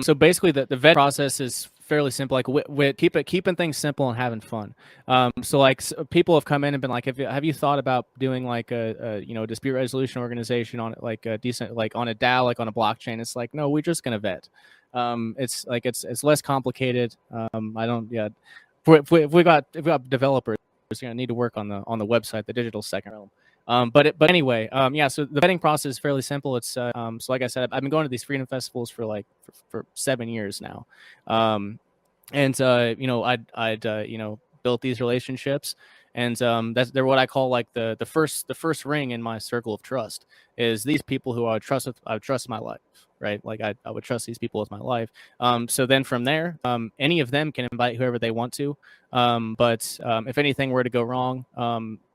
So basically, the vet process is fairly simple. Like keeping things simple and having fun. So like people have come in and been like, have you thought about doing like a dispute resolution organization on like a decent, like on a DAO, like on a blockchain? It's like, no, we're just gonna vet. It's like it's less complicated. I don't if we got developers, you're gonna need to work on the website, the digital second realm. But anyway, so the vetting process is fairly simple. It's so like I said, I've been going to these freedom festivals for 7 years now. And I'd built these relationships, and they're what I call like the first ring in my circle of trust is these people who I would trust my life, right? Like I would trust these people with my life. So then from there, any of them can invite whoever they want to. But if anything were to go wrong,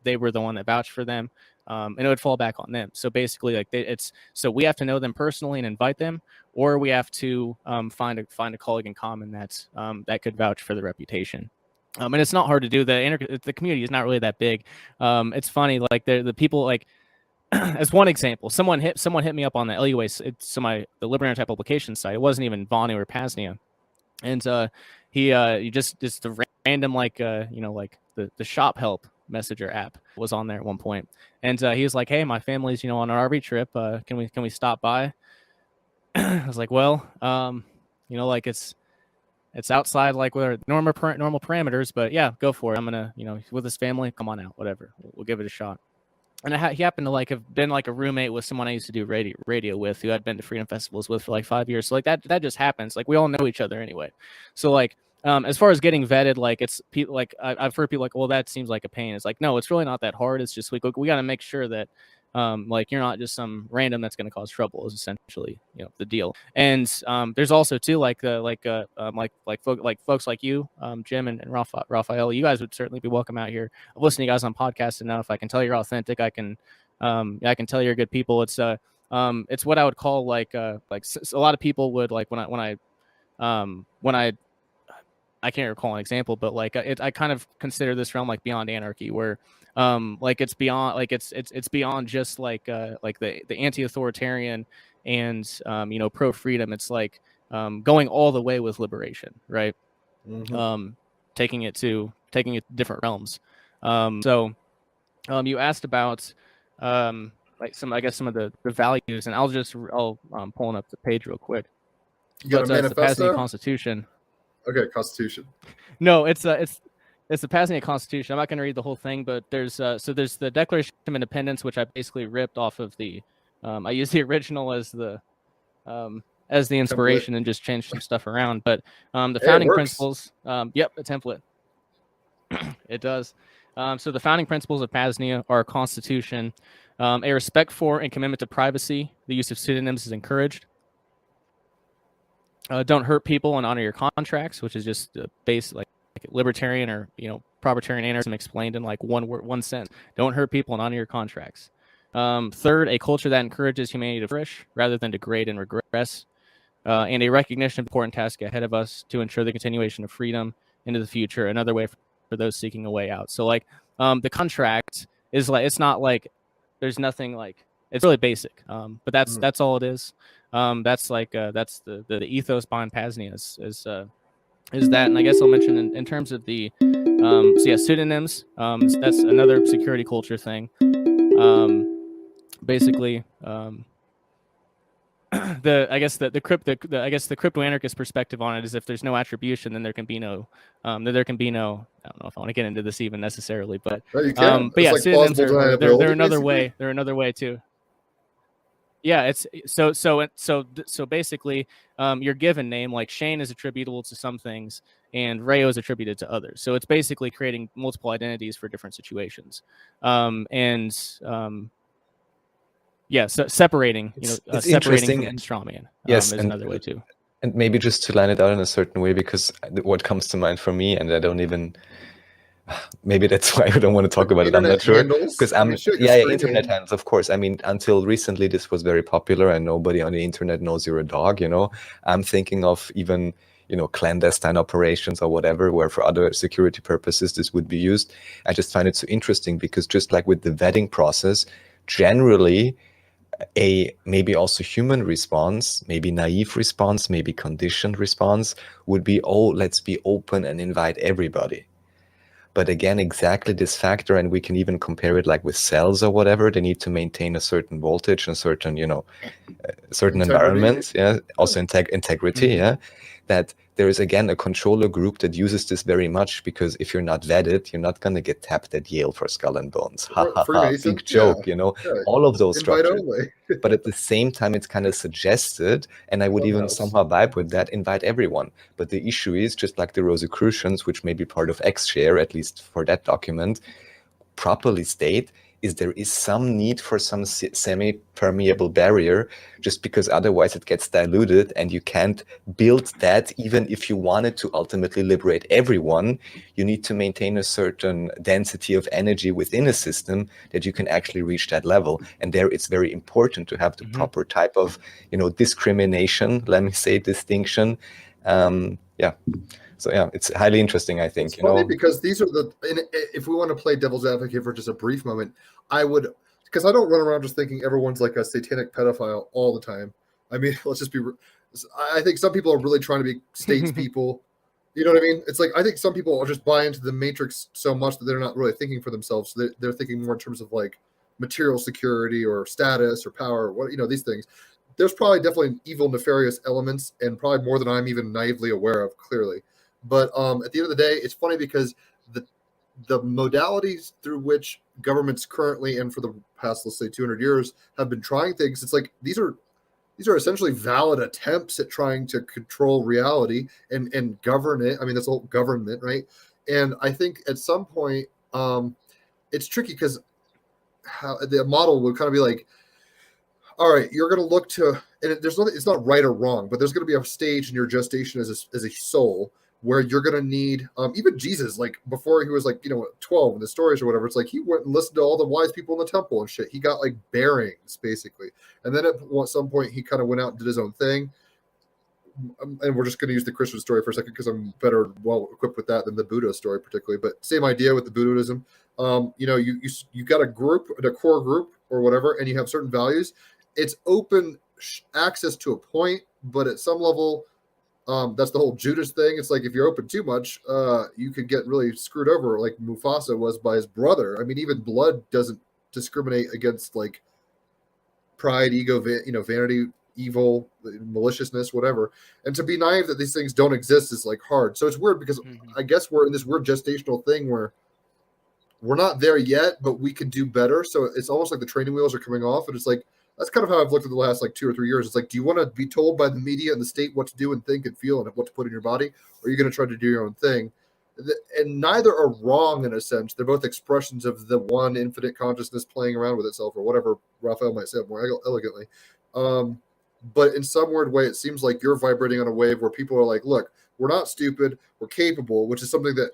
they were the one that vouched for them, and it would fall back on them. So basically, like so we have to know them personally and invite them, or we have to find a colleague in common that could vouch for the reputation. And it's not hard to do. The community is not really that big. It's funny, like the people like. As one example, someone hit me up on the LUA, the Libertarian Type Publication site. It wasn't even Vonu or PAZNIA, and he just the random like the shop help messenger app was on there at one point, and he was like, "Hey, my family's on an RV trip. Can we stop by?" I was like, "Well, like it's outside like with normal parameters, but yeah, go for it. I'm gonna with his family, come on out, whatever. We'll give it a shot." And he happened to have been like a roommate with someone I used to do radio with, who I'd been to freedom festivals with for like 5 years. So like that just happens. Like we all know each other anyway. So like as far as getting vetted, like it's people like I've heard people like, well, that seems like a pain. It's like, no, it's really not that hard. It's just we got to make sure that like you're not just some random that's going to cause trouble is essentially the deal. And there's also too like folks like you, Jim and Raffael, you guys would certainly be welcome out here. I've listened to you guys on podcasts enough. I can tell you're authentic. I can tell you're good people. It's what I would call like a lot of people would like when I can't recall an example, but like I kind of consider this realm like beyond anarchy, where like it's beyond like it's beyond just like the anti-authoritarian and pro freedom. It's like going all the way with liberation, right? Mm-hmm. Taking it to different realms. So you asked about like some of the values, and I'll pulling up the page real quick. You got a manifesto? The PAZNIA Constitution. Okay, Constitution. No, it's the PAZNIA Constitution. I'm not going to read the whole thing, but there's the Declaration of Independence, which I basically ripped off of the. I used the original as the inspiration template. And just changed some stuff around. But the founding principles. Yep, a template. It does. So the founding principles of PAZNIA are a constitution, a respect for and commitment to privacy. The use of pseudonyms is encouraged. Don't hurt people and honor your contracts, which is just base like libertarian or proprietarian anarchism explained in like one sentence. Don't hurt people and honor your contracts. Third, a culture that encourages humanity to flourish rather than degrade and regress, and a recognition of the important task ahead of us to ensure the continuation of freedom into the future. Another way for those seeking a way out. So like the contract is like it's not like there's nothing like it's really basic, but that's all it is. That's like that's the ethos behind PAZNIA is that, and I guess I'll mention in terms of the pseudonyms. That's another security culture thing. Basically, the crypto anarchist perspective on it is if there's no attribution, then there can be no I don't know if I want to get into this even necessarily, but no, but yeah, like pseudonyms they're another basically. way. They're another way too. Yeah, it's so basically, your given name, like Shane, is attributable to some things, and Rayo is attributed to others. So it's basically creating multiple identities for different situations, yeah, so separating, it's separating from strawman. Yes, is another way too. And maybe just to line it out in a certain way, because what comes to mind for me, and I don't even. Maybe that's why I don't want to talk about it. I'm not sure, because internet handles, of course. I mean, until recently, this was very popular, and nobody on the internet knows you're a dog. I'm thinking of even clandestine operations or whatever, where for other security purposes this would be used. I just find it so interesting because just like with the vetting process, generally, a maybe also human response, maybe naive response, maybe conditioned response would be, oh, let's be open and invite everybody. But again, exactly this factor, and we can even compare it like with cells or whatever, they need to maintain a certain voltage and certain, certain environments, also integrity, that there is again a controller group that uses this very much, because if you're not vetted, you're not going to get tapped at Yale for Skull and Bones. Freemason, big joke, all of those invite structures. only. But at the same time, it's kind of suggested, and I would even somehow vibe with that, invite everyone. But the issue is, just like the Rosicrucians, which may be part of X-Share, at least for that document, properly state, is there is some need for some semi-permeable barrier, just because otherwise it gets diluted, and you can't build that. Even if you wanted to ultimately liberate everyone, you need to maintain a certain density of energy within a system that you can actually reach that level. And there it's very important to have the proper type of, discrimination, let me say, distinction. So yeah, it's highly interesting, I think. It's funny because these are if we want to play devil's advocate for just a brief moment, because I don't run around just thinking everyone's like a satanic pedophile all the time. I mean, let's just be, I think some people are really trying to be statespeople. You know what I mean? It's like, I think some people are just buy into the matrix so much that they're not really thinking for themselves. So they're thinking more in terms of like material security or status or power, these things. There's probably definitely evil, nefarious elements, and probably more than I'm even naively aware of, clearly. But at the end of the day, it's funny because the modalities through which governments currently, and for the past, let's say, 200 years, have been trying things, it's like these are essentially valid attempts at trying to control reality and govern it. I mean, that's all government, right? And I think at some point, it's tricky because the model would kind of be like, all right, you're going to look to, and it's not right or wrong, but there's going to be a stage in your gestation as a soul where you're going to need, even Jesus, like before he was like, 12 in the stories or whatever, it's like he went and listened to all the wise people in the temple and shit. He got like bearings basically. And then at some point he kind of went out and did his own thing. And we're just going to use the Christian story for a second because I'm well equipped with that than the Buddha story particularly, but same idea with the Buddhism. You got a core group or whatever, and you have certain values. It's open access to a point, but at some level, that's the whole Judas thing. It's like if you're open too much, you could get really screwed over, like Mufasa was by his brother. I mean, even blood doesn't discriminate against like pride, ego, vanity, evil, maliciousness, whatever. And to be naive that these things don't exist is like hard. So it's weird because I guess we're in this weird gestational thing where we're not there yet, but we could do better. So it's almost like the training wheels are coming off, and it's like, that's kind of how I've looked at the last like 2 or 3 years. It's like, do you want to be told by the media and the state what to do and think and feel and what to put in your body? Or are you going to try to do your own thing? And neither are wrong in a sense. They're both expressions of the one infinite consciousness playing around with itself, or whatever Raphael might say it more elegantly. But in some weird way, it seems like you're vibrating on a wave where people are like, look, we're not stupid, we're capable, which is something that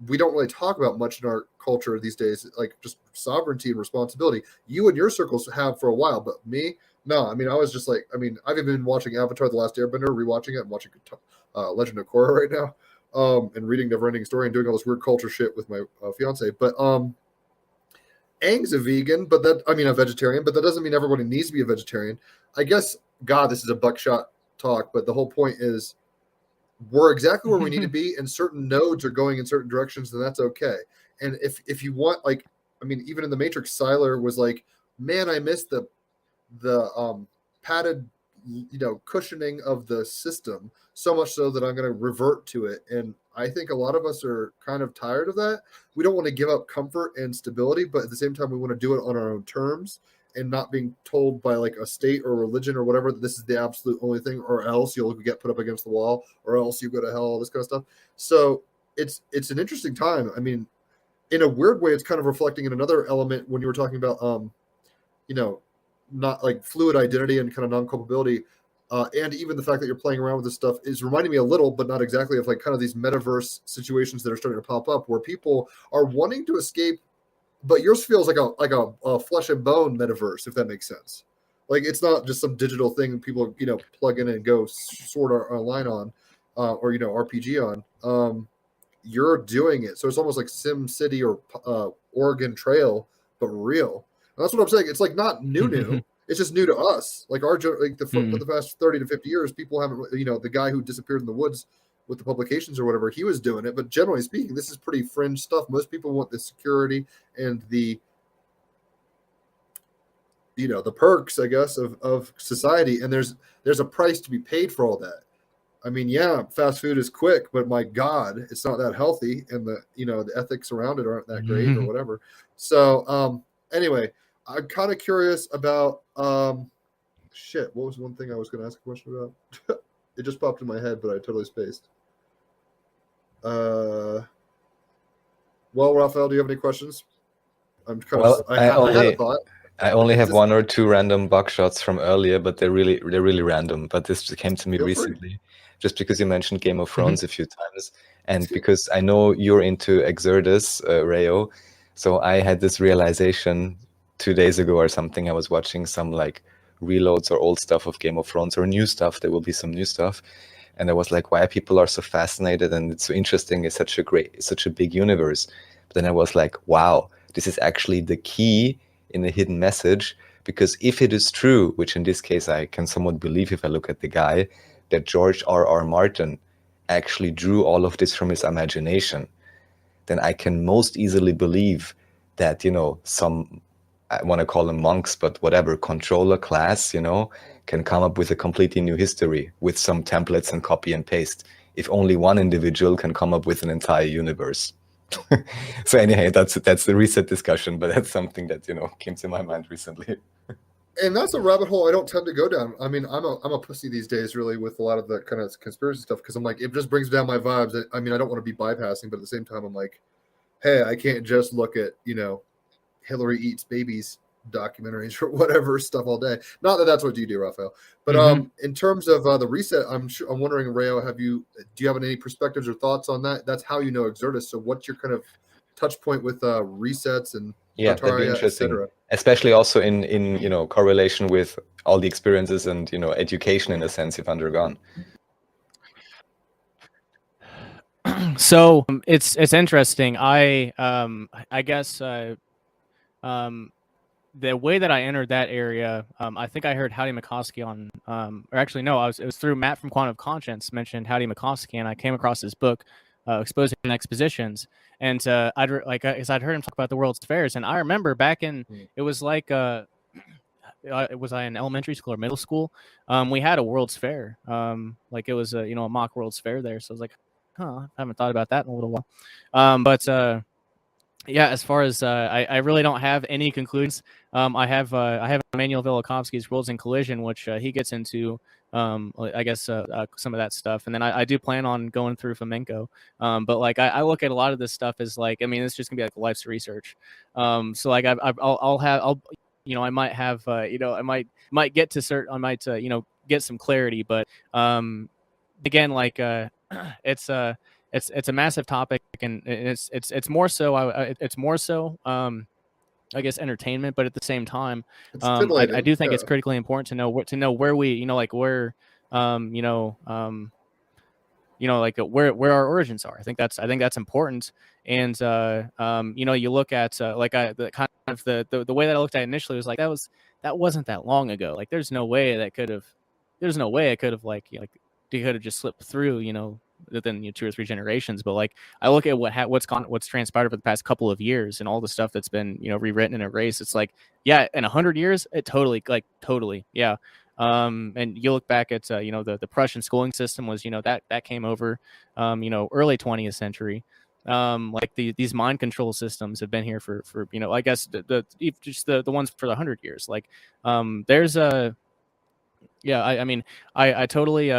we don't really talk about much in our culture these days, like just sovereignty and responsibility. You and your circles have for a while, but me, no. I mean, I was just like, I've even been watching Avatar: The Last Airbender, rewatching it. I'm watching Legend of Korra right now, and reading Neverending Story and doing all this weird culture shit with my fiance. But Aang's a vegan, but a vegetarian, but that doesn't mean everybody needs to be a vegetarian. I guess, God, this is a buckshot talk, but the whole point is, we're exactly where we need to be, and certain nodes are going in certain directions, then that's okay. And if you want, even in the Matrix, Sylar was like, man, I miss the padded, cushioning of the system so much so that I'm going to revert to it. And I think a lot of us are kind of tired of that. We don't want to give up comfort and stability, but at the same time, we want to do it on our own terms and not being told by like a state or religion or whatever that this is the absolute only thing, or else you'll get put up against the wall, or else you go to hell, all this kind of stuff. So it's an interesting time. I mean, in a weird way, it's kind of reflecting in another element when you were talking about, not like fluid identity and kind of non-culpability. And even the fact that you're playing around with this stuff is reminding me a little, but not exactly, of like kind of these metaverse situations that are starting to pop up where people are wanting to escape. But yours feels like a flesh and bone metaverse, if that makes sense. Like it's not just some digital thing people plug in and go sort our line on, or RPG on. You're doing it, so it's almost like Sim City or Oregon Trail, but real. And that's what I'm saying. It's like not new, It's just new to us. Like for the past 30 to 50 years, people haven't, the guy who disappeared in the woods with the publications or whatever, he was doing it. But generally speaking, this is pretty fringe stuff. Most people want the security and the perks, I guess, of society. And there's a price to be paid for all that. I mean, yeah, fast food is quick, but my God, it's not that healthy, and the ethics around it aren't that great or whatever. So anyway, I'm kind of curious about shit. What was one thing I was going to ask a question about? It just popped in my head, but I totally spaced. Well, Raphael, do you have any questions? I'm kind of. I had a thought. I only have one or two random buckshots from earlier, but they're really random. But this came to me recently, just because you mentioned Game of Thrones a few times, and because I know you're into Exodus, Rayo. So I had this realization 2 days ago or something. I was watching some like reloads or old stuff of Game of Thrones or new stuff. There will be some new stuff, and I was like, why people are so fascinated and it's so interesting. It's such a big universe. But then I was like, wow, this is actually the key in the hidden message, because if it is true, which in this case I can somewhat believe if I look at the guy, that George R.R. Martin actually drew all of this from his imagination, then I can most easily believe that, some, I want to call them monks, but whatever, controller class, can come up with a completely new history with some templates and copy and paste, if only one individual can come up with an entire universe. So anyhow, that's the reset discussion, but that's something that came to my mind recently. And that's a rabbit hole I don't tend to go down. I mean, I'm a pussy these days, really, with a lot of that kind of conspiracy stuff, because I'm like, it just brings down my vibes. I mean, I don't want to be bypassing, but at the same time, I'm like, hey, I can't just look at Hillary eats babies documentaries or whatever stuff all day. Not that that's what you do, Raphael. But in terms of the reset, I'm wondering, Rayo, do you have any perspectives or thoughts on that? That's how you know Exodus. So what's your kind of touch point with resets and that'd be interesting, etc.? Especially also in correlation with all the experiences and education in a sense you've undergone. So it's interesting. I guess the way that I entered that area, I think I heard Howdy McCoskey on, or actually no, it was through Matt from Quantum of Conscience mentioned Howdy McCoskey, and I came across his book, Exposing Expositions, and I'd heard him talk about the World's Fairs, and I remember back in it was like was I in elementary school or middle school? We had a World's Fair, like it was a mock World's Fair there, so I was like, I haven't thought about that in a little while, but. Yeah, as far as I really don't have any conclusions. I have Emmanuel Velikovsky's Rules in Collision, which he gets into, I guess, some of that stuff, and then I do plan on going through Flamenco. But like I look at a lot of this stuff as like, I mean, it's just gonna be like life's research. So like I might have I might get to certain, I might get some clarity, but again, like it's a massive topic, and it's more so I guess entertainment, but at the same time, I do think it's critically important to know where we like where like where our origins are. I think that's important, and you look at like the kind of the way that I looked at it initially was like that wasn't that long ago. Like there's no way it could have like you could have just slipped through within 2 or 3 generations. But like I look at what's transpired over the past couple of years and all the stuff that's been rewritten and erased. It's like, yeah, in 100 years it totally yeah. And you look back at the Prussian schooling system was that came over early 20th century. Like these mind control systems have been here for I guess the ones for the 100 years. Like there's a I mean I totally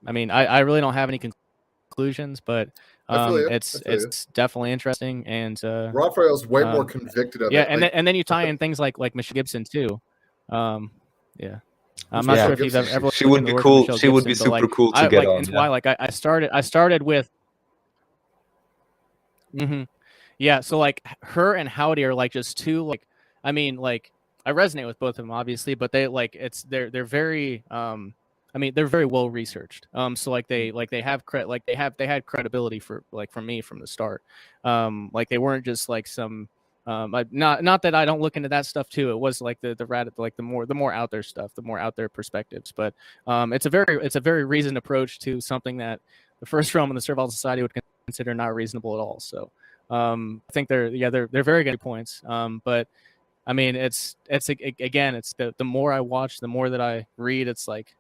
I mean, I really don't have any conclusions, but it's definitely interesting, and Raphael's way more convicted of it. And then you tie in things like Michelle Gibson too. Yeah. I'm not sure if you've ever. She would be cool. She would be super cool to get on. It's why I started with. Yeah, so like her and Howdy are like just two like, I mean, like I resonate with both of them obviously, but they like they're very I mean, they're very well researched. So like they had credibility for like from me from the start. Like they weren't just like some Not that I don't look into that stuff too. It was like the more out there stuff, the more out there perspectives. But it's a very reasoned approach to something that the first realm and the Servile Society would consider not reasonable at all. So I think they're very good points. But I mean, it's the more I watch, the more that I read, it's like,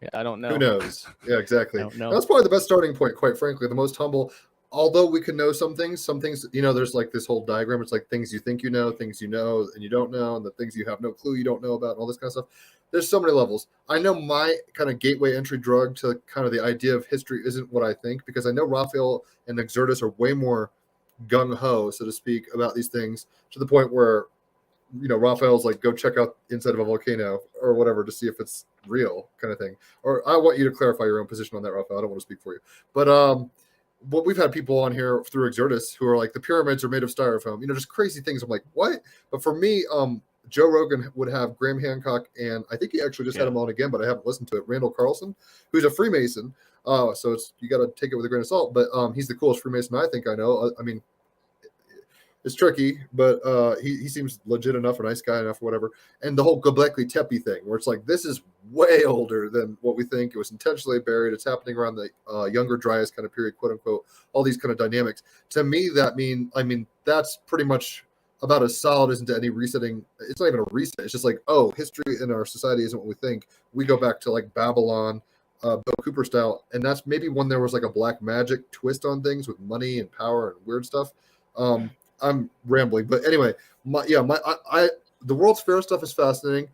yeah, I don't know. Who knows? Yeah, exactly. I don't know. That's probably the best starting point, quite frankly. The most humble. Although we can know some things, there's like this whole diagram. It's like things you think you know, things you know and you don't know, and the things you have no clue you don't know about, and all this kind of stuff. There's so many levels. I know my kind of gateway entry drug to kind of the idea of history isn't what I think, because I know Raphael and Exertus are way more gung-ho, so to speak, about these things, to the point where, Raphael's like, go check out inside of a volcano or whatever to see if it's real, kind of thing. Or I want you to clarify your own position on that, Raphael. I don't want to speak for you. But we've had people on here through Exertus who are like, the pyramids are made of styrofoam, just crazy things. I'm like, what? But for me, Joe Rogan would have Graham Hancock, and I think he actually just had him on again, but I haven't listened to it. Randall Carlson, who's a Freemason. So you got to take it with a grain of salt. But he's the coolest Freemason I think I know. I mean, it's tricky, but he seems legit enough, a nice guy enough, or whatever. And the whole Göbekli Tepe thing, where it's like, this is way older than what we think. It was intentionally buried. It's happening around the Younger Dryas kind of period, quote unquote. All these kind of dynamics. To me, that's pretty much about as solid as into any resetting. It's not even a reset. It's just like, oh, history in our society isn't what we think. We go back to like Babylon, Bill Cooper style, and that's maybe when there was like a black magic twist on things with money and power and weird stuff. I'm rambling, but anyway, the World's Fair stuff is fascinating.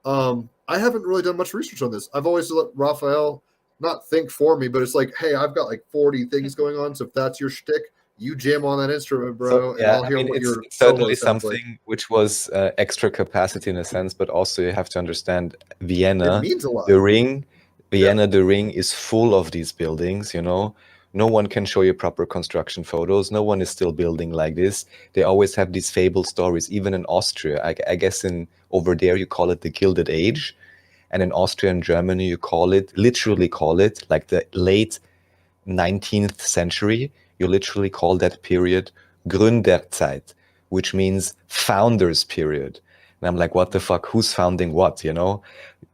I haven't really done much research on this. I've always let Raphael not think for me, but it's like, hey, I've got like 40 things going on, so if that's your shtick, you jam on that instrument, bro, and I'll hear what your it's certainly solo sounds something like. which was extra capacity in a sense, but also you have to understand Vienna, It means a lot. the ring. Vienna, the ring is full of these buildings, No one can show you proper construction photos. No one is still building like this. They always have these fable stories, even in Austria. I guess over there you call it the Gilded Age. And in Austria and Germany you literally call it, like the late 19th century, you literally call that period Gründerzeit, which means founders period. And I'm like, what the fuck? Who's founding what,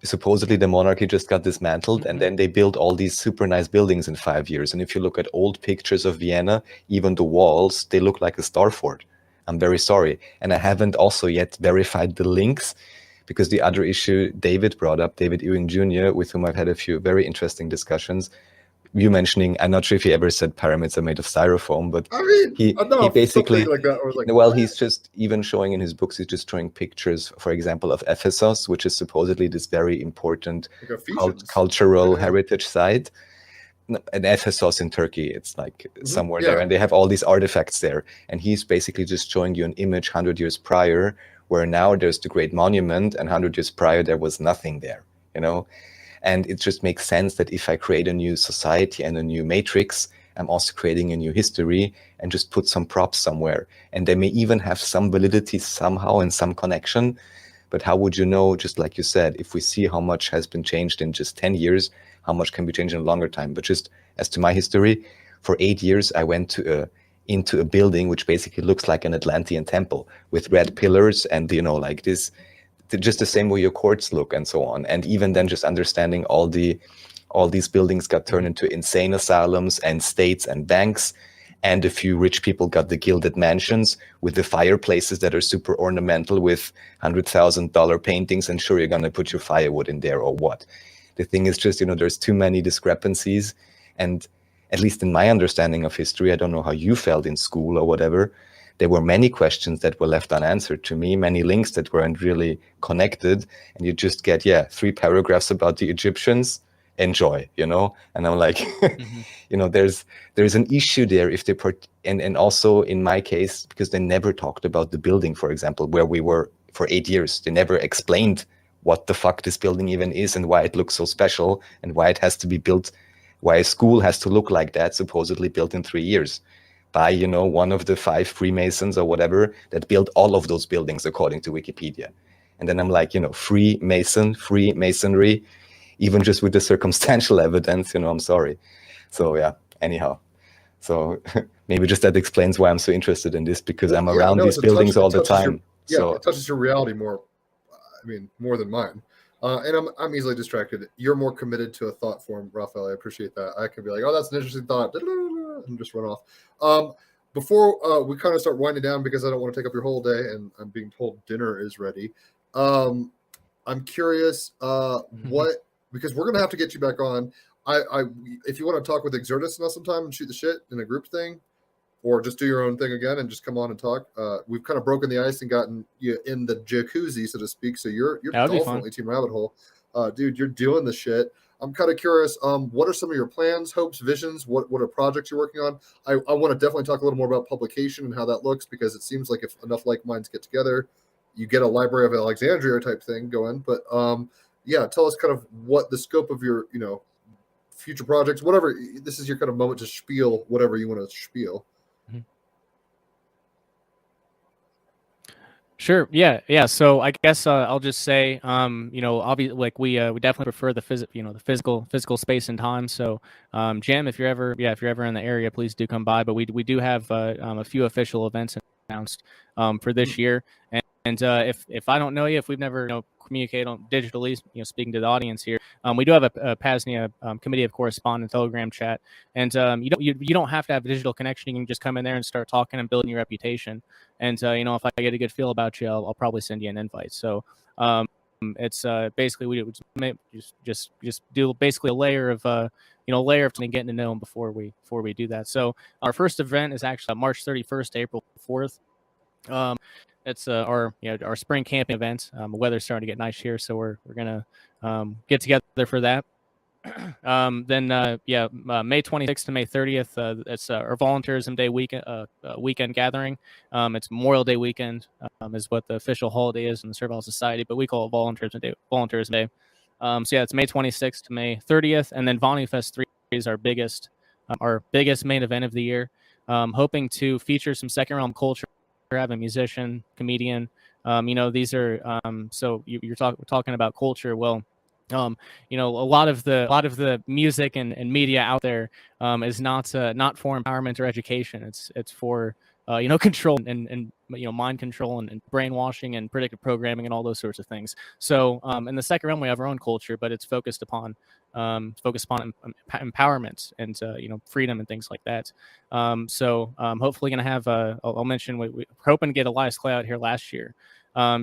Supposedly the monarchy just got dismantled, and then they built all these super nice buildings in 5 years. And if you look at old pictures of Vienna, even the walls, they look like a star fort. I'm very sorry. And I haven't also yet verified the links, because the other issue David brought up, David Ewing Jr., with whom I've had a few very interesting discussions, you mentioning, I'm not sure if he ever said pyramids are made of styrofoam, but he basically, like that, I was like, well, he's just even showing in his books, he's just showing pictures, for example, of Ephesus, which is supposedly this very important cultural heritage site. And Ephesus in Turkey, it's like somewhere there, and they have all these artifacts there. And he's basically just showing you an image 100 years prior, where now there's the Great Monument, and 100 years prior there was nothing there, And it just makes sense that if I create a new society and a new matrix, I'm also creating a new history, and just put some props somewhere. And they may even have some validity somehow and some connection. But how would you know, just like you said, if we see how much has been changed in just 10 years, how much can be changed in a longer time? But just as to my history, for 8 years, I went into a building which basically looks like an Atlantean temple with red pillars and, like this, just the same way your courts look and so on. And even then just understanding all these buildings got turned into insane asylums and states and banks. And a few rich people got the gilded mansions with the fireplaces that are super ornamental with $100,000 paintings. And sure, you're going to put your firewood in there or what? The thing is just, there's too many discrepancies. And at least in my understanding of history, I don't know how you felt in school or whatever, there were many questions that were left unanswered to me, many links that weren't really connected. And you just get, 3 paragraphs about the Egyptians, enjoy, And I'm like, there's an issue there if they and also in my case, because they never talked about the building, for example, where we were for 8 years. They never explained what the fuck this building even is and why it looks so special and why it has to be built, why a school has to look like that, supposedly built in 3 years by, one of the 5 Freemasons or whatever that built all of those buildings according to Wikipedia. And then I'm like, Freemasonry, even just with the circumstantial evidence, I'm sorry. So yeah, anyhow. So maybe just that explains why I'm so interested in this, because I'm Yeah, around no, these it buildings all the touches your, time. yeah, So it touches your reality more. I mean, more than mine. And I'm easily distracted. You're more committed to a thought form, Raphael. I appreciate that. I can be like, oh, that's an interesting thought, and just run off. Before we kind of start winding down, because I don't want to take up your whole day, and I'm being told dinner is ready. I'm curious, what, because we're gonna have to get you back on. If you want to talk with Exertus now sometime and shoot the shit in a group thing, or just do your own thing again and just come on and talk. We've kind of broken the ice and gotten you in the jacuzzi, so to speak. So you're definitely Team Rabbit Hole, dude. You're doing the shit. I'm kind of curious. What are some of your plans, hopes, visions? What are projects you're working on? I want to definitely talk a little more about publication and how that looks, because it seems like if enough like minds get together, you get a Library of Alexandria type thing going. But yeah, tell us kind of what the scope of your future projects, whatever. This is your kind of moment to spiel whatever you want to spiel. Sure. Yeah. So I guess I'll just say, obviously, like we definitely prefer the physical space and time. So, Jim, if you're ever in the area, please do come by. But we do have a few official events announced for this year. And if I don't know you, if we've never communicated on digitally, speaking to the audience here, we do have a PAZNIA committee of correspondence Telegram chat, and you don't have to have a digital connection. You can just come in there and start talking and building your reputation. And if I get a good feel about you, I'll probably send you an invite. So it's basically we just do basically a layer of getting to know them before we do that. So our first event is actually March 31st to April 4th. It's our spring camping event. The weather's starting to get nice here, so we're gonna get together for that. Then May 26th to May 30th, it's our Volunteerism Day weekend gathering. It's Memorial Day weekend, is what the official holiday is in the Servile Society, but we call it Volunteerism Day. So yeah, it's May 26th to May 30th, and then Vonu Fest 3 is our biggest main event of the year. Hoping to feature some second realm culture. Have a musician, comedian. These are so you're talking about culture. Well, a lot of the music and media out there is not for empowerment or education. It's for control and mind control and brainwashing and predictive programming and all those sorts of things. So in the second realm we have our own culture, but it's focused upon empowerment and freedom and things like that. So hopefully going to have I'll mention we're hoping to get Elias Clay out here last year.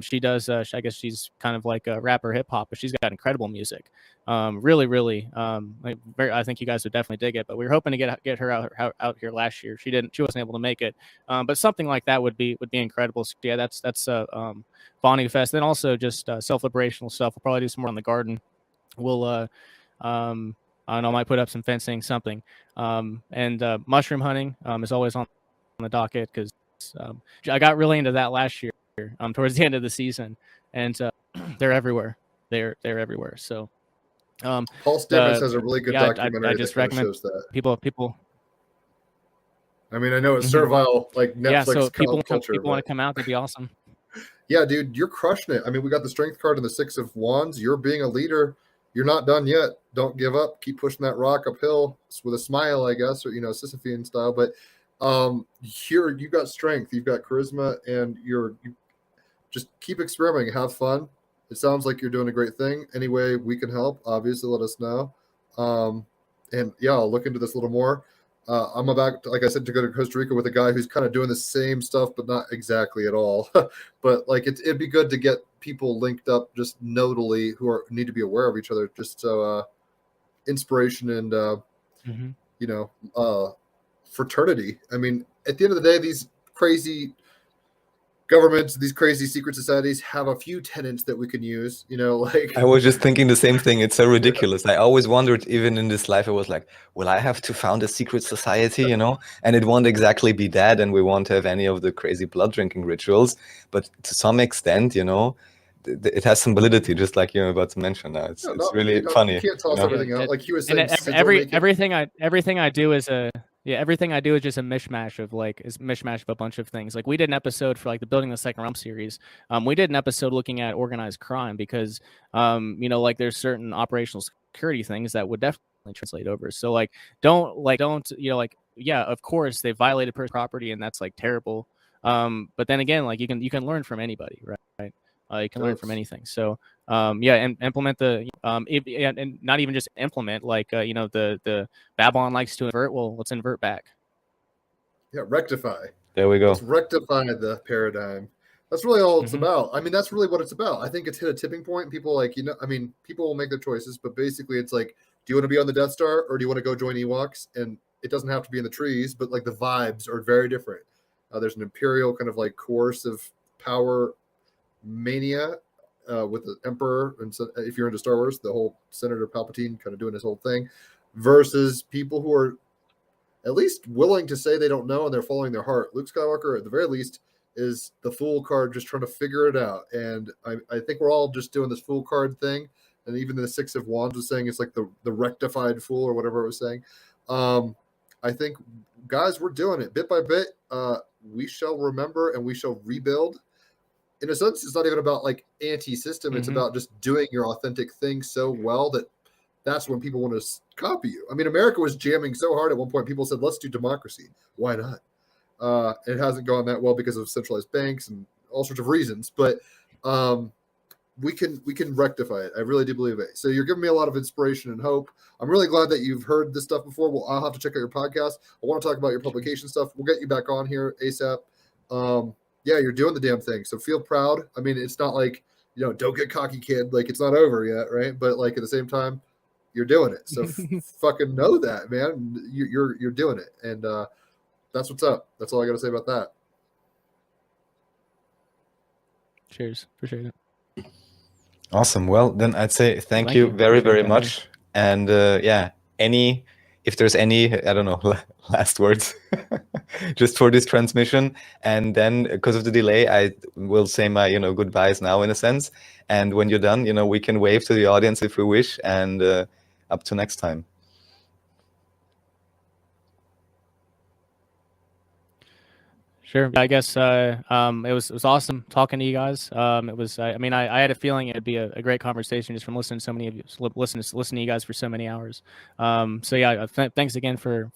She does I guess she's kind of like a rapper hip hop, but she's got incredible music. Really I think you guys would definitely dig it, but we were hoping to get her out here last year. She wasn't able to make it, but something like that would be incredible. So yeah, that's Vonu Fest. Then also just self-liberational stuff. We'll probably do some more on the garden. We'll I don't know, I might put up some fencing, something. And mushroom hunting is always on the docket, because I got really into that last year towards the end of the season, and they're everywhere. They're everywhere. So Paul Stamets has a really good documentary. I just recommend shows that. people. I mean, I know it's servile, like Netflix. Yeah, so people culture, want to come out. That'd be awesome. Yeah, dude, you're crushing it. I mean, we got the strength card and the 6 of Wands. You're being a leader. You're not done yet. Don't give up. Keep pushing that rock uphill with a smile, I guess, or Sisyphean style. But here you've got strength, you've got charisma, and you just keep experimenting. Have fun. It sounds like you're doing a great thing. Any way we can help, obviously, let us know. And yeah, I'll look into this a little more. I'm about, like I said, to go to Costa Rica with a guy who's kind of doing the same stuff, but not exactly at all. But like it'd be good to get people linked up just nodally who need to be aware of each other, just so inspiration and fraternity. I mean, at the end of the day, these crazy governments, these crazy secret societies have a few tenets that we can use, like I was just thinking the same thing. It's so ridiculous. I always wondered, even in this life, I was like, will I have to found a secret society, and it won't exactly be that, and we won't have any of the crazy blood drinking rituals, but to some extent, it has some validity, just like you're about to mention now. It's really funny. You can't toss everything out. Like he was saying, everything I do is everything I do is just a mishmash of a bunch of things. Like we did an episode for like the Building the Second Realm series. We did an episode looking at organized crime because, like there's certain operational security things that would definitely translate over. So don't yeah, of course they violated personal property, and that's like terrible. But then again, like you can learn from anybody, right? You can learn from anything. So yeah, and implement the and not even just implement, like the Babylon likes to invert. Well, let's invert back. Yeah, rectify. There we go. Let's rectify the paradigm. That's really all it's about. I mean, that's really what it's about. I think it's hit a tipping point. People people will make their choices, but basically it's like, do you want to be on the Death Star or do you want to go join Ewoks? And it doesn't have to be in the trees, but like the vibes are very different. There's an imperial kind of like coercive power mania with the Emperor, and so if you're into Star Wars, the whole Senator Palpatine kind of doing his whole thing, versus people who are at least willing to say they don't know and they're following their heart. Luke Skywalker, at the very least, is the fool card, just trying to figure it out. And I think we're all just doing this fool card thing. And even the Six of Wands was saying it's like the rectified fool or whatever it was saying. I think, guys, we're doing it bit by bit. We shall remember and we shall rebuild. In a sense, it's not even about like anti-system. It's about just doing your authentic thing so well that that's when people want to copy you. I mean, America was jamming so hard at one point. People said, let's do democracy. Why not? It hasn't gone that well because of centralized banks and all sorts of reasons. But we can rectify it. I really do believe it. So you're giving me a lot of inspiration and hope. I'm really glad that you've heard this stuff before. Well, I'll have to check out your podcast. I want to talk about your publication stuff. We'll get you back on here ASAP. Yeah, you're doing the damn thing. So feel proud. I mean, it's not like, don't get cocky, kid. Like, it's not over yet, right? But like at the same time, you're doing it. So fucking know that, man. You're doing it. And that's what's up. That's all I got to say about that. Cheers. Appreciate it. Awesome. Well, then I'd say thank you very, very much. And yeah, if there's any, I don't know, last words just for this transmission. And then because of the delay, I will say my, goodbyes now in a sense. And when you're done, we can wave to the audience if we wish. And up to next time. Sure. I guess it was awesome talking to you guys. It was. I mean, I had a feeling it'd be a great conversation just from listening to so many of you, listening to you guys for so many hours. So yeah, thanks again for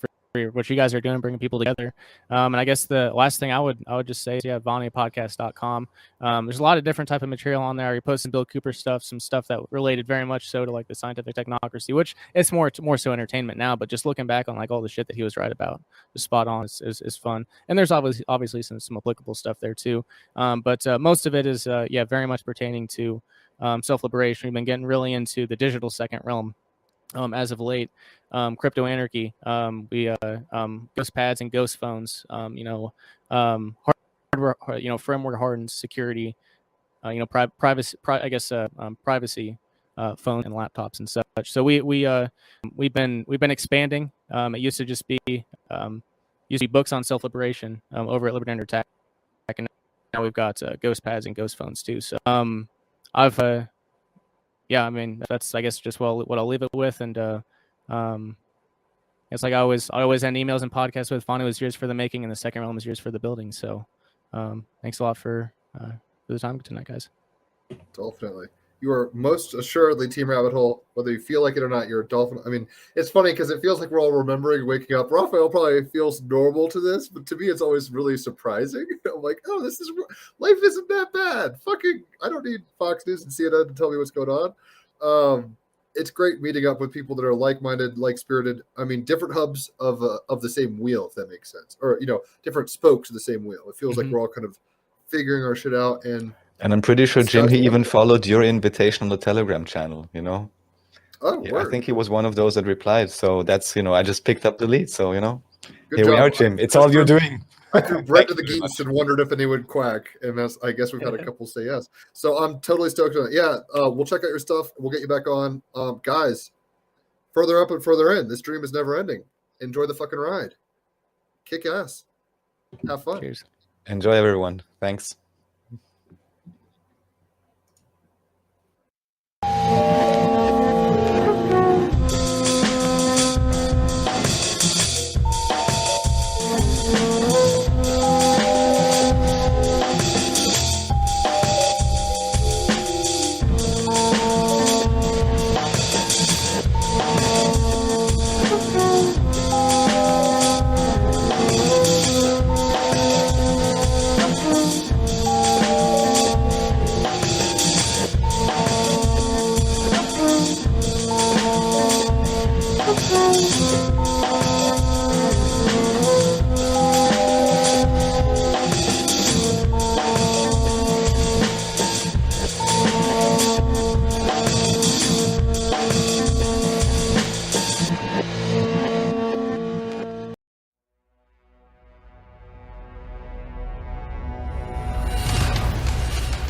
what you guys are doing, bringing people together. And I guess the last thing I would just say is, yeah, PAZNIApodcast.com. There's a lot of different type of material on there. You're posting Bill Cooper stuff, some stuff that related very much so to like the scientific technocracy, which it's more so entertainment now. But just looking back on like all the shit that he was right about, is spot on. Is fun. And there's obviously some applicable stuff there too. But most of it is very much pertaining to self-liberation. We've been getting really into the digital second realm. As of late, crypto anarchy, ghost pads and ghost phones, hardware, firmware hardened security, privacy, privacy, phone and laptops and such. So we've been expanding. It used to just be books on self-liberation over at Liberty Under Attack, and now we've got ghost pads and ghost phones too. So yeah, I mean, that's, I guess, just what I'll leave it with. And it's like I always end emails and podcasts with, Vonu was yours for the making and the second realm is yours for the building. So thanks a lot for the time tonight, guys. Definitely. You are most assuredly Team Rabbit Hole, whether you feel like it or not. You're a dolphin. I mean, it's funny because it feels like we're all remembering waking up. Raffael probably feels normal to this, but to me, it's always really surprising. I'm like, oh, life isn't that bad. Fucking, I don't need Fox News and CNN to tell me what's going on. It's great meeting up with people that are like-minded, like-spirited. I mean, different hubs of the same wheel, if that makes sense, or different spokes of the same wheel. It feels like we're all kind of figuring our shit out. And I'm pretty sure Jim, he even followed your invitation on the Telegram channel, Oh, yeah, I think he was one of those that replied. So that's, I just picked up the lead. So, here we are, Jim. It's all you're doing. I threw bread to the geese and wondered if any would quack. And I guess we've had a couple say yes. So I'm totally stoked on it. Yeah, we'll check out your stuff. We'll get you back on. Guys, further up and further in. This dream is never ending. Enjoy the fucking ride. Kick ass. Have fun. Cheers. Enjoy, everyone. Thanks.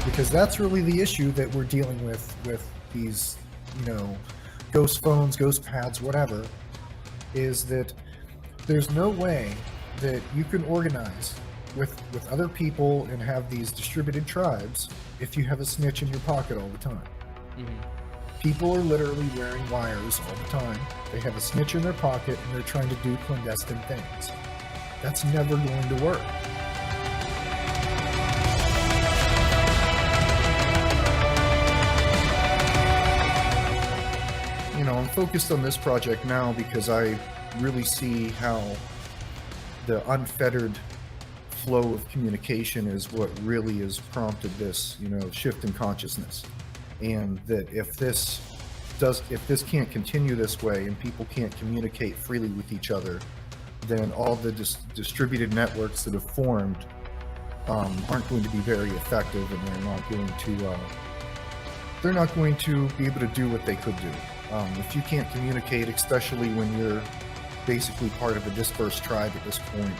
Because that's really the issue that we're dealing with these, ghost phones, ghost pads, whatever, is that there's no way that you can organize with other people and have these distributed tribes if you have a snitch in your pocket all the time. People are literally wearing wires all the time. They have a snitch in their pocket and they're trying to do clandestine things. That's never going to work. I'm focused on this project now because I really see how the unfettered flow of communication is what really has prompted this, shift in consciousness. And that if this can't continue this way and people can't communicate freely with each other, then all the distributed networks that have formed aren't going to be very effective, and they're not going to be able to do what they could do. If you can't communicate, especially when you're basically part of a dispersed tribe at this point,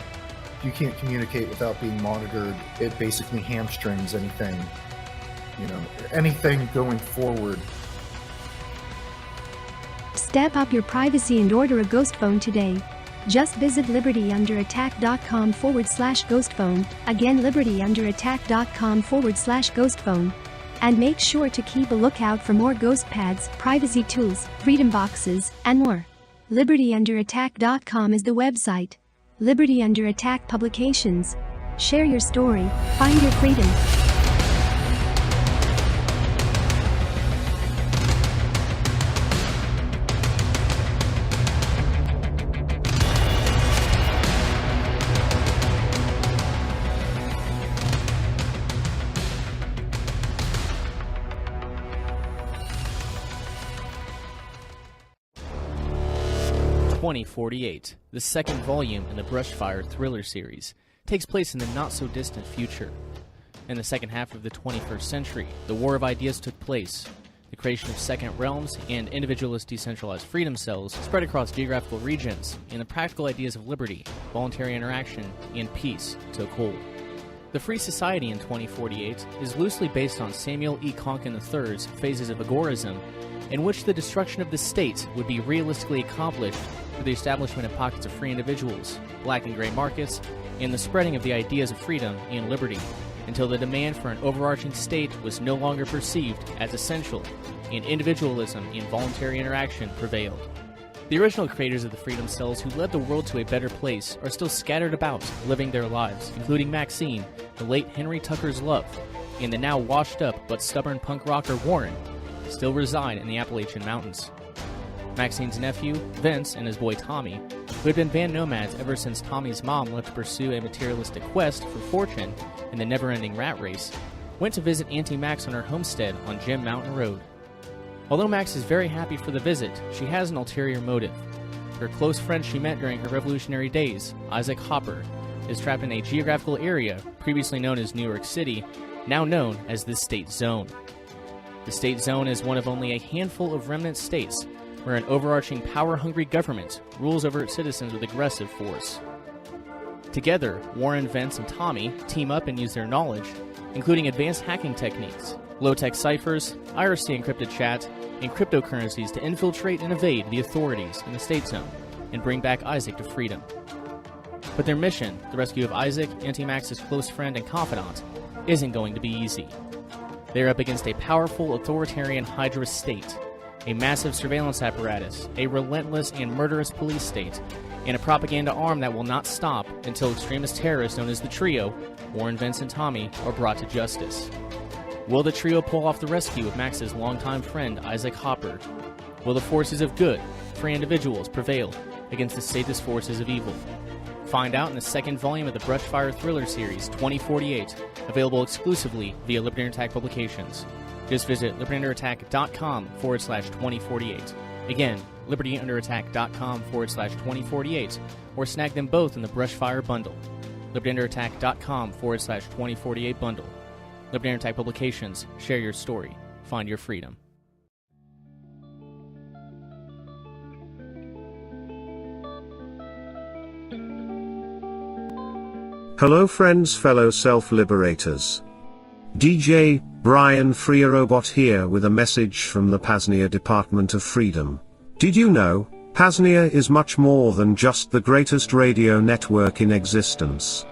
if you can't communicate without being monitored, it basically hamstrings anything, anything going forward. Step up your privacy and order a ghost phone today. Just visit libertyunderattack.com/ghost phone. Again, libertyunderattack.com/ghost phone. And make sure to keep a lookout for more ghost pads, privacy tools, freedom boxes, and more. libertyunderattack.com is the website. Liberty Under Attack Publications. Share your story, find your freedom. .2048, the second volume in the Brushfire thriller series, takes place in the not-so-distant future. In the second half of the 21st century, the War of Ideas took place. The creation of second realms and individualist decentralized freedom cells spread across geographical regions, and the practical ideas of liberty, voluntary interaction, and peace took hold. The Free Society in 2048 is loosely based on Samuel E. Konkin III's Phases of Agorism, in which the destruction of the state would be realistically accomplished through the establishment of pockets of free individuals, black and gray markets, and the spreading of the ideas of freedom and liberty, until the demand for an overarching state was no longer perceived as essential, and individualism and voluntary interaction prevailed. The original creators of the Freedom Cells who led the world to a better place are still scattered about, living their lives, including Maxine, the late Henry Tucker's love, and the now washed-up but stubborn punk rocker Warren, still reside in the Appalachian Mountains. Maxine's nephew, Vince, and his boy Tommy, who had been band nomads ever since Tommy's mom left to pursue a materialistic quest for fortune in the never-ending rat race, went to visit Auntie Max on her homestead on Jim Mountain Road. Although Max is very happy for the visit, she has an ulterior motive. Her close friend she met during her revolutionary days, Isaac Hopper, is trapped in a geographical area previously known as New York City, now known as the State Zone. The State Zone is one of only a handful of remnant states where an overarching power-hungry government rules over its citizens with aggressive force. Together, Warren, Vince, and Tommy team up and use their knowledge, including advanced hacking techniques, low-tech ciphers, IRC encrypted chat, and cryptocurrencies to infiltrate and evade the authorities in the State Zone and bring back Isaac to freedom. But their mission, the rescue of Isaac, Auntie Max's close friend and confidant, isn't going to be easy. They're up against a powerful authoritarian Hydra state, a massive surveillance apparatus, a relentless and murderous police state, and a propaganda arm that will not stop until extremist terrorists known as the Trio, Warren, Vince, and Tommy, are brought to justice. Will the trio pull off the rescue of Max's longtime friend Isaac Hopper? Will the forces of good, free individuals, prevail against the statist forces of evil? Find out in the second volume of the Brushfire thriller series, 2048, available exclusively via Liberty Under Attack Publications. Just visit libertyunderattack.com/2048. Again, libertyunderattack.com/2048, or snag them both in the Brushfire bundle. libertyunderattack.com/2048 bundle. Liberty Under Attack Publications. Share your story. Find your freedom. Hello friends, fellow self-liberators. DJ Brian Free Robot here with a message from the PAZNIA Department of Freedom. Did you know, PAZNIA is much more than just the greatest radio network in existence.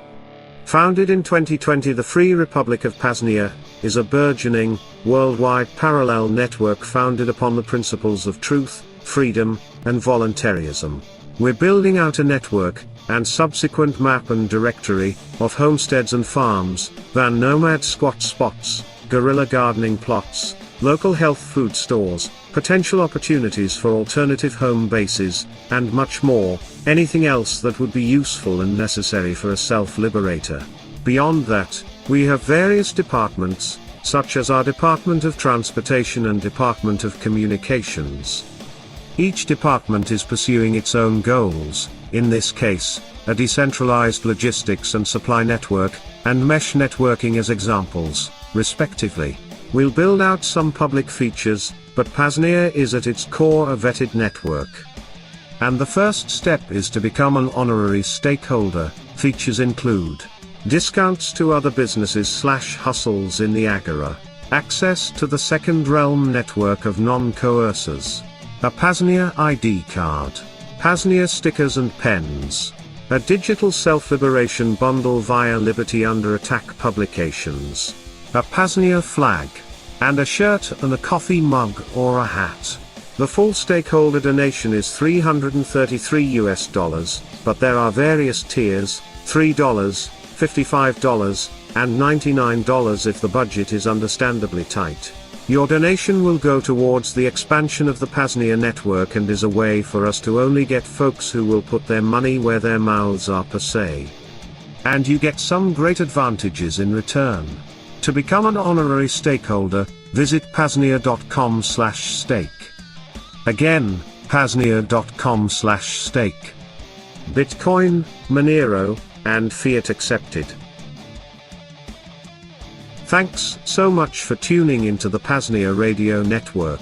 Founded in 2020, the Free Republic of PAZNIA is a burgeoning, worldwide parallel network founded upon the principles of truth, freedom, and voluntarism. We're building out a network, and subsequent map and directory, of homesteads and farms, van nomad squat spots, guerrilla gardening plots, local health food stores, potential opportunities for alternative home bases, and much more, anything else that would be useful and necessary for a self-liberator. Beyond that, we have various departments, such as our Department of Transportation and Department of Communications. Each department is pursuing its own goals, in this case, a decentralized logistics and supply network, and mesh networking as examples, respectively. We'll build out some public features, but PAZNIA is at its core a vetted network. And the first step is to become an honorary stakeholder. Features include discounts to other businesses/hustles in the Agora, access to the Second Realm network of non-coercers, a PAZNIA ID card, PAZNIA stickers and pens, a digital self-liberation bundle via Liberty Under Attack Publications, a PAZNIA flag, and a shirt and a coffee mug or a hat. The full stakeholder donation is $333, but there are various tiers, $3, $55, and $99 if the budget is understandably tight. Your donation will go towards the expansion of the PAZNIA network and is a way for us to only get folks who will put their money where their mouths are per se. And you get some great advantages in return. To become an honorary stakeholder, visit PAZNIA.com/stake. Again, PAZNIA.com/stake. Bitcoin, Monero, and Fiat accepted. Thanks so much for tuning into the PAZNIA radio network.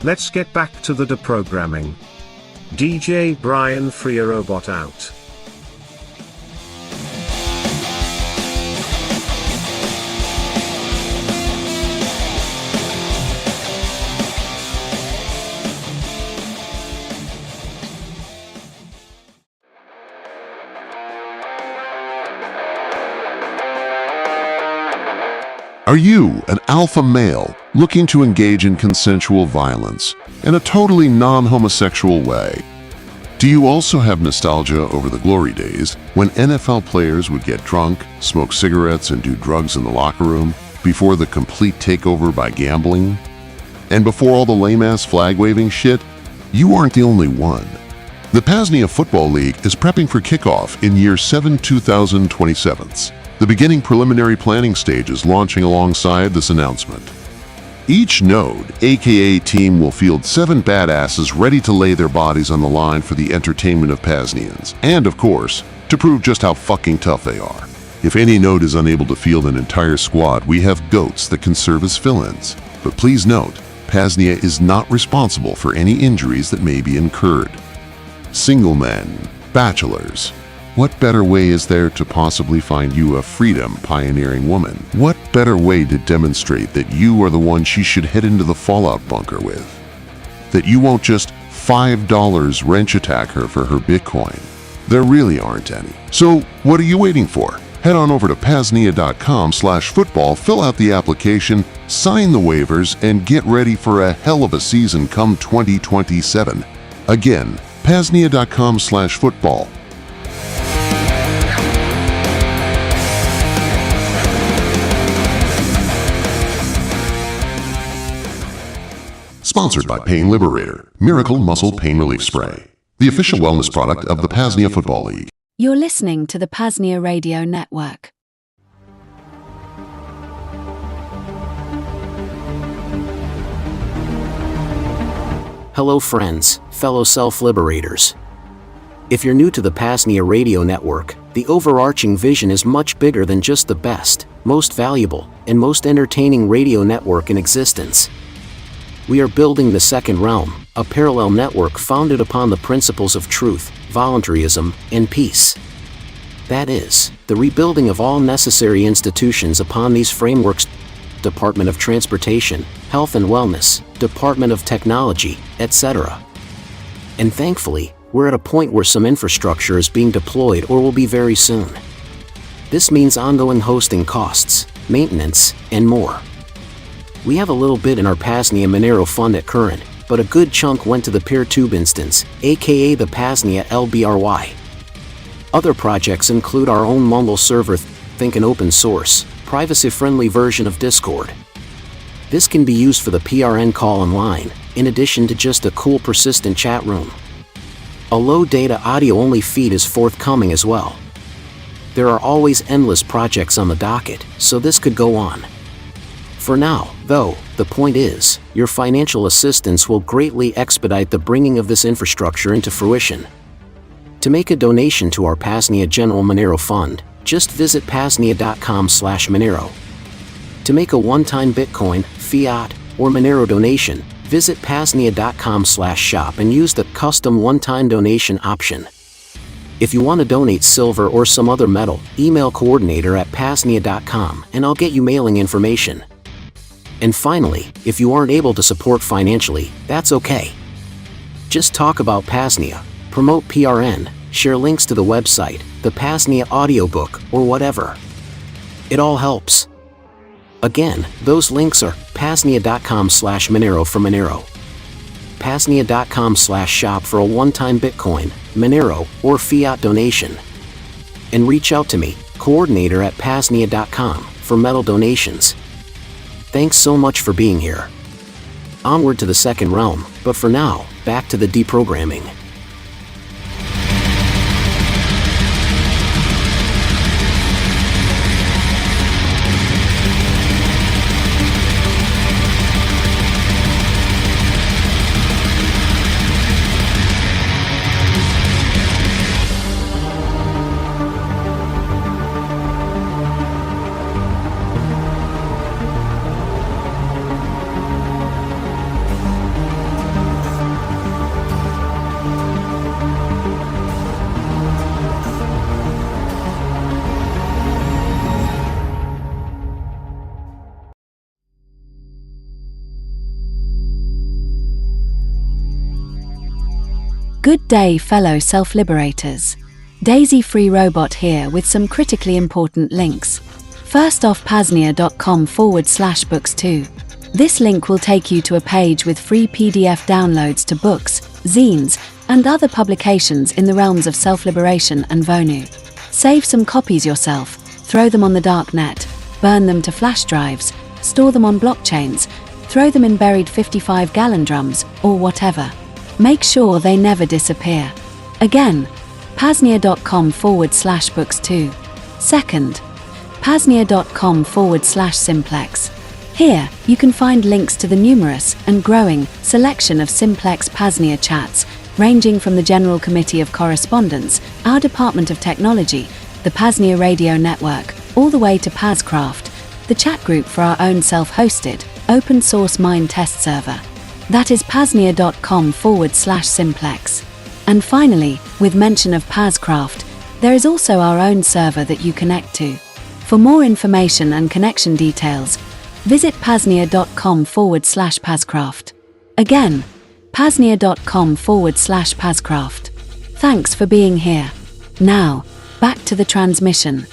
Let's get back to the deprogramming. DJ Brian Free Robot out. Are you an alpha male looking to engage in consensual violence in a totally non-homosexual way? Do you also have nostalgia over the glory days when NFL players would get drunk, smoke cigarettes, and do drugs in the locker room before the complete takeover by gambling? And before all the lame-ass flag-waving shit? You aren't the only one. The PAZNIA Football League is prepping for kickoff in year 7 2027. The beginning preliminary planning stage is launching alongside this announcement. Each node, aka team, will field 7 badasses ready to lay their bodies on the line for the entertainment of PAZNIans, and of course, to prove just how fucking tough they are. If any node is unable to field an entire squad, we have goats that can serve as fill-ins. But please note, PAZNIA is not responsible for any injuries that may be incurred. Single men, bachelors. What better way is there to possibly find you a freedom-pioneering woman? What better way to demonstrate that you are the one she should head into the fallout bunker with? That you won't just $5 wrench attack her for her Bitcoin? There really aren't any. So what are you waiting for? Head on over to PAZNIA.com/football, fill out the application, sign the waivers, and get ready for a hell of a season come 2027. Again, PAZNIA.com/football. Sponsored by Pain Liberator, Miracle Muscle Pain Relief Spray, the official wellness product of the PAZNIA Football League. You're listening to the PAZNIA Radio Network. Hello friends, fellow self-liberators. If you're new to the PAZNIA radio network, the overarching vision is much bigger than just the best, most valuable, and most entertaining radio network in existence. We are building the second realm, a parallel network founded upon the principles of truth, voluntarism, and peace. That is, the rebuilding of all necessary institutions upon these frameworks: Department of Transportation, Health and Wellness, Department of Technology, etc. And thankfully, we're at a point where some infrastructure is being deployed or will be very soon. This means ongoing hosting costs, maintenance, and more. We have a little bit in our PAZNIA Monero fund at current, but a good chunk went to the PeerTube instance, aka the PAZNIA LBRY. Other projects include our own Mumble server, think an open source, privacy-friendly version of Discord. This can be used for the PRN call online, in addition to just a cool persistent chat room. A low-data audio-only feed is forthcoming as well. There are always endless projects on the docket, so this could go on. For now, though, the point is, your financial assistance will greatly expedite the bringing of this infrastructure into fruition. To make a donation to our PAZNIA General Monero Fund, just visit PAZNIA.com/Monero. To make a one-time Bitcoin, fiat, or Monero donation, visit PAZNIA.com/shop and use the custom one-time donation option. If you want to donate silver or some other metal, email coordinator at PAZNIA.com and I'll get you mailing information. And finally, if you aren't able to support financially, that's okay. Just talk about PAZNIA, promote PRN, share links to the website, the PAZNIA audiobook, or whatever. It all helps. Again, those links are PAZNIA.com/Monero for Monero, PAZNIA.com/shop for a one-time Bitcoin, Monero, or fiat donation. And reach out to me, coordinator at PAZNIA.com, for metal donations. Thanks so much for being here. Onward to the second realm, but for now, back to the deprogramming. Good day, fellow self-liberators. Daisy Free Robot here with some critically important links. First off, PAZNIA.com/books2. This link will take you to a page with free PDF downloads to books, zines, and other publications in the realms of self-liberation and Vonu. Save some copies yourself, throw them on the dark net, burn them to flash drives, store them on blockchains, throw them in buried 55-gallon drums, or whatever. Make sure they never disappear. Again, PAZNIA.com/books2. Second, PAZNIA.com/simplex. Here, you can find links to the numerous and growing selection of simplex PAZNIA chats, ranging from the General Committee of Correspondence, our Department of Technology, the PAZNIA Radio Network, all the way to PAZCraft, the chat group for our own self-hosted, open-source mine test server. That is PAZNIA.com/simplex. And finally, with mention of PAZCraft, there is also our own server that you connect to. For more information and connection details, visit PAZNIA.com/PAZCraft. Again, PAZNIA.com/PAZCraft. Thanks for being here. Now, back to the transmission.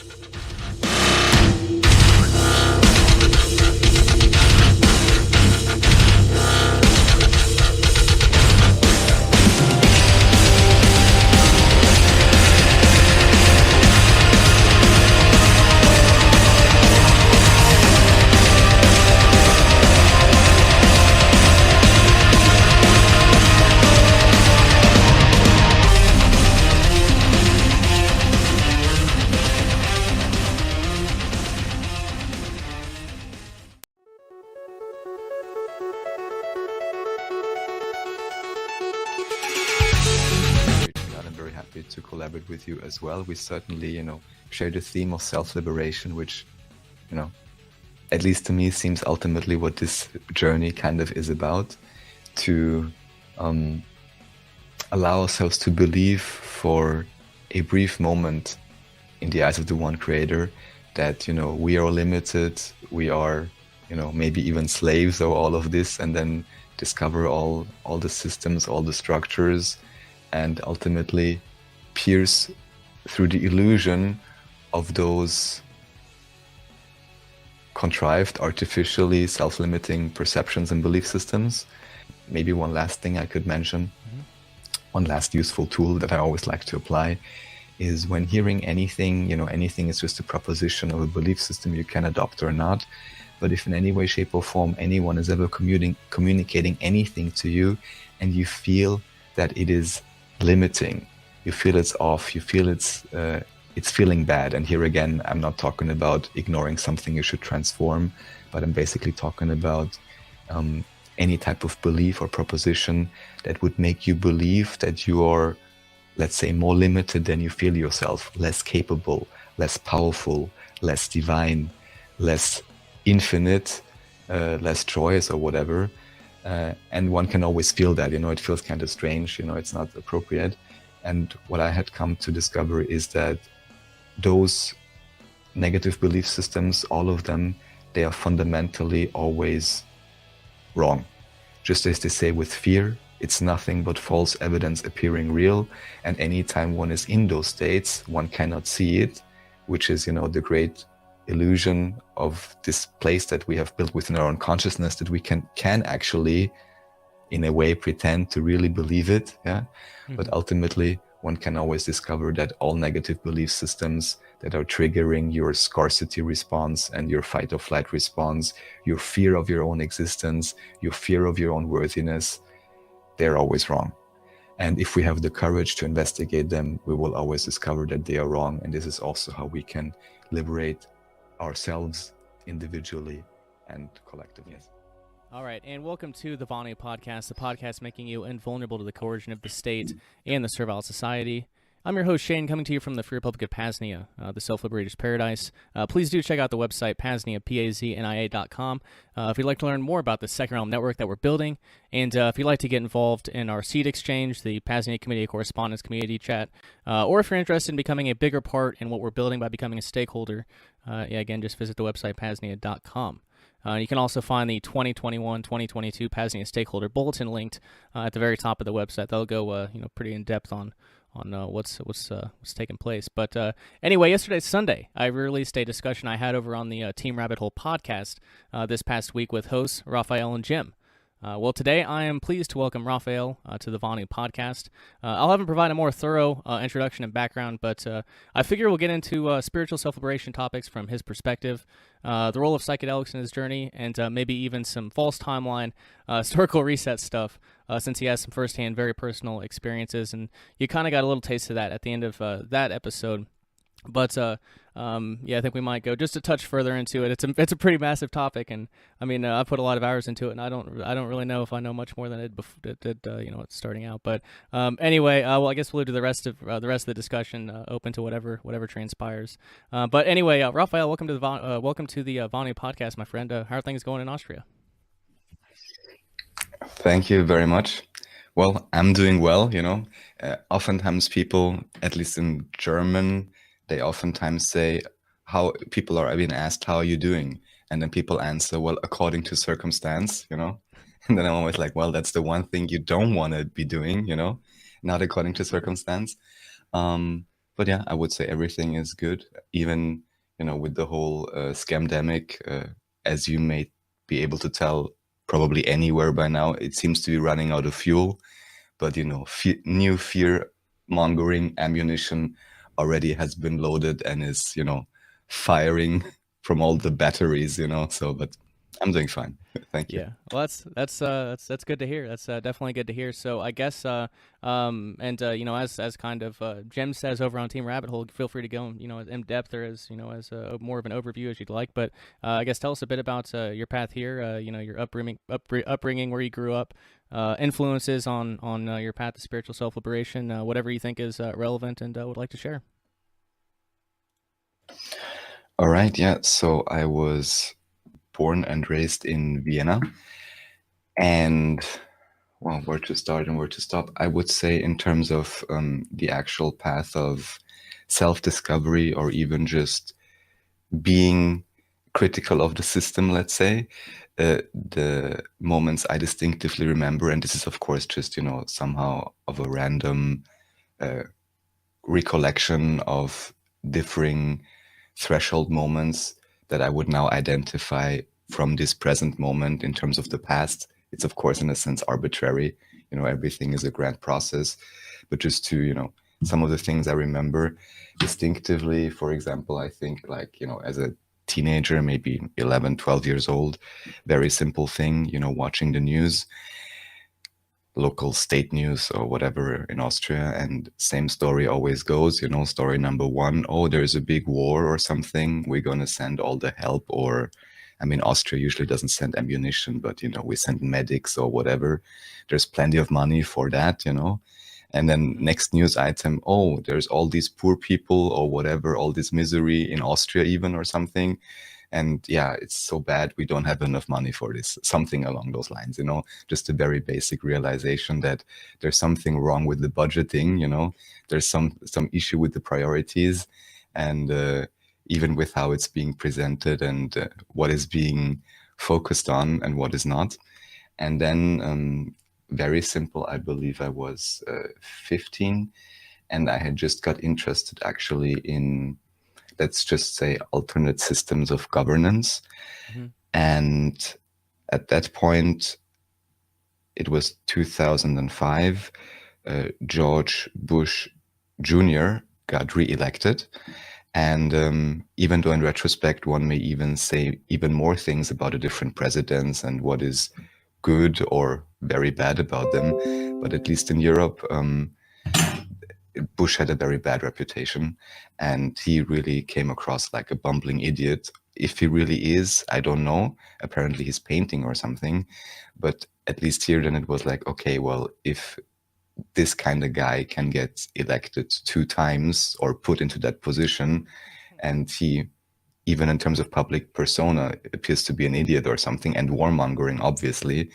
happy to collaborate with you as well. We certainly, share the theme of self-liberation, which, at least to me, seems ultimately what this journey kind of is about, to allow ourselves to believe for a brief moment in the eyes of the one creator that, we are limited, we are, maybe even slaves of all of this, and then discover all the systems, all the structures, and ultimately pierce through the illusion of those contrived, artificially self-limiting perceptions and belief systems. Maybe one last thing I could mention, one last useful tool that I always like to apply is when hearing anything, anything is just a proposition of a belief system you can adopt or not. But if in any way, shape or form anyone is ever communicating anything to you and you feel that it is limiting, you feel it's off, you feel it's feeling bad. And here again, I'm not talking about ignoring something you should transform, but I'm basically talking about any type of belief or proposition that would make you believe that you are, let's say, more limited than you feel yourself, less capable, less powerful, less divine, less infinite, less joyous or whatever. And one can always feel that, it feels kind of strange, it's not appropriate. And what I had come to discover is that those negative belief systems, all of them, they are fundamentally always wrong. Just as they say with fear, it's nothing but false evidence appearing real. And anytime one is in those states, one cannot see it, which is, the great illusion of this place that we have built within our own consciousness, that we can actually, in a way, pretend to really believe it. Yeah. Mm-hmm. But ultimately, one can always discover that all negative belief systems that are triggering your scarcity response and your fight or flight response, your fear of your own existence, your fear of your own worthiness, they're always wrong. And if we have the courage to investigate them, we will always discover that they are wrong. And this is also how we can liberate ourselves individually and collectively. Yes. All right, and welcome to the Vonu podcast, the podcast making you invulnerable to the coercion of the state and the servile society. I'm your host, Shane, coming to you from the Free Republic of PAZNIA, the self-liberator's paradise. Please do check out the website, PAZNIA, PAZNIA.com, if you'd like to learn more about the second realm network that we're building, and if you'd like to get involved in our seed exchange, the PAZNIA Committee of Correspondence community chat, or if you're interested in becoming a bigger part in what we're building by becoming a stakeholder, again, just visit the website, PAZNIA.com. You can also find the 2021-2022 PAZNIA Stakeholder Bulletin linked at the very top of the website. That'll go, pretty in depth on what's taking place. But anyway, yesterday, Sunday, I released a discussion I had over on the Team Rabbit Hole podcast this past week with hosts Raffael and Jim. Well, today I am pleased to welcome Raffael to the Vonu podcast. I'll have him provide a more thorough introduction and background, but I figure we'll get into spiritual self-liberation topics from his perspective, the role of psychedelics in his journey, and maybe even some false timeline, historical reset stuff, since he has some firsthand, very personal experiences, and you kind of got a little taste of that at the end of that episode. But I think we might go just a touch further into it. It's a pretty massive topic, and I mean I put a lot of hours into it, and I don't really know if I know much more than it did it's starting out. But anyway, I guess we'll do the rest of the discussion open to whatever transpires. But anyway, Raffael, welcome to the Vonu podcast, my friend. How are things going in Austria? Thank you very much. Well, I'm doing well. Oftentimes people, at least in German, they oftentimes say how people are being asked, how are you doing? And then people answer, well, according to circumstance, And then I'm always like, well, that's the one thing you don't want to be doing, not according to circumstance. But yeah, I would say everything is good, even, with the whole scamdemic, as you may be able to tell probably anywhere by now, it seems to be running out of fuel. But, new fear mongering ammunition already has been loaded and is, firing from all the batteries, So, but I'm doing fine. Thank you. Yeah, well, that's good to hear. That's definitely good to hear. So I guess, as kind of Jem says over on Team Rabbit Hole, feel free to go, as in depth or as as more of an overview as you'd like. But I guess tell us a bit about your path here. Your upbringing, where you grew up, influences on your path to spiritual self liberation, whatever you think is relevant and would like to share. All right. Yeah. So I was born and raised in Vienna. And, well, where to start and where to stop? I would say, in terms of the actual path of self-discovery, or even just being critical of the system, let's say, the moments I distinctively remember, and this is, of course, just, somehow of a random recollection of differing threshold moments that I would now identify from this present moment in terms of the past. It's, of course, in a sense, arbitrary. Everything is a grand process. But just to, some of the things I remember distinctively, for example, I think, like, as a teenager, maybe 11, 12 years old, very simple thing, watching the news, local state news or whatever in Austria, and same story always goes, story number one, oh, there's a big war or something, we're going to send all the help. Or, I mean, Austria usually doesn't send ammunition, but, we send medics or whatever. There's plenty of money for that, And then next news item, oh, there's all these poor people or whatever, all this misery in Austria even or something. And yeah, it's so bad, we don't have enough money for this, something along those lines, just a very basic realization that there's something wrong with the budgeting, there's some issue with the priorities, and even with how it's being presented, and what is being focused on and what is not. And then very simple, I believe I was 15, and I had just got interested actually in, let's just say, alternate systems of governance. Mm-hmm. And at that point, it was 2005, George Bush Jr. got re-elected. And even though in retrospect, one may even say even more things about the different presidents and what is good or very bad about them, but at least in Europe, Bush had a very bad reputation, and he really came across like a bumbling idiot. If he really is, I don't know. Apparently he's painting or something. But at least here, then it was like, okay, well, if this kind of guy can get elected 2 times or put into that position, and he, even in terms of public persona, appears to be an idiot or something, and warmongering, obviously,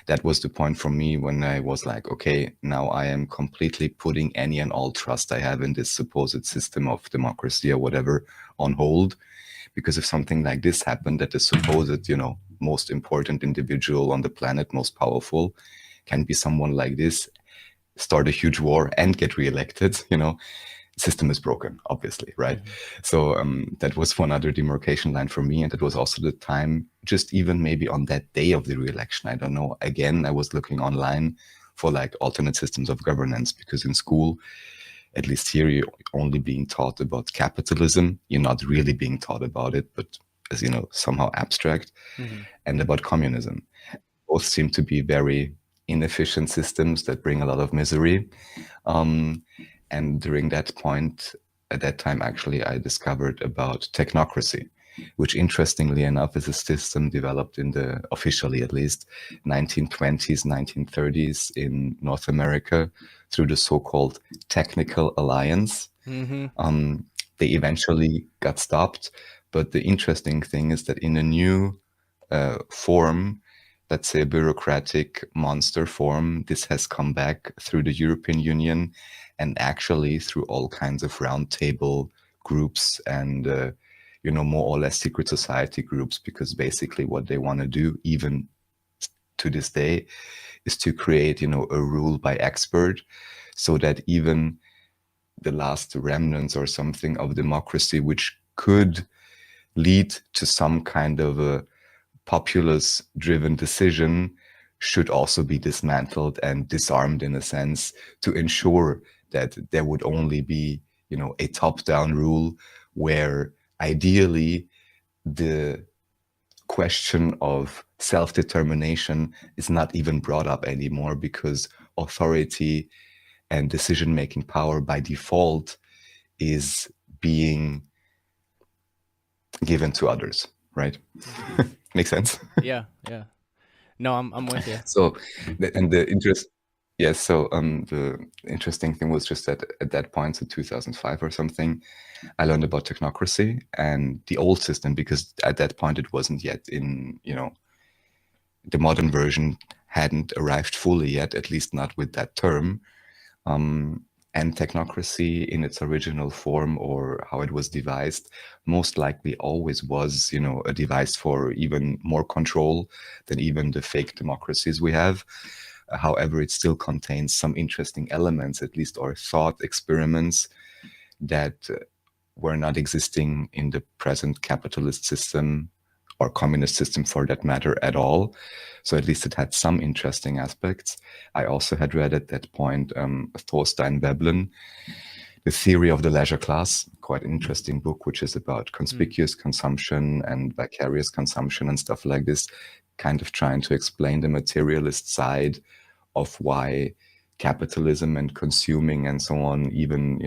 that was the point for me when I was like, okay, now I am completely putting any and all trust I have in this supposed system of democracy or whatever on hold. Because if something like this happened, that the supposed, most important individual on the planet, most powerful, can be someone like this, start a huge war and get reelected, system is broken, obviously, right? Mm-hmm. So that was one other demarcation line for me. And that was also the time, just even maybe on that day of the re-election, I don't know. Again, I was looking online for like alternate systems of governance, because in school, at least here, you're only being taught about capitalism. You're not really being taught about it, but as somehow abstract, mm-hmm. and about communism. Both seem to be very inefficient systems that bring a lot of misery. And during that point, at that time, actually, I discovered about technocracy, which interestingly enough is a system developed in the, officially at least, 1920s, 1930s in North America through the so-called Technical Alliance. Mm-hmm. They eventually got stopped. But the interesting thing is that in a new form, let's say a bureaucratic monster form, this has come back through the European Union, and actually through all kinds of roundtable groups and, more or less secret society groups, because basically what they want to do, even to this day, is to create, a rule by expert, so that even the last remnants or something of democracy, which could lead to some kind of a populace-driven decision, should also be dismantled and disarmed, in a sense, to ensure that there would only be, a top-down rule where ideally the question of self-determination is not even brought up anymore, because authority and decision-making power by default is being given to others, right? Make sense? Yeah, yeah. No, I'm with you. So, the interest, yes. So, the interesting thing was just that at that point, so 2005 or something, I learned about technocracy and the old system, because at that point it wasn't yet in, the modern version hadn't arrived fully yet, at least not with that term. And technocracy in its original form, or how it was devised, most likely always was, a device for even more control than even the fake democracies we have. However, it still contains some interesting elements, at least, or thought experiments that were not existing in the present capitalist system, or communist system for that matter, at all. So at least it had some interesting aspects. I also had read at that point Thorstein Veblen, The Theory of the Leisure Class, quite an interesting book, which is about conspicuous consumption and vicarious consumption and stuff like this, kind of trying to explain the materialist side of why capitalism and consuming and so on even,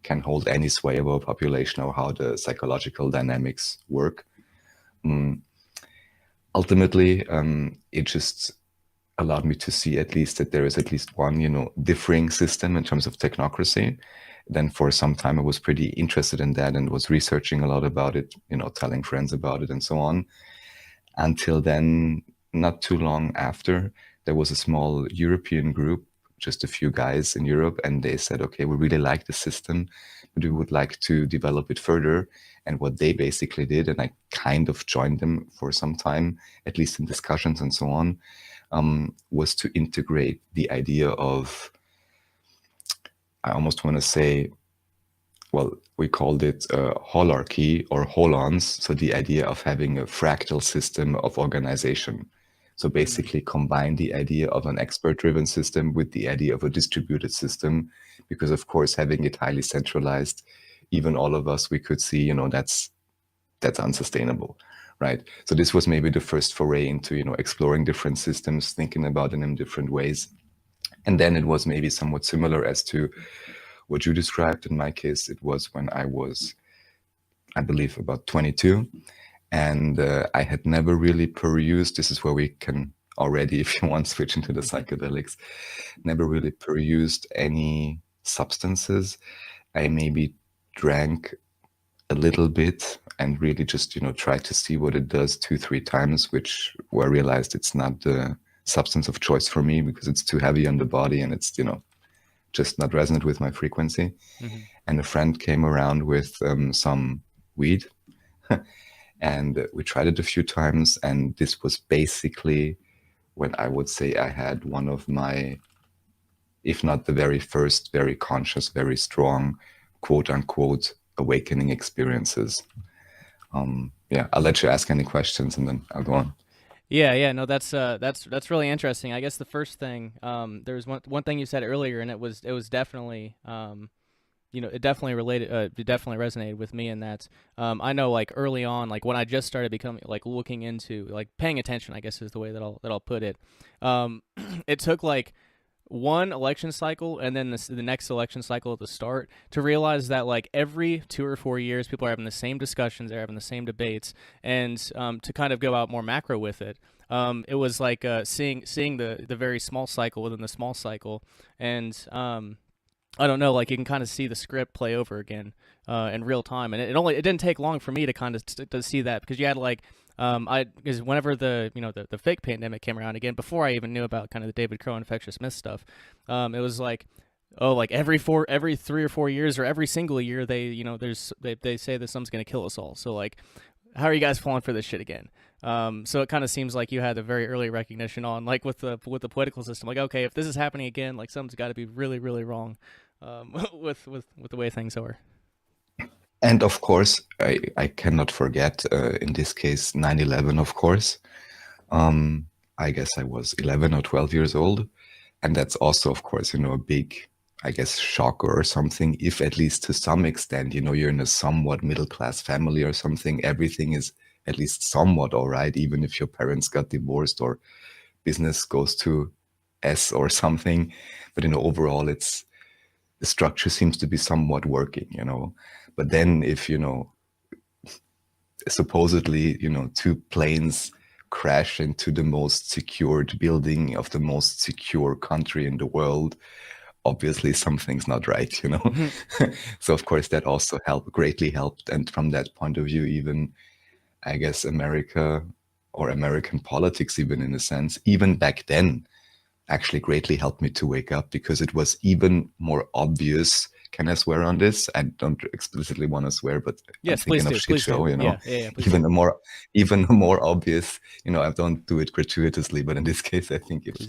can hold any sway over a population, or how the psychological dynamics work. Ultimately, it just allowed me to see at least that there is at least one, differing system in terms of technocracy. Then for some time I was pretty interested in that and was researching a lot about it, telling friends about it and so on. Until then, not too long after, there was a small European group, just a few guys in Europe, and they said, okay, we really like the system, but we would like to develop it further. And what they basically did, and I kind of joined them for some time, at least in discussions and so on, was to integrate the idea of, I almost want to say, well, we called it holarchy or holons, so the idea of having a fractal system of organization. So basically combine the idea of an expert-driven system with the idea of a distributed system, because of course having it highly centralized, even all of us, we could see, that's unsustainable, right? So this was maybe the first foray into, exploring different systems, thinking about them in different ways. And then it was maybe somewhat similar as to what you described. In my case, it was when I was, I believe, about 22. And I had never really perused, this is where we can already, if you want, switch into the psychedelics, never really perused any substances. I maybe drank a little bit and really just, tried to see what it does 2-3 times, where I realized it's not the substance of choice for me, because it's too heavy on the body and it's, just not resonant with my frequency. Mm-hmm. And a friend came around with some weed. And we tried it a few times, and this was basically when I would say I had one of my, if not the very first, very conscious, very strong, quote unquote, awakening experiences. Yeah, I'll let you ask any questions and then I'll go on. Yeah, no, that's really interesting. I guess the first thing, there was one thing you said earlier, and it was definitely, it definitely related, it definitely resonated with me in that, I know, like, early on, like, when I just started becoming, like, looking into, like, paying attention, I guess is the way that I'll put it. It took, like, one election cycle and then the next election cycle at the start to realize that, like, every 2 or 4 years, people are having the same discussions, they're having the same debates, and to kind of go out more macro with it, it was like seeing the very small cycle within the small cycle, and I don't know, like, you can kind of see the script play over again in real time, and it didn't take long for me to kind of to see that, because you had, like, because whenever the fake pandemic came around again, before I even knew about kind of the David Crow infectious myth stuff, it was like, like every 3 or 4 years, or every single year, they say that something's gonna kill us all. So, like, how are you guys falling for this shit again? So it kind of seems like you had a very early recognition on, like, with the political system, like, okay, if this is happening again, like, something's got to be really, really wrong with the way things are. And of course, I cannot forget, in this case, 9/11, of course. I guess I was 11 or 12 years old. And that's also, of course, a big, I guess, shocker or something, if at least to some extent, you're in a somewhat middle-class family or something, everything is at least somewhat all right, even if your parents got divorced or business goes to S or something. But overall, the structure seems to be somewhat working, But then if, supposedly, two planes crash into the most secured building of the most secure country in the world, obviously something's not right, So of course that also greatly helped. And from that point of view, even I guess America or American politics, even in a sense, even back then, actually greatly helped me to wake up, because it was even more obvious. Can I swear on this? I don't explicitly want to swear, but Yes, I'm thinking please of do. shit show, Yeah, please even do. a more obvious, I don't do it gratuitously, but in this case, I think it's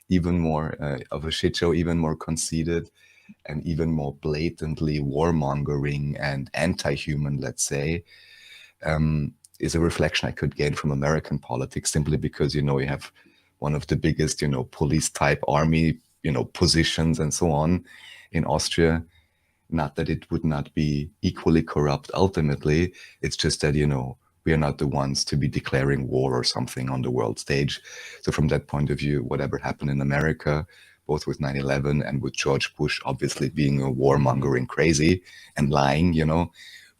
even more of a shit show, even more conceited, and even more blatantly warmongering and anti-human, let's say, is a reflection I could gain from American politics, simply because, you have one of the biggest, police type army, positions and so on in Austria. Not that it would not be equally corrupt ultimately. It's just that, we are not the ones to be declaring war or something on the world stage. So from that point of view, whatever happened in America, both with 9/11 and with George Bush obviously being a warmongering crazy and lying,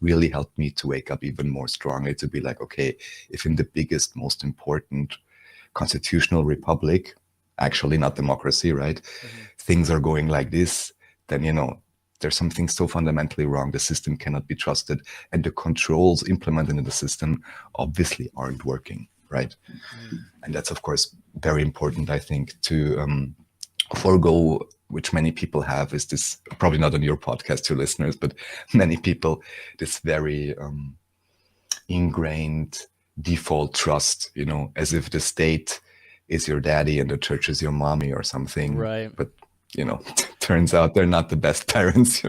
really helped me to wake up even more strongly, to be like, okay, if in the biggest, most important constitutional republic, actually not democracy, right, things are going like this, then, there's something so fundamentally wrong. The system cannot be trusted, and the controls implemented in the system obviously aren't working, right? And that's, of course, very important, I think, to forego, which many people have, is this, probably not on your podcast, to listeners, but many people, this very ingrained default trust, as if the state is your daddy and the church is your mommy or something. Right. But, turns out they're not the best parents,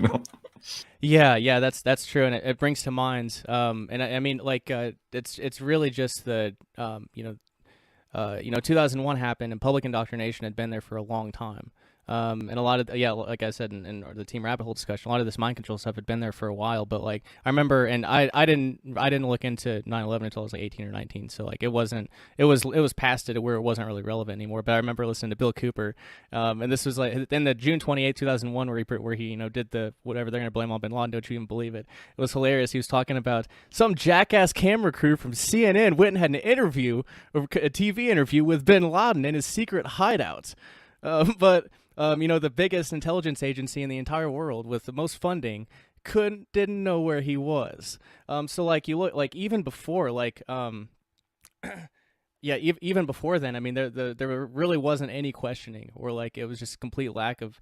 Yeah, that's true, and it brings to mind, and I mean, like, it's really just the, 2001 happened, and public indoctrination had been there for a long time. And a lot of, like I said in the Team Rabbit Hole discussion, a lot of this mind control stuff had been there for a while. But like, I remember, and I didn't look into 9/11 until I was like 18 or 19. So like, it was past it where it wasn't really relevant anymore. But I remember listening to Bill Cooper, and this was like in the June 28, 2001, where he did the whatever they're gonna blame on Bin Laden. Don't you even believe it? It was hilarious. He was talking about some jackass camera crew from CNN went and had an interview, a TV interview with Bin Laden in his secret hideout. But the biggest intelligence agency in the entire world with the most funding didn't know where he was. So like, you look, like, even before, like, even before then, I mean, there really wasn't any questioning, or like, it was just complete lack of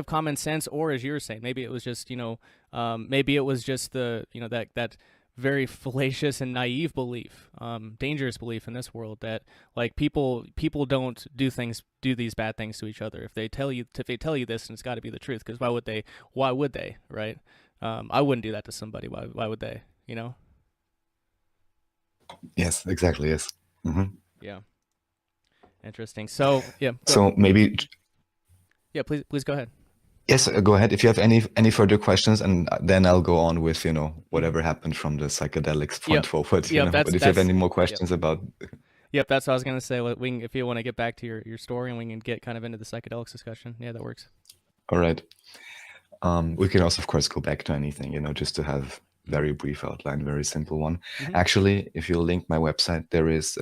common sense, or as you were saying, maybe it was just, maybe it was just the, that very fallacious and naive belief, dangerous belief in this world, that like people don't do these bad things to each other. If they tell you this, and it's got to be the truth, because why would they, right? I wouldn't do that to somebody. Why would they? Yes, exactly. Yes. Mm-hmm. Yeah. Interesting. So yeah. So maybe. Yeah. Please go ahead. Yes, go ahead. If you have any further questions, and then I'll go on with, whatever happened from the psychedelics point forward. But if you have any more questions about. Yep, that's what I was gonna say. If you want to get back to your story, and we can get kind of into the psychedelics discussion. Yeah, that works. All right. We can also, of course, go back to anything, just to have very brief outline, very simple one. Mm-hmm. Actually, if you link my website, there is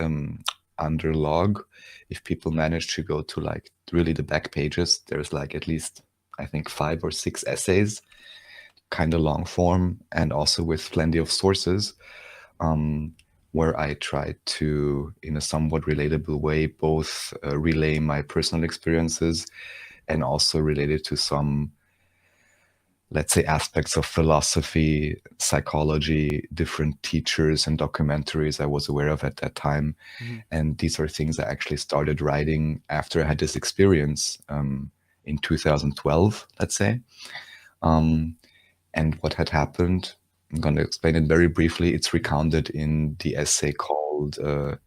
under log. If people manage to go to like really the back pages, there's like at least, I think, 5 or 6 essays, kind of long form, and also with plenty of sources, where I try to, in a somewhat relatable way, both relay my personal experiences and also related to some, let's say, aspects of philosophy, psychology, different teachers and documentaries I was aware of at that time. Mm-hmm. And these are things I actually started writing after I had this experience, in 2012, let's say. And what had happened, I'm going to explain it very briefly. It's recounted in the essay called A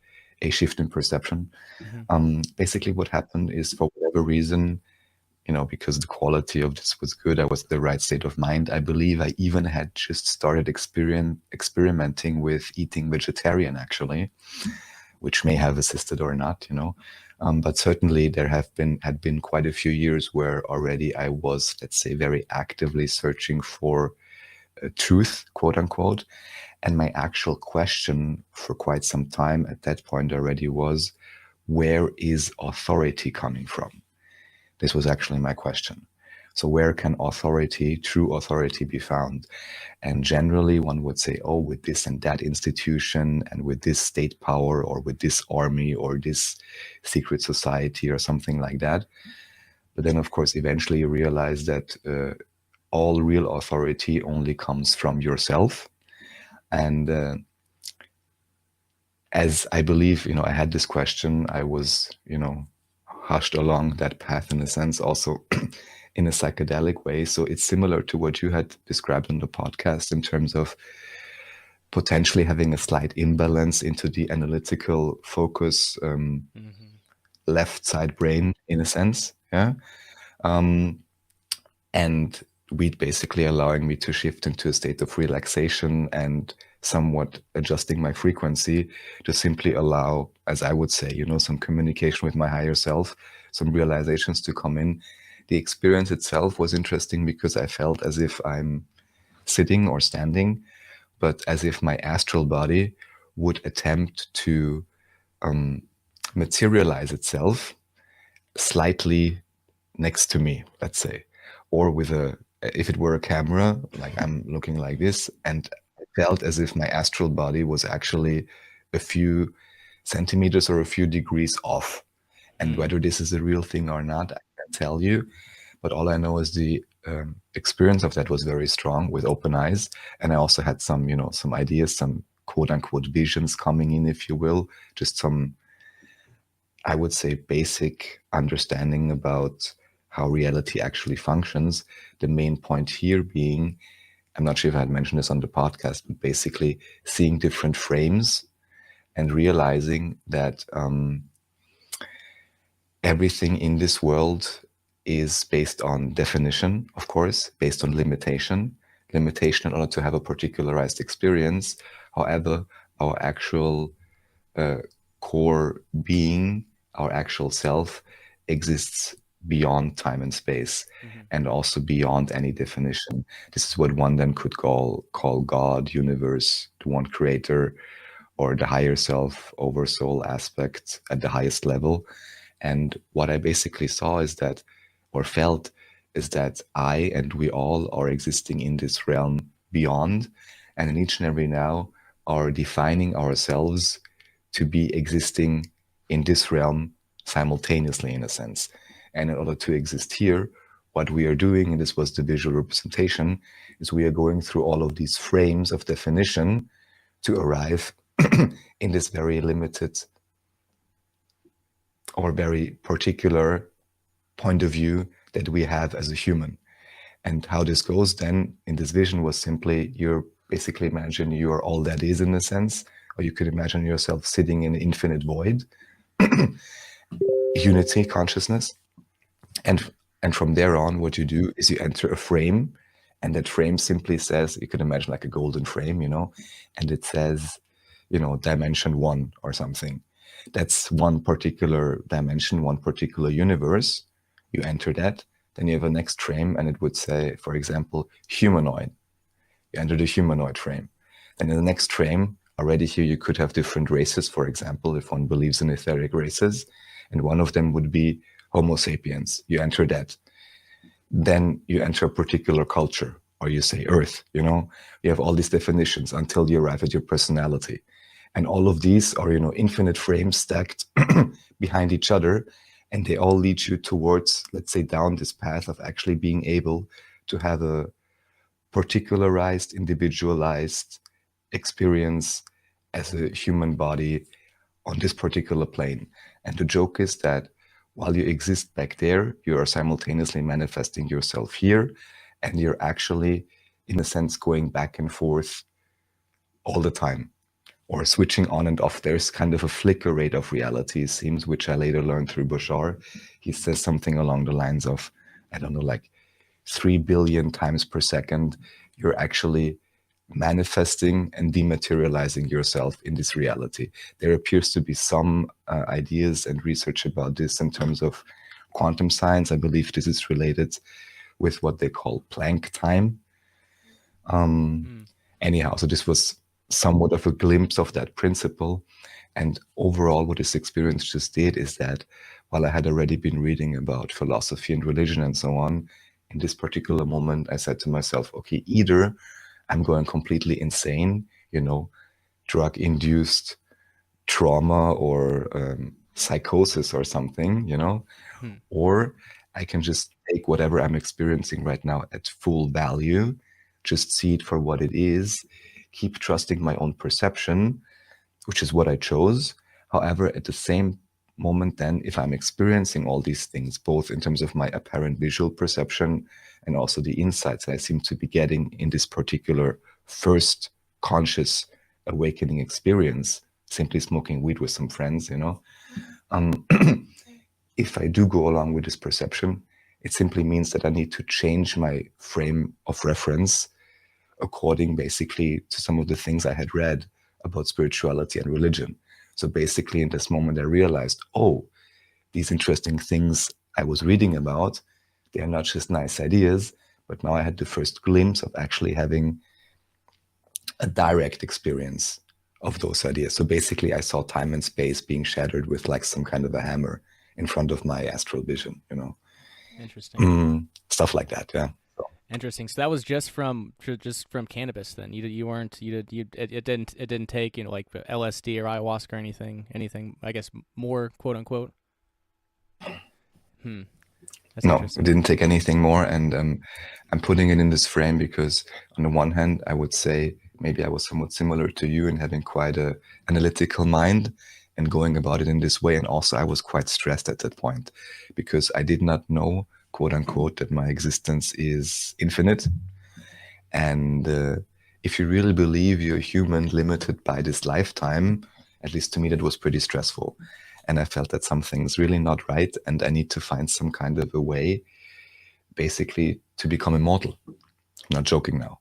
Shift in Perception. Mm-hmm. Basically, what happened is, for whatever reason, because the quality of this was good. I was in the right state of mind. I believe I even had just started experimenting with eating vegetarian, actually, which may have assisted or not, but certainly there had been quite a few years where already I was, let's say, very actively searching for truth, quote unquote. And my actual question for quite some time at that point already was, where is authority coming from? This was actually my question. So where can authority, true authority, be found? And generally one would say, oh, with this and that institution and with this state power or with this army or this secret society or something like that. But then, of course, eventually you realize that all real authority only comes from yourself. And as I believe, I had this question, I was, hushed along that path in a sense, also in a psychedelic way. So it's similar to what you had described on the podcast in terms of potentially having a slight imbalance into the analytical focus, left side brain in a sense. Yeah. And weed basically allowing me to shift into a state of relaxation and somewhat adjusting my frequency to simply allow, as I would say, some communication with my higher self, some realizations to come in. The experience itself was interesting because I felt as if I'm sitting or standing, but as if my astral body would attempt to materialize itself slightly next to me, let's say, or if it were a camera, like I'm looking like this, and I felt as if my astral body was actually a few centimeters or a few degrees off. And whether this is a real thing or not, I can't tell you. But all I know is the experience of that was very strong with open eyes. And I also had some, some ideas, some quote unquote visions coming in, if you will, just some, I would say, basic understanding about how reality actually functions. The main point here being, I'm not sure if I had mentioned this on the podcast, but basically seeing different frames and realizing that everything in this world is based on definition, of course, based on limitation in order to have a particularized experience. However, our actual core being, our actual self, exists beyond time and space, and also beyond any definition. This is what one then could call God, universe, the one creator, or the higher self, oversoul aspect at the highest level. And what I basically saw is that, or felt, is that I and we all are existing in this realm beyond, and in each and every now are defining ourselves to be existing in this realm simultaneously, in a sense. And in order to exist here, what we are doing, and this was the visual representation, is we are going through all of these frames of definition to arrive in this very limited or very particular point of view that we have as a human. And how this goes then in this vision was simply, you're basically imagine you're all that is, in a sense, or you could imagine yourself sitting in an infinite void, unity consciousness. And from there on, what you do is you enter a frame, and that frame simply says, you could imagine like a golden frame, and it says, dimension 1 or something. That's one particular dimension, one particular universe. You enter that, then you have a next frame, and it would say, for example, humanoid. You enter the humanoid frame. Then in the next frame, already here you could have different races, for example, if one believes in etheric races, and one of them would be Homo sapiens. You enter that. Then you enter a particular culture, or you say Earth, you have all these definitions until you arrive at your personality. And all of these are, infinite frames stacked behind each other, and they all lead you towards, let's say, down this path of actually being able to have a particularized, individualized experience as a human body on this particular plane. And the joke is that while you exist back there, you are simultaneously manifesting yourself here, and you're actually, in a sense, going back and forth all the time, or switching on and off. There's kind of a flicker rate of reality, it seems, which I later learned through Bashar. He says something along the lines of I don't know, like 3 billion times per second, you're actually manifesting and dematerializing yourself in this reality. There appears to be some ideas and research about this in terms of quantum science. I believe this is related with what they call Planck time. Anyhow, so this was somewhat of a glimpse of that principle. And overall, what this experience just did is that while I had already been reading about philosophy and religion and so on, in this particular moment, I said to myself, okay, either I'm going completely insane, drug-induced trauma or psychosis or something, or I can just take whatever I'm experiencing right now at full value, just see it for what it is, keep trusting my own perception, which is what I chose. However, at the same moment then, if I'm experiencing all these things, both in terms of my apparent visual perception and also the insights I seem to be getting in this particular first conscious awakening experience, simply smoking weed with some friends, if I do go along with this perception, it simply means that I need to change my frame of reference according basically to some of the things I had read about spirituality and religion. So basically in this moment, I realized, oh, these interesting things I was reading about, they are not just nice ideas, but now I had the first glimpse of actually having a direct experience of those ideas. So basically I saw time and space being shattered with like some kind of a hammer in front of my astral vision, Interesting. Stuff like that, yeah. Interesting. So that was just from cannabis. Then it didn't take like LSD or ayahuasca or anything. I guess more quote unquote. That's no, it didn't take anything more, and I'm putting it in this frame because on the one hand, I would say maybe I was somewhat similar to you in having quite a analytical mind and going about it in this way, and also I was quite stressed at that point because I did not know, quote unquote, that my existence is infinite. And if you really believe you're human limited by this lifetime, at least to me, that was pretty stressful. And I felt that something's really not right. And I need to find some kind of a way, basically, to become immortal. I'm not joking now.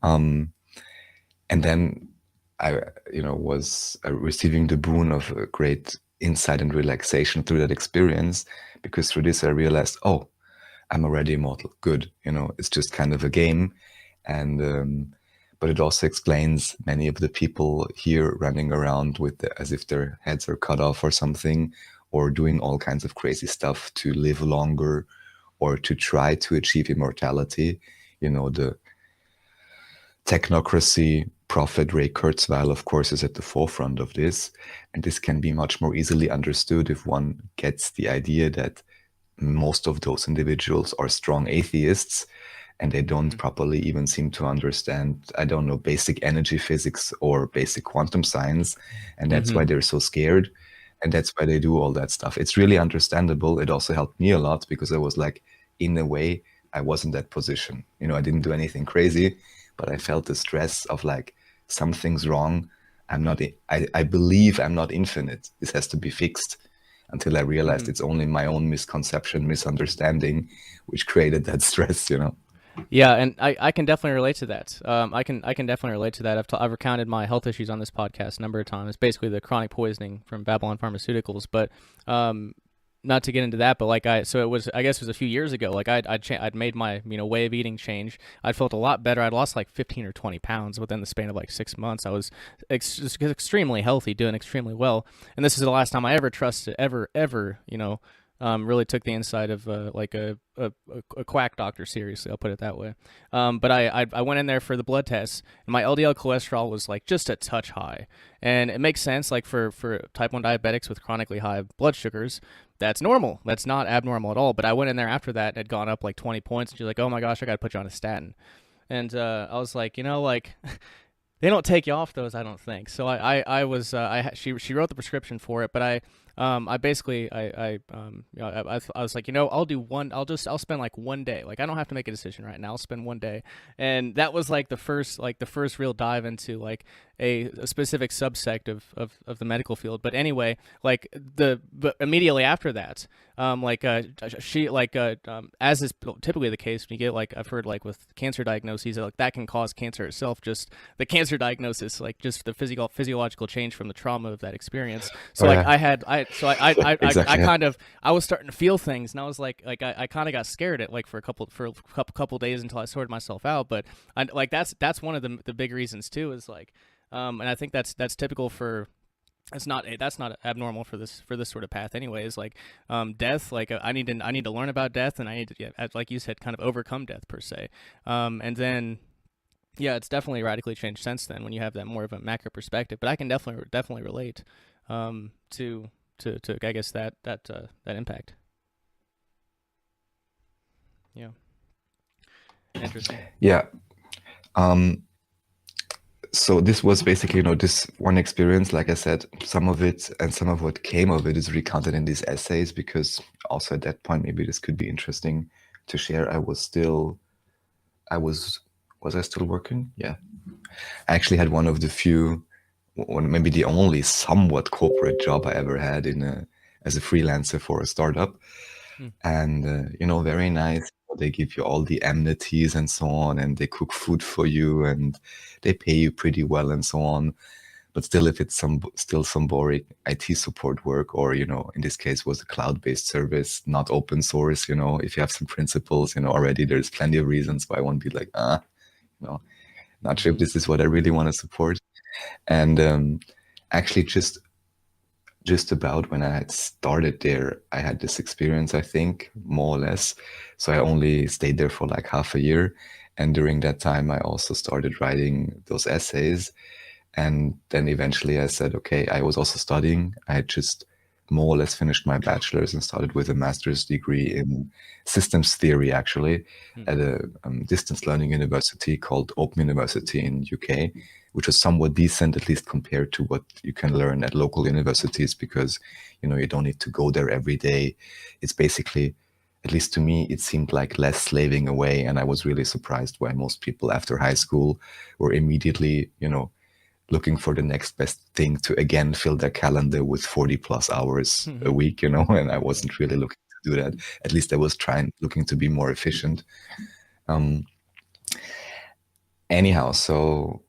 And then I, was receiving the boon of a great insight and relaxation through that experience, because through this I realized, oh, I'm already immortal. Good. It's just kind of a game. And, but it also explains many of the people here running around as if their heads are cut off or something, or doing all kinds of crazy stuff to live longer or to try to achieve immortality. The technocracy prophet Ray Kurzweil, of course, is at the forefront of this. And this can be much more easily understood if one gets the idea that most of those individuals are strong atheists and they don't properly even seem to understand, I don't know, basic energy physics or basic quantum science. And that's why they're so scared. And that's why they do all that stuff. It's really understandable. It also helped me a lot because I was like, in a way, I was in that position. I didn't do anything crazy, but I felt the stress of like, something's wrong. I believe I'm not infinite. This has to be fixed. Until I realized it's only my own misconception, misunderstanding, which created that stress, Yeah, and I can definitely relate to that. I can definitely relate to that. I've recounted my health issues on this podcast a number of times. Basically, the chronic poisoning from Babylon Pharmaceuticals, but not to get into that. But I guess it was a few years ago. Like I'd made my way of eating change. I felt a lot better. I'd lost like 15 or 20 pounds within the span of like 6 months. I was extremely healthy, doing extremely well. And this is the last time I ever trusted, ever, really took the insight of like a quack doctor seriously. I'll put it that way. But I went in there for the blood tests, and my LDL cholesterol was like just a touch high. And it makes sense, like for type 1 diabetics with chronically high blood sugars, that's normal. That's not abnormal at all. But I went in there after that and had gone up like 20 points, and she's like, oh my gosh, I got to put you on a statin. And I was like, they don't take you off those, I don't think. So she wrote the prescription for it, but I basically, I was like, I'll spend like one day. Like, I don't have to make a decision right now. I'll spend one day, and that was like the first real dive into like a specific subsect of the medical field. But anyway, like but immediately after that, as is typically the case when you get, like, I've heard, like, with cancer diagnoses, like, that can cause cancer itself, just the cancer diagnosis, like, just the physiological change from the trauma of that experience. So I was starting to feel things, and I was like I kind of got scared at, like, for a couple days until I sorted myself out. But that's one of the big reasons too, is like, and I think that's typical for. That's not abnormal for this sort of path, anyways. Like, death. Like, I need to learn about death, and I need to, like you said, kind of overcome death per se. And then, yeah, it's definitely radically changed since then when you have that more of a macro perspective. But I can definitely relate to I guess that impact. Yeah. Interesting. Yeah. So this was basically, this one experience. Like I said, some of it and some of what came of it is recounted in these essays, because also at that point, maybe this could be interesting to share. Was I still working? Yeah. I actually had one of the few, or maybe the only somewhat corporate job I ever had as a freelancer for a startup. And, very nice. They give you all the amenities and so on, and they cook food for you, and they pay you pretty well and so on. But still, if it's still some boring IT support work, or, in this case was a cloud-based service, not open source, if you have some principles, already there's plenty of reasons why I won't be like, not sure if this is what I really want to support. And actually just about when I had started there, I had this experience, I think, more or less. So I only stayed there for like half a year. And during that time, I also started writing those essays. And then eventually I said, okay, I was also studying. I had just more or less finished my bachelor's and started with a master's degree in systems theory, actually, at a distance learning university called Open University in UK, which is somewhat decent, at least compared to what you can learn at local universities, because, you don't need to go there every day. It's basically, at least to me, it seemed like less slaving away. And I was really surprised why most people after high school were immediately, looking for the next best thing to again fill their calendar with 40 plus hours a week, and I wasn't really looking to do that. At least I was looking to be more efficient. Anyhow, so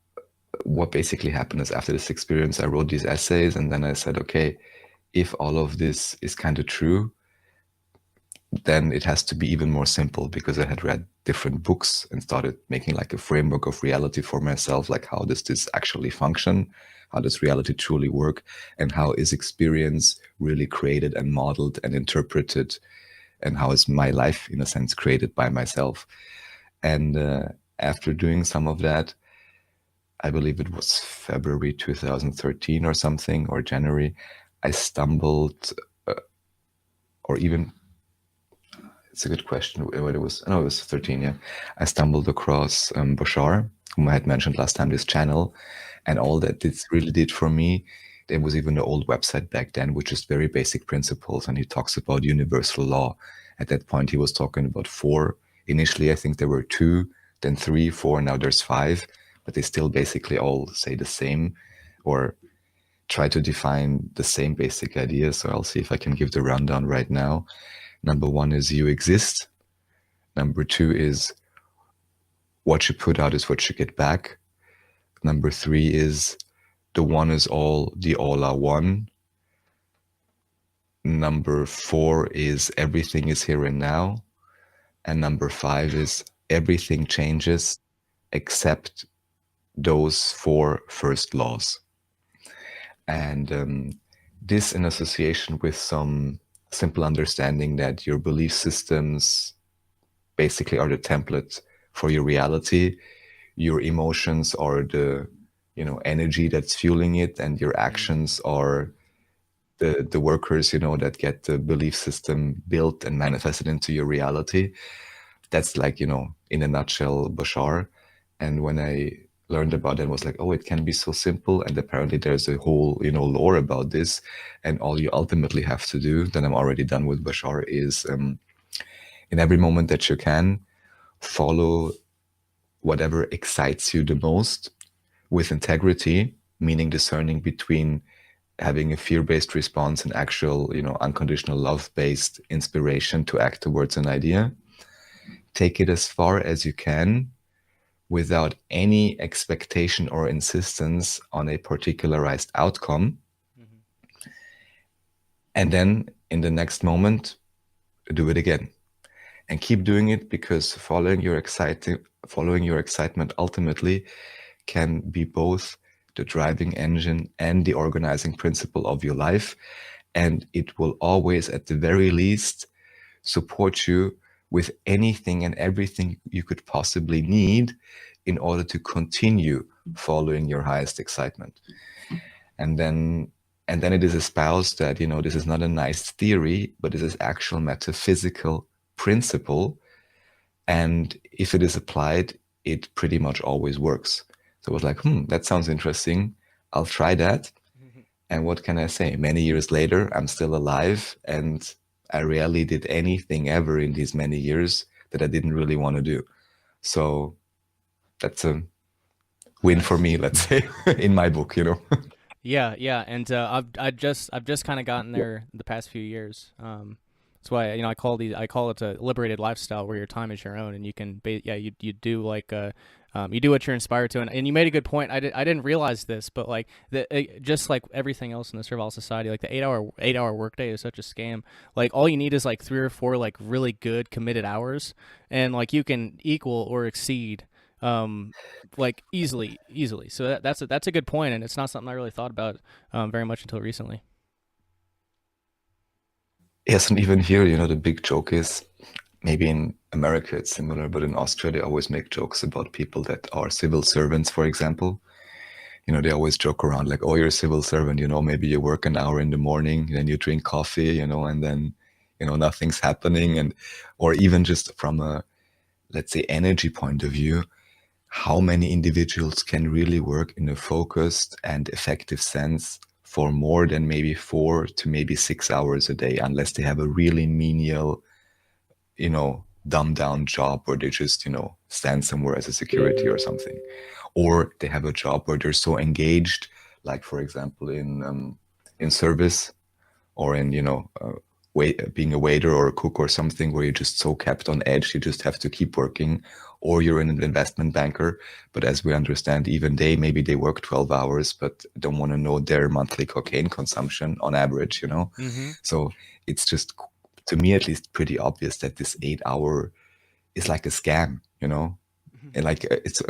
what basically happened is, after this experience, I wrote these essays, and then I said, okay, if all of this is kind of true, then it has to be even more simple, because I had read different books and started making like a framework of reality for myself. Like, how does this actually function? How does reality truly work? And how is experience really created and modeled and interpreted? And how is my life, in a sense, created by myself? And after doing some of that, I believe it was February 2013 or something, or January, I stumbled, or even, it's a good question what it was. No, it was 13, yeah. I stumbled across Bashar, whom I had mentioned last time, this channel, and all that this really did for me. There was even an old website back then, which is very basic principles, and he talks about universal law. At that point, he was talking about 4. Initially, I think there were 2, then 3, 4, now there's 5, but they still basically all say the same, or try to define the same basic idea. So I'll see if I can give the rundown right now. Number 1 is you exist. Number 2 is what you put out is what you get back. Number 3 is the one is all, the all are one. Number 4 is everything is here and now. And number 5 is everything changes except those 4 first laws. And this in association with some simple understanding that your belief systems basically are the template for your reality. Your emotions are the, energy that's fueling it, and your actions are the workers, that get the belief system built and manifested into your reality. That's like, in a nutshell, Bashar. And when I learned about it and was like, oh, it can be so simple. And apparently there's a whole, lore about this. And all you ultimately have to do, then I'm already done with Bashar, is in every moment that you can, follow whatever excites you the most with integrity, meaning discerning between having a fear-based response and actual, unconditional love-based inspiration to act towards an idea. Take it as far as you can without any expectation or insistence on a particularized outcome. And then in the next moment, do it again. And keep doing it, because following your excitement ultimately can be both the driving engine and the organizing principle of your life. And it will always, at the very least, support you with anything and everything you could possibly need in order to continue following your highest excitement. And then it is espoused that, this is not a nice theory, but this is actual metaphysical principle. And if it is applied, it pretty much always works. So I was like, that sounds interesting. I'll try that. And what can I say? Many years later, I'm still alive, and I rarely did anything ever in these many years that I didn't really want to do. So that's a win for me, let's say, in my book, Yeah, and I've just kind of gotten there the past few years. That's why I call it a liberated lifestyle, where your time is your own, and you can you do like you do what you're inspired to, and you made a good point. I didn't realize this, but like just like everything else in the servile society, like the 8-hour workday is such a scam. Like all you need is like 3 or 4 like really good committed hours, and like you can equal or exceed like easily. So that's a good point, and it's not something I really thought about very much until recently. Yes, and even here, the big joke is, maybe in America it's similar, but in Australia, they always make jokes about people that are civil servants, for example. They always joke around like, oh, you're a civil servant, maybe you work an hour in the morning, then you drink coffee, and then, nothing's happening. Or even just from a, let's say, energy point of view, how many individuals can really work in a focused and effective sense for more than maybe 4 to maybe 6 hours a day, unless they have a really menial, dumbed down job where they just, stand somewhere as a security or something. Or they have a job where they're so engaged, like, for example, in service, or in, being a waiter or a cook or something, where you're just so kept on edge, you just have to keep working. Or you're an investment banker, but as we understand, even maybe they work 12 hours, but don't want to know their monthly cocaine consumption on average, So it's just, to me at least, pretty obvious that this 8-hour is like a scam, and like it's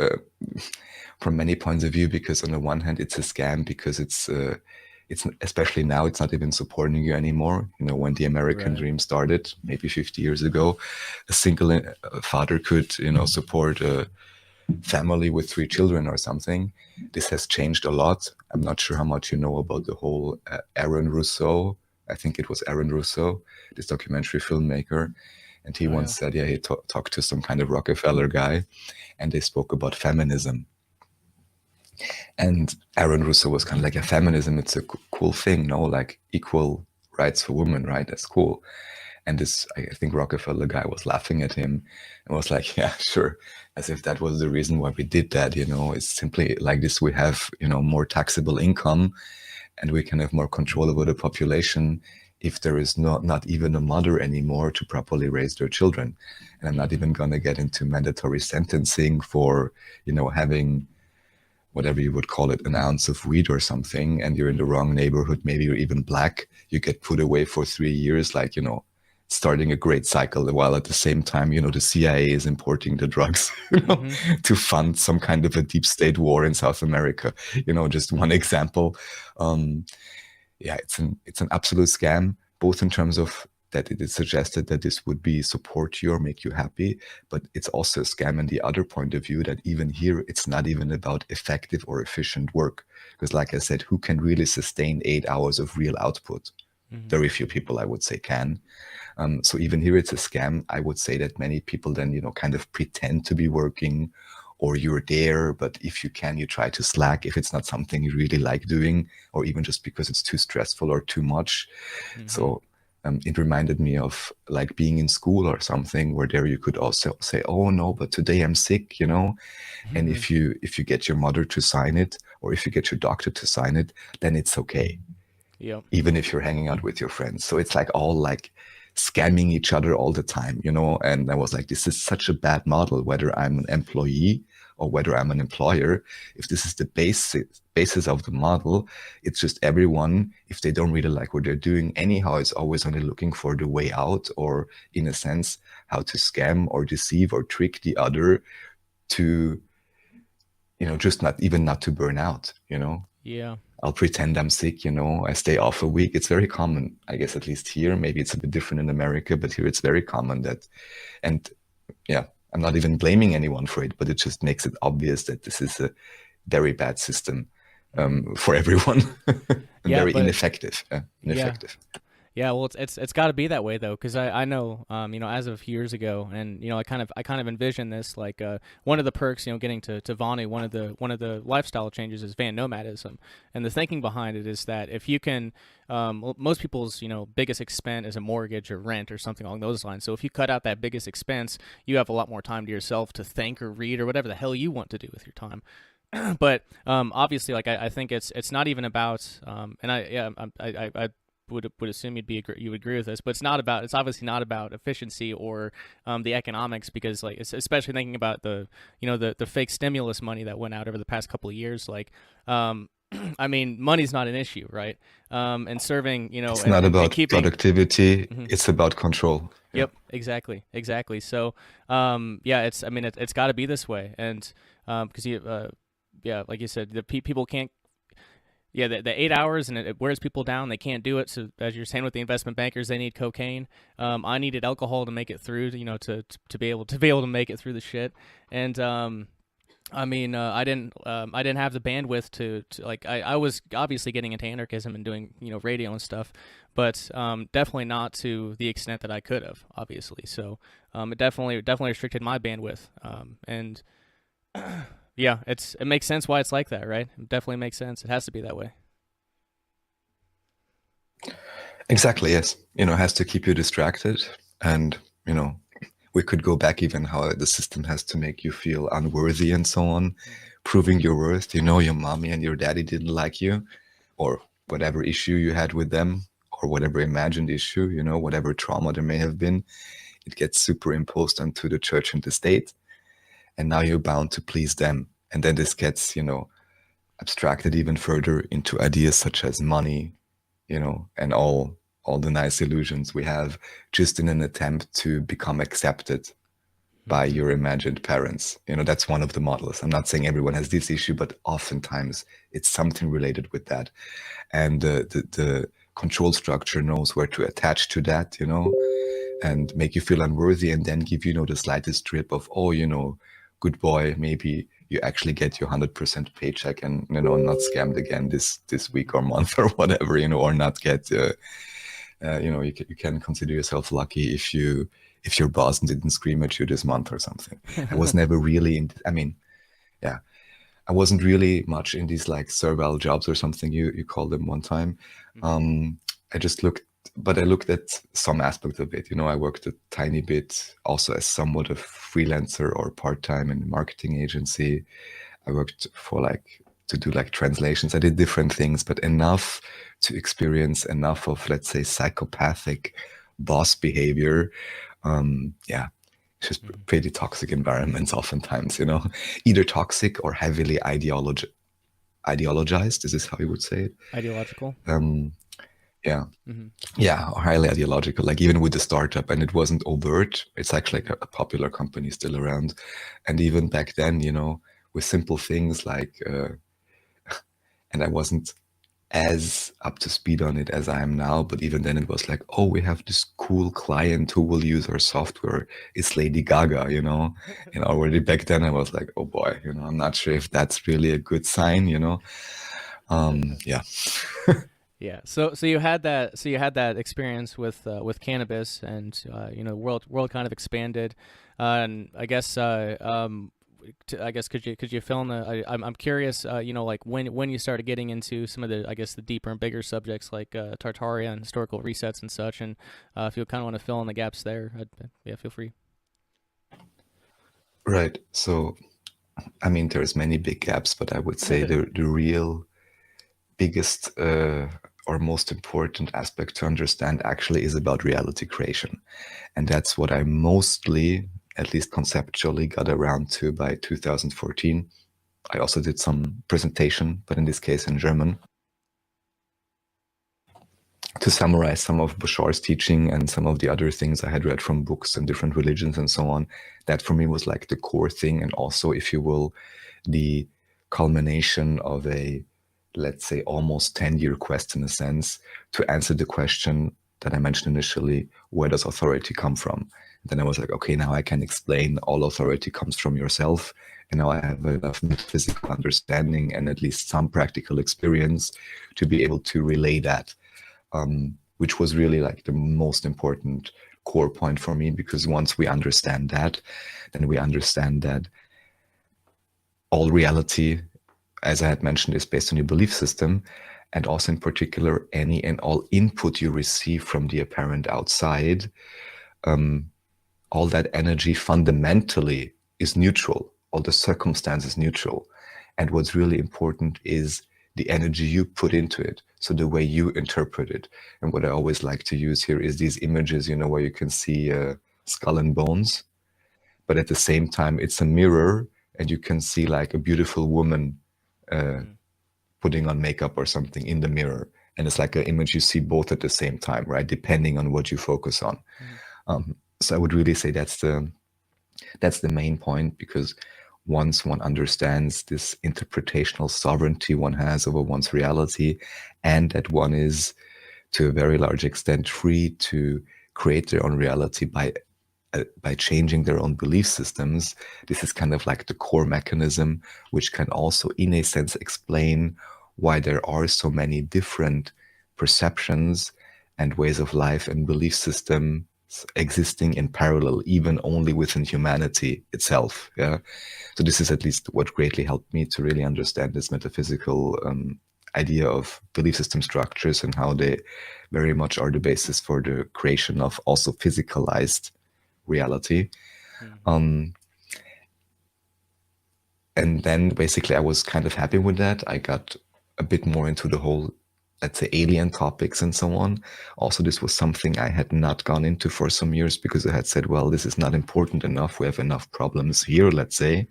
from many points of view, because on the one hand it's a scam because it's especially now, it's not even supporting you anymore. When the American dream started maybe 50 years ago, a single father could support a family with 3 children or something. This has changed a lot. I'm not sure how much you know about the whole Aaron Russo. I think it was Aaron Russo, this documentary filmmaker. And he once said, he talked to some kind of Rockefeller guy, and they spoke about feminism. And Aaron Russo was kind of like, feminism, it's a cool thing, no? Like equal rights for women, right? That's cool. And this, I think Rockefeller guy was laughing at him and was like, yeah, sure. As if that was the reason why we did that, It's simply like this, we have, more taxable income, and we can have more control over the population if there is not even a mother anymore to properly raise their children. And I'm not even going to get into mandatory sentencing for, having whatever you would call it, an ounce of weed or something, and you're in the wrong neighborhood, maybe you're even black, you get put away for 3 years, like, starting a great cycle, while at the same time, the CIA is importing the drugs, to fund some kind of a deep state war in South America. Just one example. It's an absolute scam, both in terms of that it is suggested that this would support you or make you happy, but it's also a scam in the other point of view, that even here, it's not even about effective or efficient work. Because like I said, who can really sustain 8 hours of real output? Very few people, I would say, can. So even here, it's a scam. I would say that many people then, kind of pretend to be working, or you're there, but if you can, you try to slack if it's not something you really like doing, or even just because it's too stressful or too much. So it reminded me of like being in school or something, where there you could also say, oh no, but today I'm sick, you know. And if you get your mother to sign it, or if you get your doctor to sign it, then it's okay. Yep. Even if you're hanging out with your friends. So it's like all like scamming each other all the time, you know. And I was like, this is such a bad model, whether I'm an employee or whether I'm an employer. If this is the basis of the model, it's just everyone, if they don't really like what they're doing anyhow, is always only looking for the way out, or in a sense, how to scam or deceive or trick the other to, you know, just not to burn out, you know. Yeah. I'll pretend I'm sick, you know, I stay off a week. It's very common, I guess, at least here. Maybe it's a bit different in America, but here it's very common that, and yeah, I'm not even blaming anyone for it, but it just makes it obvious that this is a very bad system for everyone and very ineffective. Yeah, well, it's got to be that way though, because I know, you know, as of years ago, and you know, I kind of envision this like one of the perks, you know, getting to Vonu, one of the lifestyle changes is van nomadism, and the thinking behind it is that if you can, most people's, you know, biggest expense is a mortgage or rent or something along those lines. So if you cut out that biggest expense, you have a lot more time to yourself to think or read or whatever the hell you want to do with your time. But obviously, like I think it's not even about, and I would assume you would agree with this, but it's obviously not about efficiency or the economics, because like especially thinking about the, you know, the fake stimulus money that went out over the past couple of years, like I mean, money's not an issue, right? And serving, you know, it's not about keeping productivity, it's about control. Yep, exactly. So yeah, it's got to be this way, and because yeah, like you said, the people can't. Yeah, the 8 hours, and it wears people down. They can't do it. So as you're saying with the investment bankers, they need cocaine. I needed alcohol to make it through. You know, to be able to make it through the shit. And I mean, I didn't have the bandwidth to like. I was obviously getting into anarchism and doing, you know, radio and stuff, but definitely not to the extent that I could have, obviously. So it definitely restricted my bandwidth. And yeah, it makes sense why it's like that, right? It definitely makes sense. It has to be that way. Exactly, yes. You know, it has to keep you distracted. And, you know, we could go back even how the system has to make you feel unworthy and so on, proving your worth. You know, your mommy and your daddy didn't like you, or whatever issue you had with them, or whatever imagined issue, you know, whatever trauma there may have been. It gets superimposed onto the church and the state. And now you're bound to please them. And then this gets, you know, abstracted even further into ideas such as money, you know, and all the nice illusions we have, just in an attempt to become accepted by your imagined parents. You know, that's one of the models. I'm not saying everyone has this issue, but oftentimes it's something related with that. And the control structure knows where to attach to that, you know, and make you feel unworthy, and then give you, you know, the slightest drip of, oh, you know, good boy, maybe you actually get your 100% paycheck and, you know, not scammed again this week or month or whatever, you know, or not get, you know, you can consider yourself lucky if your boss didn't scream at you this month or something. I was never really I wasn't really much in these like servile jobs or something you called them one time. I looked at some aspect of it. You know, I worked a tiny bit also as somewhat a freelancer or part-time in a marketing agency. I worked to do translations. I did different things, but enough to experience enough of, let's say, psychopathic boss behavior. It's just pretty toxic environments oftentimes, you know, either toxic or heavily ideologized. Is this how you would say it? Ideological. Yeah, or highly ideological, like even with the startup, and it wasn't overt. It's actually like a popular company still around. And even back then, you know, with simple things like, and I wasn't as up to speed on it as I am now, but even then it was like, oh, we have this cool client who will use our software. It's Lady Gaga, you know, and already back then I was like, oh boy, you know, I'm not sure if that's really a good sign, you know. Yeah. Yeah. So you had that experience with cannabis, and you know, world kind of expanded, and I guess I guess could you fill in the? I'm curious. Like when you started getting into some of the, I guess, the deeper and bigger subjects like Tartaria and historical resets and such, and if you kind of want to fill in the gaps there, yeah, feel free. Right. So, I mean, there's many big gaps, but I would say the real biggest or most important aspect to understand actually is about reality creation. And that's what I mostly, at least conceptually, got around to by 2014. I also did some presentation, but in this case in German, to summarize some of Bouchard's teaching and some of the other things I had read from books and different religions and so on. That for me was like the core thing, and also, if you will, the culmination of a, let's say, almost 10-year quest in a sense, to answer the question that I mentioned initially: where does authority come from? Then I was like, okay, now I can explain all authority comes from yourself, and now I have enough metaphysical understanding and at least some practical experience to be able to relay that. Which was really like the most important core point for me, because once we understand that, then we understand that all reality, as I had mentioned, is based on your belief system, and also in particular any and all input you receive from the apparent outside. All that energy fundamentally is neutral. All the circumstance is neutral. And what's really important is the energy you put into it, so the way you interpret it. And what I always like to use here is these images, where you can see skull and bones, but at the same time it's a mirror, and you can see like a beautiful woman putting on makeup or something in the mirror, and it's like an image you see both at the same time, right? Depending on what you focus on. So I would really say that's the main point, because once one understands this interpretational sovereignty one has over one's reality, and that one is to a very large extent free to create their own reality by changing their own belief systems, this is kind of like the core mechanism, which can also in a sense explain why there are so many different perceptions and ways of life and belief systems existing in parallel, even only within humanity itself. Yeah. So this is at least what greatly helped me to really understand this metaphysical idea of belief system structures, and how they very much are the basis for the creation of also physicalized reality. And then basically I was kind of happy with that. I got a bit more into the whole, let's say, alien topics and so on. Also, this was something I had not gone into for some years, because I had said, well, this is not important enough. We have enough problems here, let's say,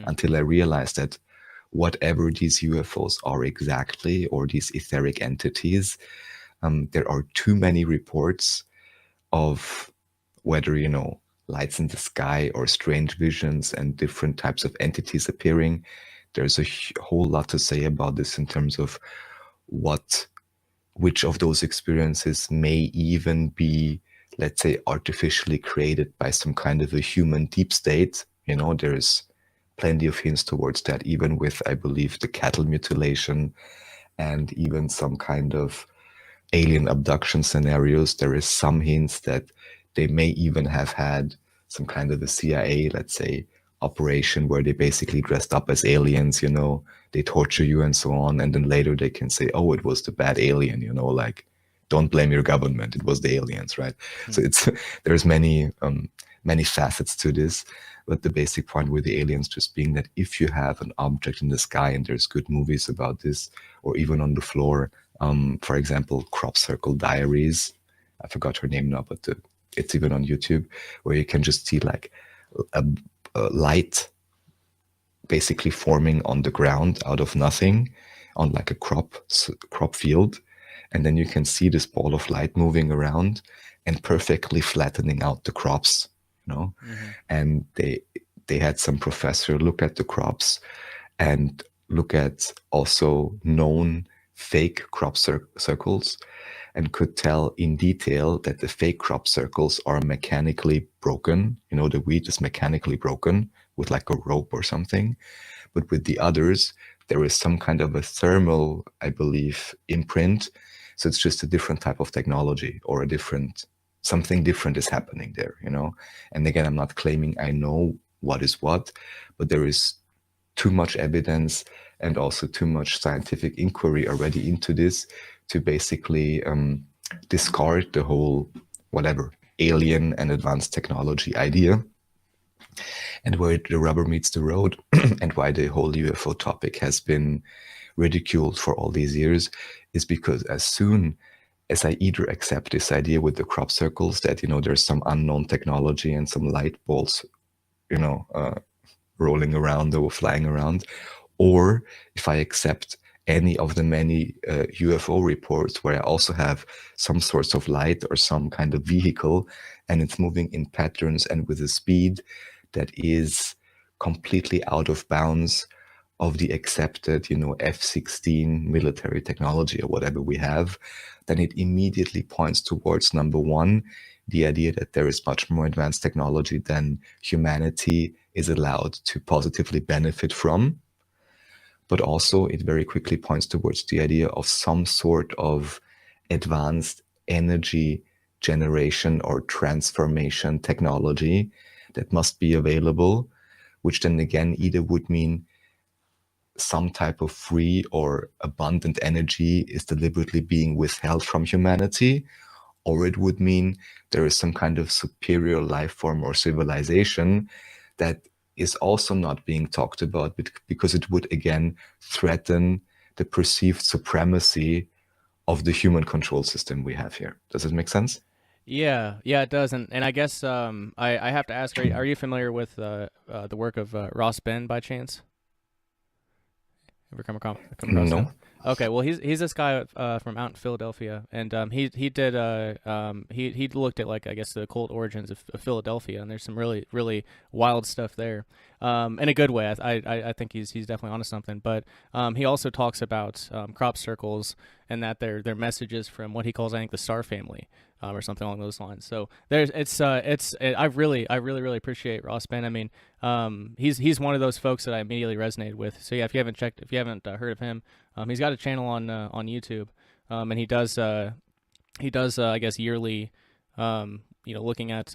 until I realized that whatever these UFOs are exactly, or these etheric entities, there are too many reports of whether, lights in the sky or strange visions and different types of entities appearing. There's a whole lot to say about this in terms of which of those experiences may even be, let's say, artificially created by some kind of a human deep state. There's plenty of hints towards that, even with, I believe, the cattle mutilation and even some kind of alien abduction scenarios. There is some hints that they may even have had some kind of a CIA, let's say, operation where they basically dressed up as aliens, they torture you and so on, and then later they can say, oh, it was the bad alien, like, don't blame your government, it was the aliens, right? So there's many facets to this, but the basic point with the aliens just being that if you have an object in the sky, and there's good movies about this, or even on the floor, for example, Crop Circle Diaries, I forgot her name now, but it's even on YouTube, where you can just see like a light basically forming on the ground out of nothing, on like a crop field, and then you can see this ball of light moving around and perfectly flattening out the crops, and they had some professor look at the crops and look at also known fake crop circles, and could tell in detail that the fake crop circles are mechanically broken. The wheat is mechanically broken with like a rope or something. But with the others, there is some kind of a thermal, I believe, imprint. So it's just a different type of technology, or something different is happening there, And again, I'm not claiming I know what is what, but there is too much evidence and also too much scientific inquiry already into this to basically discard the whole whatever alien and advanced technology idea. And where the rubber meets the road and why the whole UFO topic has been ridiculed for all these years is because as soon as I either accept this idea with the crop circles that, there's some unknown technology and some light balls, rolling around or flying around, or if I accept any of the many UFO reports where I also have some sorts of light or some kind of vehicle and it's moving in patterns and with a speed that is completely out of bounds of the accepted, F-16 military technology or whatever we have, then it immediately points towards, number one, the idea that there is much more advanced technology than humanity is allowed to positively benefit from. But also it very quickly points towards the idea of some sort of advanced energy generation or transformation technology that must be available, which then again either would mean some type of free or abundant energy is deliberately being withheld from humanity, or it would mean there is some kind of superior life form or civilization that is also not being talked about because it would again threaten the perceived supremacy of the human control system we have here. Does it make sense? Yeah, it does. And I guess I have to ask, are you familiar with the work of Ross Ben by chance? Ever come across No. him? Okay, well he's this guy from out in Philadelphia, and he looked at, like, I guess, the occult origins of Philadelphia, and there's some really really wild stuff there, in a good way. I think he's definitely onto something. But he also talks about crop circles and that they're messages from what he calls, I think, the star family. Or something along those lines. So I really appreciate Ross Ben. I mean, he's one of those folks that I immediately resonated with. So yeah, if you haven't heard of him, he's got a channel on YouTube, and he does I guess yearly, looking at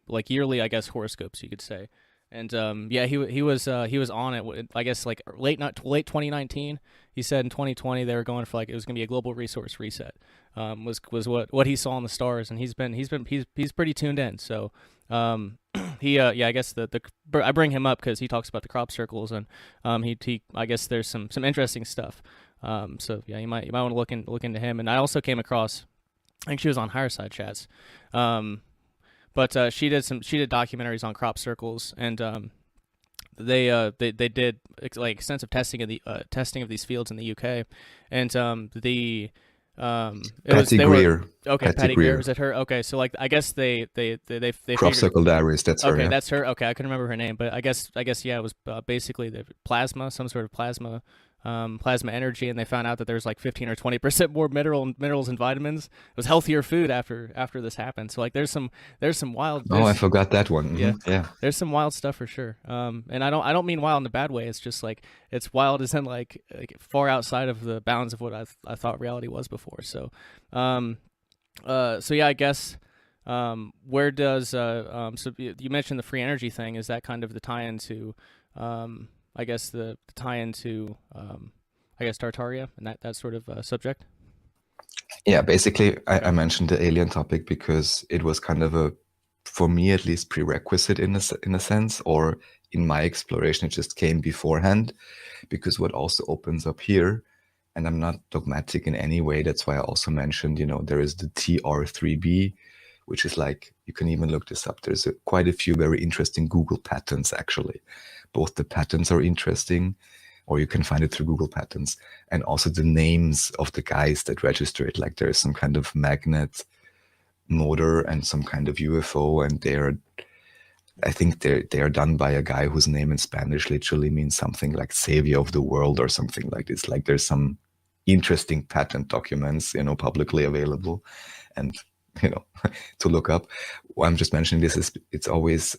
like yearly, I guess, horoscopes, you could say. And yeah, he was on it, I guess, like late 2019. He said in 2020 they were going for, like, it was going to be a global resource reset. Was what he saw in the stars, and he's pretty tuned in. So I guess I bring him up because he talks about the crop circles, and he I guess there's some interesting stuff. So yeah, you might want to look into him. And I also came across, I think she was on Higher Side Chats. But she did documentaries on crop circles, and they did, like, extensive testing of these fields in the UK, and Patty Greer. Patty Greer, was it her? Okay, so, like, I guess they Crop Circle Diaries, that's her. Okay, yeah. that's her. Okay, I couldn't remember her name, but I guess yeah, it was basically the plasma, some sort of plasma energy, and they found out that there's like 15 or 20% more minerals and vitamins. It was healthier food after this happened. So, like, there's some wild. I forgot that one. Yeah, there's some wild stuff for sure. And I don't mean wild in a bad way. It's just, like, it's wild as in, like far outside of the bounds of what I thought reality was before. So, so yeah, I guess. Where does so you mentioned the free energy thing? Is that kind of the tie-in to I guess the tie-in to I guess Tartaria and that sort of subject? Yeah, basically I mentioned the alien topic because it was kind of for me at least, prerequisite in a sense, or in my exploration it just came beforehand, because what also opens up here, and I'm not dogmatic in any way, that's why I also mentioned, there is the TR3B, which is, like, you can even look this up. There's quite a few very interesting Google patents, actually. Both the patents are interesting, or you can find it through Google Patents, and also the names of the guys that register it. Like, there's some kind of magnet motor and some kind of UFO, and I think they are done by a guy whose name in Spanish literally means something like savior of the world or something like this. Like, there's some interesting patent documents, publicly available, and to look up. Why I'm just mentioning this is it's always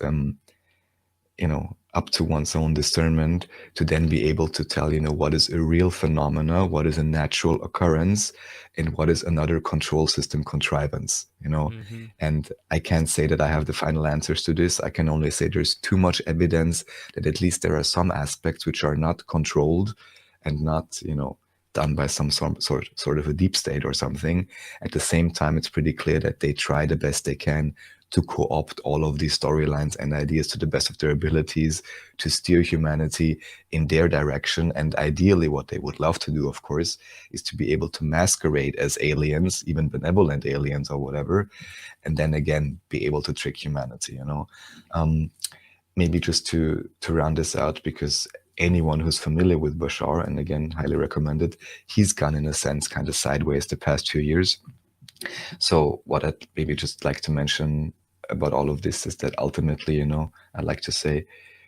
up to one's own discernment to then be able to tell, what is a real phenomena, what is a natural occurrence, and what is another control system contrivance, And I can't say that I have the final answers to this. I can only say there's too much evidence that at least there are some aspects which are not controlled and not, done by some sort of a deep state or something. At the same time, it's pretty clear that they try the best they can to co-opt all of these storylines and ideas to the best of their abilities to steer humanity in their direction. And ideally, what they would love to do, of course, is to be able to masquerade as aliens, even benevolent aliens or whatever, and then again, be able to trick humanity, Maybe just to round this out, because anyone who's familiar with Bashar, and again, highly recommended, he's gone in a sense kind of sideways the past 2 years. So what I'd maybe just like to mention about all of this is that ultimately, I like to say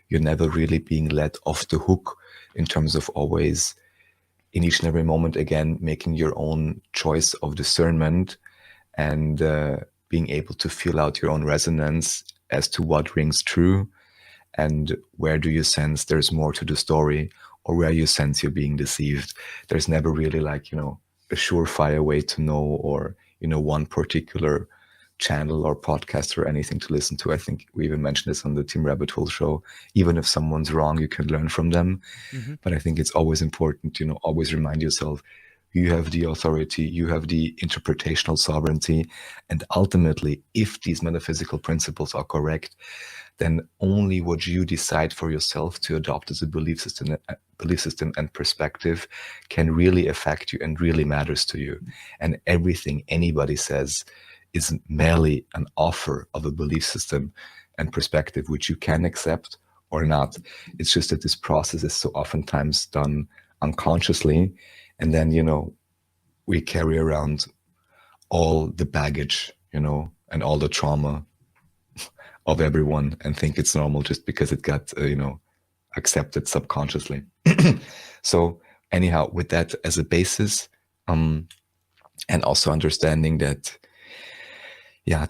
you're never really being let off the hook in terms of always, in each and every moment, again, making your own choice of discernment and being able to feel out your own resonance as to what rings true and where do you sense there's more to the story or where you sense you're being deceived. There's never really a surefire way to know or, one particular channel or podcast or anything to listen to. I think we even mentioned this on the Team Rabbit Hole show. Even if someone's wrong, you can learn from them. Mm-hmm. But I think it's always important, always remind yourself, you have the authority, you have the interpretational sovereignty. And ultimately, if these metaphysical principles are correct, then only what you decide for yourself to adopt as a belief system and perspective can really affect you and really matters to you. And everything anybody says is merely an offer of a belief system and perspective, which you can accept or not. It's just that this process is so oftentimes done unconsciously. And then, we carry around all the baggage, and all the trauma of everyone and think it's normal just because it got, accepted subconsciously. So anyhow, with that as a basis, and also understanding that,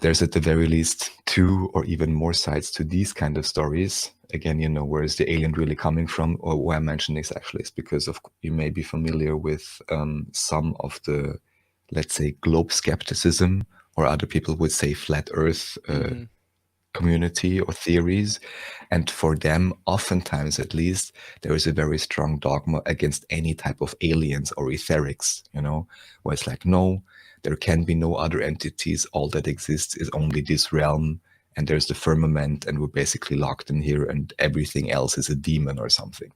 there's at the very least 2 or even more sides to these kind of stories. Again, where is the alien really coming from? Or why I mention this actually is because you may be familiar with some of the, let's say, globe skepticism, or other people would say flat earth community or theories. And for them, oftentimes at least, there is a very strong dogma against any type of aliens or etherics, where it's like, no, there can be no other entities. All that exists is only this realm, and there's the firmament, and we're basically locked in here, and everything else is a demon or something,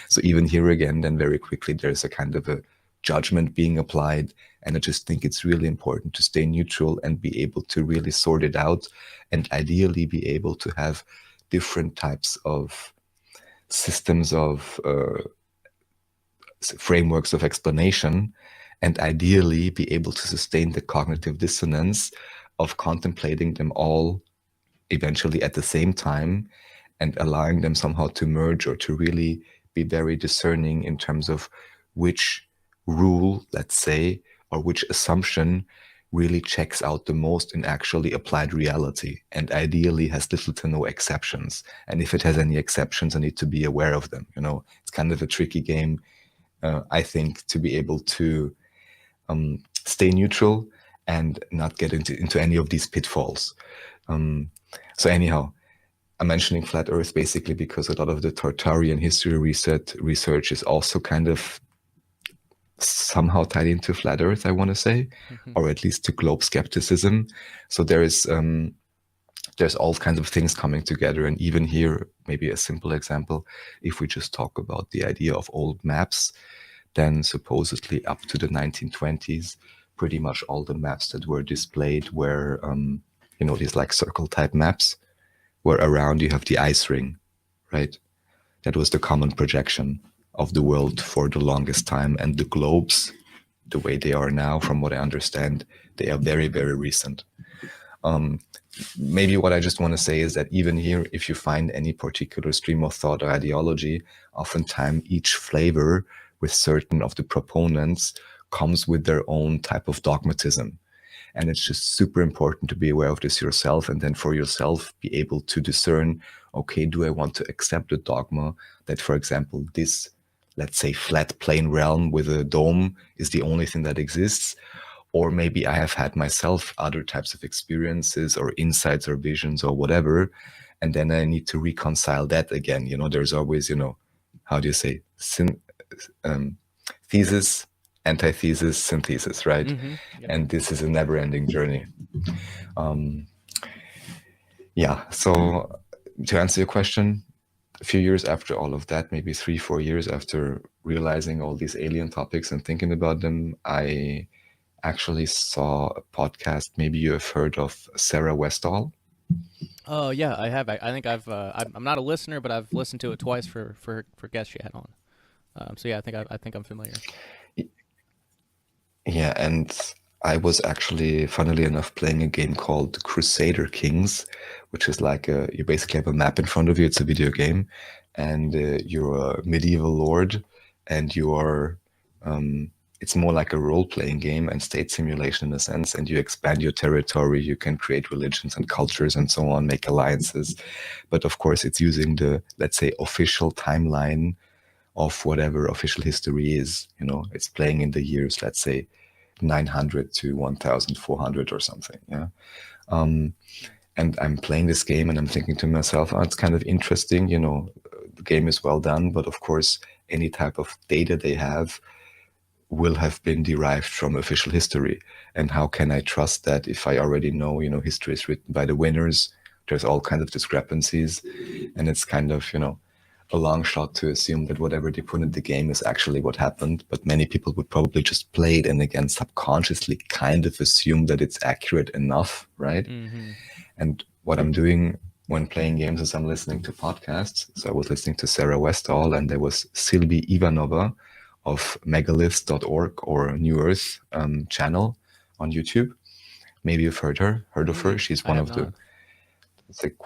So even here again, then very quickly, there's a kind of a judgment being applied. And I just think it's really important to stay neutral and be able to really sort it out, and ideally be able to have different types of systems of frameworks of explanation, and ideally be able to sustain the cognitive dissonance of contemplating them all eventually at the same time and allowing them somehow to merge, or to really be very discerning in terms of which rule, let's say, or which assumption really checks out the most in actually applied reality, and ideally has little to no exceptions. And if it has any exceptions, I need to be aware of them. It's kind of a tricky game, I think, to be able to stay neutral and not get into any of these pitfalls. So anyhow, I'm mentioning flat Earth basically because a lot of the Tartarian history research is also kind of somehow tied into flat Earth, I want to say, or at least to globe skepticism. So there's all kinds of things coming together. And even here, maybe a simple example, if we just talk about the idea of old maps, then supposedly up to the 1920s, pretty much all the maps that were displayed were, these like circle type maps, where around you have the ice ring, right? That was the common projection of the world for the longest time. And the globes, the way they are now, from what I understand, they are very, very recent. Maybe what I just want to say is that even here, if you find any particular stream of thought or ideology, oftentimes each flavor with certain of the proponents comes with their own type of dogmatism. And it's just super important to be aware of this yourself, and then for yourself be able to discern, okay, do I want to accept the dogma that, for example, this, let's say, flat plane realm with a dome is the only thing that exists? Or maybe I have had myself other types of experiences or insights or visions or whatever, and then I need to reconcile that again. You know, there's always, you know, how do you say, thesis, antithesis, synthesis, right? Yep. And this is a never-ending journey. Yeah, so to answer your question, a few years after all of that, maybe 3-4 years after realizing all these alien topics and thinking about them, I actually saw a podcast. Maybe you have heard of Sarah Westall. Oh yeah, I have. I think I'm not a listener, but I've listened to it twice for guests she had on. So yeah, I think I'm familiar. Yeah, and I was actually, funnily enough, playing a game called Crusader Kings, which is like you basically have a map in front of you. It's a video game, and you're a medieval lord, and you are. It's more like a role-playing game and state simulation in a sense, and you expand your territory. You can create religions and cultures and so on, make alliances, but of course, it's using the, let's say, official timeline of whatever official history is. You know, it's playing in the years, let's say, 900 to 1400 or something. Yeah. And I'm playing this game and I'm thinking to myself, oh, it's kind of interesting, you know, the game is well done, but of course, any type of data they have will have been derived from official history. And how can I trust that if I already know, you know, history is written by the winners? There's all kinds of discrepancies, and it's kind of, you know, a long shot to assume that whatever they put in the game is actually what happened. But many people would probably just play it and again subconsciously kind of assume that it's accurate enough, right? And what I'm doing when playing games is I'm listening to podcasts. So I was listening to Sarah Westall, and there was Sylvie Ivanova of megaliths.org or New Earth channel on YouTube. Maybe you've heard of her. She's one of the, it's like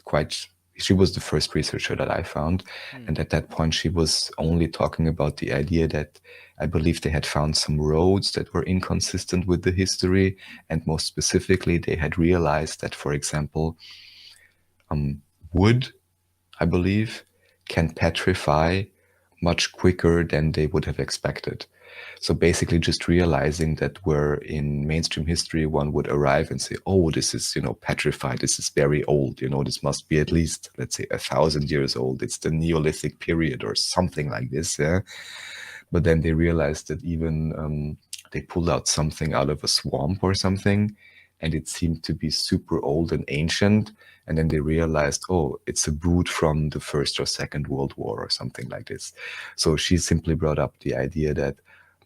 quite, she was the first researcher that I found. And at that point, she was only talking about the idea that I believe they had found some roads that were inconsistent with the history. And most specifically, they had realized that, for example, wood, I believe, can petrify much quicker than they would have expected. So basically just realizing that where in mainstream history one would arrive and say, oh, this is, you know, petrified, this is very old, you know, this must be at least, let's say, 1,000 years old, it's the Neolithic period or something like this, yeah. But then they realized that even they pulled out something out of a swamp or something, and it seemed to be super old and ancient. And then they realized, oh, it's a boot from the First or Second World War or something like this. So she simply brought up the idea that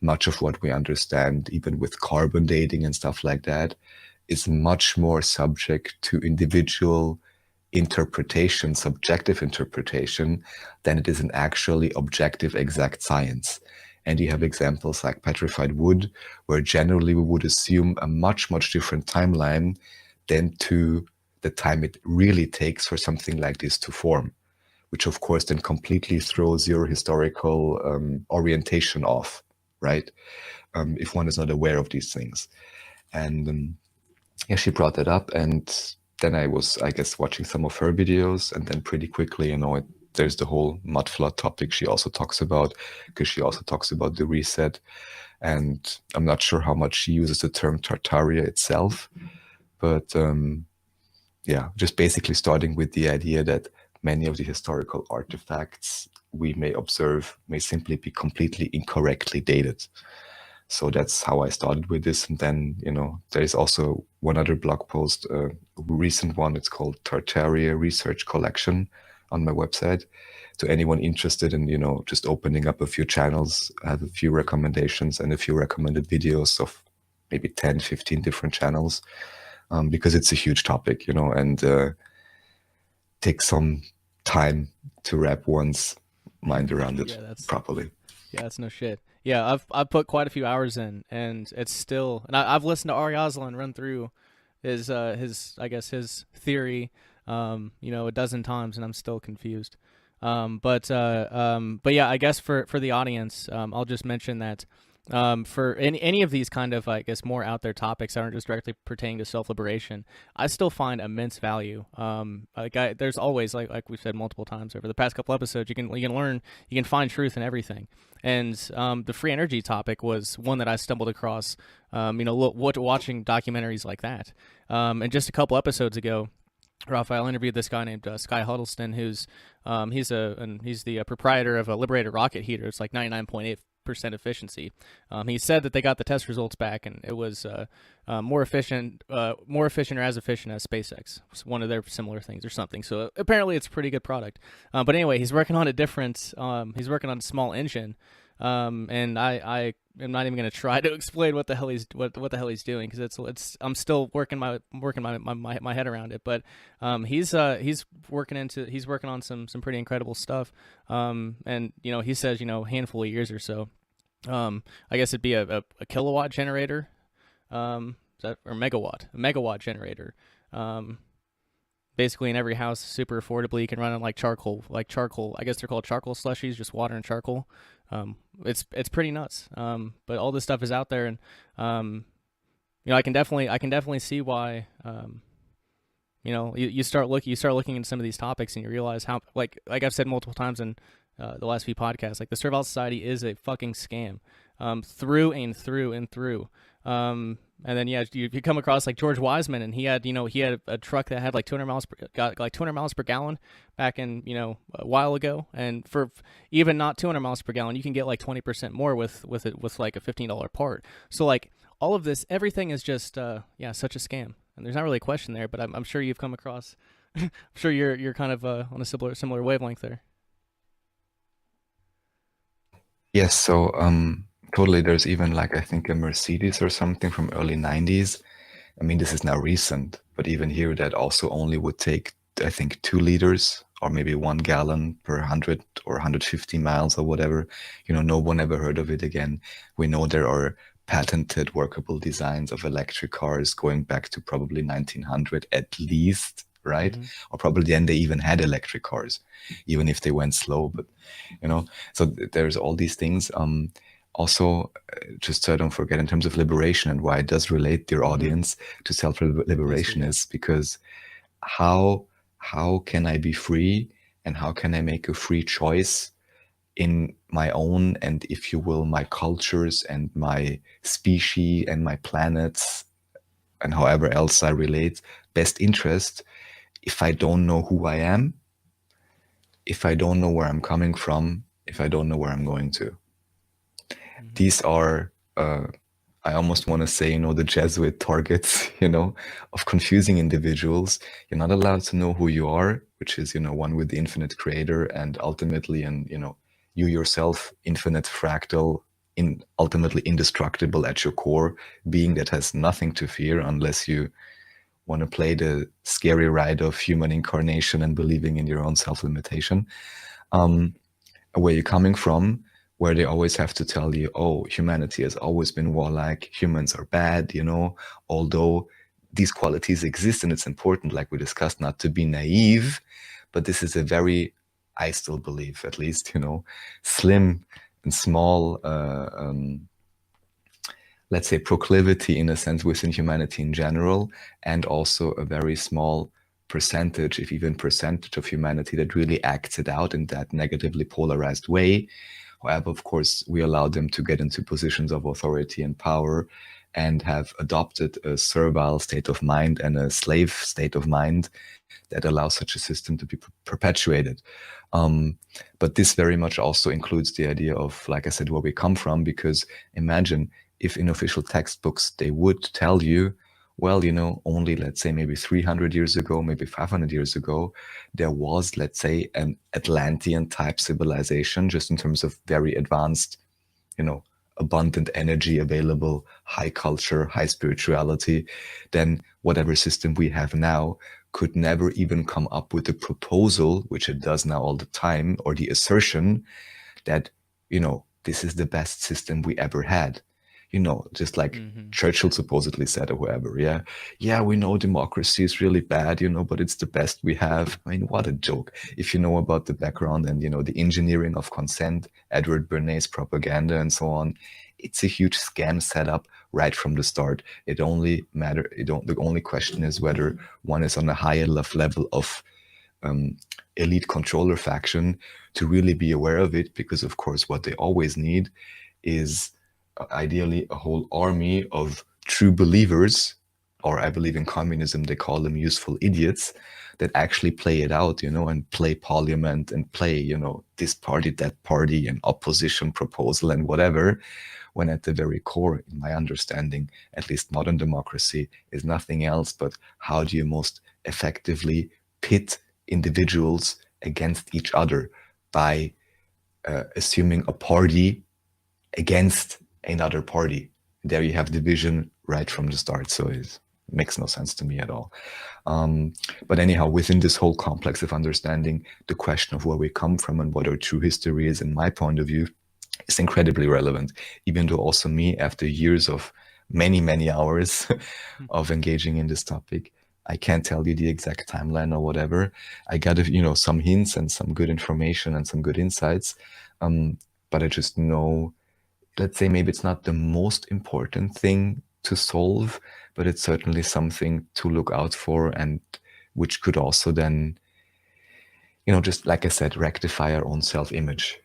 much of what we understand, even with carbon dating and stuff like that, is much more subject to individual interpretation, subjective interpretation, than it is an actually objective, exact science. And you have examples like petrified wood, where generally we would assume a much, much different timeline than to the time it really takes for something like this to form, which of course then completely throws your historical orientation off, right? If one is not aware of these things. And yeah, she brought that up, and then I was, I guess, watching some of her videos, and then pretty quickly, you know, there's the whole mud flood topic she also talks about, because she also talks about the reset. And I'm not sure how much she uses the term Tartaria itself, but yeah, just basically starting with the idea that many of the historical artifacts we may observe may simply be completely incorrectly dated. So that's how I started with this. And then, you know, there is also one other blog post, a recent one, it's called Tartaria Research Collection on my website. To anyone interested in, you know, just opening up a few channels, I have a few recommendations and a few recommended videos of maybe 10, 15 different channels, because it's a huge topic, you know, and takes some time to wrap one's mind around it properly. Yeah, that's no shit. Yeah, I've put quite a few hours in, and it's still. And I've listened to Ari Aslan run through his I guess his theory, you know, a dozen times, and I'm still confused. But yeah, I guess for the audience, I'll just mention that For any of these kind of, I guess, more out there topics that aren't just directly pertaining to self-liberation, I still find immense value. There's always, like we've said multiple times over the past couple episodes, you can learn, you can find truth in everything. And the free energy topic was one that I stumbled across, watching documentaries like that. And just a couple episodes ago, Raffael interviewed this guy named Sky Huddleston, who's he's the proprietor of a Liberator rocket heater. It's like 99.8% efficiency. He said that they got the test results back, and it was more efficient or as efficient as SpaceX. It's one of their similar things or something. So apparently, it's a pretty good product. But anyway, he's working on a different. He's working on a small engine. And I am not even going to try to explain what the hell he's doing, because it's I'm still working my head around it. But he's working on some pretty incredible stuff. And he says handful of years or so. I guess it'd be a kilowatt generator, or a megawatt generator. Basically in every house, super affordably. You can run on like charcoal. I guess they're called charcoal slushies, just water and charcoal. It's pretty nuts. But all this stuff is out there, and I can definitely see why. You start looking into some of these topics, and you realize how, like I've said multiple times in the last few podcasts, like the Servile Society is a fucking scam, through and through and through. And then you come across like George Wiseman, and he had a truck that had like 200 miles per gallon back in a while ago, and for even not 200 miles per gallon, you can get like 20% more with like a $15 part. So like all of this, everything is just such a scam, and there's not really a question there, but I'm sure you've come across. I'm sure you're kind of on a similar wavelength there. Yes. So totally, there's even like, I think, a Mercedes or something from early 90s. I mean, this is now recent, but even here that also only would take, I think, 2 liters or maybe 1 gallon per 100 or 150 miles or whatever. No one ever heard of it again. We know there are patented workable designs of electric cars going back to probably 1900 at least, right? Mm-hmm. Or probably then they even had electric cars, even if they went slow. But, so there's all these things. Also, just so I don't forget, in terms of liberation and why it does relate, dear audience, to self-liberation, is because how can I be free, and how can I make a free choice in my own, and if you will, my cultures and my species and my planets and however else I relate, best interest, if I don't know who I am, if I don't know where I'm coming from, if I don't know where I'm going to. These are, I almost want to say, the Jesuit targets, of confusing individuals. You're not allowed to know who you are, which is, one with the infinite creator, and ultimately, you yourself, infinite fractal, ultimately indestructible at your core, being that has nothing to fear unless you want to play the scary ride of human incarnation and believing in your own self-limitation. Where you're coming from, where they always have to tell you, oh, humanity has always been warlike, humans are bad, although these qualities exist, and it's important, like we discussed, not to be naive, but this is a very, I still believe, at least, slim and small, let's say, proclivity in a sense within humanity in general, and also a very small percentage, if even percentage, of humanity that really acts it out in that negatively polarized way. However, of course, we allow them to get into positions of authority and power, and have adopted a servile state of mind and a slave state of mind that allows such a system to be perpetuated. But this very much also includes the idea of, like I said, where we come from, because imagine if in official textbooks they would tell you, well, only, let's say, maybe 300 years ago, maybe 500 years ago, there was, let's say, an Atlantean type civilization, just in terms of very advanced, abundant energy available, high culture, high spirituality, then whatever system we have now could never even come up with the proposal, which it does now all the time, or the assertion that, this is the best system we ever had. just like Churchill supposedly said or whoever. Yeah, we know democracy is really bad, but it's the best we have. I mean, what a joke. If you know about the background and, the engineering of consent, Edward Bernays propaganda and so on, it's a huge scam setup right from the start. The only question is whether one is on a higher level of elite controller faction to really be aware of it, because of course what they always need is ideally a whole army of true believers, or I believe in communism they call them useful idiots, that actually play it out, and play parliament and play, this party, that party, and opposition proposal and whatever, when at the very core, in my understanding, at least modern democracy is nothing else but how do you most effectively pit individuals against each other by assuming a party against another party. There you have division right from the start, so it makes no sense to me at all. But anyhow, within this whole complex of understanding, the question of where we come from and what our true history is, in my point of view, is incredibly relevant, even though also me, after years of many hours of engaging in this topic, I can't tell you the exact timeline or whatever. I got, some hints and some good information and some good insights. But I just know, let's say maybe it's not the most important thing to solve, but it's certainly something to look out for, and which could also then, just like I said, rectify our own self-image,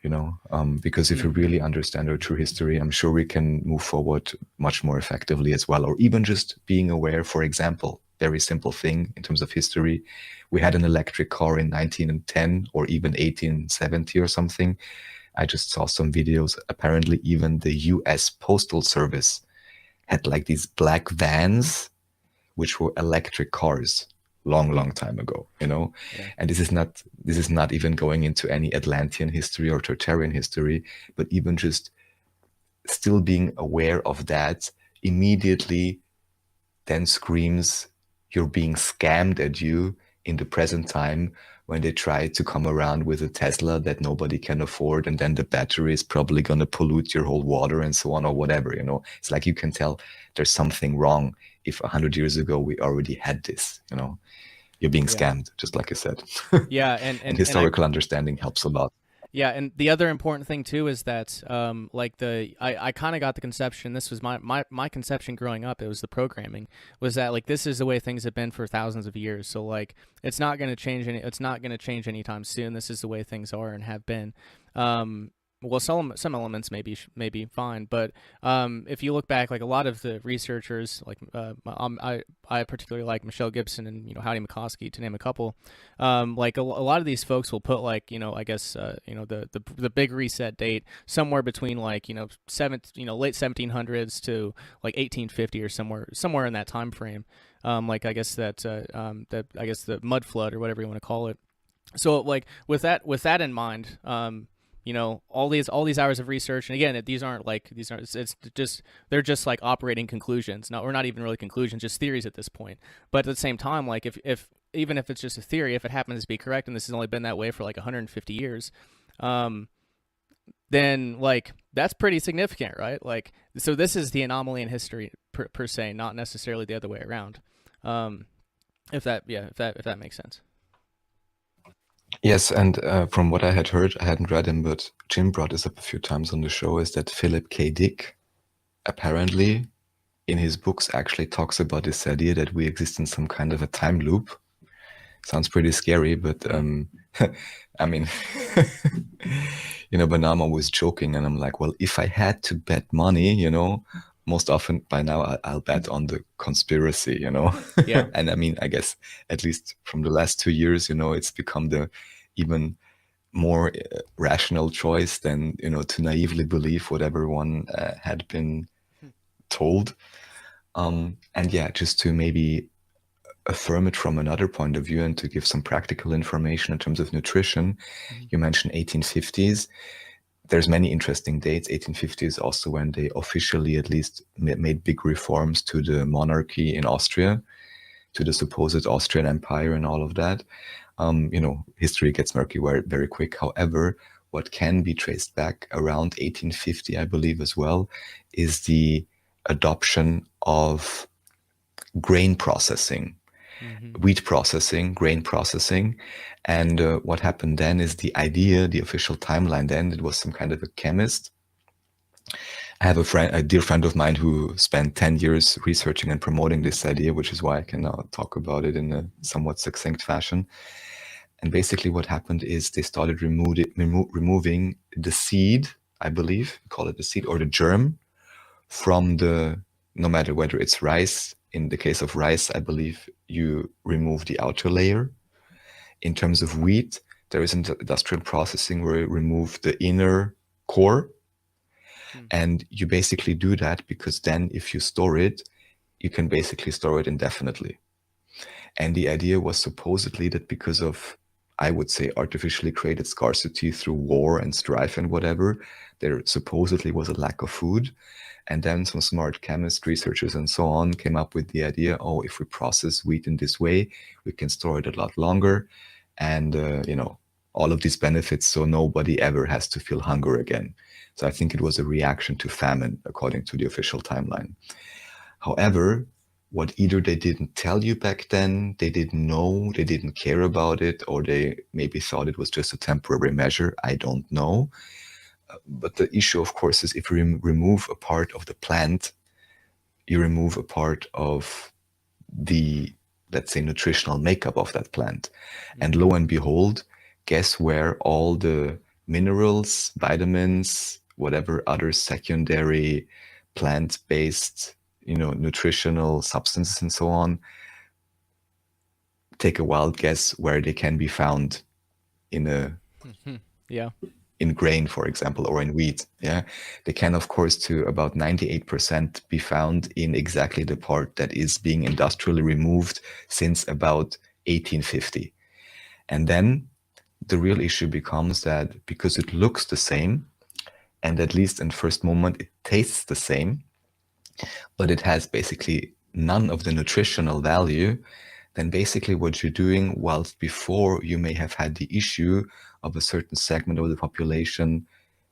because if we really understand our true history, I'm sure we can move forward much more effectively as well. Or even just being aware, for example, very simple thing in terms of history, we had an electric car in 1910 or even 1870 or something. I just saw some videos. Apparently even the US Postal Service had like these black vans, which were electric cars long time ago, and this is not even going into any Atlantean history or Tertarian history, but even just still being aware of that immediately then screams you're being scammed at you in the present time, when they try to come around with a Tesla that nobody can afford, and then the battery is probably going to pollute your whole water and so on, or whatever. It's like you can tell there's something wrong if 100 years ago we already had this. You're being scammed, just like I said. Yeah, and historical understanding helps a lot. Yeah, and the other important thing too is that, I kind of got the conception. This was my conception growing up. It was the programming, was that like this is the way things have been for thousands of years. So like it's not going to change It's not going to change anytime soon. This is the way things are and have been. Well, some elements maybe fine, but if you look back, like a lot of the researchers, like I particularly like Michelle Gibson and Howdy McCoskey, to name a couple. Like a lot of these folks will put like I guess the big reset date somewhere between like late 1700s to like 1850 or somewhere in that time frame. Like I guess that I guess the mud flood or whatever you want to call it. So like with that in mind. All these hours of research, and again, they're just like operating conclusions. We're not even really conclusions, just theories at this point. But at the same time, like if even if it's just a theory, if it happens to be correct, and this has only been that way for like 150 years, then like that's pretty significant, right? Like, so this is the anomaly in history per se, not necessarily the other way around. If that makes sense. Yes, and from what I had heard, I hadn't read him, but Jim brought this up a few times on the show, is that Philip K. Dick apparently in his books actually talks about this idea that we exist in some kind of a time loop. Sounds pretty scary, but I mean, but now I'm always joking, and I'm like, well, if I had to bet money, most often by now I'll bet on the conspiracy, Yeah. And I mean, I guess at least from the last 2 years, it's become the even more rational choice than, to naively believe whatever one had been told. And yeah, just to maybe affirm it from another point of view and to give some practical information in terms of nutrition. You mentioned 1850s. There's many interesting dates. 1850 is also when they officially at least made big reforms to the monarchy in Austria, to the supposed Austrian Empire and all of that. History gets murky very quick. However, what can be traced back around 1850, I believe as well, is the adoption of grain processing, wheat processing, grain processing. And what happened then is the idea, the official timeline then, it was some kind of a chemist. I have a dear friend of mine who spent 10 years researching and promoting this idea, which is why I can now talk about it in a somewhat succinct fashion. And basically what happened is they started removing the seed, I believe, we call it the seed or the germ, from no matter whether it's rice. In the case of rice, I believe you remove the outer layer. In terms of wheat, there is an industrial processing where you remove the inner core. And you basically do that because then if you store it, you can basically store it indefinitely. And the idea was supposedly that because of, I would say, artificially created scarcity through war and strife and whatever, there supposedly was a lack of food. And then some smart chemists, researchers, and so on came up with the idea, oh, if we process wheat in this way, we can store it a lot longer. And, all of these benefits, so nobody ever has to feel hunger again. So I think it was a reaction to famine, according to the official timeline. However, what either they didn't tell you back then, they didn't know, they didn't care about it, or they maybe thought it was just a temporary measure, I don't know. But the issue, of course, is if you remove a part of the plant, you remove a part of the, let's say, nutritional makeup of that plant. And lo and behold, guess where all the minerals, vitamins, whatever other secondary plant-based, nutritional substances and so on, take a wild guess where they can be found in in grain, for example, or in wheat. Yeah, they can, of course, to about 98% be found in exactly the part that is being industrially removed since about 1850. And then the real issue becomes that because it looks the same, and at least in first moment it tastes the same, but it has basically none of the nutritional value, then basically what you're doing, whilst before you may have had the issue of a certain segment of the population,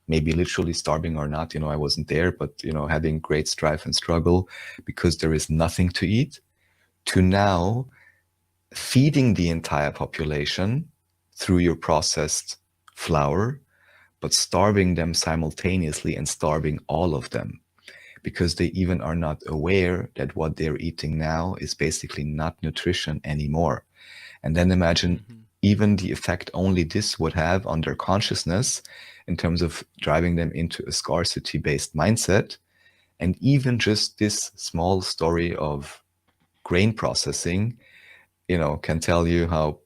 maybe literally starving or not, I wasn't there, but, having great strife and struggle because there is nothing to eat, to now feeding the entire population through your processed flour, but starving them simultaneously and starving all of them because they even are not aware that what they're eating now is basically not nutrition anymore. And then imagine even the effect only this would have on their consciousness in terms of driving them into a scarcity-based mindset. And even just this small story of grain processing, can tell you how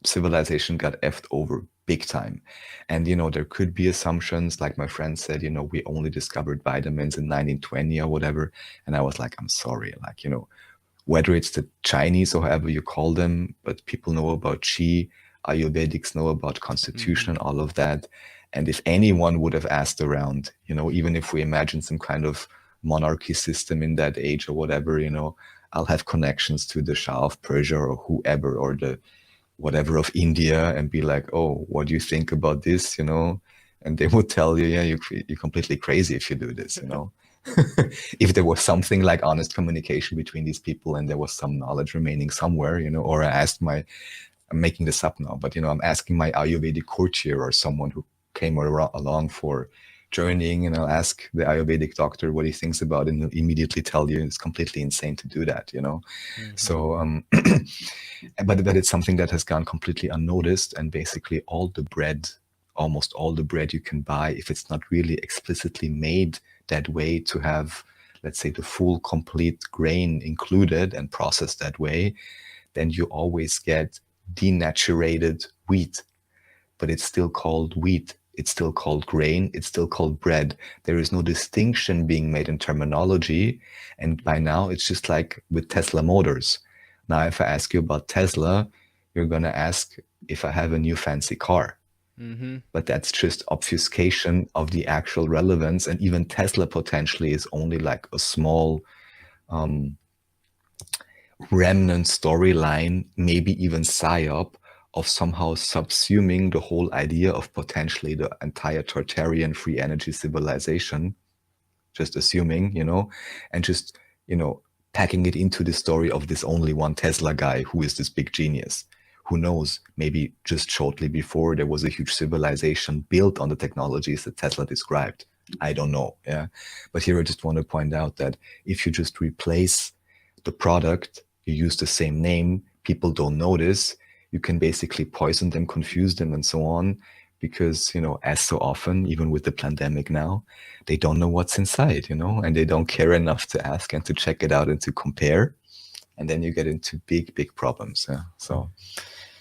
civilization got effed over big time. And, there could be assumptions, like my friend said, we only discovered vitamins in 1920 or whatever. And I was like, I'm sorry, whether it's the Chinese or however you call them, but people know about Qi, Ayurvedics know about constitution and all of that. And if anyone would have asked around, even if we imagine some kind of monarchy system in that age or whatever, I'll have connections to the Shah of Persia or whoever, or the whatever of India, and be like, oh, what do you think about this? And they would tell you, yeah, you're completely crazy if you do this, If there was something like honest communication between these people and there was some knowledge remaining somewhere, or I'm making this up now, but, I'm asking my Ayurvedic courtier or someone who came along for journeying, and I'll ask the Ayurvedic doctor what he thinks about it, and he'll immediately tell you it's completely insane to do that, So, but it's something that has gone completely unnoticed, and basically almost all the bread you can buy, if it's not really explicitly made that way to have, let's say, the full complete grain included and processed that way, then you always get denaturated wheat, but it's still called wheat. It's still called grain. It's still called bread. There is no distinction being made in terminology. And by now, it's just like with Tesla Motors. Now, if I ask you about Tesla, you're going to ask if I have a new fancy car. But that's just obfuscation of the actual relevance. And even Tesla potentially is only like a small remnant storyline, maybe even psyop, of somehow subsuming the whole idea of potentially the entire Tartarian free energy civilization just assuming, and just, packing it into the story of this only one Tesla guy who is this big genius. Who knows, maybe just shortly before there was a huge civilization built on the technologies that Tesla described. I don't know. Yeah. But here I just want to point out that if you just replace the product, you use the same name, people don't notice, you can basically poison them, confuse them, and so on. Because, as so often, even with the pandemic now, they don't know what's inside, and they don't care enough to ask and to check it out and to compare. And then you get into big, big problems. Yeah. So,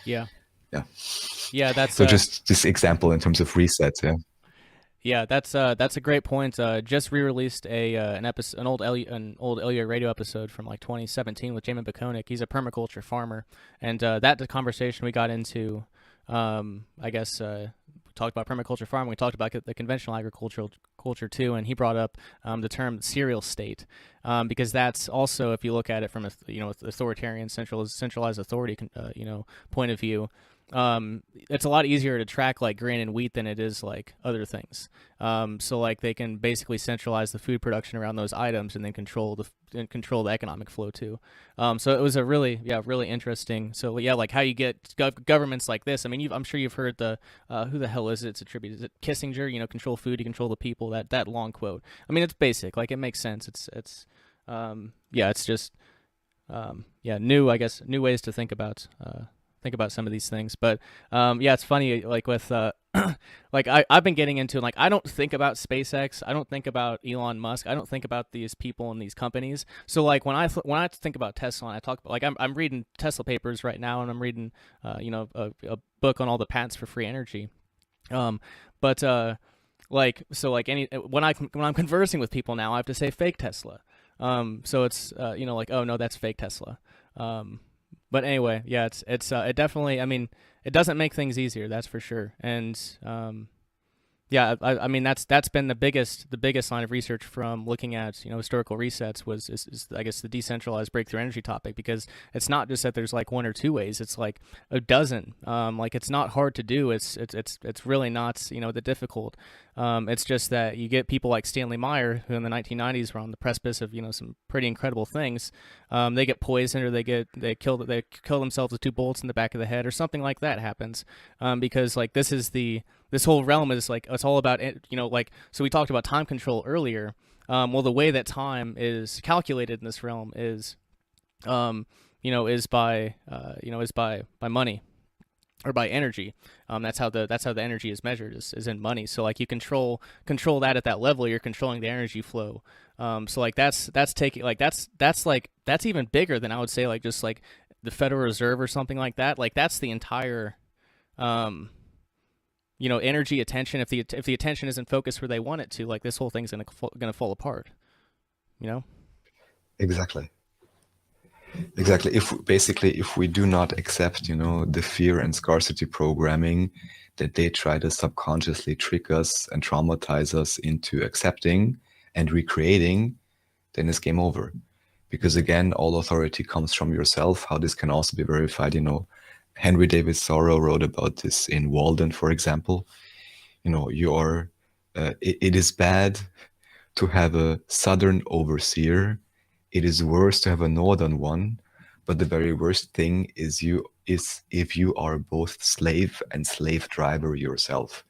Yeah. Yeah. Yeah, that's so just this example in terms of resets. Yeah. Yeah, that's a great point. Just re-released an old Elia Radio episode from like 2017 with Jamin Bakonik. He's a permaculture farmer, and that the conversation we got into, I guess, we talked about permaculture farming. We talked about the conventional agricultural culture too, and he brought up the term serial state, because that's also, if you look at it from a authoritarian centralized authority point of view. It's a lot easier to track like grain and wheat than it is like other things. So like they can basically centralize the food production around those items and then control the economic flow too. So it was a really interesting. So yeah, like how you get governments like this. I mean, I'm sure you've heard the who the hell is it? It's attributed. Is it Kissinger? Control food, you control the people. That long quote. I mean, it's basic. Like it makes sense. It's just new. I guess new ways to think about some of these things. But it's funny, like with like I've been getting into, like, I don't think about SpaceX, I don't think about Elon Musk, I don't think about these people and these companies. So like when I think about Tesla, and I talk about, like, I'm reading Tesla papers right now, and I'm reading a book on all the patents for free energy. When I'm conversing with people now, I have to say fake Tesla. So it's like, oh no, that's fake Tesla. But anyway, yeah, it definitely, I mean, it doesn't make things easier, that's for sure. And I mean, that's been the biggest line of research from looking at historical resets is I guess the decentralized breakthrough energy topic, because it's not just that there's like one or two ways, it's like a dozen. Like it's not hard to do, it's really not that difficult. It's just that you get people like Stanley Meyer, who in the 1990s were on the precipice of some pretty incredible things. They get poisoned, or they kill themselves with 2 bullets in the back of the head, or something like that happens, because like this whole realm is like, it's all about so we talked about time control earlier. Well, the way that time is calculated in this realm is by money, or by energy. That's how the energy is measured, is in money. So like you control that at that level, you're controlling the energy flow. So like that's even bigger than, I would say, like just like the Federal Reserve or something like that. Like that's the entire energy attention. If the attention isn't focused where they want it to, like this whole thing's gonna fall apart. Exactly. If we do not accept, the fear and scarcity programming that they try to subconsciously trick us and traumatize us into accepting and recreating, then it's game over. Because again, all authority comes from yourself. How this can also be verified, Henry David Thoreau wrote about this in Walden, for example. It is bad to have a southern overseer. It is worse to have a northern one. But the very worst thing is if you are both slave and slave driver yourself.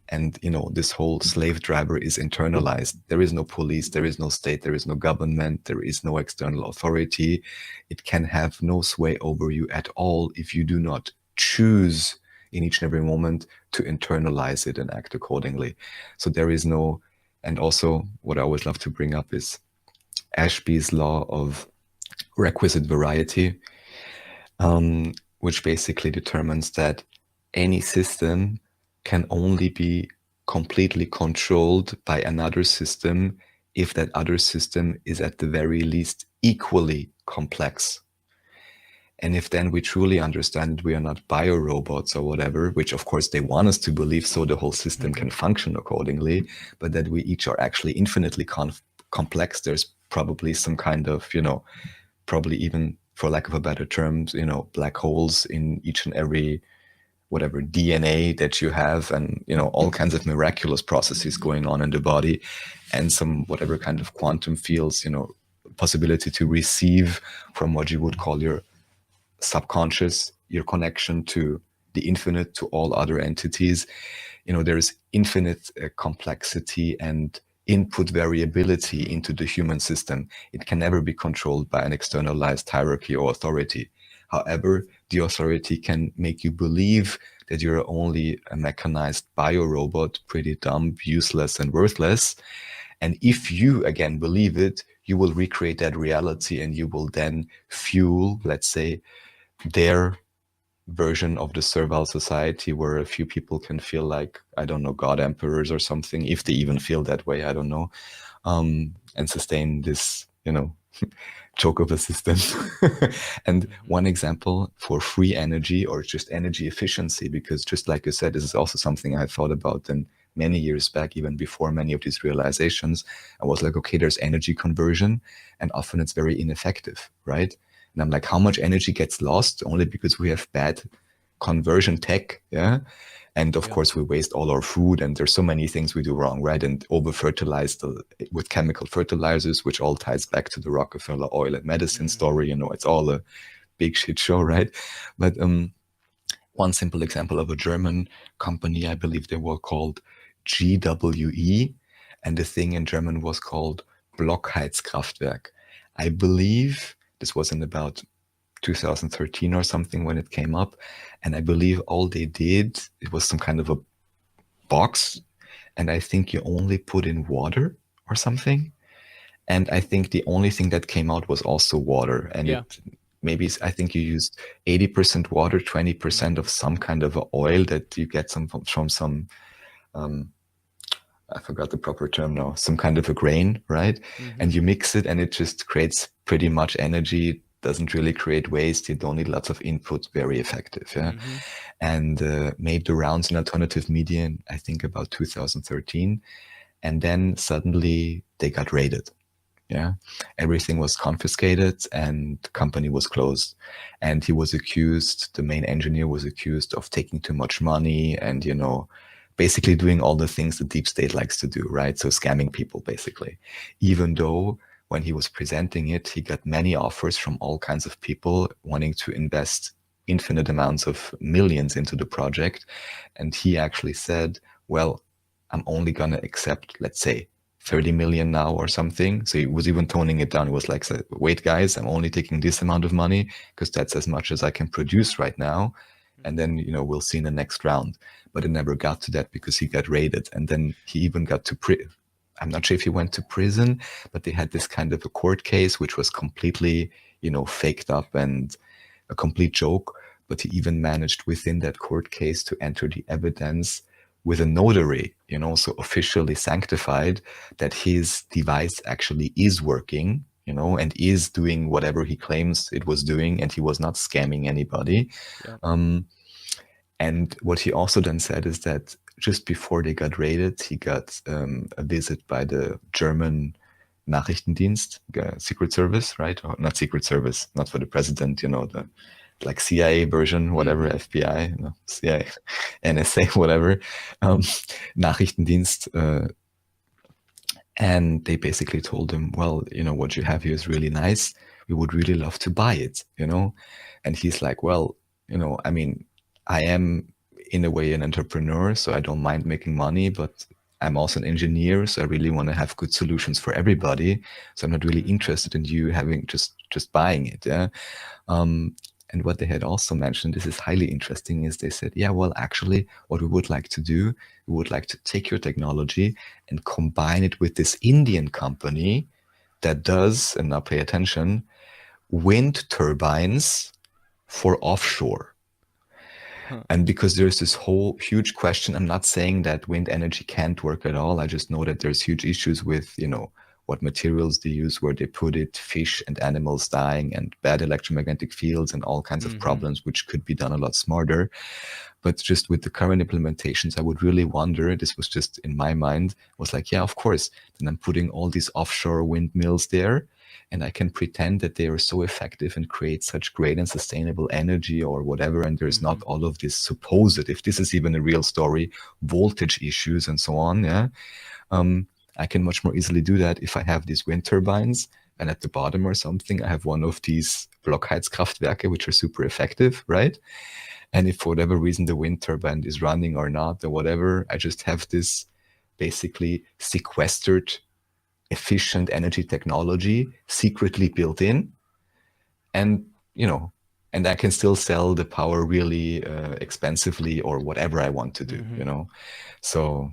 And this whole slave driver is internalized. There is no police, there is no state, there is no government, there is no external authority. It can have no sway over you at all if you do not choose in each and every moment to internalize it and act accordingly. So there is no, and also what I always love to bring up is Ashby's law of requisite variety, which basically determines that any system can only be completely controlled by another system if that other system is at the very least equally complex. And if then we truly understand that we are not biorobots or whatever, which of course they want us to believe so the whole system can function accordingly, but that we each are actually infinitely complex, there's probably some kind of, probably even, for lack of a better term, black holes in each and every whatever DNA that you have, and all kinds of miraculous processes going on in the body, and some whatever kind of quantum fields, possibility to receive from what you would call your subconscious, your connection to the infinite, to all other entities. There's infinite complexity and input variability into the human system. It can never be controlled by an externalized hierarchy or authority. However, the authority can make you believe that you're only a mechanized biorobot, pretty dumb, useless, and worthless. And if you, again, believe it, you will recreate that reality, and you will then fuel, let's say, their version of the servile society where a few people can feel like, I don't know, god emperors or something, if they even feel that way, I don't know, and sustain this, choke of a system. And one example for free energy, or just energy efficiency, because just like you said, this is also something I thought about in many years back, even before many of these realizations. I was like, okay, there's energy conversion, and often it's very ineffective, right? And I'm like, how much energy gets lost only because we have bad conversion tech, yeah? And of course, we waste all our food, and there's so many things we do wrong, right? And over-fertilize with chemical fertilizers, which all ties back to the Rockefeller oil and medicine story. It's all a big shit show, right? But one simple example of a German company, I believe they were called GWE, and the thing in German was called Blockheizkraftwerk. I believe this was in about 2013 or something when it came up, and I believe all they did, it was some kind of a box, and I think you only put in water or something, and I think the only thing that came out was also water, and I think you used 80% water, 20% of some kind of oil that you get from some I forgot the proper term now, some kind of a grain, right? And you mix it, and it just creates pretty much energy, doesn't really create waste, you don't need lots of input, very effective, yeah? And made the rounds in alternative media in, I think, about 2013. And then suddenly they got raided, yeah? Everything was confiscated, and the company was closed. And he was accused, the main engineer was accused of taking too much money and, basically doing all the things the deep state likes to do, right? So scamming people, basically. Even though when he was presenting it, he got many offers from all kinds of people wanting to invest infinite amounts of millions into the project. And he actually said, well, I'm only going to accept, let's say, 30 million now or something. So he was even toning it down. He was like, wait, guys, I'm only taking this amount of money because that's as much as I can produce right now. And then, we'll see in the next round. But it never got to that because he got raided. And then he even got to I'm not sure if he went to prison, but they had this kind of a court case, which was completely, faked up and a complete joke. But he even managed within that court case to enter the evidence with a notary, so officially sanctified, that his device actually is working, and is doing whatever he claims it was doing, and he was not scamming anybody. And what he also then said is that just before they got raided, he got a visit by the German Nachrichtendienst, Secret Service, right? Or not Secret Service, not for the president, the like CIA version, whatever, FBI, CIA, NSA, whatever, Nachrichtendienst. And they basically told him, well, what you have here is really nice. We would really love to buy it, And he's like, well, I am in a way an entrepreneur, so I don't mind making money, but I'm also an engineer, so I really want to have good solutions for everybody. So I'm not really interested in you having just buying it, yeah. And what they had also mentioned, this is highly interesting, is they said, yeah, well, actually, what we would like to do, we would like to take your technology and combine it with this Indian company that does, and now pay attention, wind turbines for offshore. And because there's this whole huge question, I'm not saying that wind energy can't work at all. I just know that there's huge issues with, what materials they use, where they put it, fish and animals dying, and bad electromagnetic fields and all kinds of problems, which could be done a lot smarter. But just with the current implementations, I would really wonder, this was just in my mind, was like, yeah, of course. Then I'm putting all these offshore windmills there, and I can pretend that they are so effective and create such great and sustainable energy or whatever. And there's not all of this supposed, if this is even a real story, voltage issues and so on. Yeah. I can much more easily do that if I have these wind turbines, and at the bottom or something, I have one of these Blockheizkraftwerke, which are super effective, right? And if for whatever reason the wind turbine is running or not or whatever, I just have this basically sequestered, efficient energy technology secretly built in. And, and I can still sell the power really expensively or whatever I want to do, So,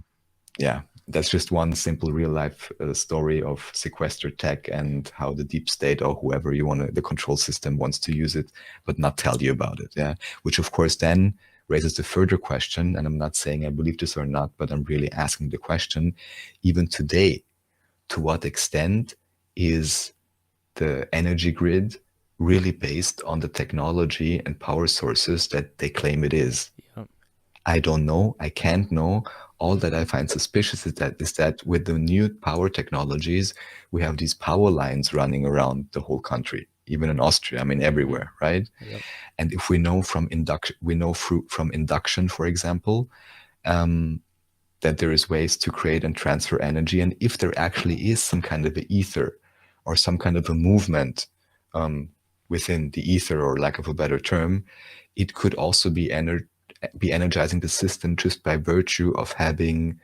yeah, that's just one simple real life story of sequestered tech and how the deep state or whoever the control system wants to use it, but not tell you about it. Yeah. Which of course then raises the further question, and I'm not saying I believe this or not, but I'm really asking the question, even today, to what extent is the energy grid really based on the technology and power sources that they claim it is? Yep. I don't know. I can't know. All that I find suspicious is that with the new power technologies, we have these power lines running around the whole country, even in Austria. I mean, everywhere, right? Yep. And if we know from induction, for example, that there is ways to create and transfer energy, and if there actually is some kind of an ether or some kind of a movement within the ether, or lack of a better term, it could also be energizing the system just by virtue of having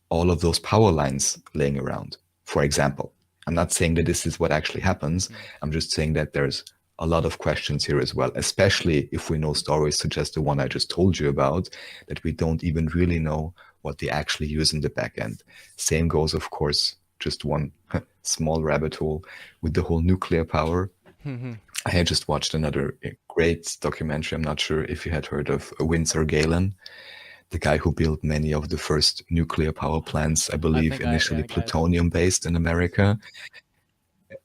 all of those power lines laying around, for example. I'm not saying that this is what actually happens. I'm just saying that there's a lot of questions here as well, especially if we know stories such as the one I just told you about, that we don't even really know what they actually use in the back end. Same goes, of course, just one small rabbit hole with the whole nuclear power. I had just watched another great documentary. I'm not sure if you had heard of Winsor Galen, the guy who built many of the first nuclear power plants, I believe initially plutonium-based in America.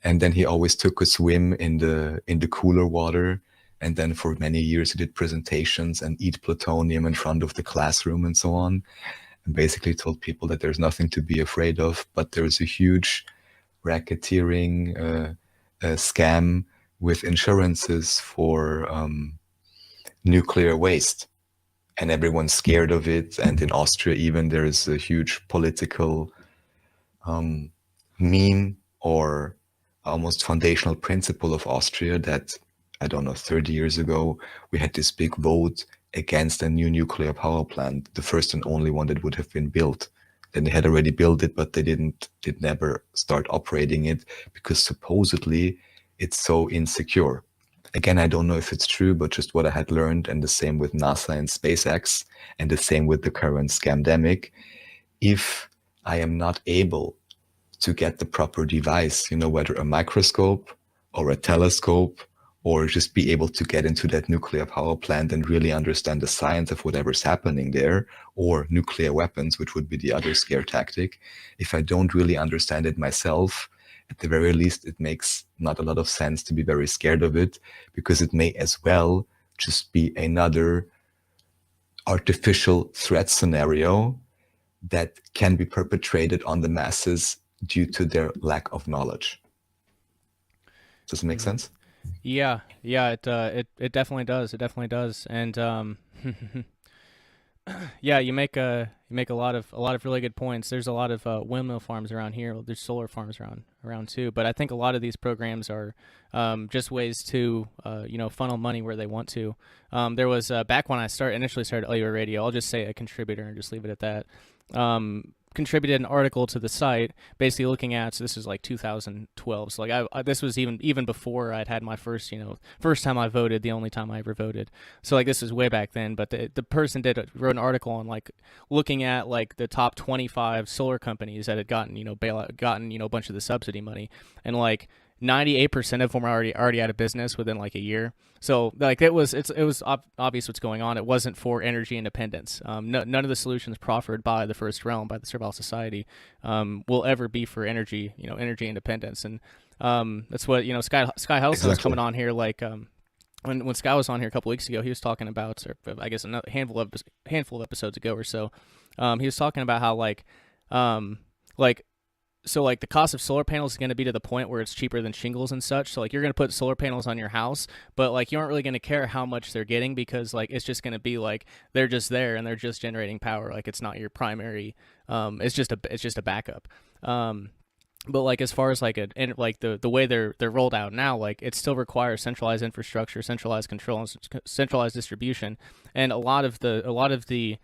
And then he always took a swim in the cooler water. And then for many years he did presentations and eat plutonium in front of the classroom and so on. And basically told people that there's nothing to be afraid of, but there's a huge racketeering scam with insurances for nuclear waste, and everyone's scared of it. And in Austria, even there is a huge political meme or almost foundational principle of Austria that, I don't know, 30 years ago, we had this big vote against a new nuclear power plant, the first and only one that would have been built. Then they had already built it, but they never start operating it because supposedly it's so insecure. Again, I don't know if it's true, but just what I had learned, and the same with NASA and SpaceX, and the same with the current scamdemic. If I am not able to get the proper device, whether a microscope or a telescope, or just be able to get into that nuclear power plant and really understand the science of whatever's happening there, or nuclear weapons, which would be the other scare tactic. If I don't really understand it myself, at the very least, it makes not a lot of sense to be very scared of it, because it may as well just be another artificial threat scenario that can be perpetrated on the masses due to their lack of knowledge. Does it make sense? Yeah, it definitely does. It definitely does. And yeah, you make a lot of really good points. There's a lot of windmill farms around here. There's solar farms around too. But I think a lot of these programs are just ways to funnel money where they want to. There was back when I initially started LUA Radio. I'll just say a contributor and just leave it at that. Contributed an article to the site, basically looking at, so this was like 2012. So like this was even before I'd had my first time I voted, the only time I ever voted. So like this was way back then. But the person wrote an article on like looking at like the top 25 solar companies that had gotten a bunch of the subsidy money, and like 98% of them are already out of business within like a year. So like it was obvious what's going on. It wasn't for energy independence. None of the solutions proffered by the First Realm, by the Servile Society, will ever be for energy independence. And that's what Sky Helston was coming on here like when Sky was on here a couple weeks ago, he was talking about, or I guess a handful of episodes ago or so, he was talking about how like the cost of solar panels is going to be to the point where it's cheaper than shingles and such. So like you're going to put solar panels on your house, but like you aren't really going to care how much they're getting, because like it's just going to be like they're just there and they're just generating power. Like it's not your primary. It's just a backup. But like as far as like the way they're rolled out now, like it still requires centralized infrastructure, centralized control, and centralized distribution, and a lot of the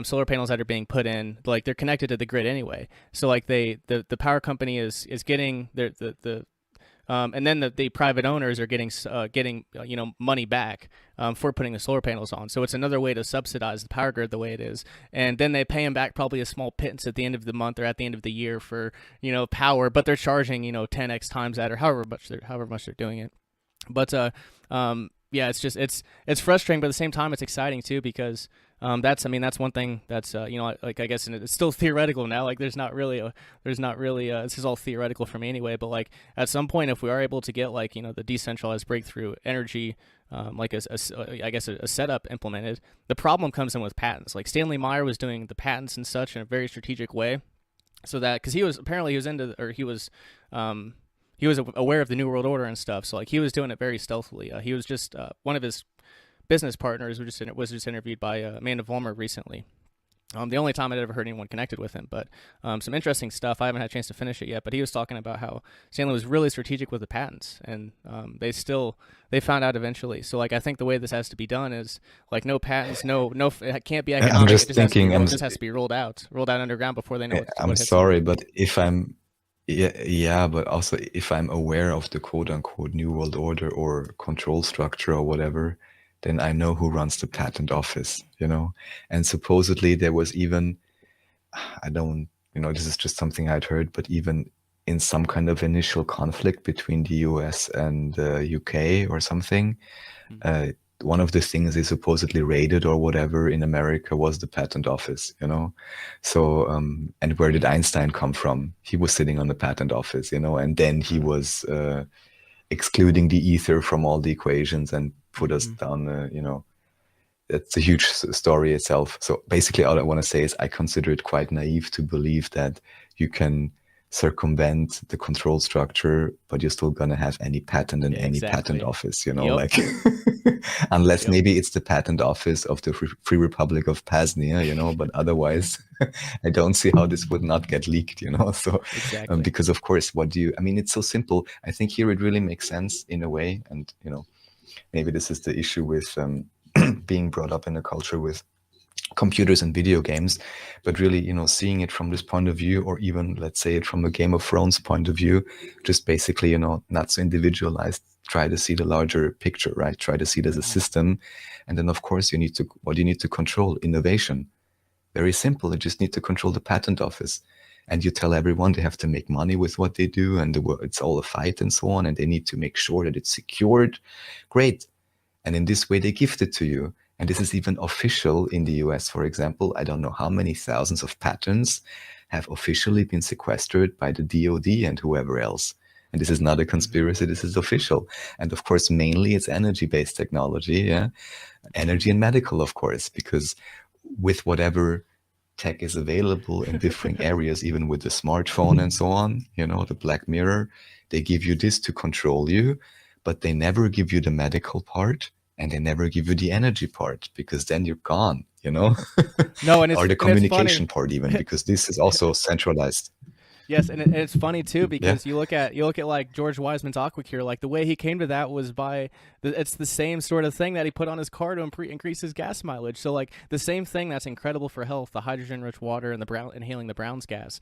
solar panels that are being put in, like they're connected to the grid anyway. So like the power company is getting and then the private owners are getting money back for putting the solar panels on. So it's another way to subsidize the power grid the way it is, and then they pay them back probably a small pittance at the end of the month or at the end of the year for power, but they're charging 10x times that, or however much they're doing it. But yeah, it's frustrating, but at the same time it's exciting too, because that's one thing that's like I guess it's still theoretical now. Like this is all theoretical for me anyway. But like at some point, if we are able to get like the decentralized breakthrough energy, like a setup implemented, the problem comes in with patents. Like Stanley Meyer was doing the patents and such in a very strategic way, so that because he was aware of the New World Order and stuff. So like he was doing it very stealthily. He was just one of his business partners was just interviewed by Amanda Vollmer recently. The only time I'd ever heard anyone connected with him, but some interesting stuff. I haven't had a chance to finish it yet, but he was talking about how Stanley was really strategic with the patents, and they found out eventually. So like I think the way this has to be done is like no patents, no, it can't be economic. I'm just thinking, it just has to be rolled out underground before they know. I'm sorry, but if I'm but also if I'm aware of the quote-unquote New World Order or control structure or whatever, then I know who runs the patent office, And supposedly there was even, this is just something I'd heard, but even in some kind of initial conflict between the US and the UK or something, one of the things they supposedly raided or whatever in America was the patent office, So, and where did Einstein come from? He was sitting on the patent office, and then he was excluding the ether from all the equations and put us down, it's a huge story itself. So basically all I want to say is I consider it quite naive to believe that you can circumvent the control structure, but you're still going to have any patent in any patent office, like unless maybe it's the patent office of the Free Republic of PAZNIA, but otherwise I don't see how this would not get leaked, so because of course it's so simple. I think here it really makes sense in a way, and maybe this is the issue with being brought up in a culture with computers and video games, but really, seeing it from this point of view, or even let's say it from a Game of Thrones point of view, just basically, not so individualized, try to see the larger picture, right? Try to see it as a system. And then of course what you need to control? Innovation. Very simple. You just need to control the patent office. And you tell everyone they have to make money with what they do, and it's all a fight and so on, and they need to make sure that it's secured. Great. And in this way, they gift it to you. And this is even official in the US, for example. I don't know how many thousands of patents have officially been sequestered by the DoD and whoever else. And this is not a conspiracy, this is official. And of course, mainly it's energy-based technology, energy and medical, of course, because with whatever tech is available in different areas, even with the smartphone and so on, the Black Mirror, they give you this to control you, but they never give you the medical part, and they never give you the energy part, because then you're gone, No, and or the communication part even, because this is also centralized. Yes, and it's funny too, because you look at like George Wiseman's AquaCure, like the way he came to that was it's the same sort of thing that he put on his car to increase his gas mileage. So like the same thing that's incredible for health, the hydrogen-rich water and inhaling the Brown's gas,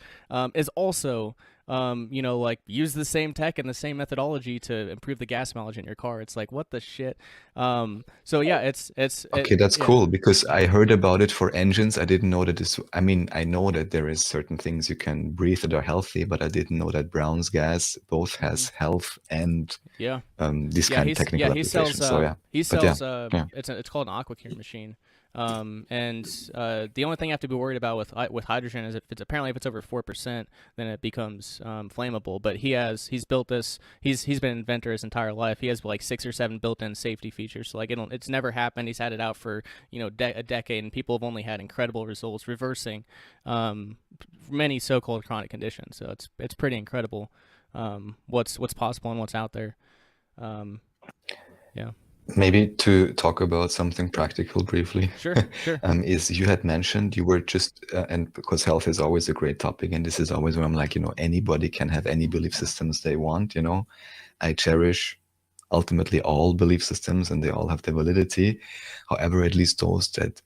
is also like use the same tech and the same methodology to improve the gas mileage in your car. It's like, what the shit? So yeah, it's okay. That's cool, because I heard about it for engines. I didn't know that I know that there is certain things you can breathe that are healthy, but I didn't know that Brown's gas both has health and this kind of technical applications. He sells. It's called an AquaCure machine. And the only thing I have to be worried about with hydrogen is if it's over 4%, then it becomes flammable. But he's built this. He's been an inventor his entire life. He has like 6 or 7 built-in safety features. So like it's never happened. He's had it out for a decade, and people have only had incredible results reversing many so-called chronic conditions. So it's pretty incredible what's possible and what's out there. Yeah. Maybe to talk about something practical briefly. Sure. Is you had mentioned you were just, and because health is always a great topic, and this is always where I'm like, anybody can have any belief systems they want, I cherish ultimately all belief systems and they all have their validity. However, at least those that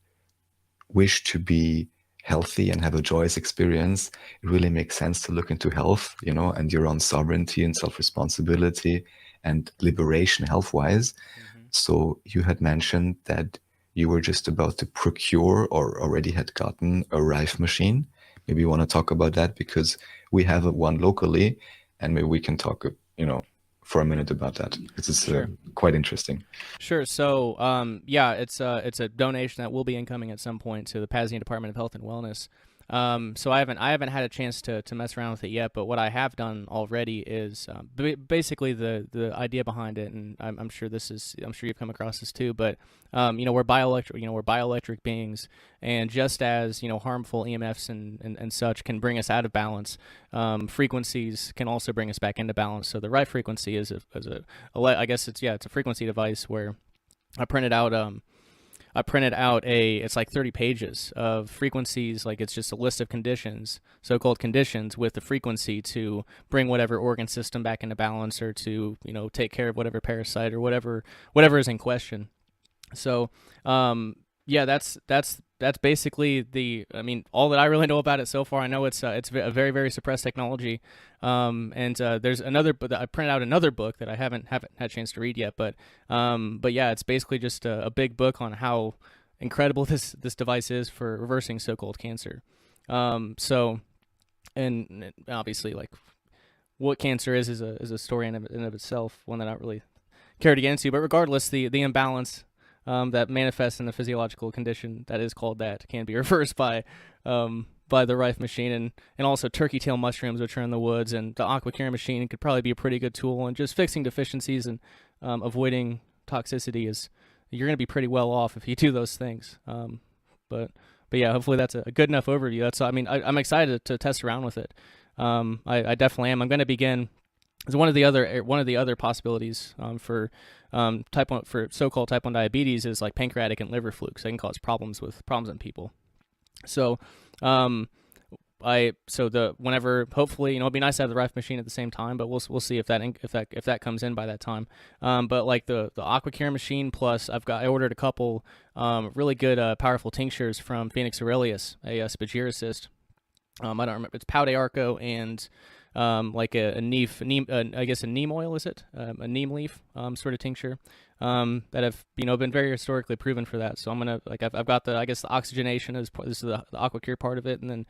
wish to be healthy and have a joyous experience, it really makes sense to look into health, and your own sovereignty and self-responsibility and liberation health-wise. So you had mentioned that you were just about to procure or already had gotten a Rife machine. Maybe you want to talk about that, because we have one locally, and maybe we can talk, for a minute about that. This is quite interesting. Sure. So, it's a donation that will be incoming at some point to the PAZNIA Department of Health and Wellness. So I haven't had a chance to mess around with it yet, but what I have done already is basically the idea behind it, and I'm sure you've come across this too. But we're bioelectric beings, and just as harmful EMFs and such can bring us out of balance, frequencies can also bring us back into balance. So the right frequency is it's a frequency device where I printed out it's like 30 pages of frequencies. Like it's just a list of conditions, so-called conditions, with the frequency to bring whatever organ system back into balance, or to, take care of whatever parasite or whatever is in question. So, that's basically all that I really know about it so far. I know it's a very, very suppressed technology. There's another, but I printed out another book that I haven't had a chance to read yet. But yeah, it's basically just a big book on how incredible this device is for reversing so-called cancer. And obviously, like, what cancer is a story in of itself, one that I don't really care to get into. But regardless, the imbalance that manifests in the physiological condition that is called that can be reversed by the Rife machine, and also turkey tail mushrooms, which are in the woods, and the AquaCure machine could probably be a pretty good tool. And just fixing deficiencies and avoiding toxicity you're going to be pretty well off if you do those things. But yeah, hopefully that's a good enough overview. I'm excited to test around with it. I definitely am. I'm going to begin. As one of the other possibilities for so-called type 1 diabetes is like pancreatic and liver flu, because they can cause problems in people. So hopefully, it'd be nice to have the Rife machine at the same time, but we'll see if that comes in by that time. But like the AquaCure machine, plus I ordered a couple really good powerful tinctures from Phoenix Aurelius, a spagiricist. I don't remember, it's Pau de Arco and like a neem oil, is it? A neem leaf sort of tincture that have been very historically proven for that. So I'm gonna I've got the oxygenation this is the AquaCure part of it, and then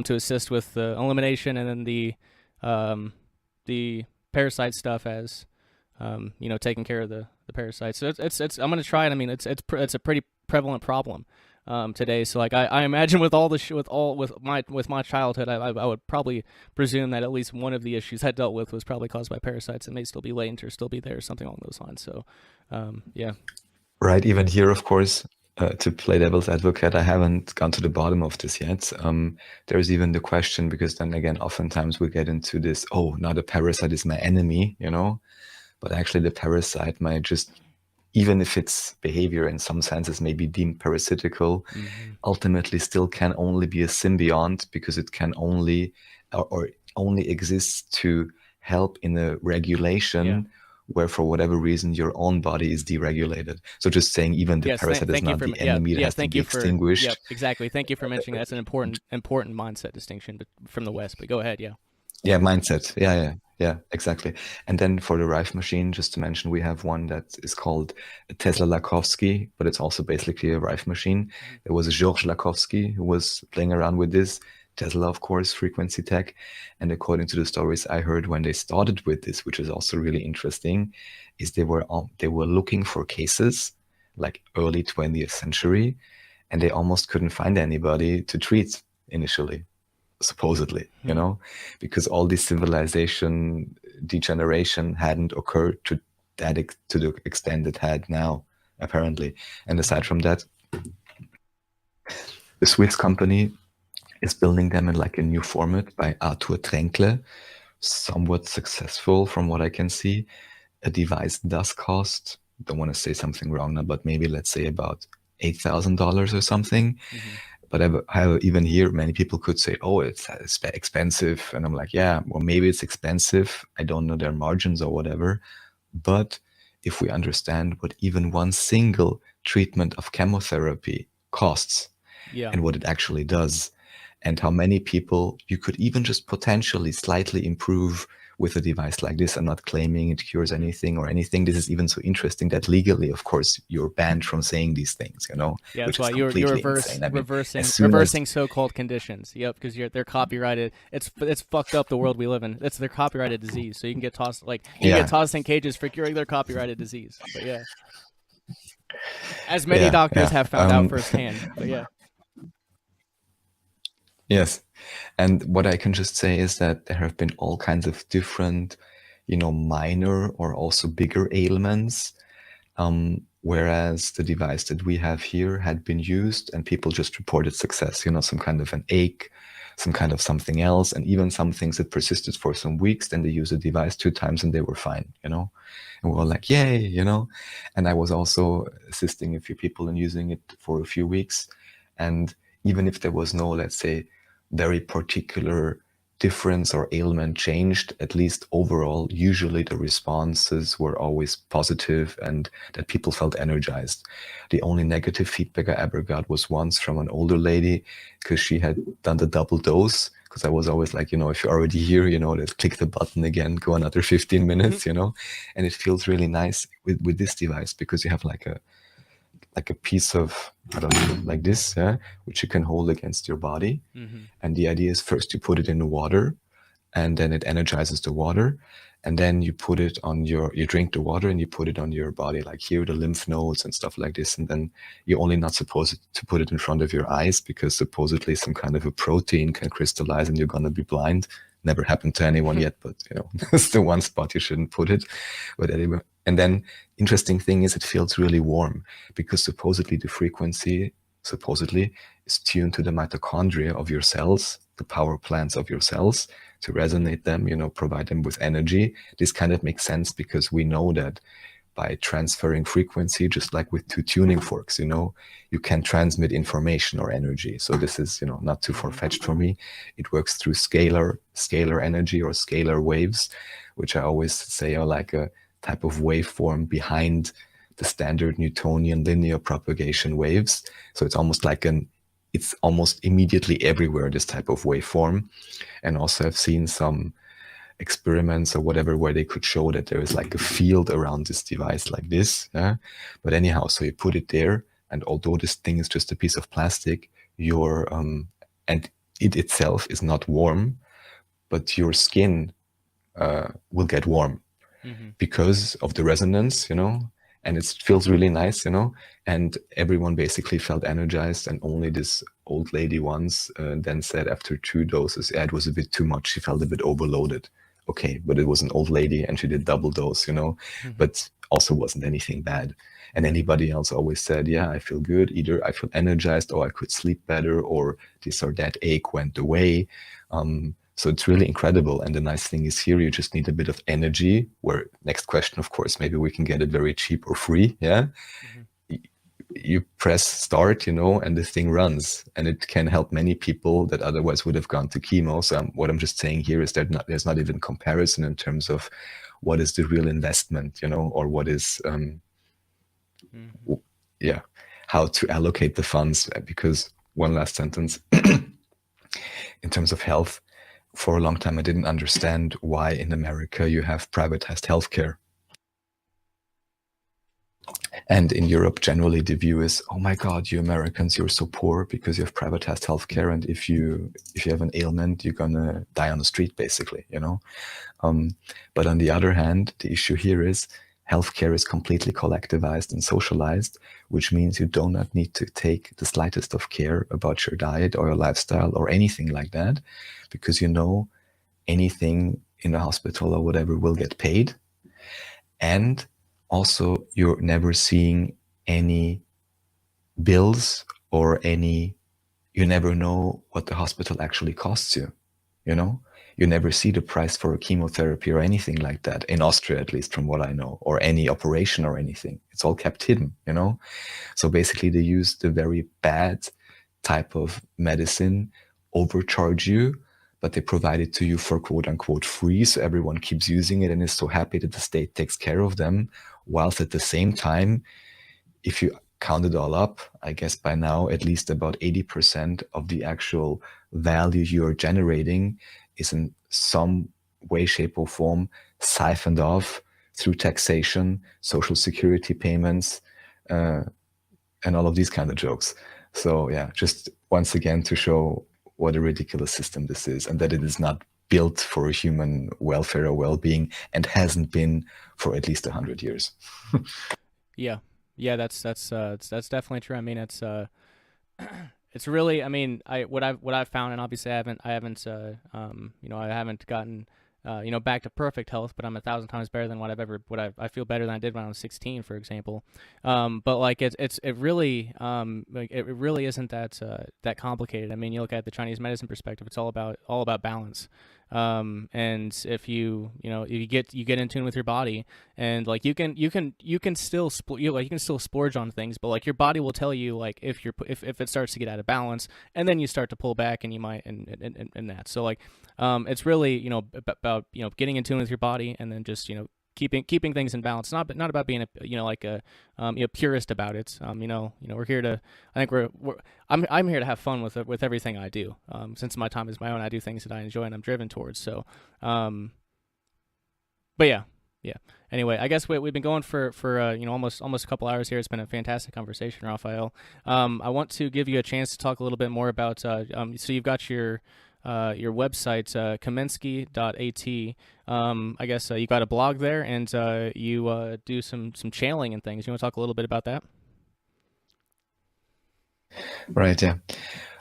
to assist with the elimination, and then the parasite stuff as taking care of the parasites. So it's I'm gonna try it. It's a pretty prevalent problem today. So like I imagine with my childhood, I would probably presume that at least one of the issues I dealt with was probably caused by parasites that may still be latent or still be there, or something along those lines. So yeah. Right. Even here, of course, to play devil's advocate, I haven't gone to the bottom of this yet. There's even the question, because then again, oftentimes we get into this, now the parasite is my enemy, but actually the parasite might just, even if its behavior in some senses may be deemed parasitical, ultimately still can only be a symbiont, because it can only exists to help in a regulation where for whatever reason your own body is deregulated. So just saying, even the parasite is not the enemy that has to be extinguished. Yep, exactly. Thank you for mentioning that. That's an important mindset distinction from the West, but go ahead. Yeah, mindset. Yeah, exactly. And then for the Rife machine, just to mention, we have one that is called Tesla Lakowski, but it's also basically a Rife machine. There was Georges Lakowski who was playing around with this. Tesla, of course, frequency tech. And according to the stories I heard when they started with this, which is also really interesting, is they were looking for cases like early 20th century. and they almost couldn't find anybody to treat initially, supposedly, you know, because all this civilization degeneration hadn't occurred to the extent it had now, apparently. And aside from that, the Swiss company is building them in like a new format by Arthur Tränkle, somewhat successful from what I can see. A device does cost, don't want to say something wrong now, but maybe let's say about $8,000 or something. But however, even here, many people could say, oh, it's expensive. And I'm like, yeah, well, maybe it's expensive. I don't know their margins or whatever. But if we understand what even one single treatment of chemotherapy costs and what it actually does, and how many people you could even just potentially slightly improve with a device like this. I'm not claiming it cures anything or anything. This is even so interesting that legally, of course, you're banned from saying these things, you know? Yeah, which that's is why you're insane. I mean, reversing so-called conditions. Yep, because they're copyrighted. It's fucked up the world we live in. It's their copyrighted disease. So you can get tossed get tossed in cages for curing their copyrighted disease. But yeah, as many doctors have found out firsthand. But yeah. Yes. And what I can just say is that there have been all kinds of different, you know, minor or also bigger ailments. Whereas the device that we have here had been used and people just reported success, you know, some kind of an ache, some kind of something else, and even some things that persisted for some weeks. Then they used the device 2 times and they were fine, you know, and we were like, yay, you know. And I was also assisting a few people in using it for a few weeks. And even if there was no, let's say, very particular difference or ailment changed, at least overall, usually the responses were always positive and that people felt energized. The only negative feedback I ever got was once from an older lady because she had done the double dose. Because I was always like, you know, if you're already here, you know, let's click the button again, go another 15 minutes, you know, and it feels really nice with this device because you have like a piece of, I don't know, like this, which you can hold against your body. And the idea is first you put it in the water and then it energizes the water. And then you put it on you drink the water and you put it on your body, like here, the lymph nodes and stuff like this. And then you're only not supposed to put it in front of your eyes because supposedly some kind of a protein can crystallize and you're going to be blind. Never happened to anyone yet, but you know, that's the one spot you shouldn't put it. But anyway, and then interesting thing is it feels really warm because supposedly the frequency is tuned to the mitochondria of your cells, the power plants of your cells, to resonate them, you know, provide them with energy. This kind of makes sense because we know that by transferring frequency, just like with 2 tuning forks, you know, you can transmit information or energy. So this is, you know, not too far-fetched for me. It works through scalar energy or scalar waves, which I always say are like a type of waveform behind the standard Newtonian linear propagation waves. So it's almost like it's almost immediately everywhere, this type of waveform. And also I've seen some experiments or whatever where they could show that there is like a field around this device like this. But anyhow, so you put it there, and although this thing is just a piece of plastic, and it itself is not warm, but your skin will get warm because of the resonance, you know, and it feels really nice, you know, and everyone basically felt energized. And only this old lady once then said after 2 doses, yeah, it was a bit too much. She felt a bit overloaded. Okay, but it was an old lady and she did double dose, you know, but also wasn't anything bad. And anybody else always said, yeah, I feel good. Either I feel energized or I could sleep better or this or that ache went away. So it's really incredible. And the nice thing is here, you just need a bit of energy, where next question, of course, maybe we can get it very cheap or free. Yeah. You press start, you know, and the thing runs, and it can help many people that otherwise would have gone to chemo. So what I'm just saying here is that there's not even comparison in terms of what is the real investment, you know, or what is, how to allocate the funds. Because one last sentence, in terms of health, for a long time, I didn't understand why in America you have privatized healthcare. And in Europe, generally, the view is, oh my God, you Americans, you're so poor because you have privatized healthcare. And if you have an ailment, you're going to die on the street, basically, you know. But on the other hand, the issue here is Healthcare is completely collectivized and socialized, which means you do not need to take the slightest of care about your diet or your lifestyle or anything like that, because you know anything in a hospital or whatever will get paid. And also you're never seeing any bills or you never know what the hospital actually costs you, you know? You never see the price for a chemotherapy or anything like that, in Austria, at least from what I know, or any operation or anything. It's all kept hidden, you know? So basically they use the very bad type of medicine, overcharge you, but they provide it to you for quote unquote free. So everyone keeps using it and is so happy that the state takes care of them. Whilst at the same time, if you count it all up, I guess by now, at least about 80% of the actual value you are generating is in some way, shape, or form siphoned off through taxation, social security payments, and all of these kind of jokes. So yeah, just once again to show what a ridiculous system this is, and that it is not built for human welfare or well-being, and hasn't been for at least 100 years. Yeah, that's definitely true. I mean, it's it's really, I mean, what I've found, and obviously I haven't I haven't gotten back to perfect health, but I'm 1,000 times better than I feel better than I did when I was 16, for example. But like it really isn't that complicated. I mean, you look at the Chinese medicine perspective, it's all about balance. And if you get in tune with your body, and like you can still splurge on things, but like your body will tell you like if it starts to get out of balance, and then you start to pull back, and you might and that. So like it's really about getting in tune with your body, and then just keeping things in balance. Not about being a purist about it. We're here to. I think I'm here to have fun with everything I do. Since my time is my own, I do things that I enjoy and I'm driven towards. So, but yeah. Anyway, I guess we've been going for almost a couple hours here. It's been a fantastic conversation, Raffael. I want to give you a chance to talk a little bit more about. So you've got your website, Kamensky.at. I guess you got a blog there, and you do some channeling and things. You want to talk a little bit about that? Right, yeah.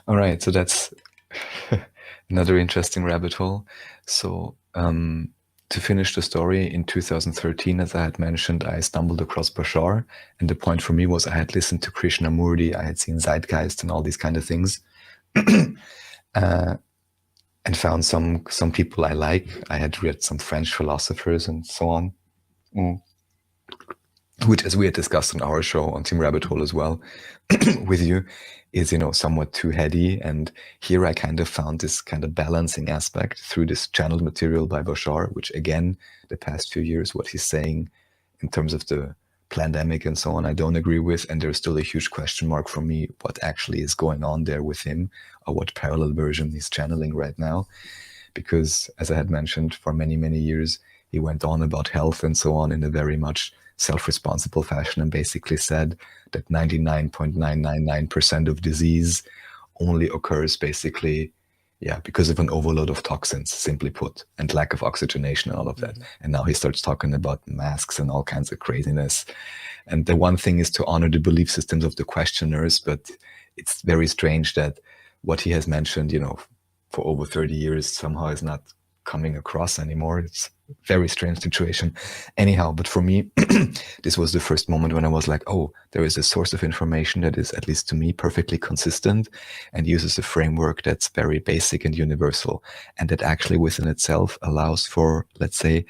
All right, so that's another interesting rabbit hole. So to finish the story, in 2013, as I had mentioned, I stumbled across Bashar, and the point for me was I had listened to Krishnamurti, I had seen Zeitgeist and all these kind of things. And found some people I like. I had read some French philosophers and so on, which, as we had discussed on our show on Team Rabbit Hole as well with you, is somewhat too heady. And here I kind of found this kind of balancing aspect through this channeled material by Bashar, which again, the past few years, what he's saying in terms of the pandemic and so on, I don't agree with, and there's still a huge question mark for me what actually is going on there with him, or what parallel version he's channeling right now. Because, as I had mentioned, for many, many years, he went on about health and so on in a very much self-responsible fashion, and basically said that 99.999% of disease only occurs basically because of an overload of toxins, simply put, and lack of oxygenation and all of that. And now he starts talking about masks and all kinds of craziness. And the one thing is to honor the belief systems of the questioners, but it's very strange that what he has mentioned, for over 30 years somehow is not coming across anymore. It's a very strange situation. Anyhow, but for me, this was the first moment when I was like, oh, there is a source of information that is, at least to me, perfectly consistent and uses a framework that's very basic and universal, and that actually within itself allows for, let's say,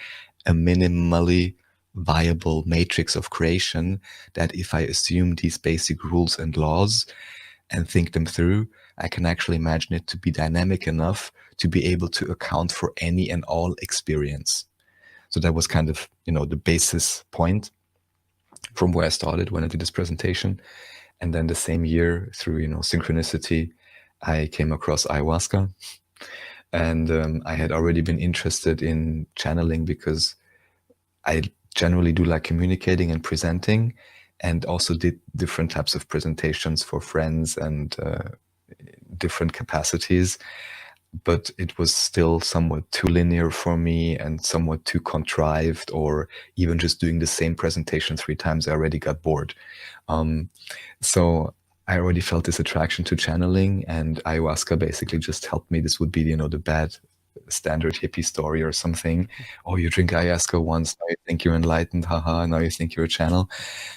a minimally viable matrix of creation, that if I assume these basic rules and laws and think them through, I can actually imagine it to be dynamic enough to be able to account for any and all experience. So that was kind of, the basis point from where I started when I did this presentation. And then the same year, through, synchronicity, I came across ayahuasca. And I had already been interested in channeling because I generally do like communicating and presenting, and also did different types of presentations for friends and different capacities. but it was still somewhat too linear for me and somewhat too contrived, or even just doing the same presentation 3 times, I already got bored. So I already felt this attraction to channeling, and ayahuasca basically just helped me. This would be, the bad standard hippie story or something. Oh, you drink ayahuasca once, now you think you're enlightened, haha, now you think you're a channel.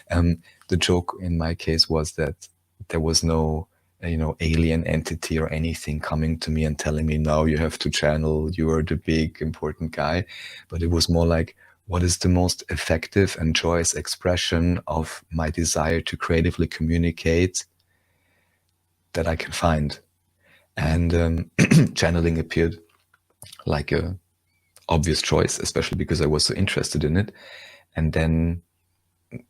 The joke in my case was that there was no alien entity or anything coming to me and telling me, now you have to channel, you are the big important guy. But it was more like, what is the most effective and joyous expression of my desire to creatively communicate that I can find? And channeling appeared like a obvious choice, especially because I was so interested in it. And then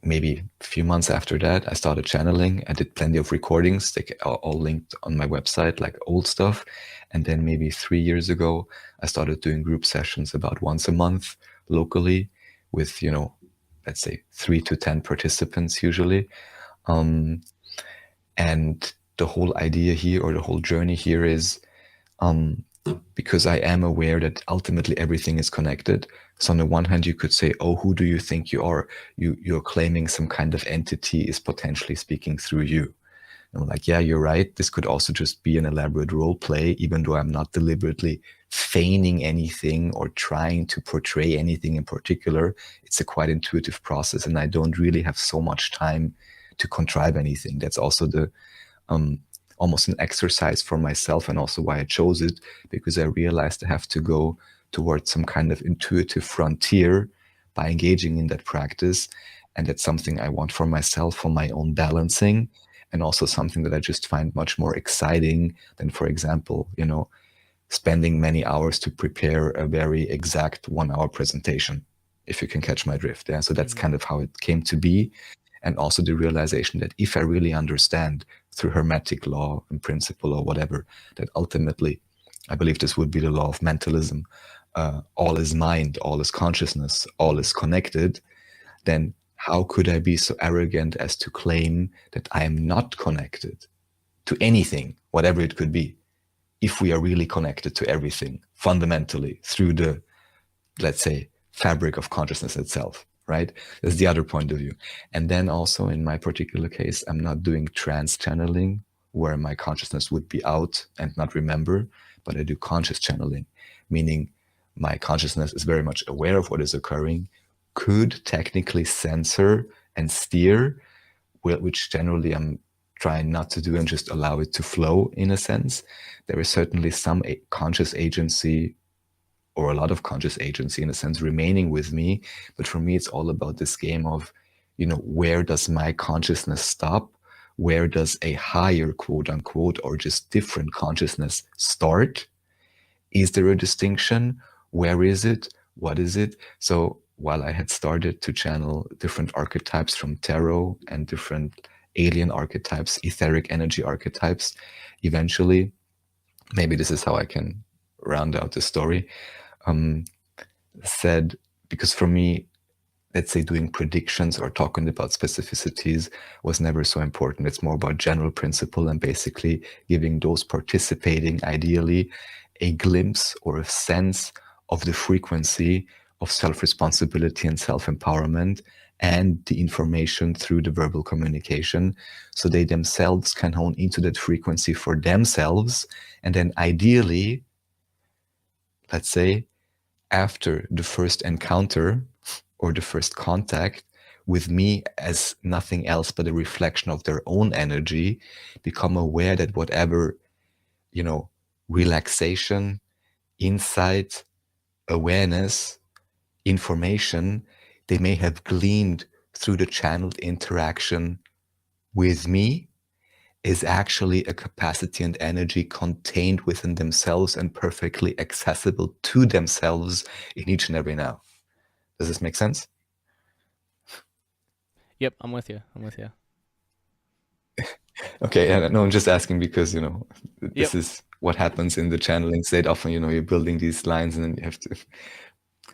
maybe a few months after that, I started channeling. I did plenty of recordings. They are all linked on my website, like old stuff. And then maybe 3 years ago, I started doing group sessions about once a month locally with, let's say 3 to 10 participants usually. And the whole idea here, or the whole journey here, is because I am aware that ultimately everything is connected. So on the one hand, you could say, oh, who do you think you are? You're claiming some kind of entity is potentially speaking through you. And I'm like, yeah, you're right. This could also just be an elaborate role play, even though I'm not deliberately feigning anything or trying to portray anything in particular. It's a quite intuitive process, and I don't really have so much time to contrive anything. That's also the almost an exercise for myself, and also why I chose it, because I realized I have to go towards some kind of intuitive frontier by engaging in that practice. And that's something I want for myself, for my own balancing, and also something that I just find much more exciting than, for example, spending many hours to prepare a very exact 1-hour presentation, if you can catch my drift. Yeah. So that's kind of how it came to be. And also the realization that if I really understand through hermetic law and principle or whatever, that ultimately, I believe this would be the law of mentalism, all is mind, all is consciousness, all is connected, then how could I be so arrogant as to claim that I am not connected to anything, whatever it could be, if we are really connected to everything fundamentally through the, let's say, fabric of consciousness itself, right? That's the other point of view. And then also in my particular case, I'm not doing trance channeling where my consciousness would be out and not remember, but I do conscious channeling, meaning my consciousness is very much aware of what is occurring, could technically censor and steer, which generally I'm trying not to do and just allow it to flow in a sense. There is certainly some conscious agency, or a lot of conscious agency in a sense, remaining with me. But for me, it's all about this game of, where does my consciousness stop? Where does a higher, quote unquote, or just different consciousness start? Is there a distinction? Where is it? What is it? So while I had started to channel different archetypes from tarot and different alien archetypes, etheric energy archetypes, eventually, maybe this is how I can round out the story, said, because for me, let's say doing predictions or talking about specificities was never so important. It's more about general principle and basically giving those participating, ideally, a glimpse or a sense of the frequency of self-responsibility and self-empowerment and the information through the verbal communication, so they themselves can hone into that frequency for themselves. And then ideally, let's say, after the first encounter or the first contact with me as nothing else but a reflection of their own energy, become aware that whatever, relaxation, insight, awareness, information they may have gleaned through the channeled interaction with me is actually a capacity and energy contained within themselves and perfectly accessible to themselves in each and every now. Does this make sense? Yep, I'm with you. Okay, no, I'm just asking because, this is what happens in the channeling state. Often, you're building these lines and then you have to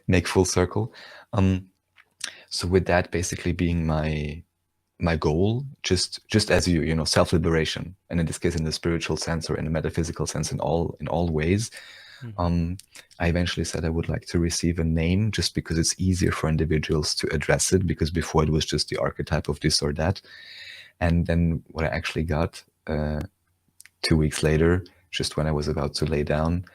make full circle. So with that basically being my my goal, just as you know, self-liberation, and in this case in the spiritual sense or in the metaphysical sense, in all ways. I eventually said I would like to receive a name, just because it's easier for individuals to address it, because before it was just the archetype of this or that. And then what I actually got 2 weeks later, just when I was about to lay down,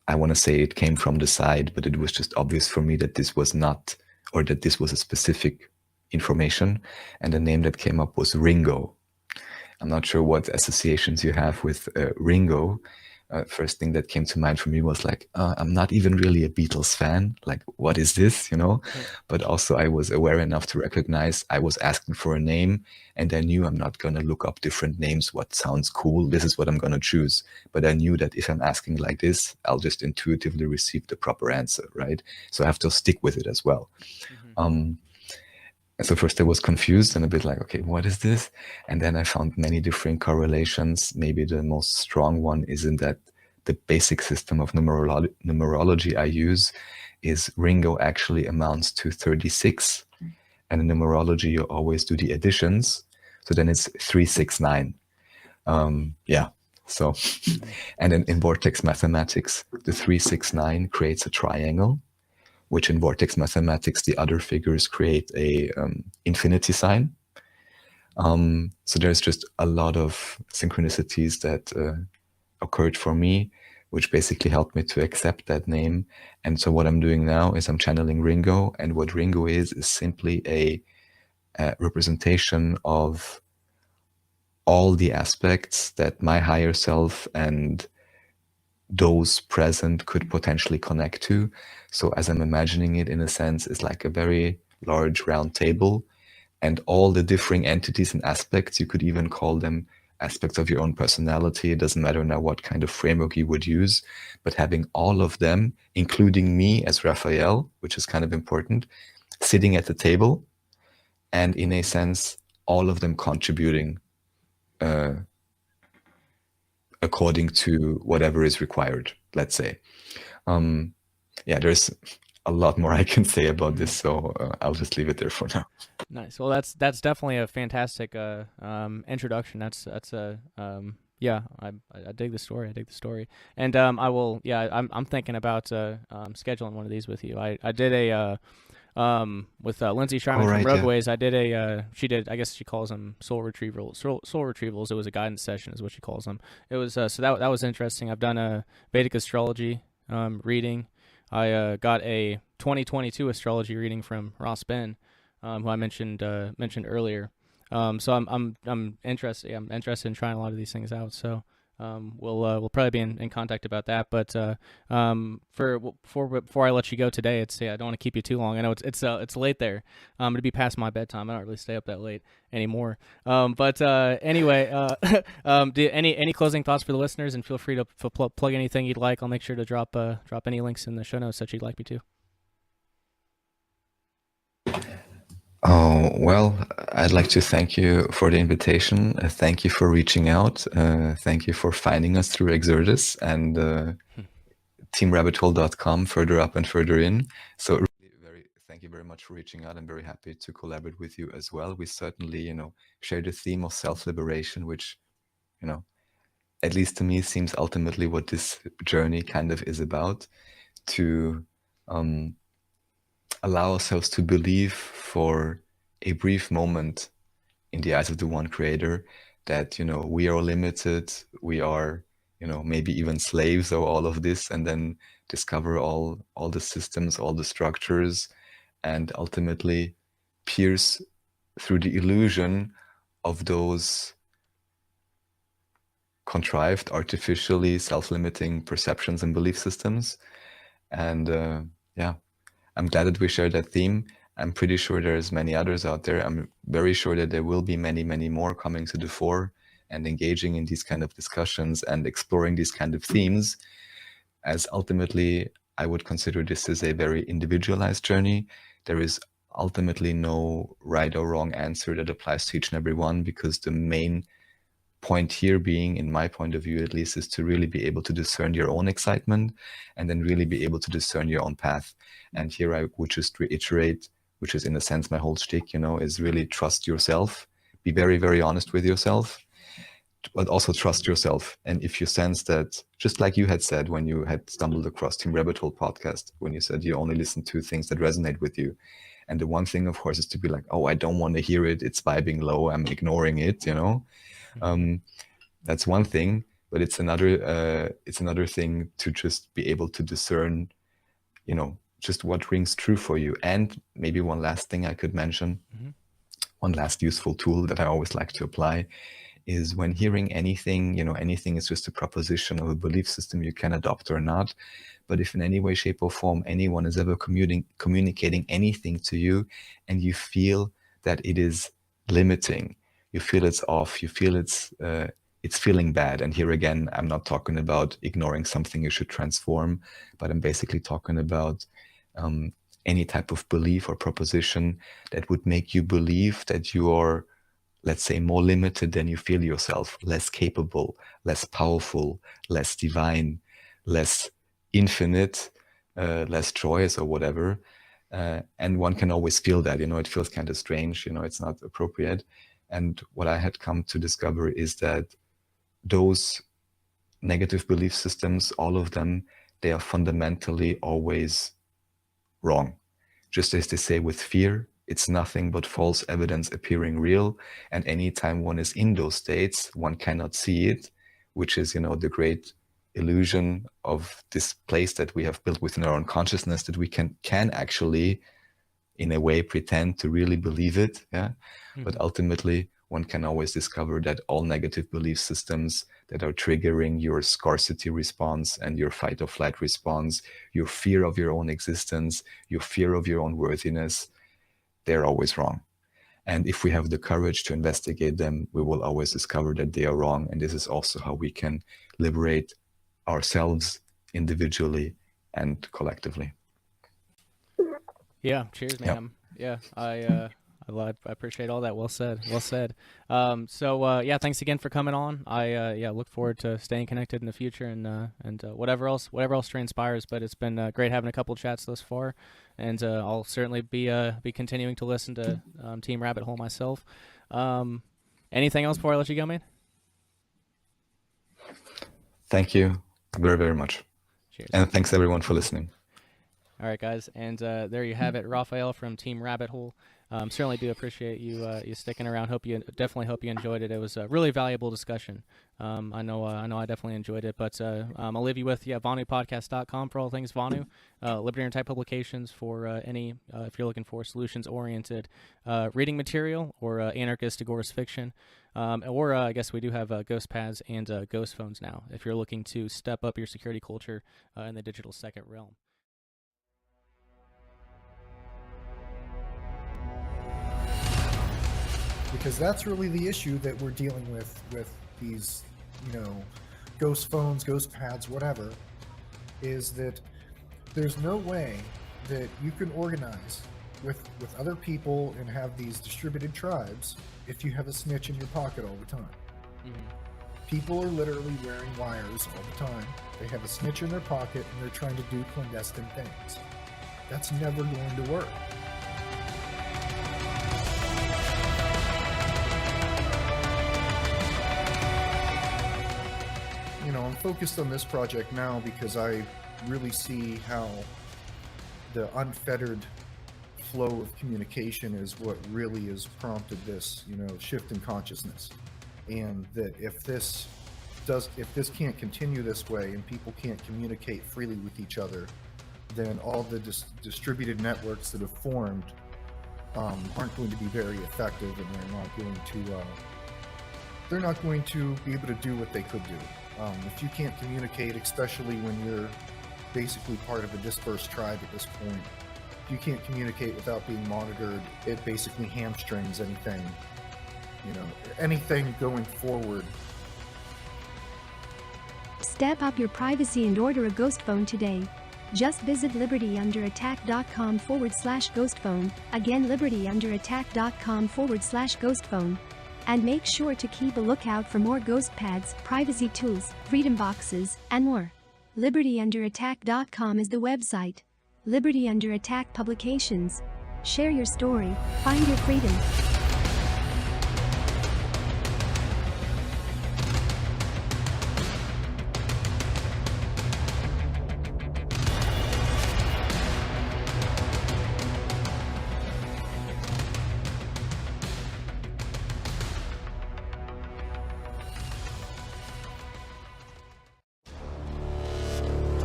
I want to say it came from the side, but it was just obvious for me that this was not, or that this was a specific information. And the name that came up was Ringo. I'm not sure what associations you have with Ringo. First thing that came to mind for me was like, I'm not even really a Beatles fan. Like, what is this, you know? But also I was aware enough to recognize I was asking for a name, and I knew I'm not going to look up different names. What sounds cool? This is what I'm going to choose. But I knew that if I'm asking like this, I'll just intuitively receive the proper answer, right? So I have to stick with it as well. And so first I was confused and a bit like, okay, what is this? And then I found many different correlations. Maybe the most strong one is in that the basic system of numerology I use is Ringo actually amounts to 36. And in numerology, you always do the additions. So then it's 369. Yeah. So, and then in vortex mathematics, the 369 creates a triangle, which in vortex mathematics, the other figures create a infinity sign. So there's just a lot of synchronicities that occurred for me, which basically helped me to accept that name. And so what I'm doing now is I'm channeling Ringo, and what Ringo is simply a representation of all the aspects that my higher self and those present could potentially connect to. So as I'm imagining it, in a sense, it's like a very large round table, and all the differing entities and aspects, you could even call them aspects of your own personality. It doesn't matter now what kind of framework you would use, but having all of them, including me as Raphael, which is kind of important, sitting at the table, and in a sense, all of them contributing according to whatever is required, let's say. Yeah, there's a lot more I can say about this, so I'll just leave it there for now. Nice. Well, that's definitely a fantastic introduction. That's a yeah. I dig the story. I dig the story, and I will. Yeah, I'm thinking about scheduling one of these with you. I did a with Lindsay Schreiman from Rogueways. Yeah. I did a she did, I guess she calls them soul retrievals. It was a guidance session is what she calls them. It was so that was interesting. I've done a Vedic astrology reading. I got a 2022 astrology reading from Ross Ben, who I mentioned earlier. So I'm interested. Yeah, I'm interested in trying a lot of these things out. So we'll probably be in contact about that. But before I let you go today, I don't want to keep you too long. I know it's late there. It'd be past my bedtime. I don't really stay up that late anymore. But anyway, do any closing thoughts for the listeners? And feel free to plug anything you'd like. I'll make sure to drop any links in the show notes that you'd like me to. Oh, well, I'd like to thank you for the invitation. Thank you for reaching out. Thank you for finding us through Exertus and teamrabbithole.com, further up and further in. So really thank you very much for reaching out. I'm very happy to collaborate with you as well. We certainly, share the theme of self-liberation, which, at least to me seems ultimately what this journey kind of is about, to allow ourselves to believe for a brief moment in the eyes of the one creator that, we are limited, we are, maybe even slaves of all of this, and then discover all the systems, all the structures, and ultimately pierce through the illusion of those contrived, artificially self-limiting perceptions and belief systems. And yeah, I'm glad that we share that theme. I'm pretty sure there's many others out there. I'm very sure that there will be many, many more coming to the fore and engaging in these kind of discussions and exploring these kind of themes, as ultimately I would consider this as a very individualized journey. There is ultimately no right or wrong answer that applies to each and every one, because the main point here being, in my point of view at least, is to really be able to discern your own excitement and then really be able to discern your own path. And here I would just reiterate, which is in a sense my whole shtick, is really trust yourself, be very, very honest with yourself, but also trust yourself. And if you sense that, just like you had said when you had stumbled across Team Rabbit Hole podcast, when you said you only listen to things that resonate with you. And the one thing, of course, is to be like, oh, I don't want to hear it. It's vibing low. I'm ignoring it, That's one thing, but it's another thing to just be able to discern, just what rings true for you. And maybe one last thing I could mention, one last useful tool that I always like to apply is when hearing anything, anything is just a proposition of a belief system you can adopt or not. But if in any way, shape, or form anyone is ever communicating anything to you and you feel that it is limiting, you feel it's off, you feel it's feeling bad. And here again, I'm not talking about ignoring something you should transform, but I'm basically talking about any type of belief or proposition that would make you believe that you are, let's say, more limited than you feel yourself, less capable, less powerful, less divine, less infinite, less joyous or whatever. And one can always feel that, it feels kind of strange, it's not appropriate. And what I had come to discover is that those negative belief systems, all of them, they are fundamentally always wrong. Just as they say with fear, it's nothing but false evidence appearing real. And anytime one is in those states, one cannot see it, which is, the great illusion of this place that we have built within our own consciousness, that we can actually, in a way, pretend to really believe it. Yeah. But ultimately, one can always discover that all negative belief systems that are triggering your scarcity response and your fight or flight response, your fear of your own existence, your fear of your own worthiness, they're always wrong. And if we have the courage to investigate them, we will always discover that they are wrong. And this is also how we can liberate ourselves individually and collectively. Yeah, cheers, man. Yeah, I appreciate all that. Well said. So thanks again for coming on. I look forward to staying connected in the future and whatever else transpires. But it's been great having a couple chats thus far, and I'll certainly be continuing to listen to Team Rabbit Hole myself. Anything else before I let you go, man? Thank you very, very much. Cheers. And thanks everyone for listening. All right, guys, and there you have it, Raffael from Team Rabbit Hole. Certainly do appreciate you sticking around. Definitely hope you enjoyed it. It was a really valuable discussion. I know I definitely enjoyed it. But I'll leave you with VonuPodcast.com for all things Vonu, Libertarian type publications for any if you're looking for solutions oriented reading material or anarchist agorist fiction. Or I guess we do have ghost pads and ghost phones now if you're looking to step up your security culture in the digital second realm. Because that's really the issue that we're dealing with these, ghost phones, ghost pads, whatever, is that there's no way that you can organize with other people and have these distributed tribes if you have a snitch in your pocket all the time. People are literally wearing wires all the time. They have a snitch in their pocket and they're trying to do clandestine things. That's never going to work. I'm focused on this project now because I really see how the unfettered flow of communication is what really has prompted this, shift in consciousness. And that if this can't continue this way and people can't communicate freely with each other, then all the distributed networks that have formed aren't going to be very effective, and they're not going to be able to do what they could do. If you can't communicate, especially when you're basically part of a dispersed tribe at this point, if you can't communicate without being monitored, it basically hamstrings anything going forward. Step up your privacy and order a ghost phone today. Just visit libertyunderattack.com/ghost phone. Again, libertyunderattack.com/ghost phone. And make sure to keep a lookout for more ghost pads, privacy tools, freedom boxes, and more. libertyunderattack.com is the website. Liberty Under Attack Publications. Share your story. Find your freedom.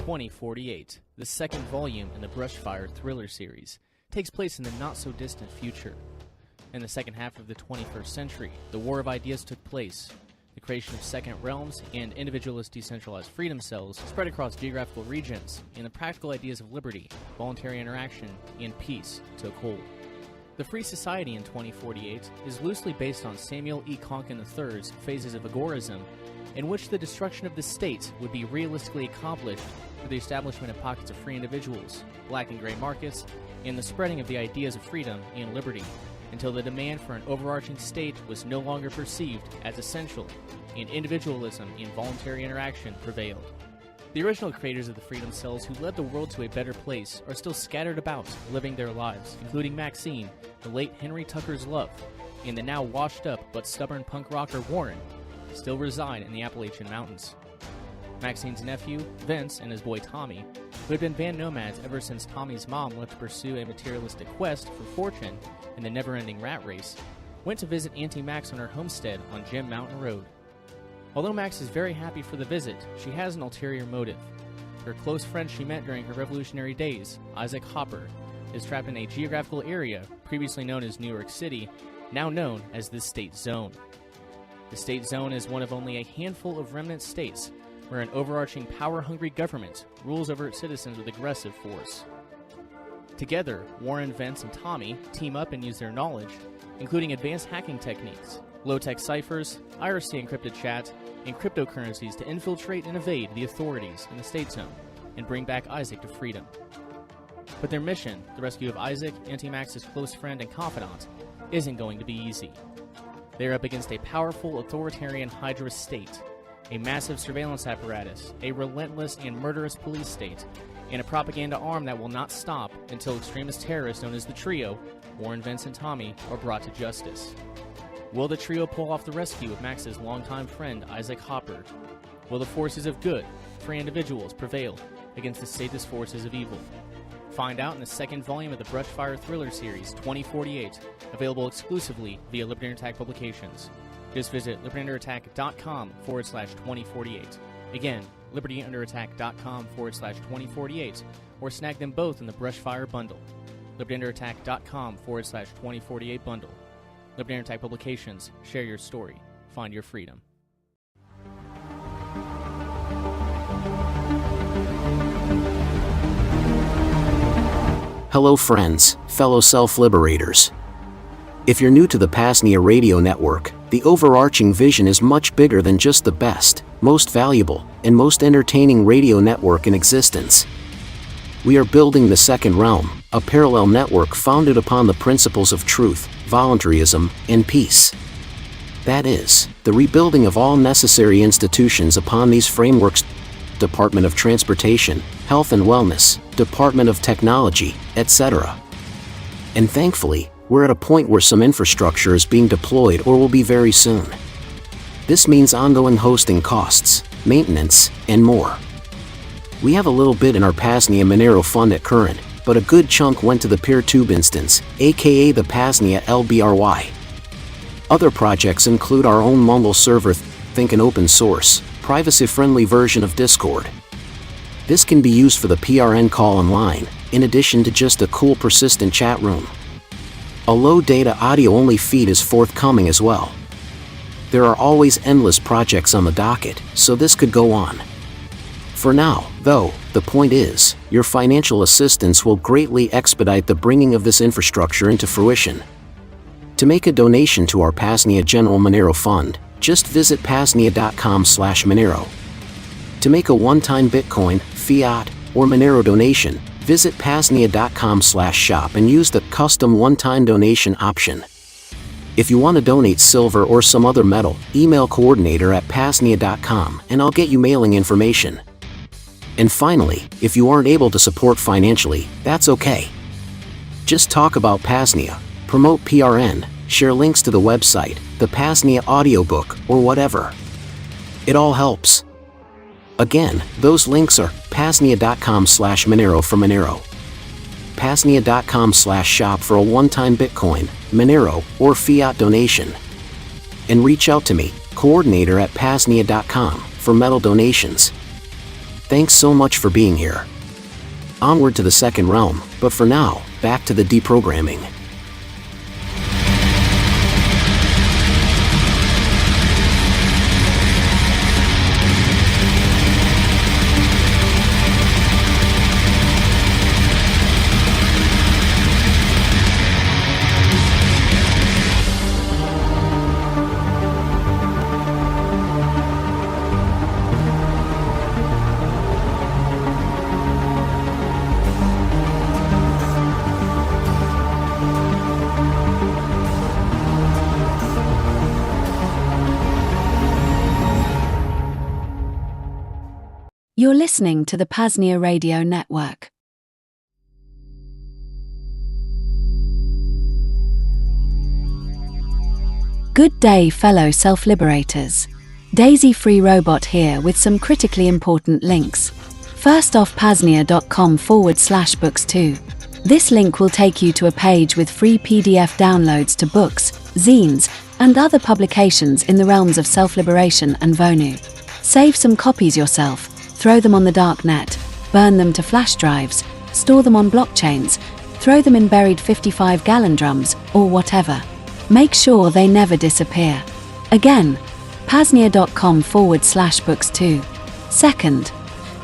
.2048, the second volume in the Brushfire thriller series, takes place in the not-so-distant future. In the second half of the 21st century, the War of Ideas took place. The creation of second realms and individualist decentralized freedom cells spread across geographical regions, and the practical ideas of liberty, voluntary interaction, and peace took hold. The Free Society in 2048 is loosely based on Samuel E. Konkin III's Phases of Agorism, in which the destruction of the state would be realistically accomplished through the establishment of pockets of free individuals, black and gray markets, and the spreading of the ideas of freedom and liberty, until the demand for an overarching state was no longer perceived as essential, and individualism and voluntary interaction prevailed. The original creators of the Freedom Cells who led the world to a better place are still scattered about, living their lives, including Maxine, the late Henry Tucker's love, and the now washed-up but stubborn punk rocker Warren, still reside in the Appalachian Mountains. Maxine's nephew, Vince, and his boy Tommy, who had been band nomads ever since Tommy's mom left to pursue a materialistic quest for fortune in the never-ending rat race, went to visit Auntie Max on her homestead on Jim Mountain Road. Although Max is very happy for the visit, she has an ulterior motive. Her close friend she met during her revolutionary days, Isaac Hopper, is trapped in a geographical area previously known as New York City, now known as the State Zone. The State Zone is one of only a handful of remnant states where an overarching power-hungry government rules over its citizens with aggressive force. Together, Warren, Vince, and Tommy team up and use their knowledge, including advanced hacking techniques, low-tech ciphers, IRC encrypted chat, and cryptocurrencies to infiltrate and evade the authorities in the State Zone and bring back Isaac to freedom. But their mission, the rescue of Isaac, Auntie Max's close friend and confidant, isn't going to be easy. They're up against a powerful authoritarian Hydra state, a massive surveillance apparatus, a relentless and murderous police state, and a propaganda arm that will not stop until extremist terrorists known as the Trio, Warren, Vince, and Tommy, are brought to justice. Will the trio pull off the rescue of Max's longtime friend Isaac Hopper? Will the forces of good, free individuals, prevail against the statist forces of evil? Find out in the second volume of the Brushfire thriller series, 2048, available exclusively via Liberty Under Attack Publications. Just visit libertyunderattack.com/2048. Again, libertyunderattack.com/2048, or snag them both in the Brushfire bundle. libertyunderattack.com/2048 bundle. Liberty Under Attack Publications. Share your story. Find your freedom. Hello friends, fellow self-liberators. If you're new to the PAZNIA radio network, the overarching vision is much bigger than just the best, most valuable, and most entertaining radio network in existence. We are building the second realm, a parallel network founded upon the principles of truth, voluntarism, and peace. That is, the rebuilding of all necessary institutions upon these frameworks: Department of Transportation, Health and Wellness, Department of Technology, etc. And thankfully, we're at a point where some infrastructure is being deployed or will be very soon. This means ongoing hosting costs, maintenance, and more. We have a little bit in our PAZNIA Monero fund at current, but a good chunk went to the PeerTube instance, aka the PAZNIA LBRY. Other projects include our own Mumble server, think an open source, privacy-friendly version of Discord. This can be used for the PRN call online, in addition to just a cool persistent chat room. A low-data audio-only feed is forthcoming as well. There are always endless projects on the docket, so this could go on. For now, though, the point is, your financial assistance will greatly expedite the bringing of this infrastructure into fruition. To make a donation to our PAZNIA General Monero Fund, just visit PAZNIA.com/Monero. To make a one-time Bitcoin, fiat, or Monero donation, visit PAZNIA.com/shop and use the custom one-time donation option. If you want to donate silver or some other metal, email coordinator at PAZNIA.com and I'll get you mailing information. And finally, if you aren't able to support financially, that's okay. Just talk about PAZNIA, promote PRN, share links to the website, the PAZNIA audiobook, or whatever. It all helps. Again, those links are PAZNIA.com/Monero for Monero, PAZNIA.com/shop for a one-time Bitcoin, Monero, or fiat donation. And reach out to me, coordinator at PAZNIA.com, for metal donations. Thanks so much for being here. Onward to the second realm, but for now, back to the deprogramming. You're listening to the PAZNIA Radio Network. Good day, fellow self-liberators. Daisy Free Robot here with some critically important links. First off, PAZNIA.com/books2. This link will take you to a page with free PDF downloads to books, zines, and other publications in the realms of self-liberation and Vonu. Save some copies yourself. Throw them on the dark net, burn them to flash drives, store them on blockchains, throw them in buried 55-gallon drums, or whatever. Make sure they never disappear. Again, PAZNIA.com/books2. Second,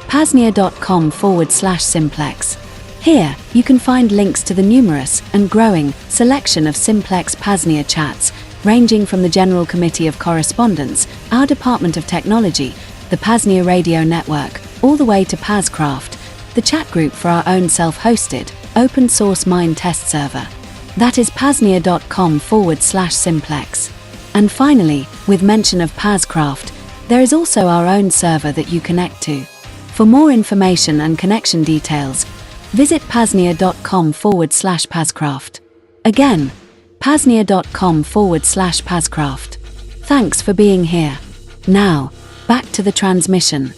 PAZNIA.com/simplex. Here, you can find links to the numerous and growing selection of simplex PAZNIA chats, ranging from the General Committee of Correspondence, our Department of Technology, the PAZNIA Radio Network, all the way to PAZcraft, the chat group for our own self-hosted, open-source mine test server. That is PAZNIA.com/simplex. And finally, with mention of PAZcraft, there is also our own server that you connect to. For more information and connection details, visit PAZNIA.com/PAZcraft. Again, PAZNIA.com/PAZcraft. Thanks for being here. Now, back to the transmission.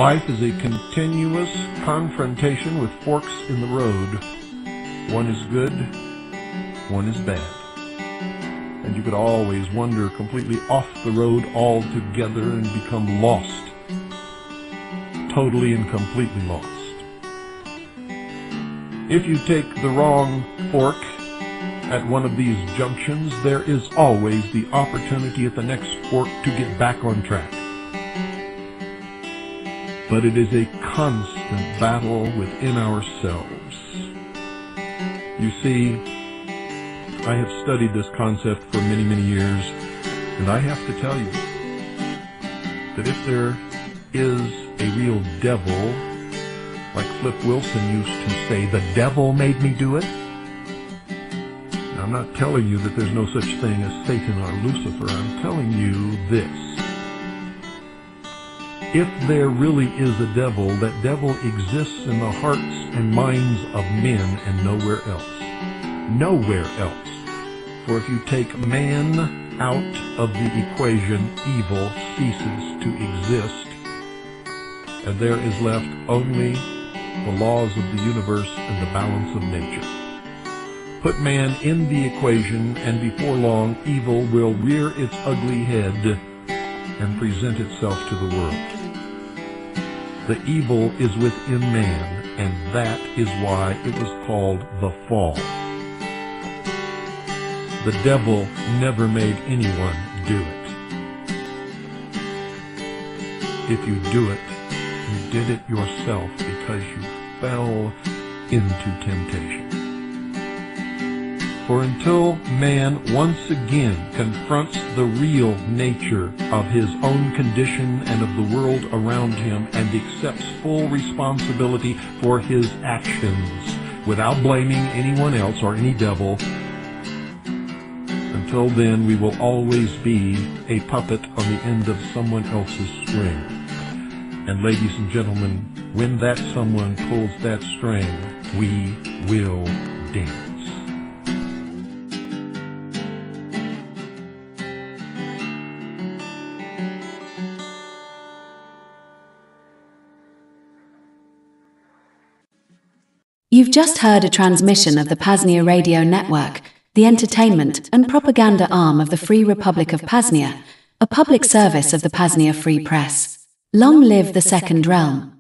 Life is a continuous confrontation with forks in the road. One is good, one is bad. And you could always wander completely off the road altogether and become lost. Totally and completely lost. If you take the wrong fork at one of these junctions, there is always the opportunity at the next fork to get back on track. But it is a constant battle within ourselves. You see, I have studied this concept for many, many years, and I have to tell you that if there is a real devil, like Flip Wilson used to say, the devil made me do it. Now, I'm not telling you that there's no such thing as Satan or Lucifer. I'm telling you this. If there really is a devil, that devil exists in the hearts and minds of men and nowhere else. Nowhere else. For if you take man out of the equation, evil ceases to exist, and there is left only the laws of the universe and the balance of nature. Put man in the equation, and before long, evil will rear its ugly head and present itself to the world. The evil is within man, and that is why it was called the fall. The devil never made anyone do it. If you do it, you did it yourself because you fell into temptation. For until man once again confronts the real nature of his own condition and of the world around him and accepts full responsibility for his actions without blaming anyone else or any devil, until then we will always be a puppet on the end of someone else's string. And ladies and gentlemen, when that someone pulls that string, we will dance. You've just heard a transmission of the PAZNIA radio network, the entertainment and propaganda arm of the Free Republic of PAZNIA, a public service of the PAZNIA Free Press. Long live the Second Realm.